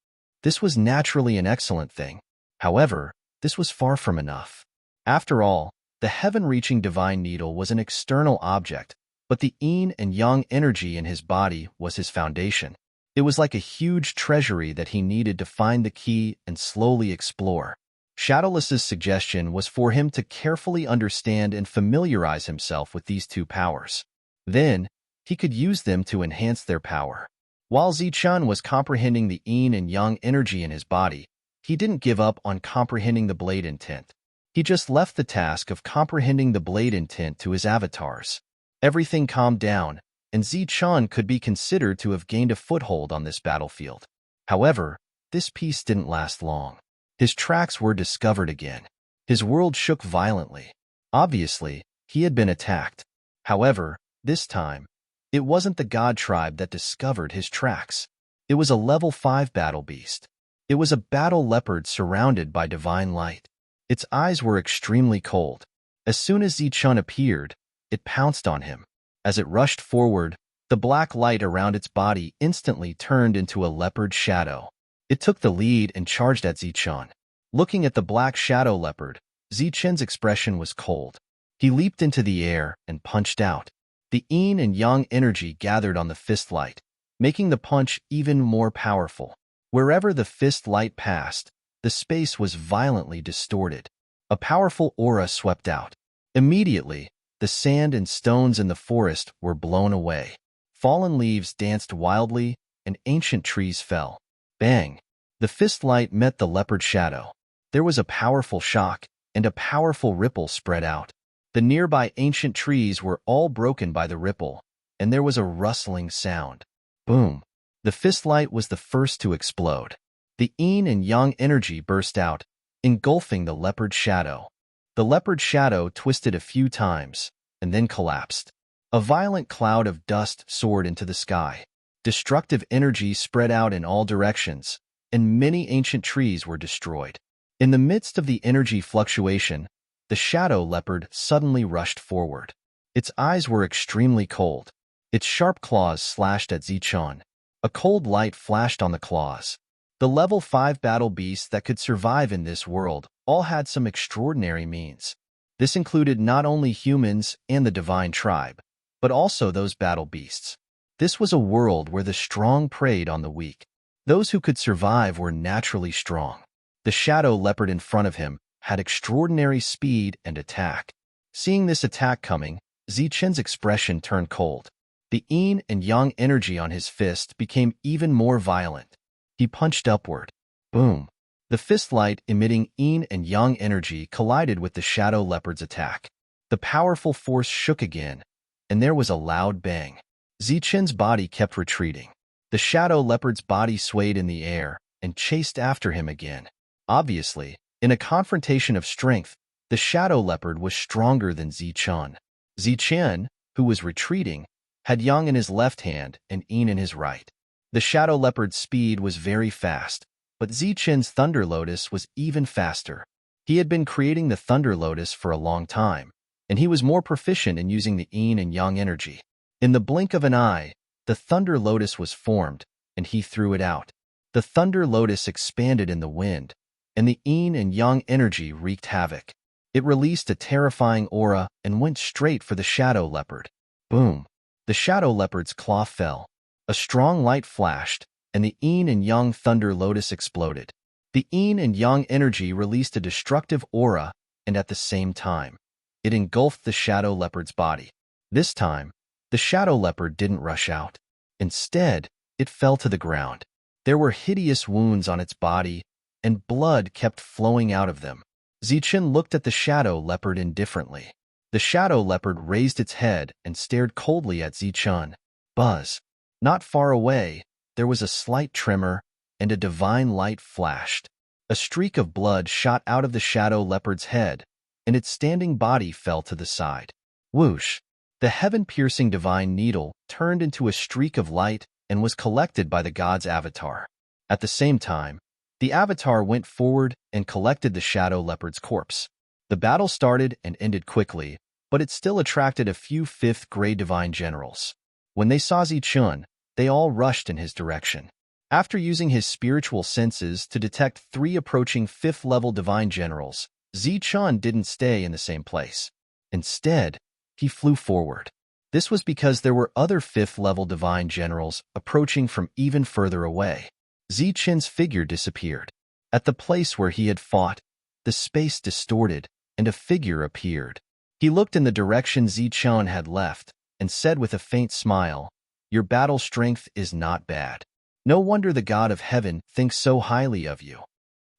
This was naturally an excellent thing. However, this was far from enough. After all, the heaven-reaching divine needle was an external object, but the yin and yang energy in his body was his foundation. It was like a huge treasury that he needed to find the key and slowly explore. Shadowless's suggestion was for him to carefully understand and familiarize himself with these two powers. Then, he could use them to enhance their power. While Zichun was comprehending the yin and yang energy in his body, he didn't give up on comprehending the blade intent. He just left the task of comprehending the blade intent to his avatars. Everything calmed down, and Zichun could be considered to have gained a foothold on this battlefield. However, this peace didn't last long. His tracks were discovered again. His world shook violently. Obviously, he had been attacked. However, this time, it wasn't the god tribe that discovered his tracks. It was a level 5 battle beast. It was a battle leopard surrounded by divine light. Its eyes were extremely cold. As soon as Zichun appeared, it pounced on him. As it rushed forward, the black light around its body instantly turned into a leopard shadow. It took the lead and charged at Zichun. Looking at the black shadow leopard, Zichen's expression was cold. He leaped into the air and punched out. The yin and yang energy gathered on the fist light, making the punch even more powerful. Wherever the fist light passed, the space was violently distorted. A powerful aura swept out. Immediately, the sand and stones in the forest were blown away. Fallen leaves danced wildly, and ancient trees fell. Bang! The fist light met the leopard shadow. There was a powerful shock, and a powerful ripple spread out. The nearby ancient trees were all broken by the ripple, and there was a rustling sound. Boom! The fist light was the first to explode. The yin and yang energy burst out, engulfing the leopard shadow. The leopard shadow twisted a few times, and then collapsed. A violent cloud of dust soared into the sky. Destructive energy spread out in all directions, and many ancient trees were destroyed. In the midst of the energy fluctuation, the shadow leopard suddenly rushed forward. Its eyes were extremely cold. Its sharp claws slashed at Zichun. A cold light flashed on the claws. The level 5 battle beasts that could survive in this world all had some extraordinary means. This included not only humans and the divine tribe, but also those battle beasts. This was a world where the strong preyed on the weak. Those who could survive were naturally strong. The shadow leopard in front of him had extraordinary speed and attack. Seeing this attack coming, Zichun's expression turned cold. The yin and yang energy on his fist became even more violent. He punched upward. Boom! The fist light emitting yin and yang energy collided with the shadow leopard's attack. The powerful force shook again, and there was a loud bang. Zichun's body kept retreating. The shadow leopard's body swayed in the air and chased after him again. Obviously, in a confrontation of strength, the shadow leopard was stronger than Zichun. Zichun, who was retreating, had yang in his left hand and yin in his right. The shadow leopard's speed was very fast, but Zichun's Thunder Lotus was even faster. He had been creating the Thunder Lotus for a long time, and he was more proficient in using the yin and yang energy. In the blink of an eye, the Thunder Lotus was formed, and he threw it out. The Thunder Lotus expanded in the wind, and the yin and yang energy wreaked havoc. It released a terrifying aura and went straight for the shadow leopard. Boom! The shadow leopard's claw fell. A strong light flashed, and the yin and yang Thunder Lotus exploded. The yin and yang energy released a destructive aura, and at the same time, it engulfed the shadow leopard's body. This time, the shadow leopard didn't rush out. Instead, it fell to the ground. There were hideous wounds on its body, and blood kept flowing out of them. Zichun looked at the shadow leopard indifferently. The shadow leopard raised its head and stared coldly at Zichun. Buzz! Not far away, there was a slight tremor, and a divine light flashed. A streak of blood shot out of the shadow leopard's head, and its standing body fell to the side. Whoosh! The heaven-piercing divine needle turned into a streak of light and was collected by the god's avatar. At the same time, the avatar went forward and collected the shadow leopard's corpse. The battle started and ended quickly, but it still attracted a few fifth-grade divine generals. When they saw Zichun, they all rushed in his direction. After using his spiritual senses to detect 3 approaching 5th-level divine generals, Zichun didn't stay in the same place. Instead, he flew forward. This was because there were other 5th-level divine generals approaching from even further away. Zichun's figure disappeared. At the place where he had fought, the space distorted, and a figure appeared. He looked in the direction Zichun had left, and said with a faint smile, "Your battle strength is not bad. No wonder the god of heaven thinks so highly of you."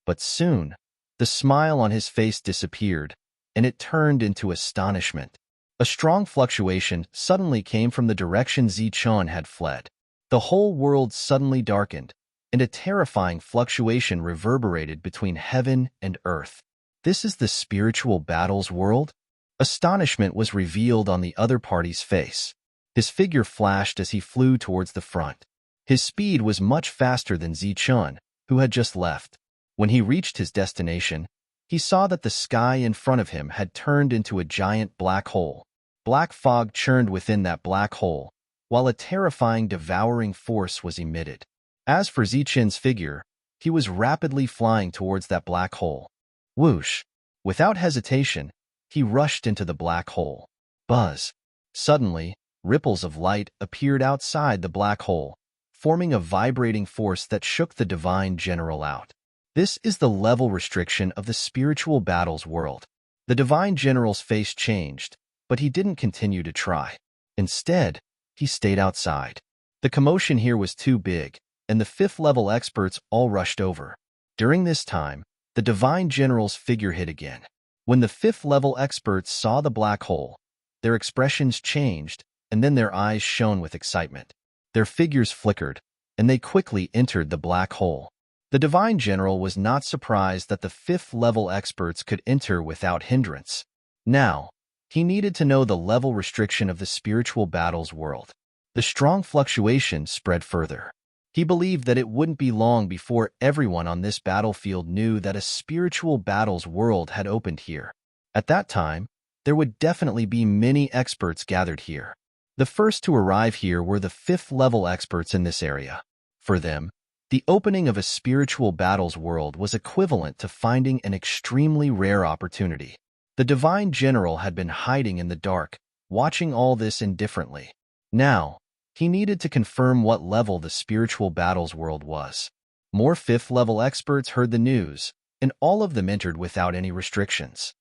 But soon, the smile on his face disappeared, and it turned into astonishment. A strong fluctuation suddenly came from the direction Zichun had fled. The whole world suddenly darkened, and a terrifying fluctuation reverberated between heaven and earth. This is the spiritual battle's world? Astonishment was revealed on the other party's face. His figure flashed as he flew towards the front. His speed was much faster than Zichun, who had just left. When he reached his destination, he saw that the sky in front of him had turned into a giant black hole. Black fog churned within that black hole, while a terrifying devouring force was emitted. As for Zichun's figure, he was rapidly flying towards that black hole. Whoosh! Without hesitation, he rushed into the black hole. Buzz! Suddenly, ripples of light appeared outside the black hole, forming a vibrating force that shook the divine general out. This is the level restriction of the spiritual battle's world. The divine general's face changed, but he didn't continue to try. Instead, he stayed outside. The commotion here was too big, and the 5th-level experts all rushed over. During this time, the divine general's figure hit again. When the 5th-level experts saw the black hole, their expressions changed, and then their eyes shone with excitement. Their figures flickered, and they quickly entered the black hole. The divine general was not surprised that the 5th-level experts could enter without hindrance. Now, he needed to know the level restriction of the spiritual battle's world. The strong fluctuation spread further. He believed that it wouldn't be long before everyone on this battlefield knew that a spiritual battle's world had opened here. At that time, there would definitely be many experts gathered here. The first to arrive here were the 5th-level experts in this area. For them, the opening of a spiritual battle's world was equivalent to finding an extremely rare opportunity. The Divine General had been hiding in the dark, watching all this indifferently. Now, he needed to confirm what level the spiritual battle's world was. More 5th-level experts heard the news, and all of them entered without any restrictions.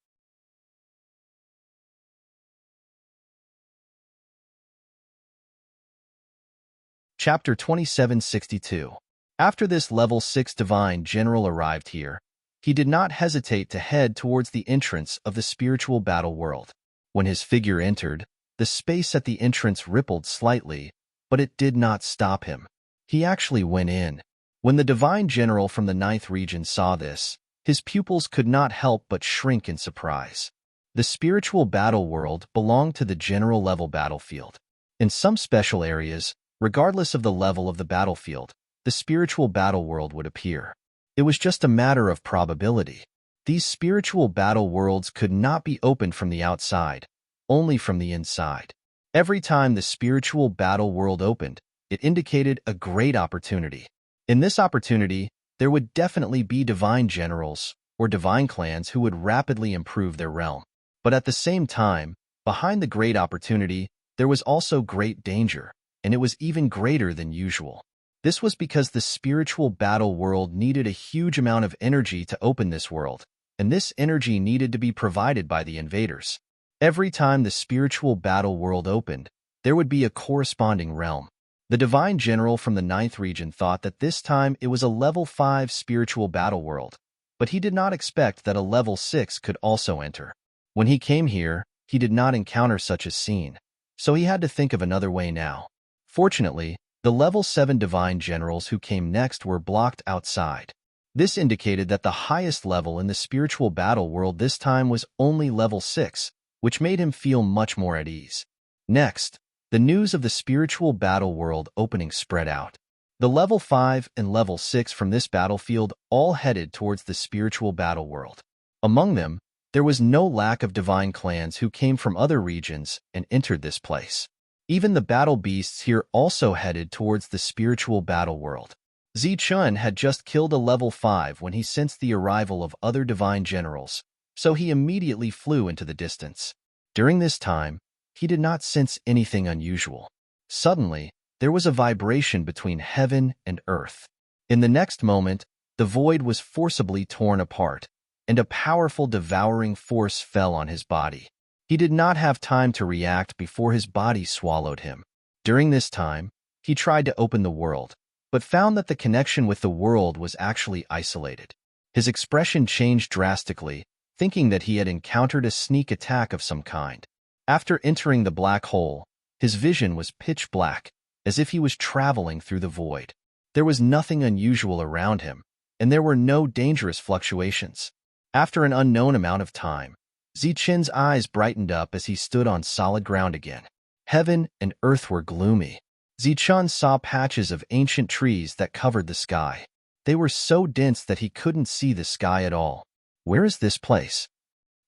Chapter 2762. After this level 6 Divine General arrived here, he did not hesitate to head towards the entrance of the spiritual battle world. When his figure entered, the space at the entrance rippled slightly, but it did not stop him. He actually went in. When the Divine General from the 9th region saw this, his pupils could not help but shrink in surprise. The spiritual battle world belonged to the general level battlefield. In some special areas, regardless of the level of the battlefield, the spiritual battle world would appear. It was just a matter of probability. These spiritual battle worlds could not be opened from the outside, only from the inside. Every time the spiritual battle world opened, it indicated a great opportunity. In this opportunity, there would definitely be divine generals or divine clans who would rapidly improve their realm. But at the same time, behind the great opportunity, there was also great danger, and it was even greater than usual. This was because the spiritual battle world needed a huge amount of energy to open this world, and this energy needed to be provided by the invaders. Every time the spiritual battle world opened, there would be a corresponding realm. The Divine General from the 9th region thought that this time it was a level 5 spiritual battle world, but he did not expect that a level 6 could also enter. When he came here, he did not encounter such a scene, so he had to think of another way now. Fortunately, the level 7 Divine Generals who came next were blocked outside. This indicated that the highest level in the spiritual battle world this time was only level 6, which made him feel much more at ease. Next, the news of the spiritual battle world opening spread out. The level 5 and level 6 from this battlefield all headed towards the spiritual battle world. Among them, there was no lack of divine clans who came from other regions and entered this place. Even the battle beasts here also headed towards the spiritual battle world. Zichun had just killed a level 5 when he sensed the arrival of other divine generals, so he immediately flew into the distance. During this time, he did not sense anything unusual. Suddenly, there was a vibration between heaven and earth. In the next moment, the void was forcibly torn apart, and a powerful devouring force fell on his body. He did not have time to react before his body swallowed him. During this time, he tried to open the world, but found that the connection with the world was actually isolated. His expression changed drastically, thinking that he had encountered a sneak attack of some kind. After entering the black hole, his vision was pitch black, as if he was traveling through the void. There was nothing unusual around him, and there were no dangerous fluctuations. After an unknown amount of time, Zichun's eyes brightened up as he stood on solid ground again. Heaven and earth were gloomy. Zichun saw patches of ancient trees that covered the sky. They were so dense that he couldn't see the sky at all. Where is this place?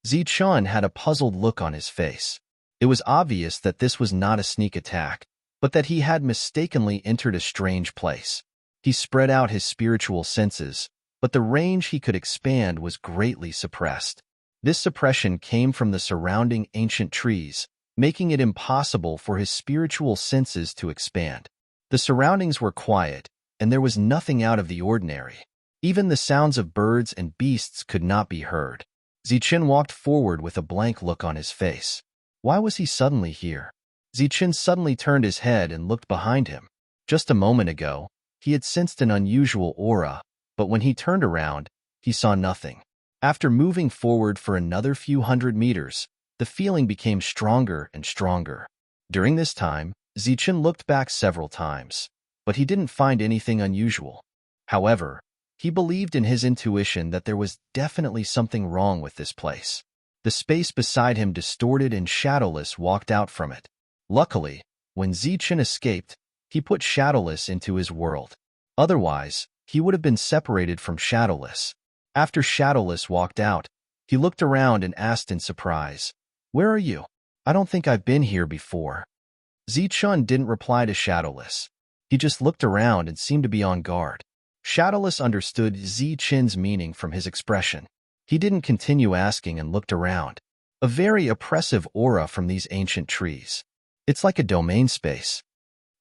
Zichun had a puzzled look on his face. It was obvious that this was not a sneak attack, but that he had mistakenly entered a strange place. He spread out his spiritual senses, but the range he could expand was greatly suppressed. This suppression came from the surrounding ancient trees, making it impossible for his spiritual senses to expand. The surroundings were quiet, and there was nothing out of the ordinary. Even the sounds of birds and beasts could not be heard. Zichun walked forward with a blank look on his face. Why was he suddenly here? Zichun suddenly turned his head and looked behind him. Just a moment ago, he had sensed an unusual aura, but when he turned around, he saw nothing. After moving forward for another few hundred meters, the feeling became stronger and stronger. During this time, Zichun looked back several times, but he didn't find anything unusual. However, he believed in his intuition that there was definitely something wrong with this place. The space beside him, distorted and shadowless, walked out from it. Luckily, When Zichen escaped, he put Shadowless into his world. Otherwise, he would have been separated from Shadowless. After Shadowless walked out, he looked around and asked in surprise, "Where are you? I don't think I've been here before." Zichun didn't reply to Shadowless. He just looked around and seemed to be on guard. Shadowless understood Zichen's meaning from his expression. He didn't continue asking and looked around. A very oppressive aura from these ancient trees. It's like a domain space.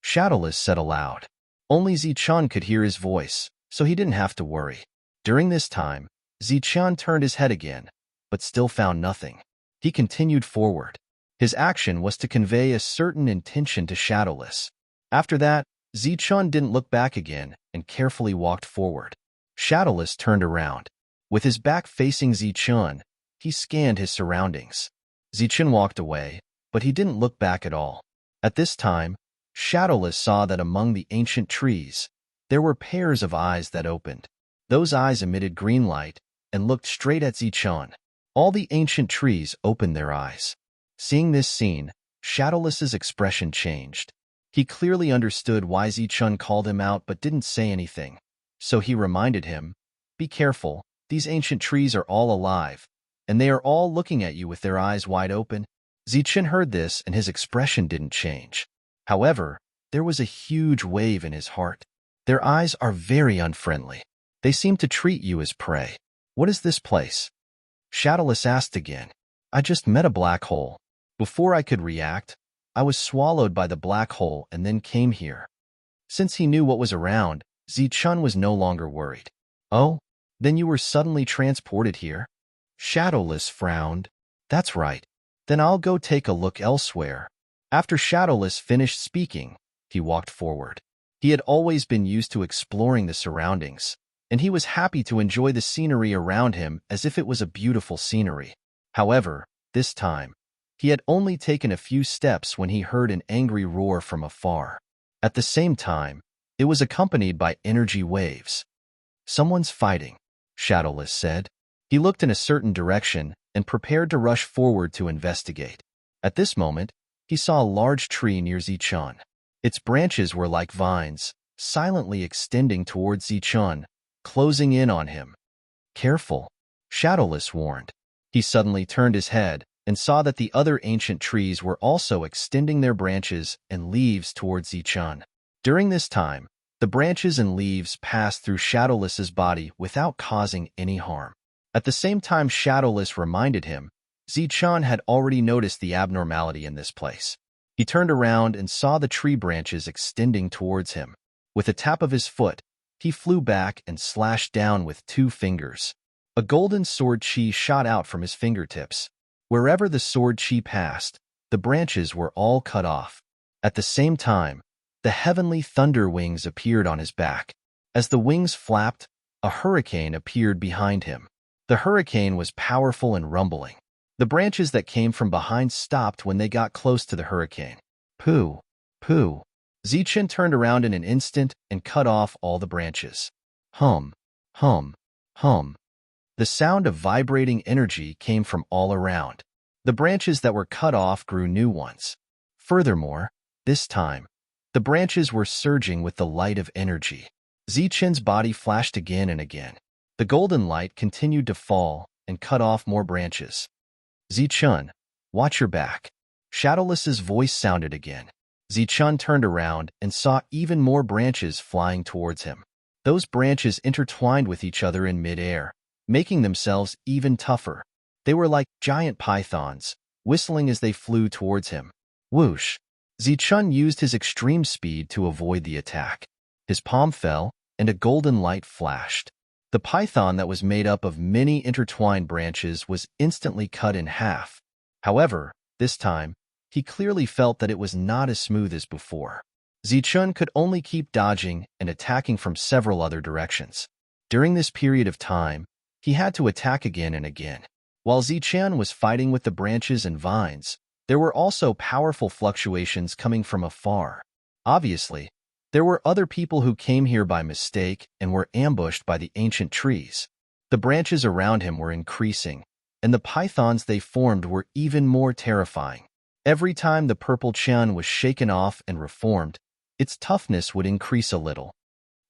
Shadowless said aloud. Only Zichun could hear his voice, so he didn't have to worry. During this time, Zichun turned his head again, but still found nothing. He continued forward. His action was to convey a certain intention to Shadowless. After that, Zichun didn't look back again and carefully walked forward. Shadowless turned around. With his back facing Zichun, he scanned his surroundings. Zichun walked away, but he didn't look back at all. At this time, Shadowless saw that among the ancient trees, there were pairs of eyes that opened. Those eyes emitted green light and looked straight at Zichun. All the ancient trees opened their eyes. Seeing this scene, Shadowless's expression changed. He clearly understood why Zichun called him out but didn't say anything. So he reminded him, "Be careful, these ancient trees are all alive, and they are all looking at you with their eyes wide open." Zichun heard this and his expression didn't change. However, there was a huge wave in his heart. Their eyes are very unfriendly. They seem to treat you as prey. "What is this place?" Shadowless asked again. "I just met a black hole. Before I could react, I was swallowed by the black hole and then came here." Since he knew what was around, Zichun was no longer worried. "Oh, then you were suddenly transported here?" Shadowless frowned. "That's right. Then I'll go take a look elsewhere." After Shadowless finished speaking, he walked forward. He had always been used to exploring the surroundings, and he was happy to enjoy the scenery around him as if it was a beautiful scenery. However, this time, he had only taken a few steps when he heard an angry roar from afar. At the same time, it was accompanied by energy waves. "Someone's fighting," Shadowless said. He looked in a certain direction and prepared to rush forward to investigate. At this moment, he saw a large tree near Zichun. Its branches were like vines, silently extending towards Zichun, closing in on him. "Careful," Shadowless warned. He suddenly turned his head and saw that the other ancient trees were also extending their branches and leaves towards Zichun. During this time, the branches and leaves passed through Shadowless's body without causing any harm. At the same time Shadowless reminded him, Zichun had already noticed the abnormality in this place. He turned around and saw the tree branches extending towards him. With a tap of his foot, he flew back and slashed down with 2 fingers. A golden sword chi shot out from his fingertips. Wherever the sword chi passed, the branches were all cut off. At the same time, the heavenly thunder wings appeared on his back. As the wings flapped, a hurricane appeared behind him. The hurricane was powerful and rumbling. The branches that came from behind stopped when they got close to the hurricane. "Pooh, pooh." Zichun turned around in an instant and cut off all the branches. Hum, hum, hum. The sound of vibrating energy came from all around. The branches that were cut off grew new ones. Furthermore, this time, the branches were surging with the light of energy. Zichun's body flashed again and again. The golden light continued to fall and cut off more branches. "Zichun, watch your back." Shadowless's voice sounded again. Zichun turned around and saw even more branches flying towards him. Those branches intertwined with each other in midair, making themselves even tougher. They were like giant pythons, whistling as they flew towards him. Whoosh! Zichun used his extreme speed to avoid the attack. His palm fell, and a golden light flashed. The python that was made up of many intertwined branches was instantly cut in half. However, this time, he clearly felt that it was not as smooth as before. Zichun could only keep dodging and attacking from several other directions. During this period of time, he had to attack again and again. While Zichun was fighting with the branches and vines, there were also powerful fluctuations coming from afar. Obviously, there were other people who came here by mistake and were ambushed by the ancient trees. The branches around him were increasing, and the pythons they formed were even more terrifying. Every time the purple qian was shaken off and reformed, its toughness would increase a little.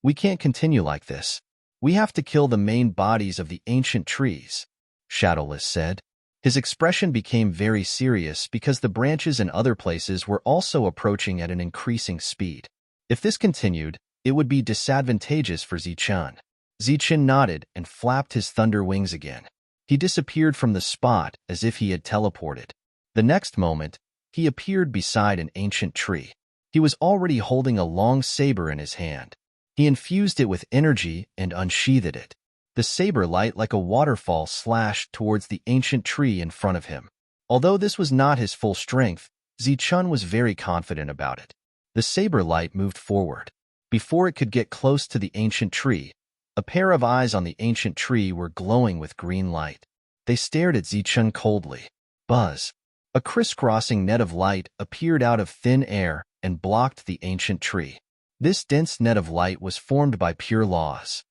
We can't continue like this. We have to kill the main bodies of the ancient trees, Shadowless said. His expression became very serious because the branches in other places were also approaching at an increasing speed. If this continued, it would be disadvantageous for Zichun. Zichun nodded and flapped his thunder wings again. He disappeared from the spot as if he had teleported. The next moment, he appeared beside an ancient tree. He was already holding a long saber in his hand. He infused it with energy and unsheathed it. The saber light like a waterfall slashed towards the ancient tree in front of him. Although this was not his full strength, Zichun was very confident about it. The saber light moved forward. Before it could get close to the ancient tree, a pair of eyes on the ancient tree were glowing with green light. They stared at Zichun coldly. Buzz. A crisscrossing net of light appeared out of thin air and blocked the ancient tree. This dense net of light was formed by pure laws.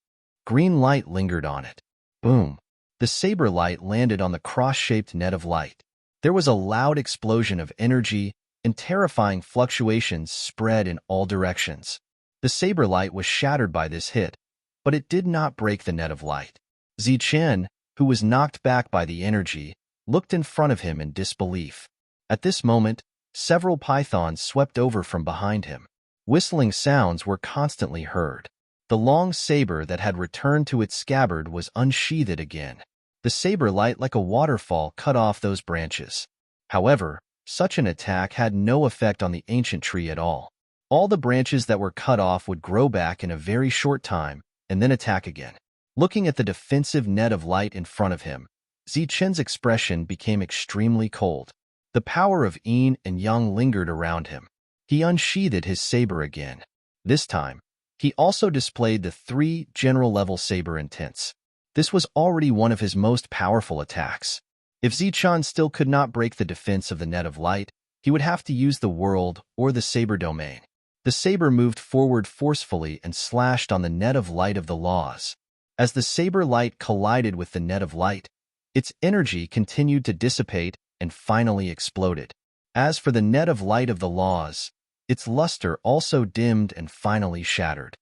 Green light lingered on it. Boom! The saber light landed on the cross-shaped net of light. There was a loud explosion of energy, and terrifying fluctuations spread in all directions. The saber light was shattered by this hit, but it did not break the net of light. Zichun, who was knocked back by the energy, looked in front of him in disbelief. At this moment, several pythons swept over from behind him. Whistling sounds were constantly heard. The long saber that had returned to its scabbard was unsheathed again. The saber light like a waterfall cut off those branches. However, such an attack had no effect on the ancient tree at all. All the branches that were cut off would grow back in a very short time and then attack again. Looking at the defensive net of light in front of him, Zichun's expression became extremely cold. The power of yin and yang lingered around him. He unsheathed his saber again. This time, he also displayed the 3 general-level saber intents. This was already one of his most powerful attacks. If Zichun still could not break the defense of the net of light, he would have to use the world or the saber domain. The saber moved forward forcefully and slashed on the net of light of the laws. As the saber light collided with the net of light, its energy continued to dissipate and finally exploded. As for the net of light of the laws, its luster also dimmed and finally shattered.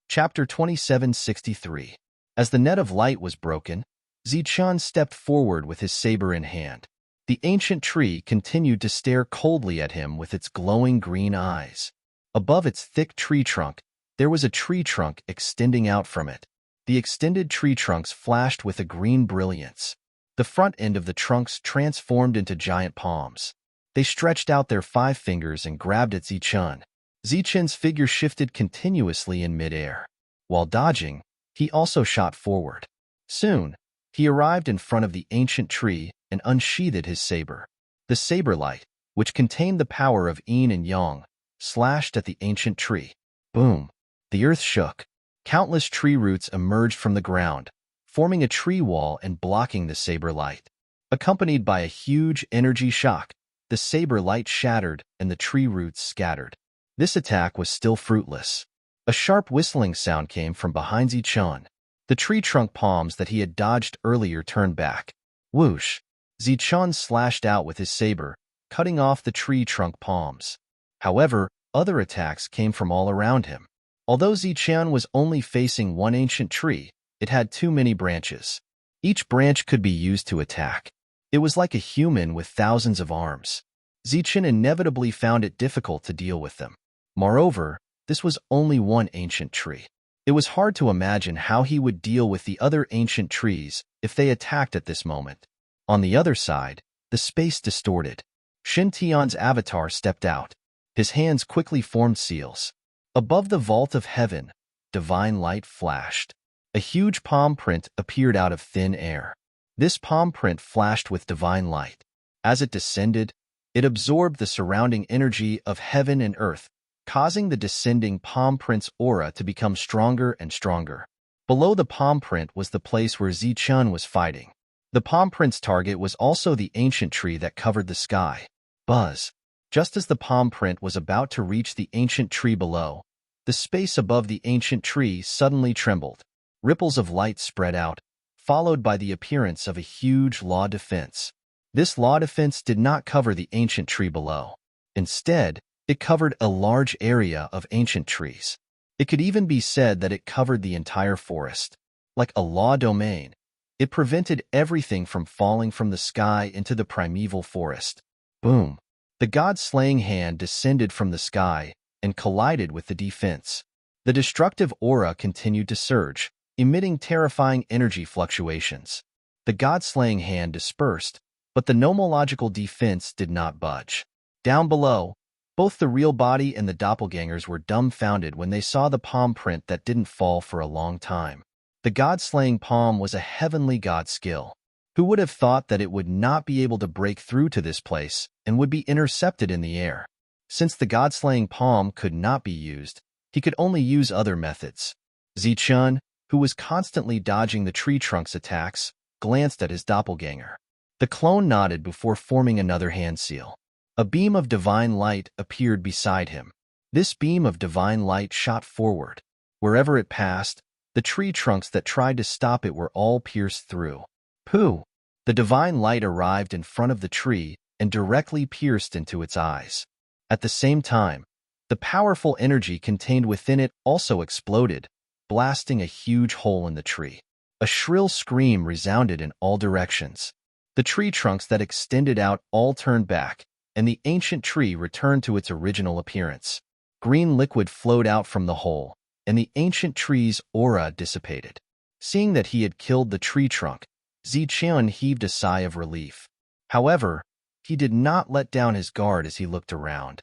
Chapter 2763. As the net of light was broken, Zichun stepped forward with his saber in hand. The ancient tree continued to stare coldly at him with its glowing green eyes. Above its thick tree trunk, there was a tree trunk extending out from it. The extended tree trunks flashed with a green brilliance. The front end of the trunks transformed into giant palms. They stretched out their 5 fingers and grabbed at Zichun. Zichun's figure shifted continuously in midair. While dodging, he also shot forward. Soon, he arrived in front of the ancient tree and unsheathed his saber. The saber light, which contained the power of yin and yang, slashed at the ancient tree. Boom! The earth shook. Countless tree roots emerged from the ground, forming a tree wall and blocking the saber light. Accompanied by a huge energy shock, the saber light shattered and the tree roots scattered. This attack was still fruitless. A sharp whistling sound came from behind Zichun. The tree trunk palms that he had dodged earlier turned back. Whoosh! Zichun slashed out with his saber, cutting off the tree trunk palms. However, other attacks came from all around him. Although Zichun was only facing one ancient tree, it had too many branches. Each branch could be used to attack. It was like a human with thousands of arms. Zichun inevitably found it difficult to deal with them. Moreover, this was only one ancient tree. It was hard to imagine how he would deal with the other ancient trees if they attacked at this moment. On the other side, the space distorted. Shin Tian's avatar stepped out. His hands quickly formed seals. Above the vault of heaven, divine light flashed. A huge palm print appeared out of thin air. This palm print flashed with divine light. As it descended, it absorbed the surrounding energy of heaven and earth, causing the descending palm print's aura to become stronger and stronger. Below the palm print was the place where Zichun was fighting. The palm print's target was also the ancient tree that covered the sky. Buzz! Just as the palm print was about to reach the ancient tree below, the space above the ancient tree suddenly trembled. Ripples of light spread out, followed by the appearance of a huge law defense. This law defense did not cover the ancient tree below. Instead, it covered a large area of ancient trees. It could even be said that it covered the entire forest. Like a law domain, it prevented everything from falling from the sky into the primeval forest. Boom! The god-slaying hand descended from the sky and collided with the defense. The destructive aura continued to surge, emitting terrifying energy fluctuations. The god-slaying hand dispersed, but the nomological defense did not budge. Down below, both the real body and the doppelgangers were dumbfounded when they saw the palm print that didn't fall for a long time. The god-slaying palm was a heavenly god skill. Who would have thought that it would not be able to break through to this place and would be intercepted in the air? Since the god-slaying palm could not be used, he could only use other methods. Zichun, who was constantly dodging the tree trunk's attacks, glanced at his doppelganger. The clone nodded before forming another hand seal. A beam of divine light appeared beside him. This beam of divine light shot forward. Wherever it passed, the tree trunks that tried to stop it were all pierced through. Pooh! The divine light arrived in front of the tree and directly pierced into its eyes. At the same time, the powerful energy contained within it also exploded, blasting a huge hole in the tree. A shrill scream resounded in all directions. The tree trunks that extended out all turned back, and the ancient tree returned to its original appearance. Green liquid flowed out from the hole, and the ancient tree's aura dissipated. Seeing that he had killed the tree trunk, Zichun heaved a sigh of relief. However, he did not let down his guard as he looked around.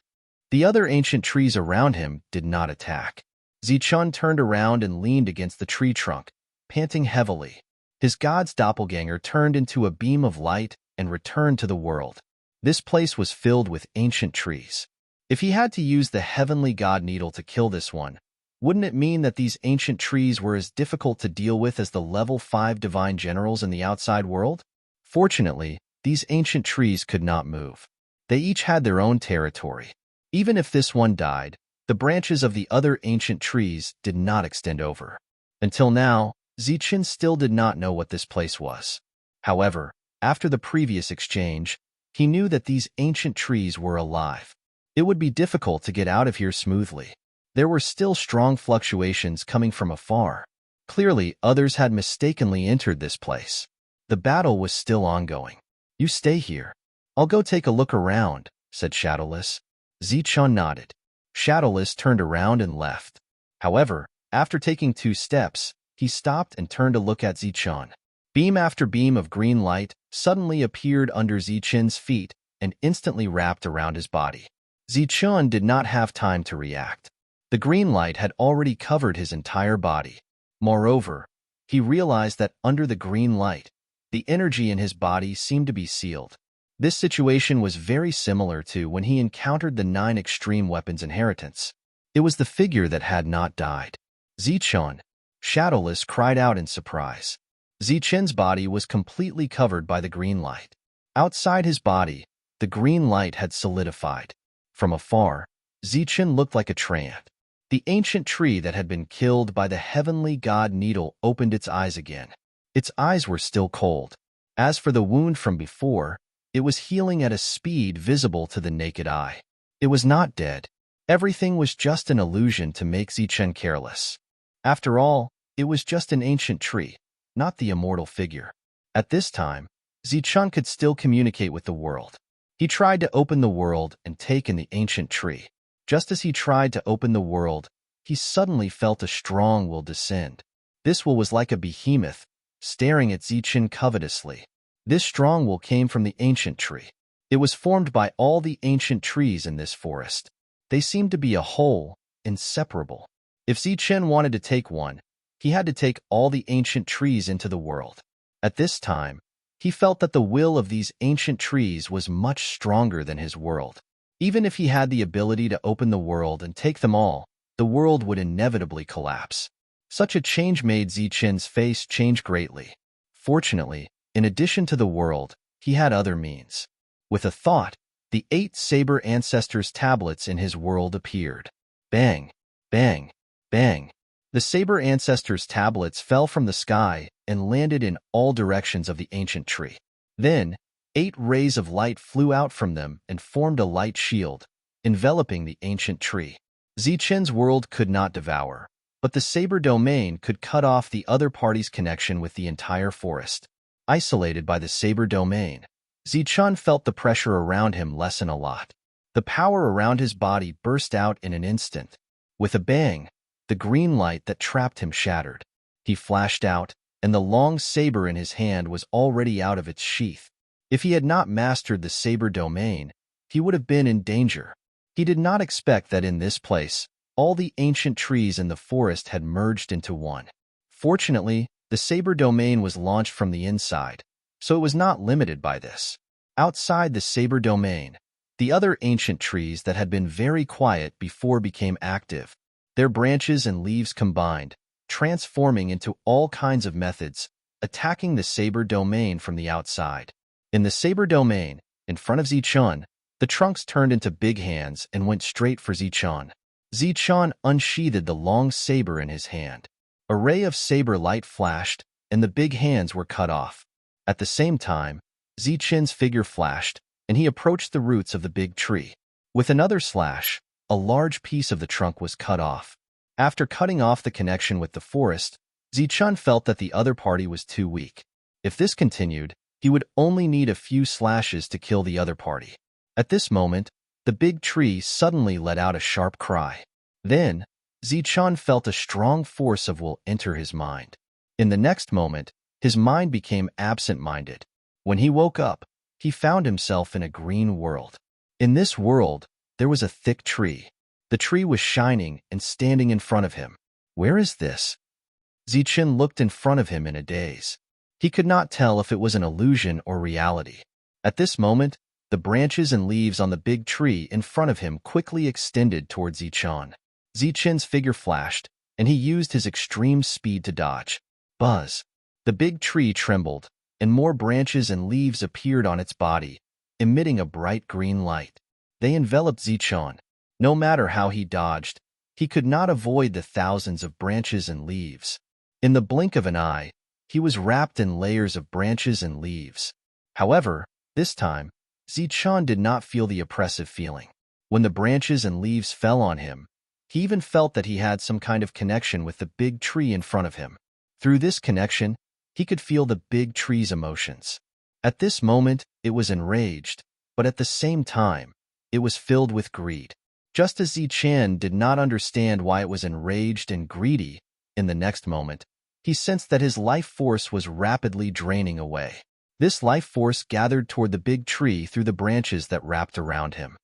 The other ancient trees around him did not attack. Zichun turned around and leaned against the tree trunk, panting heavily. His god's doppelganger turned into a beam of light and returned to the world. This place was filled with ancient trees. If he had to use the heavenly god needle to kill this one, wouldn't it mean that these ancient trees were as difficult to deal with as the level 5 divine generals in the outside world? Fortunately, these ancient trees could not move. They each had their own territory. Even if this one died, the branches of the other ancient trees did not extend over. Until now, Zichun still did not know what this place was. However, after the previous exchange, he knew that these ancient trees were alive. It would be difficult to get out of here smoothly. There were still strong fluctuations coming from afar. Clearly, others had mistakenly entered this place. The battle was still ongoing. "You stay here. I'll go take a look around," said Shadowless. Zichun nodded. Shadowless turned around and left. However, after taking 2 steps, he stopped and turned to look at Zichun. Beam after beam of green light suddenly appeared under Zichun's feet and instantly wrapped around his body. Zichun did not have time to react. The green light had already covered his entire body. Moreover, he realized that under the green light, the energy in his body seemed to be sealed. This situation was very similar to when he encountered the 9 extreme weapons inheritance. It was the figure that had not died. Zichun, Shadowless cried out in surprise. Zichun's body was completely covered by the green light. Outside his body, the green light had solidified. From afar, Zichun looked like a treant. The ancient tree that had been killed by the heavenly god needle opened its eyes again. Its eyes were still cold. As for the wound from before, it was healing at a speed visible to the naked eye. It was not dead. Everything was just an illusion to make Zichun careless. After all, it was just an ancient tree, not the immortal figure. At this time, Zichun could still communicate with the world. He tried to open the world and take in the ancient tree. Just as he tried to open the world, he suddenly felt a strong will descend. This will was like a behemoth, staring at Zichun covetously. This strong will came from the ancient tree. It was formed by all the ancient trees in this forest. They seemed to be a whole, inseparable. If Zichun wanted to take one, he had to take all the ancient trees into the world. At this time, he felt that the will of these ancient trees was much stronger than his world. Even if he had the ability to open the world and take them all, the world would inevitably collapse. Such a change made Zichun's face change greatly. Fortunately, in addition to the world, he had other means. With a thought, the 8 Saber Ancestors tablets in his world appeared. Bang, bang, bang. The Saber Ancestors' tablets fell from the sky and landed in all directions of the ancient tree. Then, 8 rays of light flew out from them and formed a light shield, enveloping the ancient tree. Zichen's world could not devour, but the Saber domain could cut off the other party's connection with the entire forest. Isolated by the Saber domain, Zichen felt the pressure around him lessen a lot. The power around his body burst out in an instant. With a bang, the green light that trapped him shattered. He flashed out, and the long saber in his hand was already out of its sheath. If he had not mastered the Saber domain, he would have been in danger. He did not expect that in this place, all the ancient trees in the forest had merged into one. Fortunately, the Saber domain was launched from the inside, so it was not limited by this. Outside the Saber domain, the other ancient trees that had been very quiet before became active. Their branches and leaves combined, transforming into all kinds of methods, attacking the Saber domain from the outside. In the Saber domain, in front of Zichen, the trunks turned into big hands and went straight for Zichen. Zichen unsheathed the long saber in his hand. A ray of saber light flashed, and the big hands were cut off. At the same time, Zichen's figure flashed, and he approached the roots of the big tree. With another slash, a large piece of the trunk was cut off. After cutting off the connection with the forest, Zichen felt that the other party was too weak. If this continued, he would only need a few slashes to kill the other party. At this moment, the big tree suddenly let out a sharp cry. Then, Zichen felt a strong force of will enter his mind. In the next moment, his mind became absent-minded. When he woke up, he found himself in a green world. In this world, there was a thick tree. The tree was shining and standing in front of him. Where is this? Zichen looked in front of him in a daze. He could not tell if it was an illusion or reality. At this moment, the branches and leaves on the big tree in front of him quickly extended towards Zichen. Zichen's figure flashed, and he used his extreme speed to dodge. Buzz! The big tree trembled, and more branches and leaves appeared on its body, emitting a bright green light. They enveloped Zichen. No matter how he dodged, he could not avoid the thousands of branches and leaves. In the blink of an eye, he was wrapped in layers of branches and leaves. However, this time, Zichen did not feel the oppressive feeling. When the branches and leaves fell on him, he even felt that he had some kind of connection with the big tree in front of him. Through this connection, he could feel the big tree's emotions. At this moment, it was enraged, but at the same time, it was filled with greed. Just as Zichen did not understand why it was enraged and greedy, in the next moment, he sensed that his life force was rapidly draining away. This life force gathered toward the big tree through the branches that wrapped around him.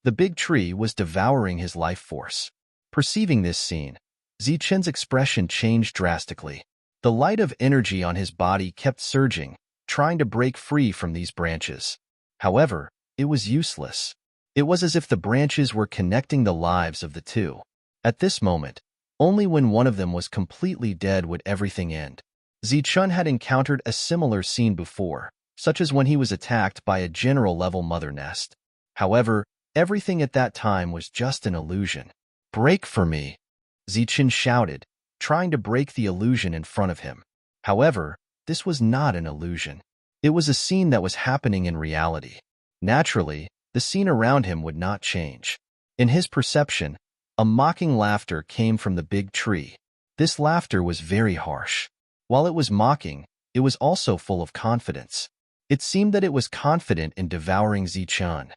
The big tree was devouring his life force. Perceiving this scene, Zichen's expression changed drastically. The light of energy on his body kept surging, trying to break free from these branches. However, it was useless. It was as if the branches were connecting the lives of the two. At this moment, only when one of them was completely dead would everything end. Zichen had encountered a similar scene before, such as when he was attacked by a general-level mother nest. However, everything at that time was just an illusion. "Break for me!" Zichen shouted, trying to break the illusion in front of him. However, this was not an illusion. It was a scene that was happening in reality. Naturally, the scene around him would not change. In his perception, a mocking laughter came from the big tree. This laughter was very harsh. While it was mocking, it was also full of confidence. It seemed that it was confident in devouring Zichen.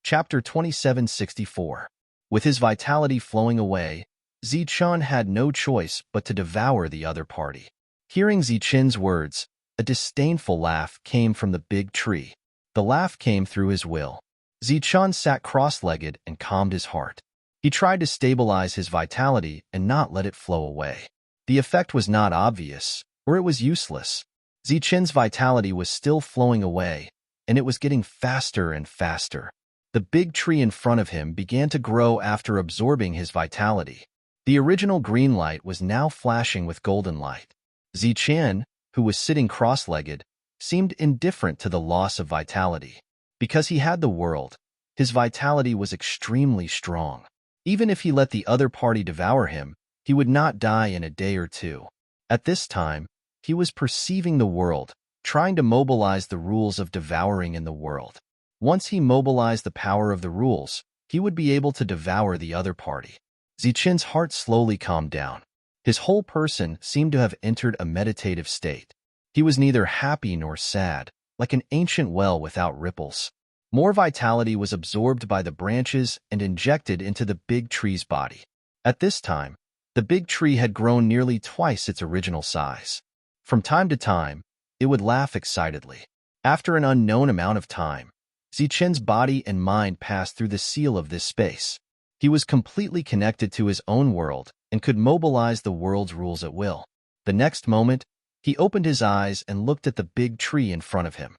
Chapter 2764. With his vitality flowing away, Zichen had no choice but to devour the other party. Hearing Zichen's words, a disdainful laugh came from the big tree. The laugh came through his will. Zichen sat cross-legged and calmed his heart. He tried to stabilize his vitality and not let it flow away. The effect was not obvious, or it was useless. Zichen's vitality was still flowing away, and it was getting faster and faster. The big tree in front of him began to grow after absorbing his vitality. The original green light was now flashing with golden light. Zichen, who was sitting cross-legged, seemed indifferent to the loss of vitality. Because he had the world, His vitality was extremely strong. Even if he let the other party devour him, he would not die in a day or two. At this time, he was perceiving the world, trying to mobilize the rules of devouring in the world. Once he mobilized the power of the rules, he would be able to devour the other party. Zichen's heart slowly calmed down. His whole person seemed to have entered a meditative state. He was neither happy nor sad, like an ancient well without ripples. More vitality was absorbed by the branches and injected into the big tree's body. At this time, the big tree had grown nearly twice its original size. From time to time, it would laugh excitedly. After an unknown amount of time, Zichen's body and mind passed through the seal of this space. He was completely connected to his own world and could mobilize the world's rules at will. The next moment, he opened his eyes and looked at the big tree in front of him.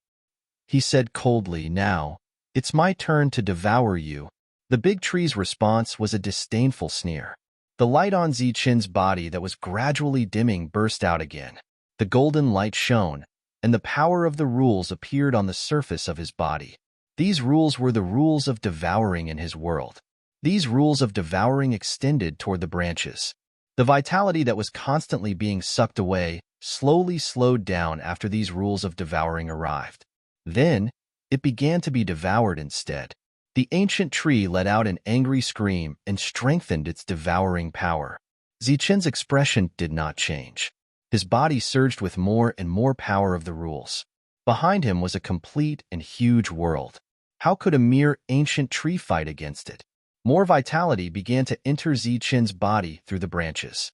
He said coldly, "Now, it's my turn to devour you." The big tree's response was a disdainful sneer. The light on Zichen's body that was gradually dimming burst out again. The golden light shone, and the power of the rules appeared on the surface of his body. These rules were the rules of devouring in his world. These rules of devouring extended toward the branches. The vitality that was constantly being sucked away slowly slowed down after these rules of devouring arrived. Then, it began to be devoured instead. The ancient tree let out an angry scream and strengthened its devouring power. Zichen's expression did not change. His body surged with more and more power of the rules. Behind him was a complete and huge world. How could a mere ancient tree fight against it? More vitality began to enter Zichen's body through the branches.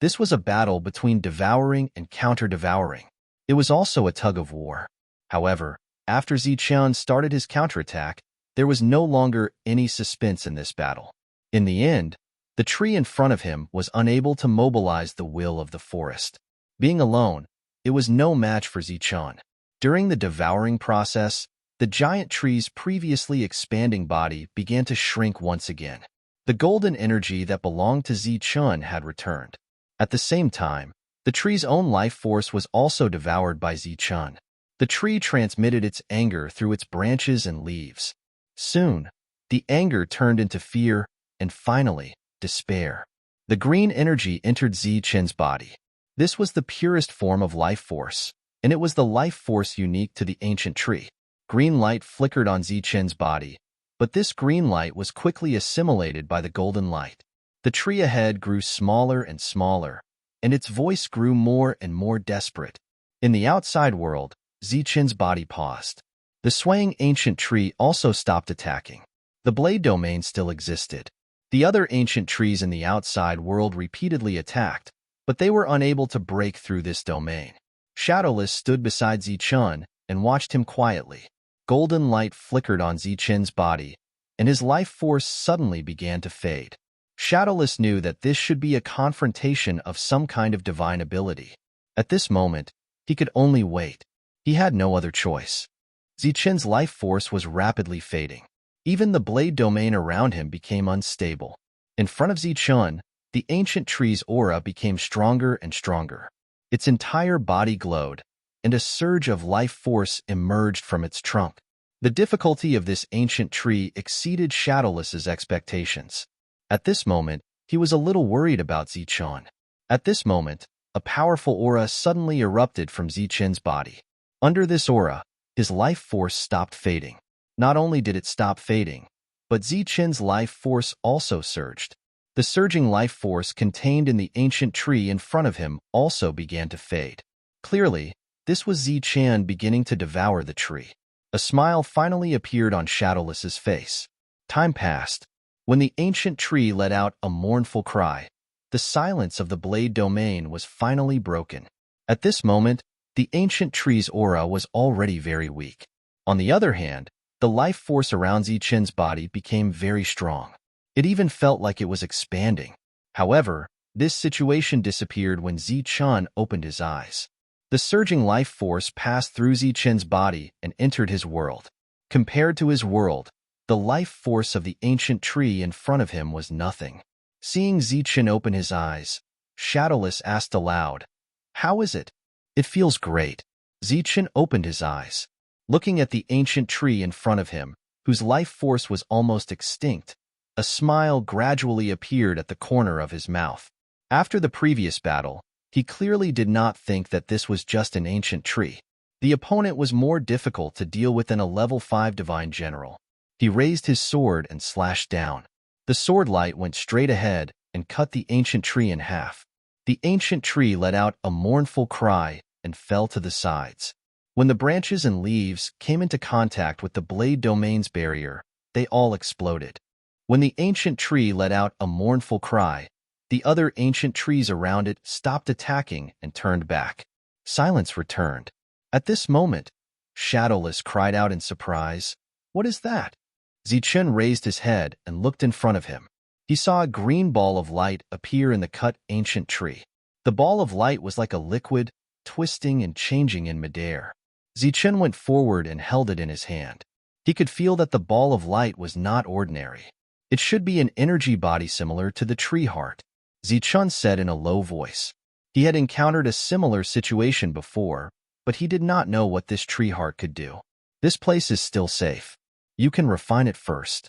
This was a battle between devouring and counter-devouring. It was also a tug-of-war. However, after Zichen started his counterattack, there was no longer any suspense in this battle. In the end, the tree in front of him was unable to mobilize the will of the forest. Being alone, it was no match for Zichen. During the devouring process, the giant tree's previously expanding body began to shrink once again. The golden energy that belonged to Zichen had returned. At the same time, the tree's own life force was also devoured by Zichen. The tree transmitted its anger through its branches and leaves. Soon, the anger turned into fear, and finally, despair. The green energy entered Zichen's body. This was the purest form of life force, and it was the life force unique to the ancient tree. Green light flickered on Zichen's body, but this green light was quickly assimilated by the golden light. The tree ahead grew smaller and smaller, and its voice grew more and more desperate. In the outside world, Zichen's body paused. The swaying ancient tree also stopped attacking. The blade domain still existed. The other ancient trees in the outside world repeatedly attacked, but they were unable to break through this domain. Shadowless stood beside Zichen and watched him quietly. Golden light flickered on Zichen's body, and his life force suddenly began to fade. Shadowless knew that this should be a confrontation of some kind of divine ability. At this moment, he could only wait. He had no other choice. Zichen's life force was rapidly fading. Even the blade domain around him became unstable. In front of Zichen, the ancient tree's aura became stronger and stronger. Its entire body glowed, and a surge of life force emerged from its trunk. The difficulty of this ancient tree exceeded Shadowless's expectations. At this moment, he was a little worried about Zichen. At this moment, a powerful aura suddenly erupted from Zichen's body. Under this aura, his life force stopped fading. Not only did it stop fading, but Zichen's life force also surged. The surging life force contained in the ancient tree in front of him also began to fade. Clearly, this was Zichen beginning to devour the tree. A smile finally appeared on Shadowless's face. Time passed. When the ancient tree let out a mournful cry, the silence of the blade domain was finally broken. At this moment, the ancient tree's aura was already very weak. On the other hand, the life force around Zichen's body became very strong. It even felt like it was expanding. However, this situation disappeared when Zichen opened his eyes. The surging life force passed through Zichen's body and entered his world. Compared to his world, the life force of the ancient tree in front of him was nothing. Seeing Zichen open his eyes, Shadowless asked aloud, "How is it?" "It feels great." Zichen opened his eyes. Looking at the ancient tree in front of him, whose life force was almost extinct, a smile gradually appeared at the corner of his mouth. After the previous battle, he clearly did not think that this was just an ancient tree. The opponent was more difficult to deal with than a level 5 divine general. He raised his sword and slashed down. The sword light went straight ahead and cut the ancient tree in half. The ancient tree let out a mournful cry and fell to the sides. When the branches and leaves came into contact with the blade domain's barrier, they all exploded. When the ancient tree let out a mournful cry, the other ancient trees around it stopped attacking and turned back. Silence returned. At this moment, Shadowless cried out in surprise, "What is that?" Zichun raised his head and looked in front of him. He saw a green ball of light appear in the cut ancient tree. The ball of light was like a liquid, twisting and changing in midair. Zichun went forward and held it in his hand. He could feel that the ball of light was not ordinary. It should be an energy body similar to the tree heart, Zichun said in a low voice. He had encountered a similar situation before, but he did not know what this tree heart could do. This place is still safe. You can refine it first.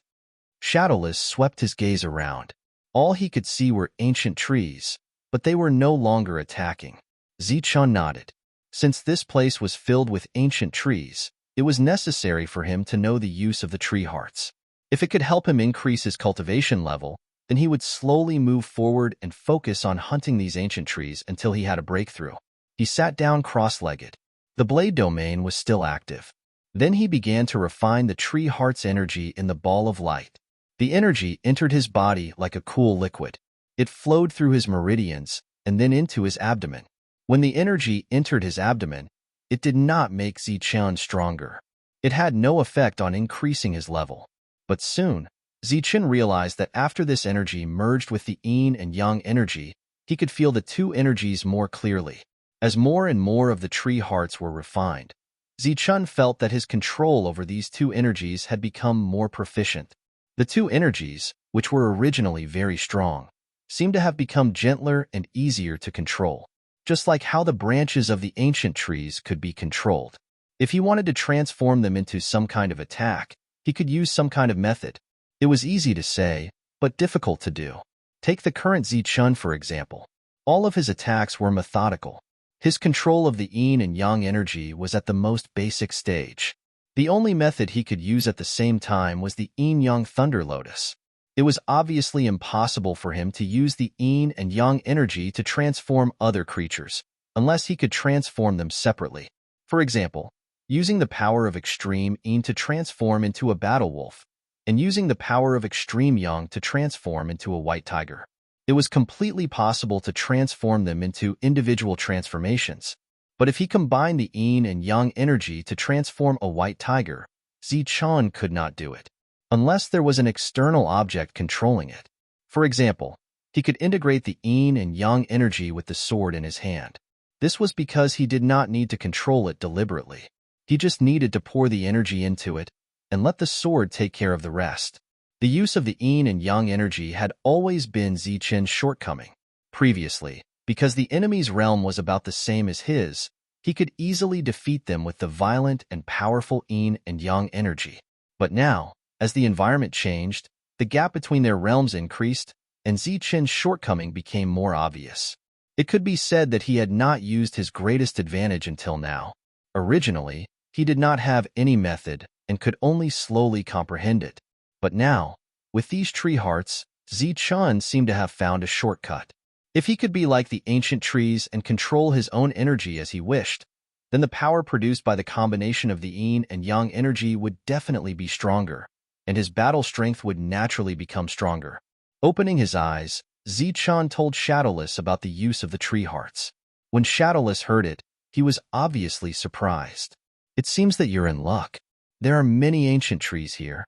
Shadowless swept his gaze around. All he could see were ancient trees, but they were no longer attacking. Zichun nodded. Since this place was filled with ancient trees, it was necessary for him to know the use of the tree hearts. If it could help him increase his cultivation level, then he would slowly move forward and focus on hunting these ancient trees until he had a breakthrough. He sat down cross-legged. The blade domain was still active. Then he began to refine the tree heart's energy in the ball of light. The energy entered his body like a cool liquid. It flowed through his meridians and then into his abdomen. When the energy entered his abdomen, it did not make Zichun stronger. It had no effect on increasing his level. But soon, Zichun realized that after this energy merged with the yin and yang energy, he could feel the two energies more clearly. As more and more of the tree hearts were refined, Zichun felt that his control over these two energies had become more proficient. The two energies, which were originally very strong, seemed to have become gentler and easier to control, just like how the branches of the ancient trees could be controlled. If he wanted to transform them into some kind of attack, he could use some kind of method. It was easy to say, but difficult to do. Take the current Zichun, for example. All of his attacks were methodical. His control of the yin and yang energy was at the most basic stage. The only method he could use at the same time was the yin-yang thunder lotus. It was obviously impossible for him to use the yin and yang energy to transform other creatures, unless he could transform them separately. For example, using the power of extreme yin to transform into a battle wolf, and using the power of extreme yang to transform into a white tiger. It was completely possible to transform them into individual transformations. But if he combined the yin and yang energy to transform a white tiger, Zichun could not do it, unless there was an external object controlling it. For example, he could integrate the yin and yang energy with the sword in his hand. This was because he did not need to control it deliberately. He just needed to pour the energy into it and let the sword take care of the rest. The use of the yin and yang energy had always been Zichun's shortcoming. Previously, because the enemy's realm was about the same as his, he could easily defeat them with the violent and powerful yin and yang energy. But now, as the environment changed, the gap between their realms increased, and Zichun's shortcoming became more obvious. It could be said that he had not used his greatest advantage until now. Originally, he did not have any method and could only slowly comprehend it. But now, with these tree hearts, Zichun seemed to have found a shortcut. If he could be like the ancient trees and control his own energy as he wished, then the power produced by the combination of the yin and yang energy would definitely be stronger, and his battle strength would naturally become stronger. Opening his eyes, Zichun told Shadowless about the use of the tree hearts. When Shadowless heard it, he was obviously surprised. "It seems that you're in luck. There are many ancient trees here.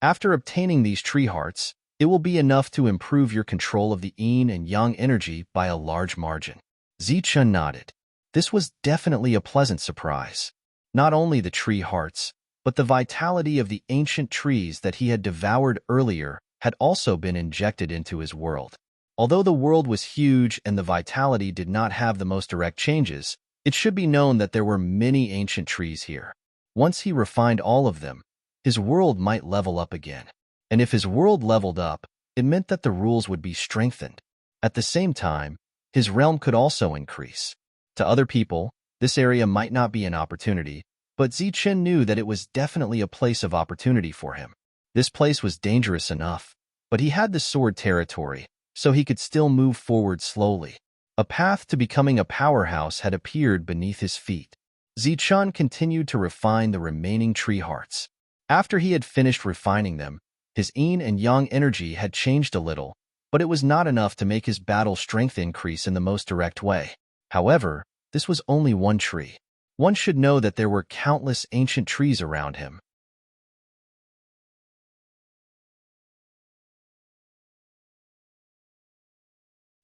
After obtaining these tree hearts, it will be enough to improve your control of the yin and yang energy by a large margin." Zichun nodded. This was definitely a pleasant surprise. Not only the tree hearts, but the vitality of the ancient trees that he had devoured earlier had also been injected into his world. Although the world was huge and the vitality did not have the most direct changes, it should be known that there were many ancient trees here. Once he refined all of them, his world might level up again. And if his world leveled up, it meant that the rules would be strengthened. At the same time, his realm could also increase. To other people, this area might not be an opportunity, but Zichen knew that it was definitely a place of opportunity for him. This place was dangerous enough, but he had the sword territory, so he could still move forward slowly. A path to becoming a powerhouse had appeared beneath his feet. Zichen continued to refine the remaining tree hearts. After he had finished refining them, his yin and yang energy had changed a little, but it was not enough to make his battle strength increase in the most direct way. However, this was only one tree. One should know that there were countless ancient trees around him.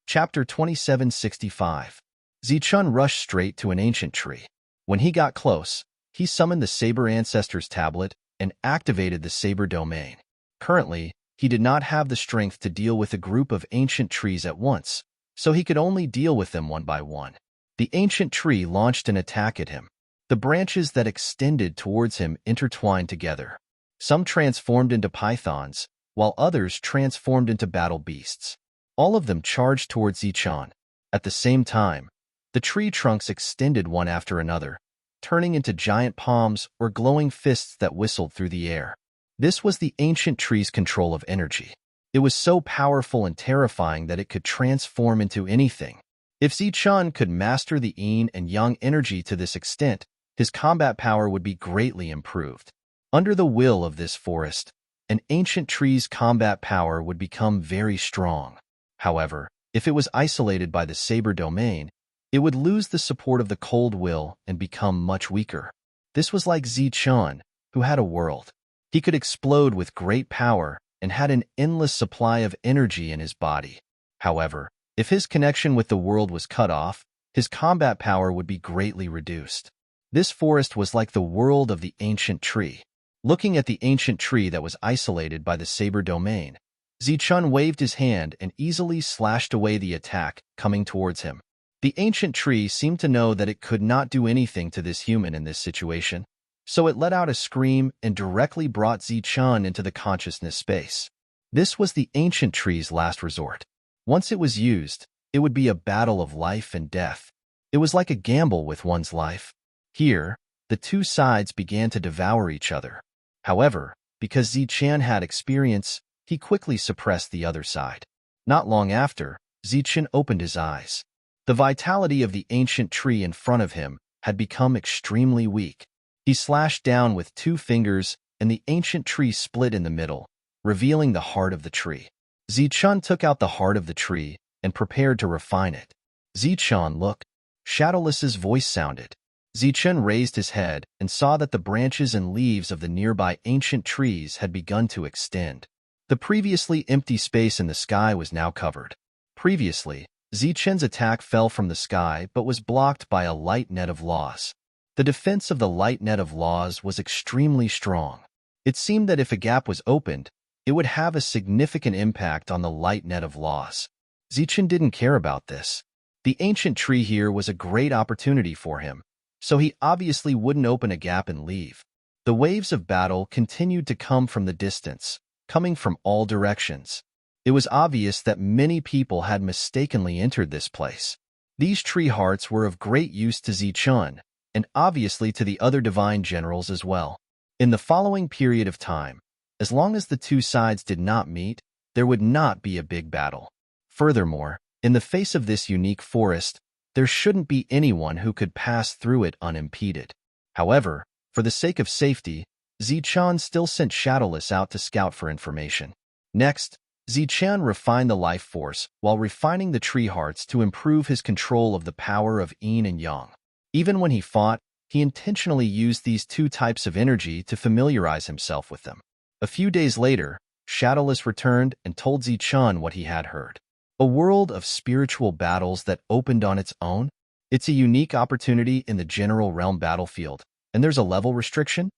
Chapter 2765. Zichen rushed straight to an ancient tree. When he got close, he summoned the Saber Ancestors tablet and activated the Saber domain. Currently, he did not have the strength to deal with a group of ancient trees at once, so he could only deal with them one by one. The ancient tree launched an attack at him. The branches that extended towards him intertwined together. Some transformed into pythons, while others transformed into battle beasts. All of them charged towards Zichen. At the same time, the tree trunks extended one after another, turning into giant palms or glowing fists that whistled through the air. This was the ancient tree's control of energy. It was so powerful and terrifying that it could transform into anything. If Zichen could master the yin and yang energy to this extent, his combat power would be greatly improved. Under the will of this forest, an ancient tree's combat power would become very strong. However, if it was isolated by the Saber domain, it would lose the support of the cold will and become much weaker. This was like Zichen, who had a world. He could explode with great power and had an endless supply of energy in his body. However, if his connection with the world was cut off, his combat power would be greatly reduced. This forest was like the world of the ancient tree. Looking at the ancient tree that was isolated by the Saber domain, Zichen waved his hand and easily slashed away the attack coming towards him. The ancient tree seemed to know that it could not do anything to this human in this situation, so it let out a scream and directly brought Zichen into the consciousness space. This was the ancient tree's last resort. Once it was used, it would be a battle of life and death. It was like a gamble with one's life. Here, the two sides began to devour each other. However, because Zichen had experience, he quickly suppressed the other side. Not long after, Zichen opened his eyes. The vitality of the ancient tree in front of him had become extremely weak. He slashed down with 2 fingers, and the ancient tree split in the middle, revealing the heart of the tree. Zichen took out the heart of the tree and prepared to refine it. Zichen, look. Shadowless's voice sounded. Zichen raised his head and saw that the branches and leaves of the nearby ancient trees had begun to extend. The previously empty space in the sky was now covered. Previously, Zichen's attack fell from the sky but was blocked by a light net of laws. The defense of the light net of laws was extremely strong. It seemed that if a gap was opened, it would have a significant impact on the light net of laws. Zichen didn't care about this. The ancient tree here was a great opportunity for him, so he obviously wouldn't open a gap and leave. The waves of battle continued to come from the distance, coming from all directions. It was obvious that many people had mistakenly entered this place. These tree hearts were of great use to Zichen, and obviously to the other divine generals as well. In the following period of time, as long as the two sides did not meet, there would not be a big battle. Furthermore, in the face of this unique forest, there shouldn't be anyone who could pass through it unimpeded. However, for the sake of safety, Zichen still sent Shadowless out to scout for information. Next, Zichen refined the life force while refining the tree hearts to improve his control of the power of yin and yang. Even when he fought, he intentionally used these 2 types of energy to familiarize himself with them. A few days later, Shadowless returned and told Zichen what he had heard. A world of spiritual battles that opened on its own? It's a unique opportunity in the general realm battlefield, and there's a level restriction?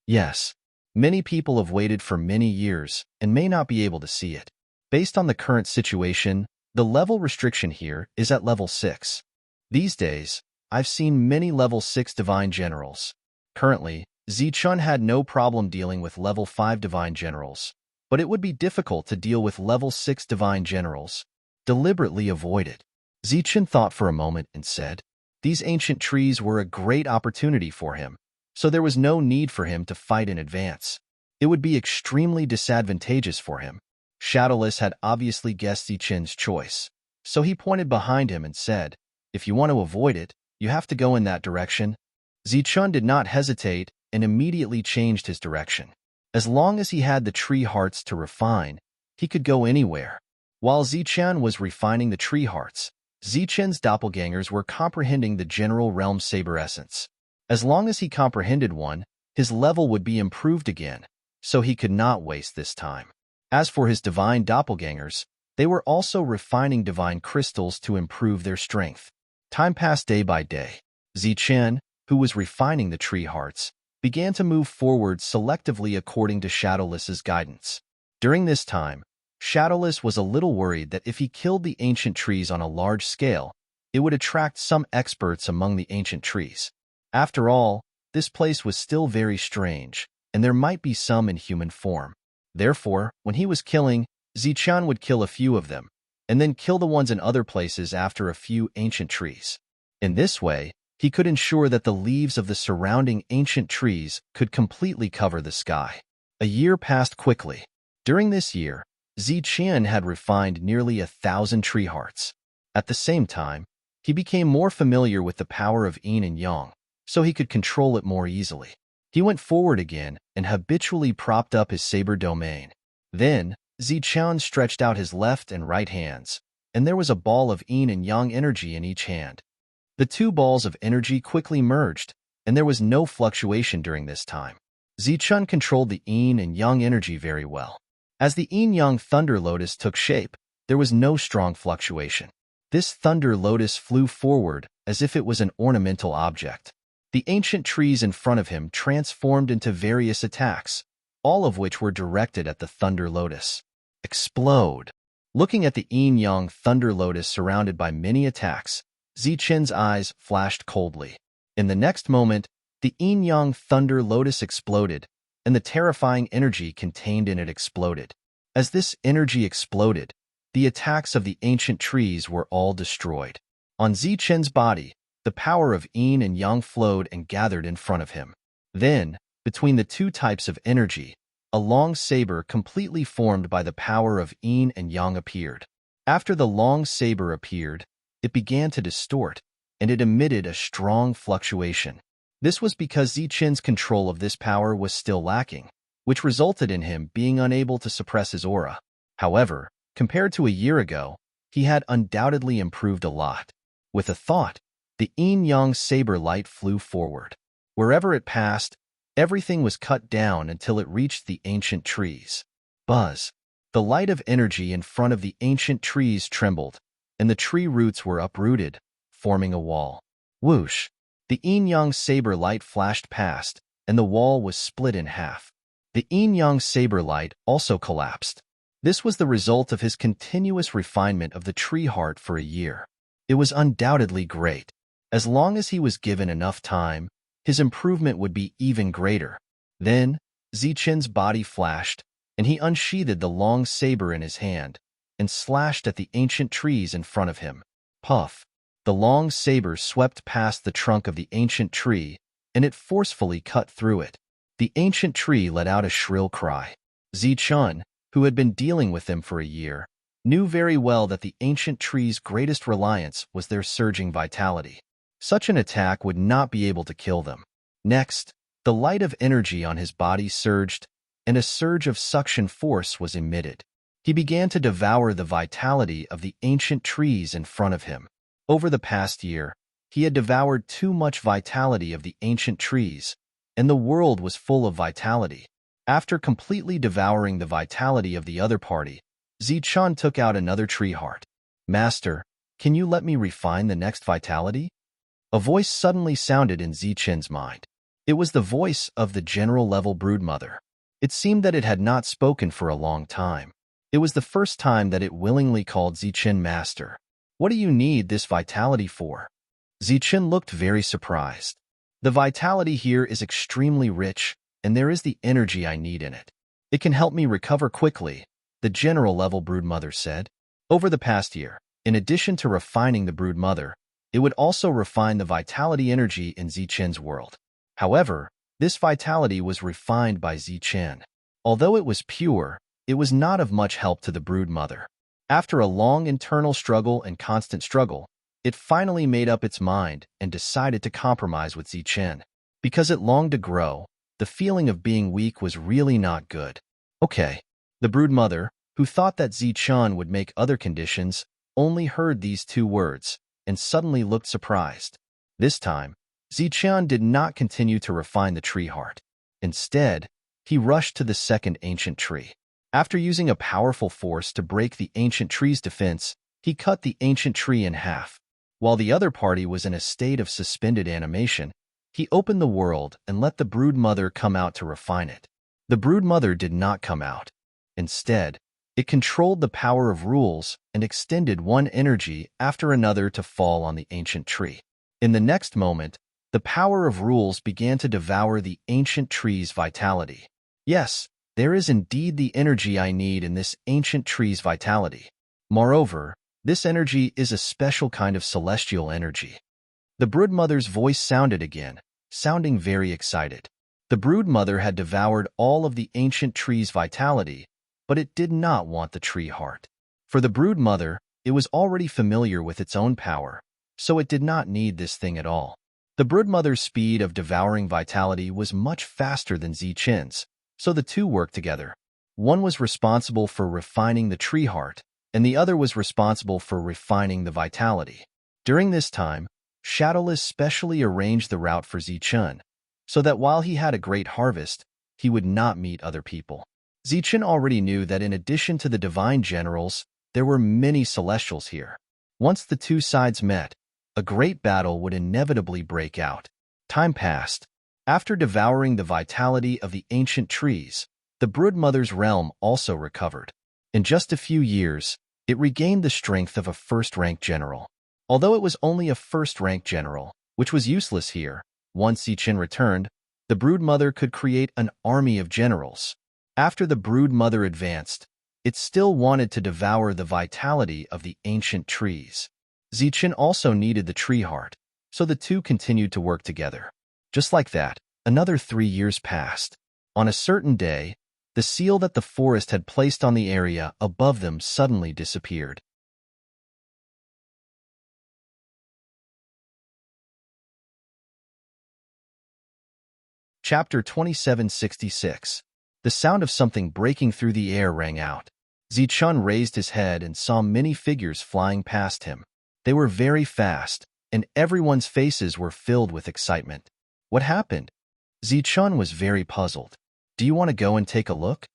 Yes. Many people have waited for many years and may not be able to see it. Based on the current situation, the level restriction here is at level 6. These days, I've seen many level 6 divine generals. Currently, Zichun had no problem dealing with level 5 divine generals, but it would be difficult to deal with level 6 divine generals. Deliberately avoid it. Zichun thought for a moment and said, these ancient trees were a great opportunity for him, so there was no need for him to fight in advance. It would be extremely disadvantageous for him. Shadowless had obviously guessed Zichun's choice, so he pointed behind him and said, if you want to avoid it, you have to go in that direction. Zichun did not hesitate and immediately changed his direction. As long as he had the tree hearts to refine, he could go anywhere. While Zichun was refining the tree hearts, Zichun's doppelgangers were comprehending the general realm saber essence. As long as he comprehended one, his level would be improved again, so he could not waste this time. As for his divine doppelgangers, they were also refining divine crystals to improve their strength. Time passed day by day. Zichun, who was refining the tree hearts, began to move forward selectively according to Shadowless's guidance. During this time, Shadowless was a little worried that if he killed the ancient trees on a large scale, it would attract some experts among the ancient trees. After all, this place was still very strange, and there might be some in human form. Therefore, when he was killing, Zichun would kill a few of them, and then kill the ones in other places after a few ancient trees. In this way, he could ensure that the leaves of the surrounding ancient trees could completely cover the sky. A year passed quickly. During this year, Zichun had refined nearly 1,000 tree hearts. At the same time, he became more familiar with the power of yin and yang, so he could control it more easily. He went forward again and habitually propped up his saber domain. Then, Zichun stretched out his left and right hands, and there was a ball of yin and yang energy in each hand. The two balls of energy quickly merged, and there was no fluctuation during this time. Zichun controlled the yin and yang energy very well. As the yin-yang thunder lotus took shape, there was no strong fluctuation. This thunder lotus flew forward as if it was an ornamental object. The ancient trees in front of him transformed into various attacks, all of which were directed at the thunder lotus. Explode! Looking at the yin-yang thunder lotus surrounded by many attacks, Zichun's eyes flashed coldly. In the next moment, the yin-yang thunder lotus exploded, and the terrifying energy contained in it exploded. As this energy exploded, the attacks of the ancient trees were all destroyed. On Zichun's body, the power of yin and yang flowed and gathered in front of him. Then, between the two types of energy, a long saber completely formed by the power of yin and yang appeared. After the long saber appeared, it began to distort, and it emitted a strong fluctuation. This was because Zichun's control of this power was still lacking, which resulted in him being unable to suppress his aura. However, compared to a year ago, he had undoubtedly improved a lot. With a thought, the yin-yang saber light flew forward. Wherever it passed, everything was cut down until it reached the ancient trees. Buzz! The light of energy in front of the ancient trees trembled, and the tree roots were uprooted, forming a wall. Whoosh! The yin-yang saber light flashed past, and the wall was split in half. The yin-yang saber light also collapsed. This was the result of his continuous refinement of the tree heart for a year. It was undoubtedly great. As long as he was given enough time, his improvement would be even greater. Then, Zichun's body flashed, and he unsheathed the long saber in his hand and slashed at the ancient trees in front of him. Puff! The long saber swept past the trunk of the ancient tree, and it forcefully cut through it. The ancient tree let out a shrill cry. Zichun, who had been dealing with them for a year, knew very well that the ancient tree's greatest reliance was their surging vitality. Such an attack would not be able to kill them. Next, the light of energy on his body surged, and a surge of suction force was emitted. He began to devour the vitality of the ancient trees in front of him. Over the past year, he had devoured too much vitality of the ancient trees, and the world was full of vitality. After completely devouring the vitality of the other party, Zichun took out another tree heart. Master, can you let me refine the next vitality? A voice suddenly sounded in Zichun's mind. It was the voice of the general-level broodmother. It seemed that it had not spoken for a long time. It was the first time that it willingly called Zichun master. What do you need this vitality for? Zichun looked very surprised. The vitality here is extremely rich, and there is the energy I need in it. It can help me recover quickly, the general-level broodmother said. Over the past year, in addition to refining the broodmother, it would also refine the vitality energy in Zichen's world. However, this vitality was refined by Zichen. Although it was pure, it was not of much help to the broodmother. After a long internal struggle and constant struggle, it finally made up its mind and decided to compromise with Zichen. Because it longed to grow, the feeling of being weak was really not good. Okay. The broodmother, who thought that Zichen would make other conditions, only heard these two words and suddenly looked surprised. This time, Zichen did not continue to refine the tree heart. Instead, he rushed to the second ancient tree. After using a powerful force to break the ancient tree's defense, he cut the ancient tree in half. While the other party was in a state of suspended animation, he opened the world and let the broodmother come out to refine it. The broodmother did not come out. Instead, it controlled the power of rules and extended one energy after another to fall on the ancient tree. In the next moment, the power of rules began to devour the ancient tree's vitality. Yes, there is indeed the energy I need in this ancient tree's vitality. Moreover, this energy is a special kind of celestial energy. The broodmother's voice sounded again, sounding very excited. The broodmother had devoured all of the ancient tree's vitality, but it did not want the tree heart. For the broodmother, it was already familiar with its own power, so it did not need this thing at all. The broodmother's speed of devouring vitality was much faster than Zichen's, so the two worked together. One was responsible for refining the tree heart, and the other was responsible for refining the vitality. During this time, Shadowless specially arranged the route for Zichen, so that while he had a great harvest, he would not meet other people. Zichen already knew that in addition to the divine generals, there were many celestials here. Once the two sides met, a great battle would inevitably break out. Time passed. After devouring the vitality of the ancient trees, the broodmother's realm also recovered. In just a few years, it regained the strength of a first-rank general. Although it was only a first-rank general, which was useless here, once Zichen returned, the broodmother could create an army of generals. After the broodmother advanced, it still wanted to devour the vitality of the ancient trees. Zichen also needed the tree heart, so the two continued to work together. Just like that, another 3 years passed. On a certain day, the seal that the forest had placed on the area above them suddenly disappeared. Chapter 2766. The sound of something breaking through the air rang out. Zichen raised his head and saw many figures flying past him. They were very fast, and everyone's faces were filled with excitement. What happened? Zichen was very puzzled. Do you want to go and take a look?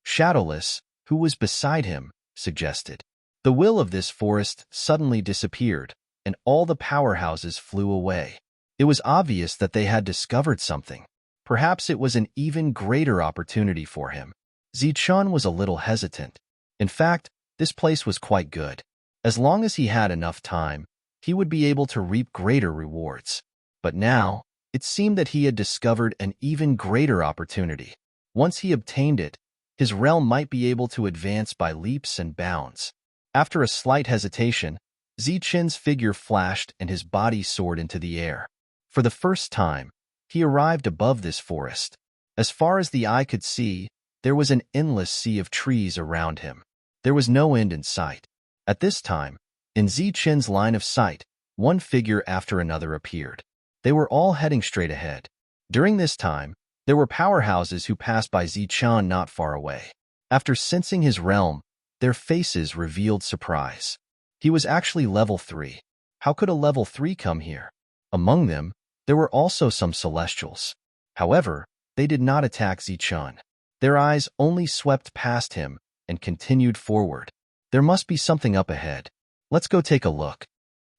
Shadowless, who was beside him, suggested. The will of this forest suddenly disappeared, and all the powerhouses flew away. It was obvious that they had discovered something. Perhaps it was an even greater opportunity for him. Zichen was a little hesitant. In fact, this place was quite good. As long as he had enough time, he would be able to reap greater rewards. But now, it seemed that he had discovered an even greater opportunity. Once he obtained it, his realm might be able to advance by leaps and bounds. After a slight hesitation, Zichen's figure flashed and his body soared into the air. For the first time, he arrived above this forest. As far as the eye could see, there was an endless sea of trees around him. There was no end in sight. At this time, in Zichen's line of sight, one figure after another appeared. They were all heading straight ahead. During this time, there were powerhouses who passed by Zichen not far away. After sensing his realm, their faces revealed surprise. He was actually level 3. How could a level 3 come here? Among them, there were also some celestials. However, they did not attack Zichen. Their eyes only swept past him and continued forward. There must be something up ahead. Let's go take a look.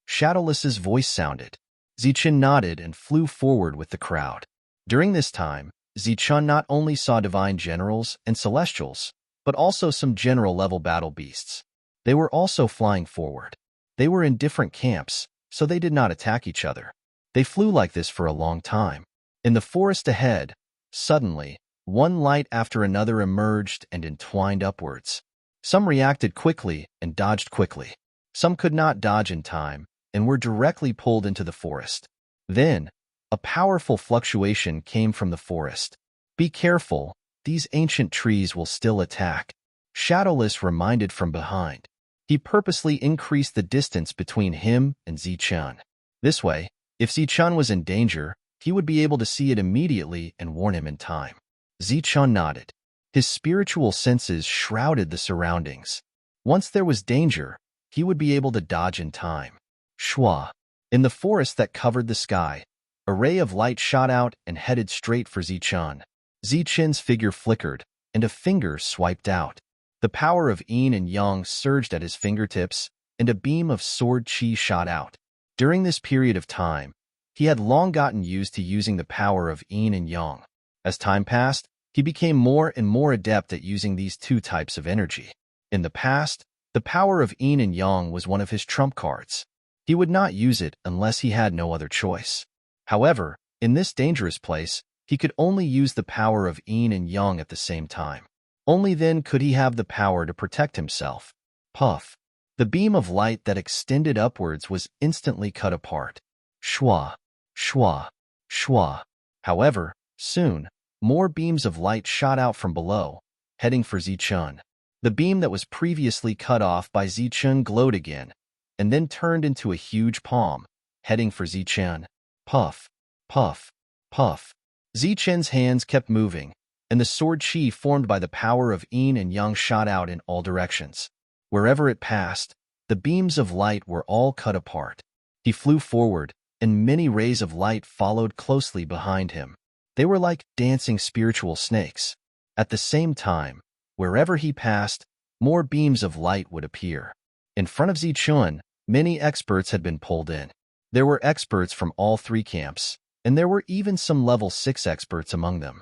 Shadowless's voice sounded. Zichen nodded and flew forward with the crowd. During this time, Zichen not only saw divine generals and celestials, but also some general-level battle beasts. They were also flying forward. They were in different camps, so they did not attack each other. They flew like this for a long time. In the forest ahead, suddenly, one light after another emerged and entwined upwards. Some reacted quickly and dodged quickly. Some could not dodge in time and were directly pulled into the forest. Then, a powerful fluctuation came from the forest. "Be careful, these ancient trees will still attack," Shadowless reminded from behind. He purposely increased the distance between him and Zichun. This way, if Zichun was in danger, he would be able to see it immediately and warn him in time. Zichun nodded. His spiritual senses shrouded the surroundings. Once there was danger, he would be able to dodge in time. Shua. In the forest that covered the sky, a ray of light shot out and headed straight for Zichun. Zichun's figure flickered, and a finger swiped out. The power of yin and yang surged at his fingertips, and a beam of sword chi shot out. During this period of time, he had long gotten used to using the power of yin and yang. As time passed, he became more and more adept at using these two types of energy. In the past, the power of yin and yang was one of his trump cards. He would not use it unless he had no other choice. However, in this dangerous place, he could only use the power of yin and yang at the same time. Only then could he have the power to protect himself. Puff. The beam of light that extended upwards was instantly cut apart. Shwa, shwa, shwa. However, soon, more beams of light shot out from below, heading for Zichun. The beam that was previously cut off by Zichun glowed again, and then turned into a huge palm, heading for Zichun. Puff, puff, puff. Zichun's hands kept moving, and the sword chi formed by the power of yin and yang shot out in all directions. Wherever it passed, the beams of light were all cut apart. He flew forward, and many rays of light followed closely behind him. They were like dancing spiritual snakes. At the same time, wherever he passed, more beams of light would appear. In front of Zichun, many experts had been pulled in. There were experts from all three camps, and there were even some level 6 experts among them.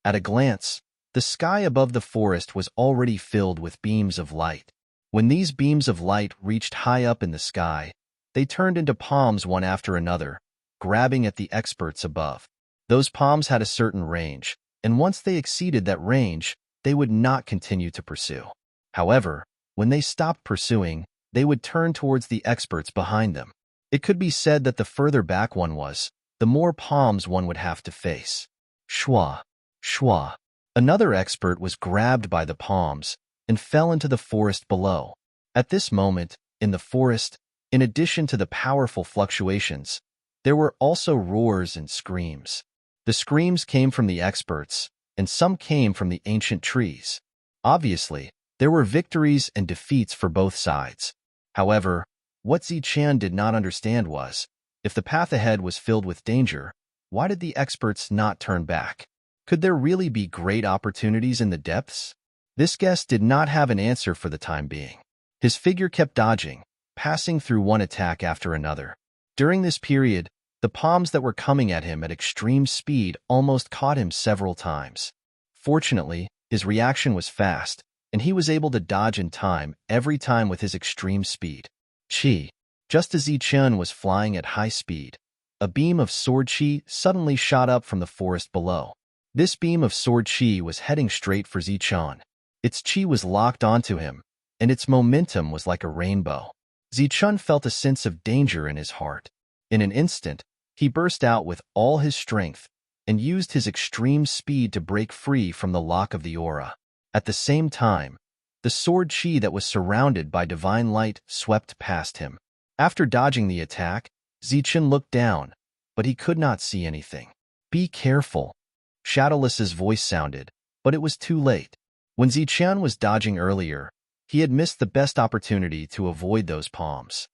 At a glance, the sky above the forest was already filled with beams of light. When these beams of light reached high up in the sky, they turned into palms one after another, grabbing at the experts above. Those palms had a certain range, and once they exceeded that range, they would not continue to pursue. However, when they stopped pursuing, they would turn towards the experts behind them. It could be said that the further back one was, the more palms one would have to face. Shwa, shwa. Another expert was grabbed by the palms and fell into the forest below. At this moment, in the forest, in addition to the powerful fluctuations, there were also roars and screams. The screams came from the experts, and some came from the ancient trees. Obviously, there were victories and defeats for both sides. However, what Zichun did not understand was, if the path ahead was filled with danger, why did the experts not turn back? Could there really be great opportunities in the depths? This guest did not have an answer for the time being. His figure kept dodging, passing through one attack after another. During this period, the palms that were coming at him at extreme speed almost caught him several times. Fortunately, his reaction was fast, and he was able to dodge in time every time with his extreme speed. Chi. Just as Zichun was flying at high speed, a beam of sword chi suddenly shot up from the forest below. This beam of sword chi was heading straight for Zichun. Its chi was locked onto him, and its momentum was like a rainbow. Zichun felt a sense of danger in his heart. In an instant, he burst out with all his strength and used his extreme speed to break free from the lock of the aura. At the same time, the sword chi that was surrounded by divine light swept past him. After dodging the attack, Zichun looked down, but he could not see anything. "Be careful," Shadowless's voice sounded, but it was too late. When Zichun was dodging earlier, he had missed the best opportunity to avoid those palms.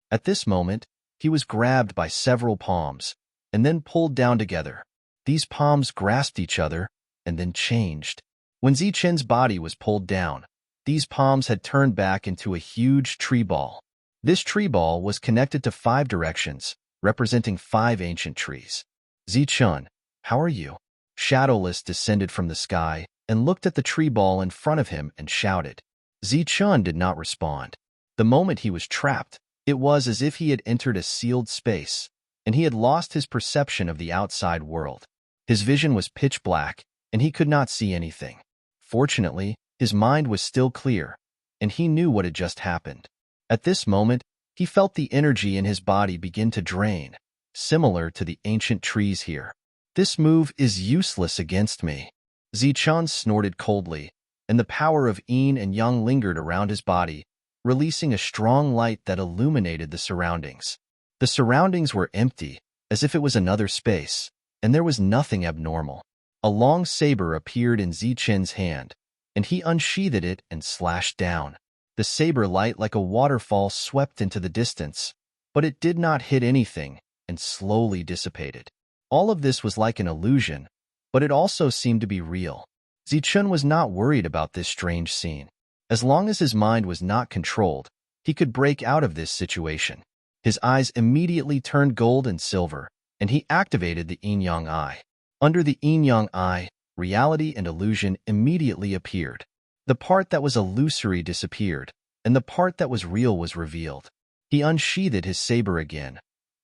At this moment, he was grabbed by several palms, and then pulled down together. These palms grasped each other, and then changed. When Zichun's body was pulled down, these palms had turned back into a huge tree ball. This tree ball was connected to 5 directions, representing 5 ancient trees. "Zichun, how are you?" Shadowless descended from the sky and looked at the tree ball in front of him and shouted. Zichun did not respond. The moment he was trapped, it was as if he had entered a sealed space, and he had lost his perception of the outside world. His vision was pitch black, and he could not see anything. Fortunately, his mind was still clear, and he knew what had just happened. At this moment, he felt the energy in his body begin to drain, similar to the ancient trees here. This move is useless against me. Zichun snorted coldly, and the power of yin and yang lingered around his body, releasing a strong light that illuminated the surroundings. The surroundings were empty, as if it was another space, and there was nothing abnormal. A long saber appeared in Zichun's hand, and he unsheathed it and slashed down. The saber light like a waterfall swept into the distance, but it did not hit anything and slowly dissipated. All of this was like an illusion, but it also seemed to be real. Zichun was not worried about this strange scene. As long as his mind was not controlled, he could break out of this situation. His eyes immediately turned gold and silver, and he activated the yin-yang eye. Under the yin-yang eye, reality and illusion immediately appeared. The part that was illusory disappeared, and the part that was real was revealed. He unsheathed his saber again,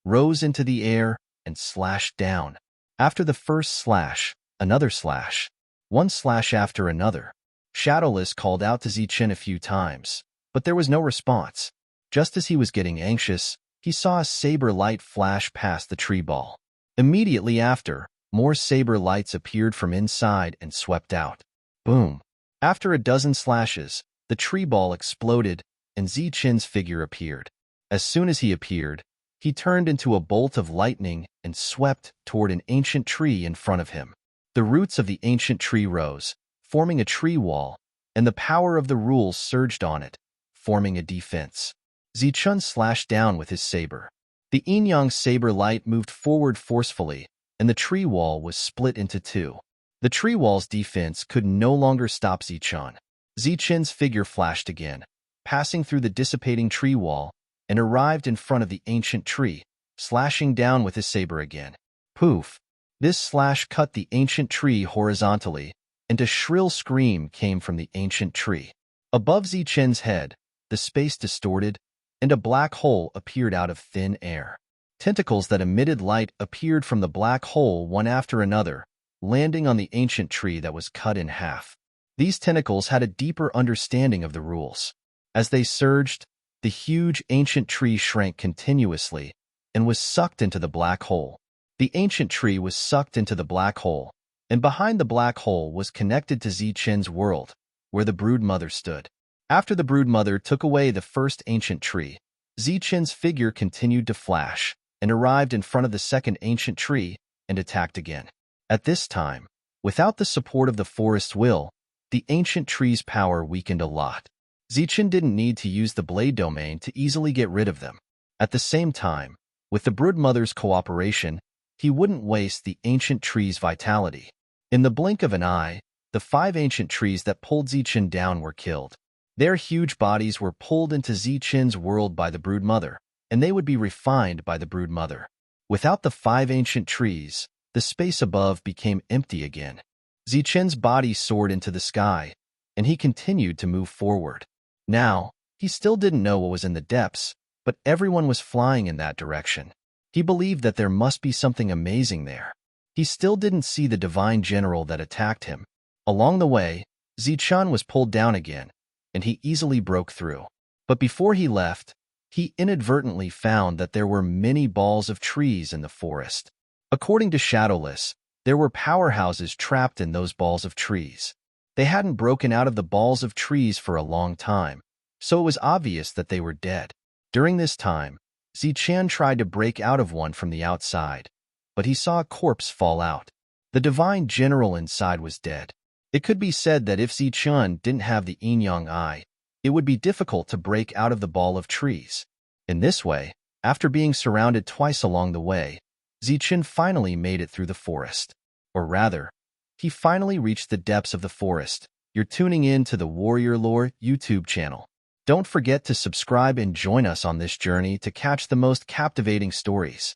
rose into the air, and slashed down. After the first slash, another slash, one slash after another. Shadowless called out to Zichun a few times, but there was no response. Just as he was getting anxious, he saw a saber light flash past the tree ball. Immediately after, more saber lights appeared from inside and swept out. Boom! After a dozen slashes, the tree ball exploded, and Zichun's figure appeared. As soon as he appeared, he turned into a bolt of lightning and swept toward an ancient tree in front of him. The roots of the ancient tree rose, forming a tree wall, and the power of the rules surged on it, forming a defense. Zichun slashed down with his saber. The yin-yang saber light moved forward forcefully, and the tree wall was split into two. The tree wall's defense could no longer stop Zichun. Zichun's figure flashed again, passing through the dissipating tree wall, and arrived in front of the ancient tree, slashing down with his saber again. Poof! This slash cut the ancient tree horizontally, and a shrill scream came from the ancient tree. Above Zichun's head, the space distorted, and a black hole appeared out of thin air. Tentacles that emitted light appeared from the black hole one after another, landing on the ancient tree that was cut in half. These tentacles had a deeper understanding of the rules. As they surged, the huge ancient tree shrank continuously and was sucked into the black hole. The ancient tree was sucked into the black hole, and behind the black hole was connected to Zichun's world, where the broodmother stood. After the broodmother took away the first ancient tree, Zichun's figure continued to flash and arrived in front of the second ancient tree and attacked again. At this time, without the support of the forest's will, the ancient tree's power weakened a lot. Zichun didn't need to use the blade domain to easily get rid of them. At the same time, with the broodmother's cooperation, he wouldn't waste the ancient tree's vitality. In the blink of an eye, the 5 ancient trees that pulled Zichun down were killed. Their huge bodies were pulled into Zichun's world by the broodmother, and they would be refined by the broodmother. Without the 5 ancient trees, the space above became empty again. Zichun's body soared into the sky, and he continued to move forward. Now, he still didn't know what was in the depths, but everyone was flying in that direction. He believed that there must be something amazing there. He still didn't see the divine general that attacked him. Along the way, Zichun was pulled down again, and he easily broke through. But before he left, he inadvertently found that there were many balls of trees in the forest. According to Shadowless, there were powerhouses trapped in those balls of trees. They hadn't broken out of the balls of trees for a long time, so it was obvious that they were dead. During this time, Zichun tried to break out of one from the outside, but he saw a corpse fall out. The divine general inside was dead. It could be said that if Zichun didn't have the yin-yang eye, it would be difficult to break out of the ball of trees. In this way, after being surrounded twice along the way, Zichun finally made it through the forest. Or rather, he finally reached the depths of the forest. You're tuning in to the Warrior Lore YouTube channel. Don't forget to subscribe and join us on this journey to catch the most captivating stories.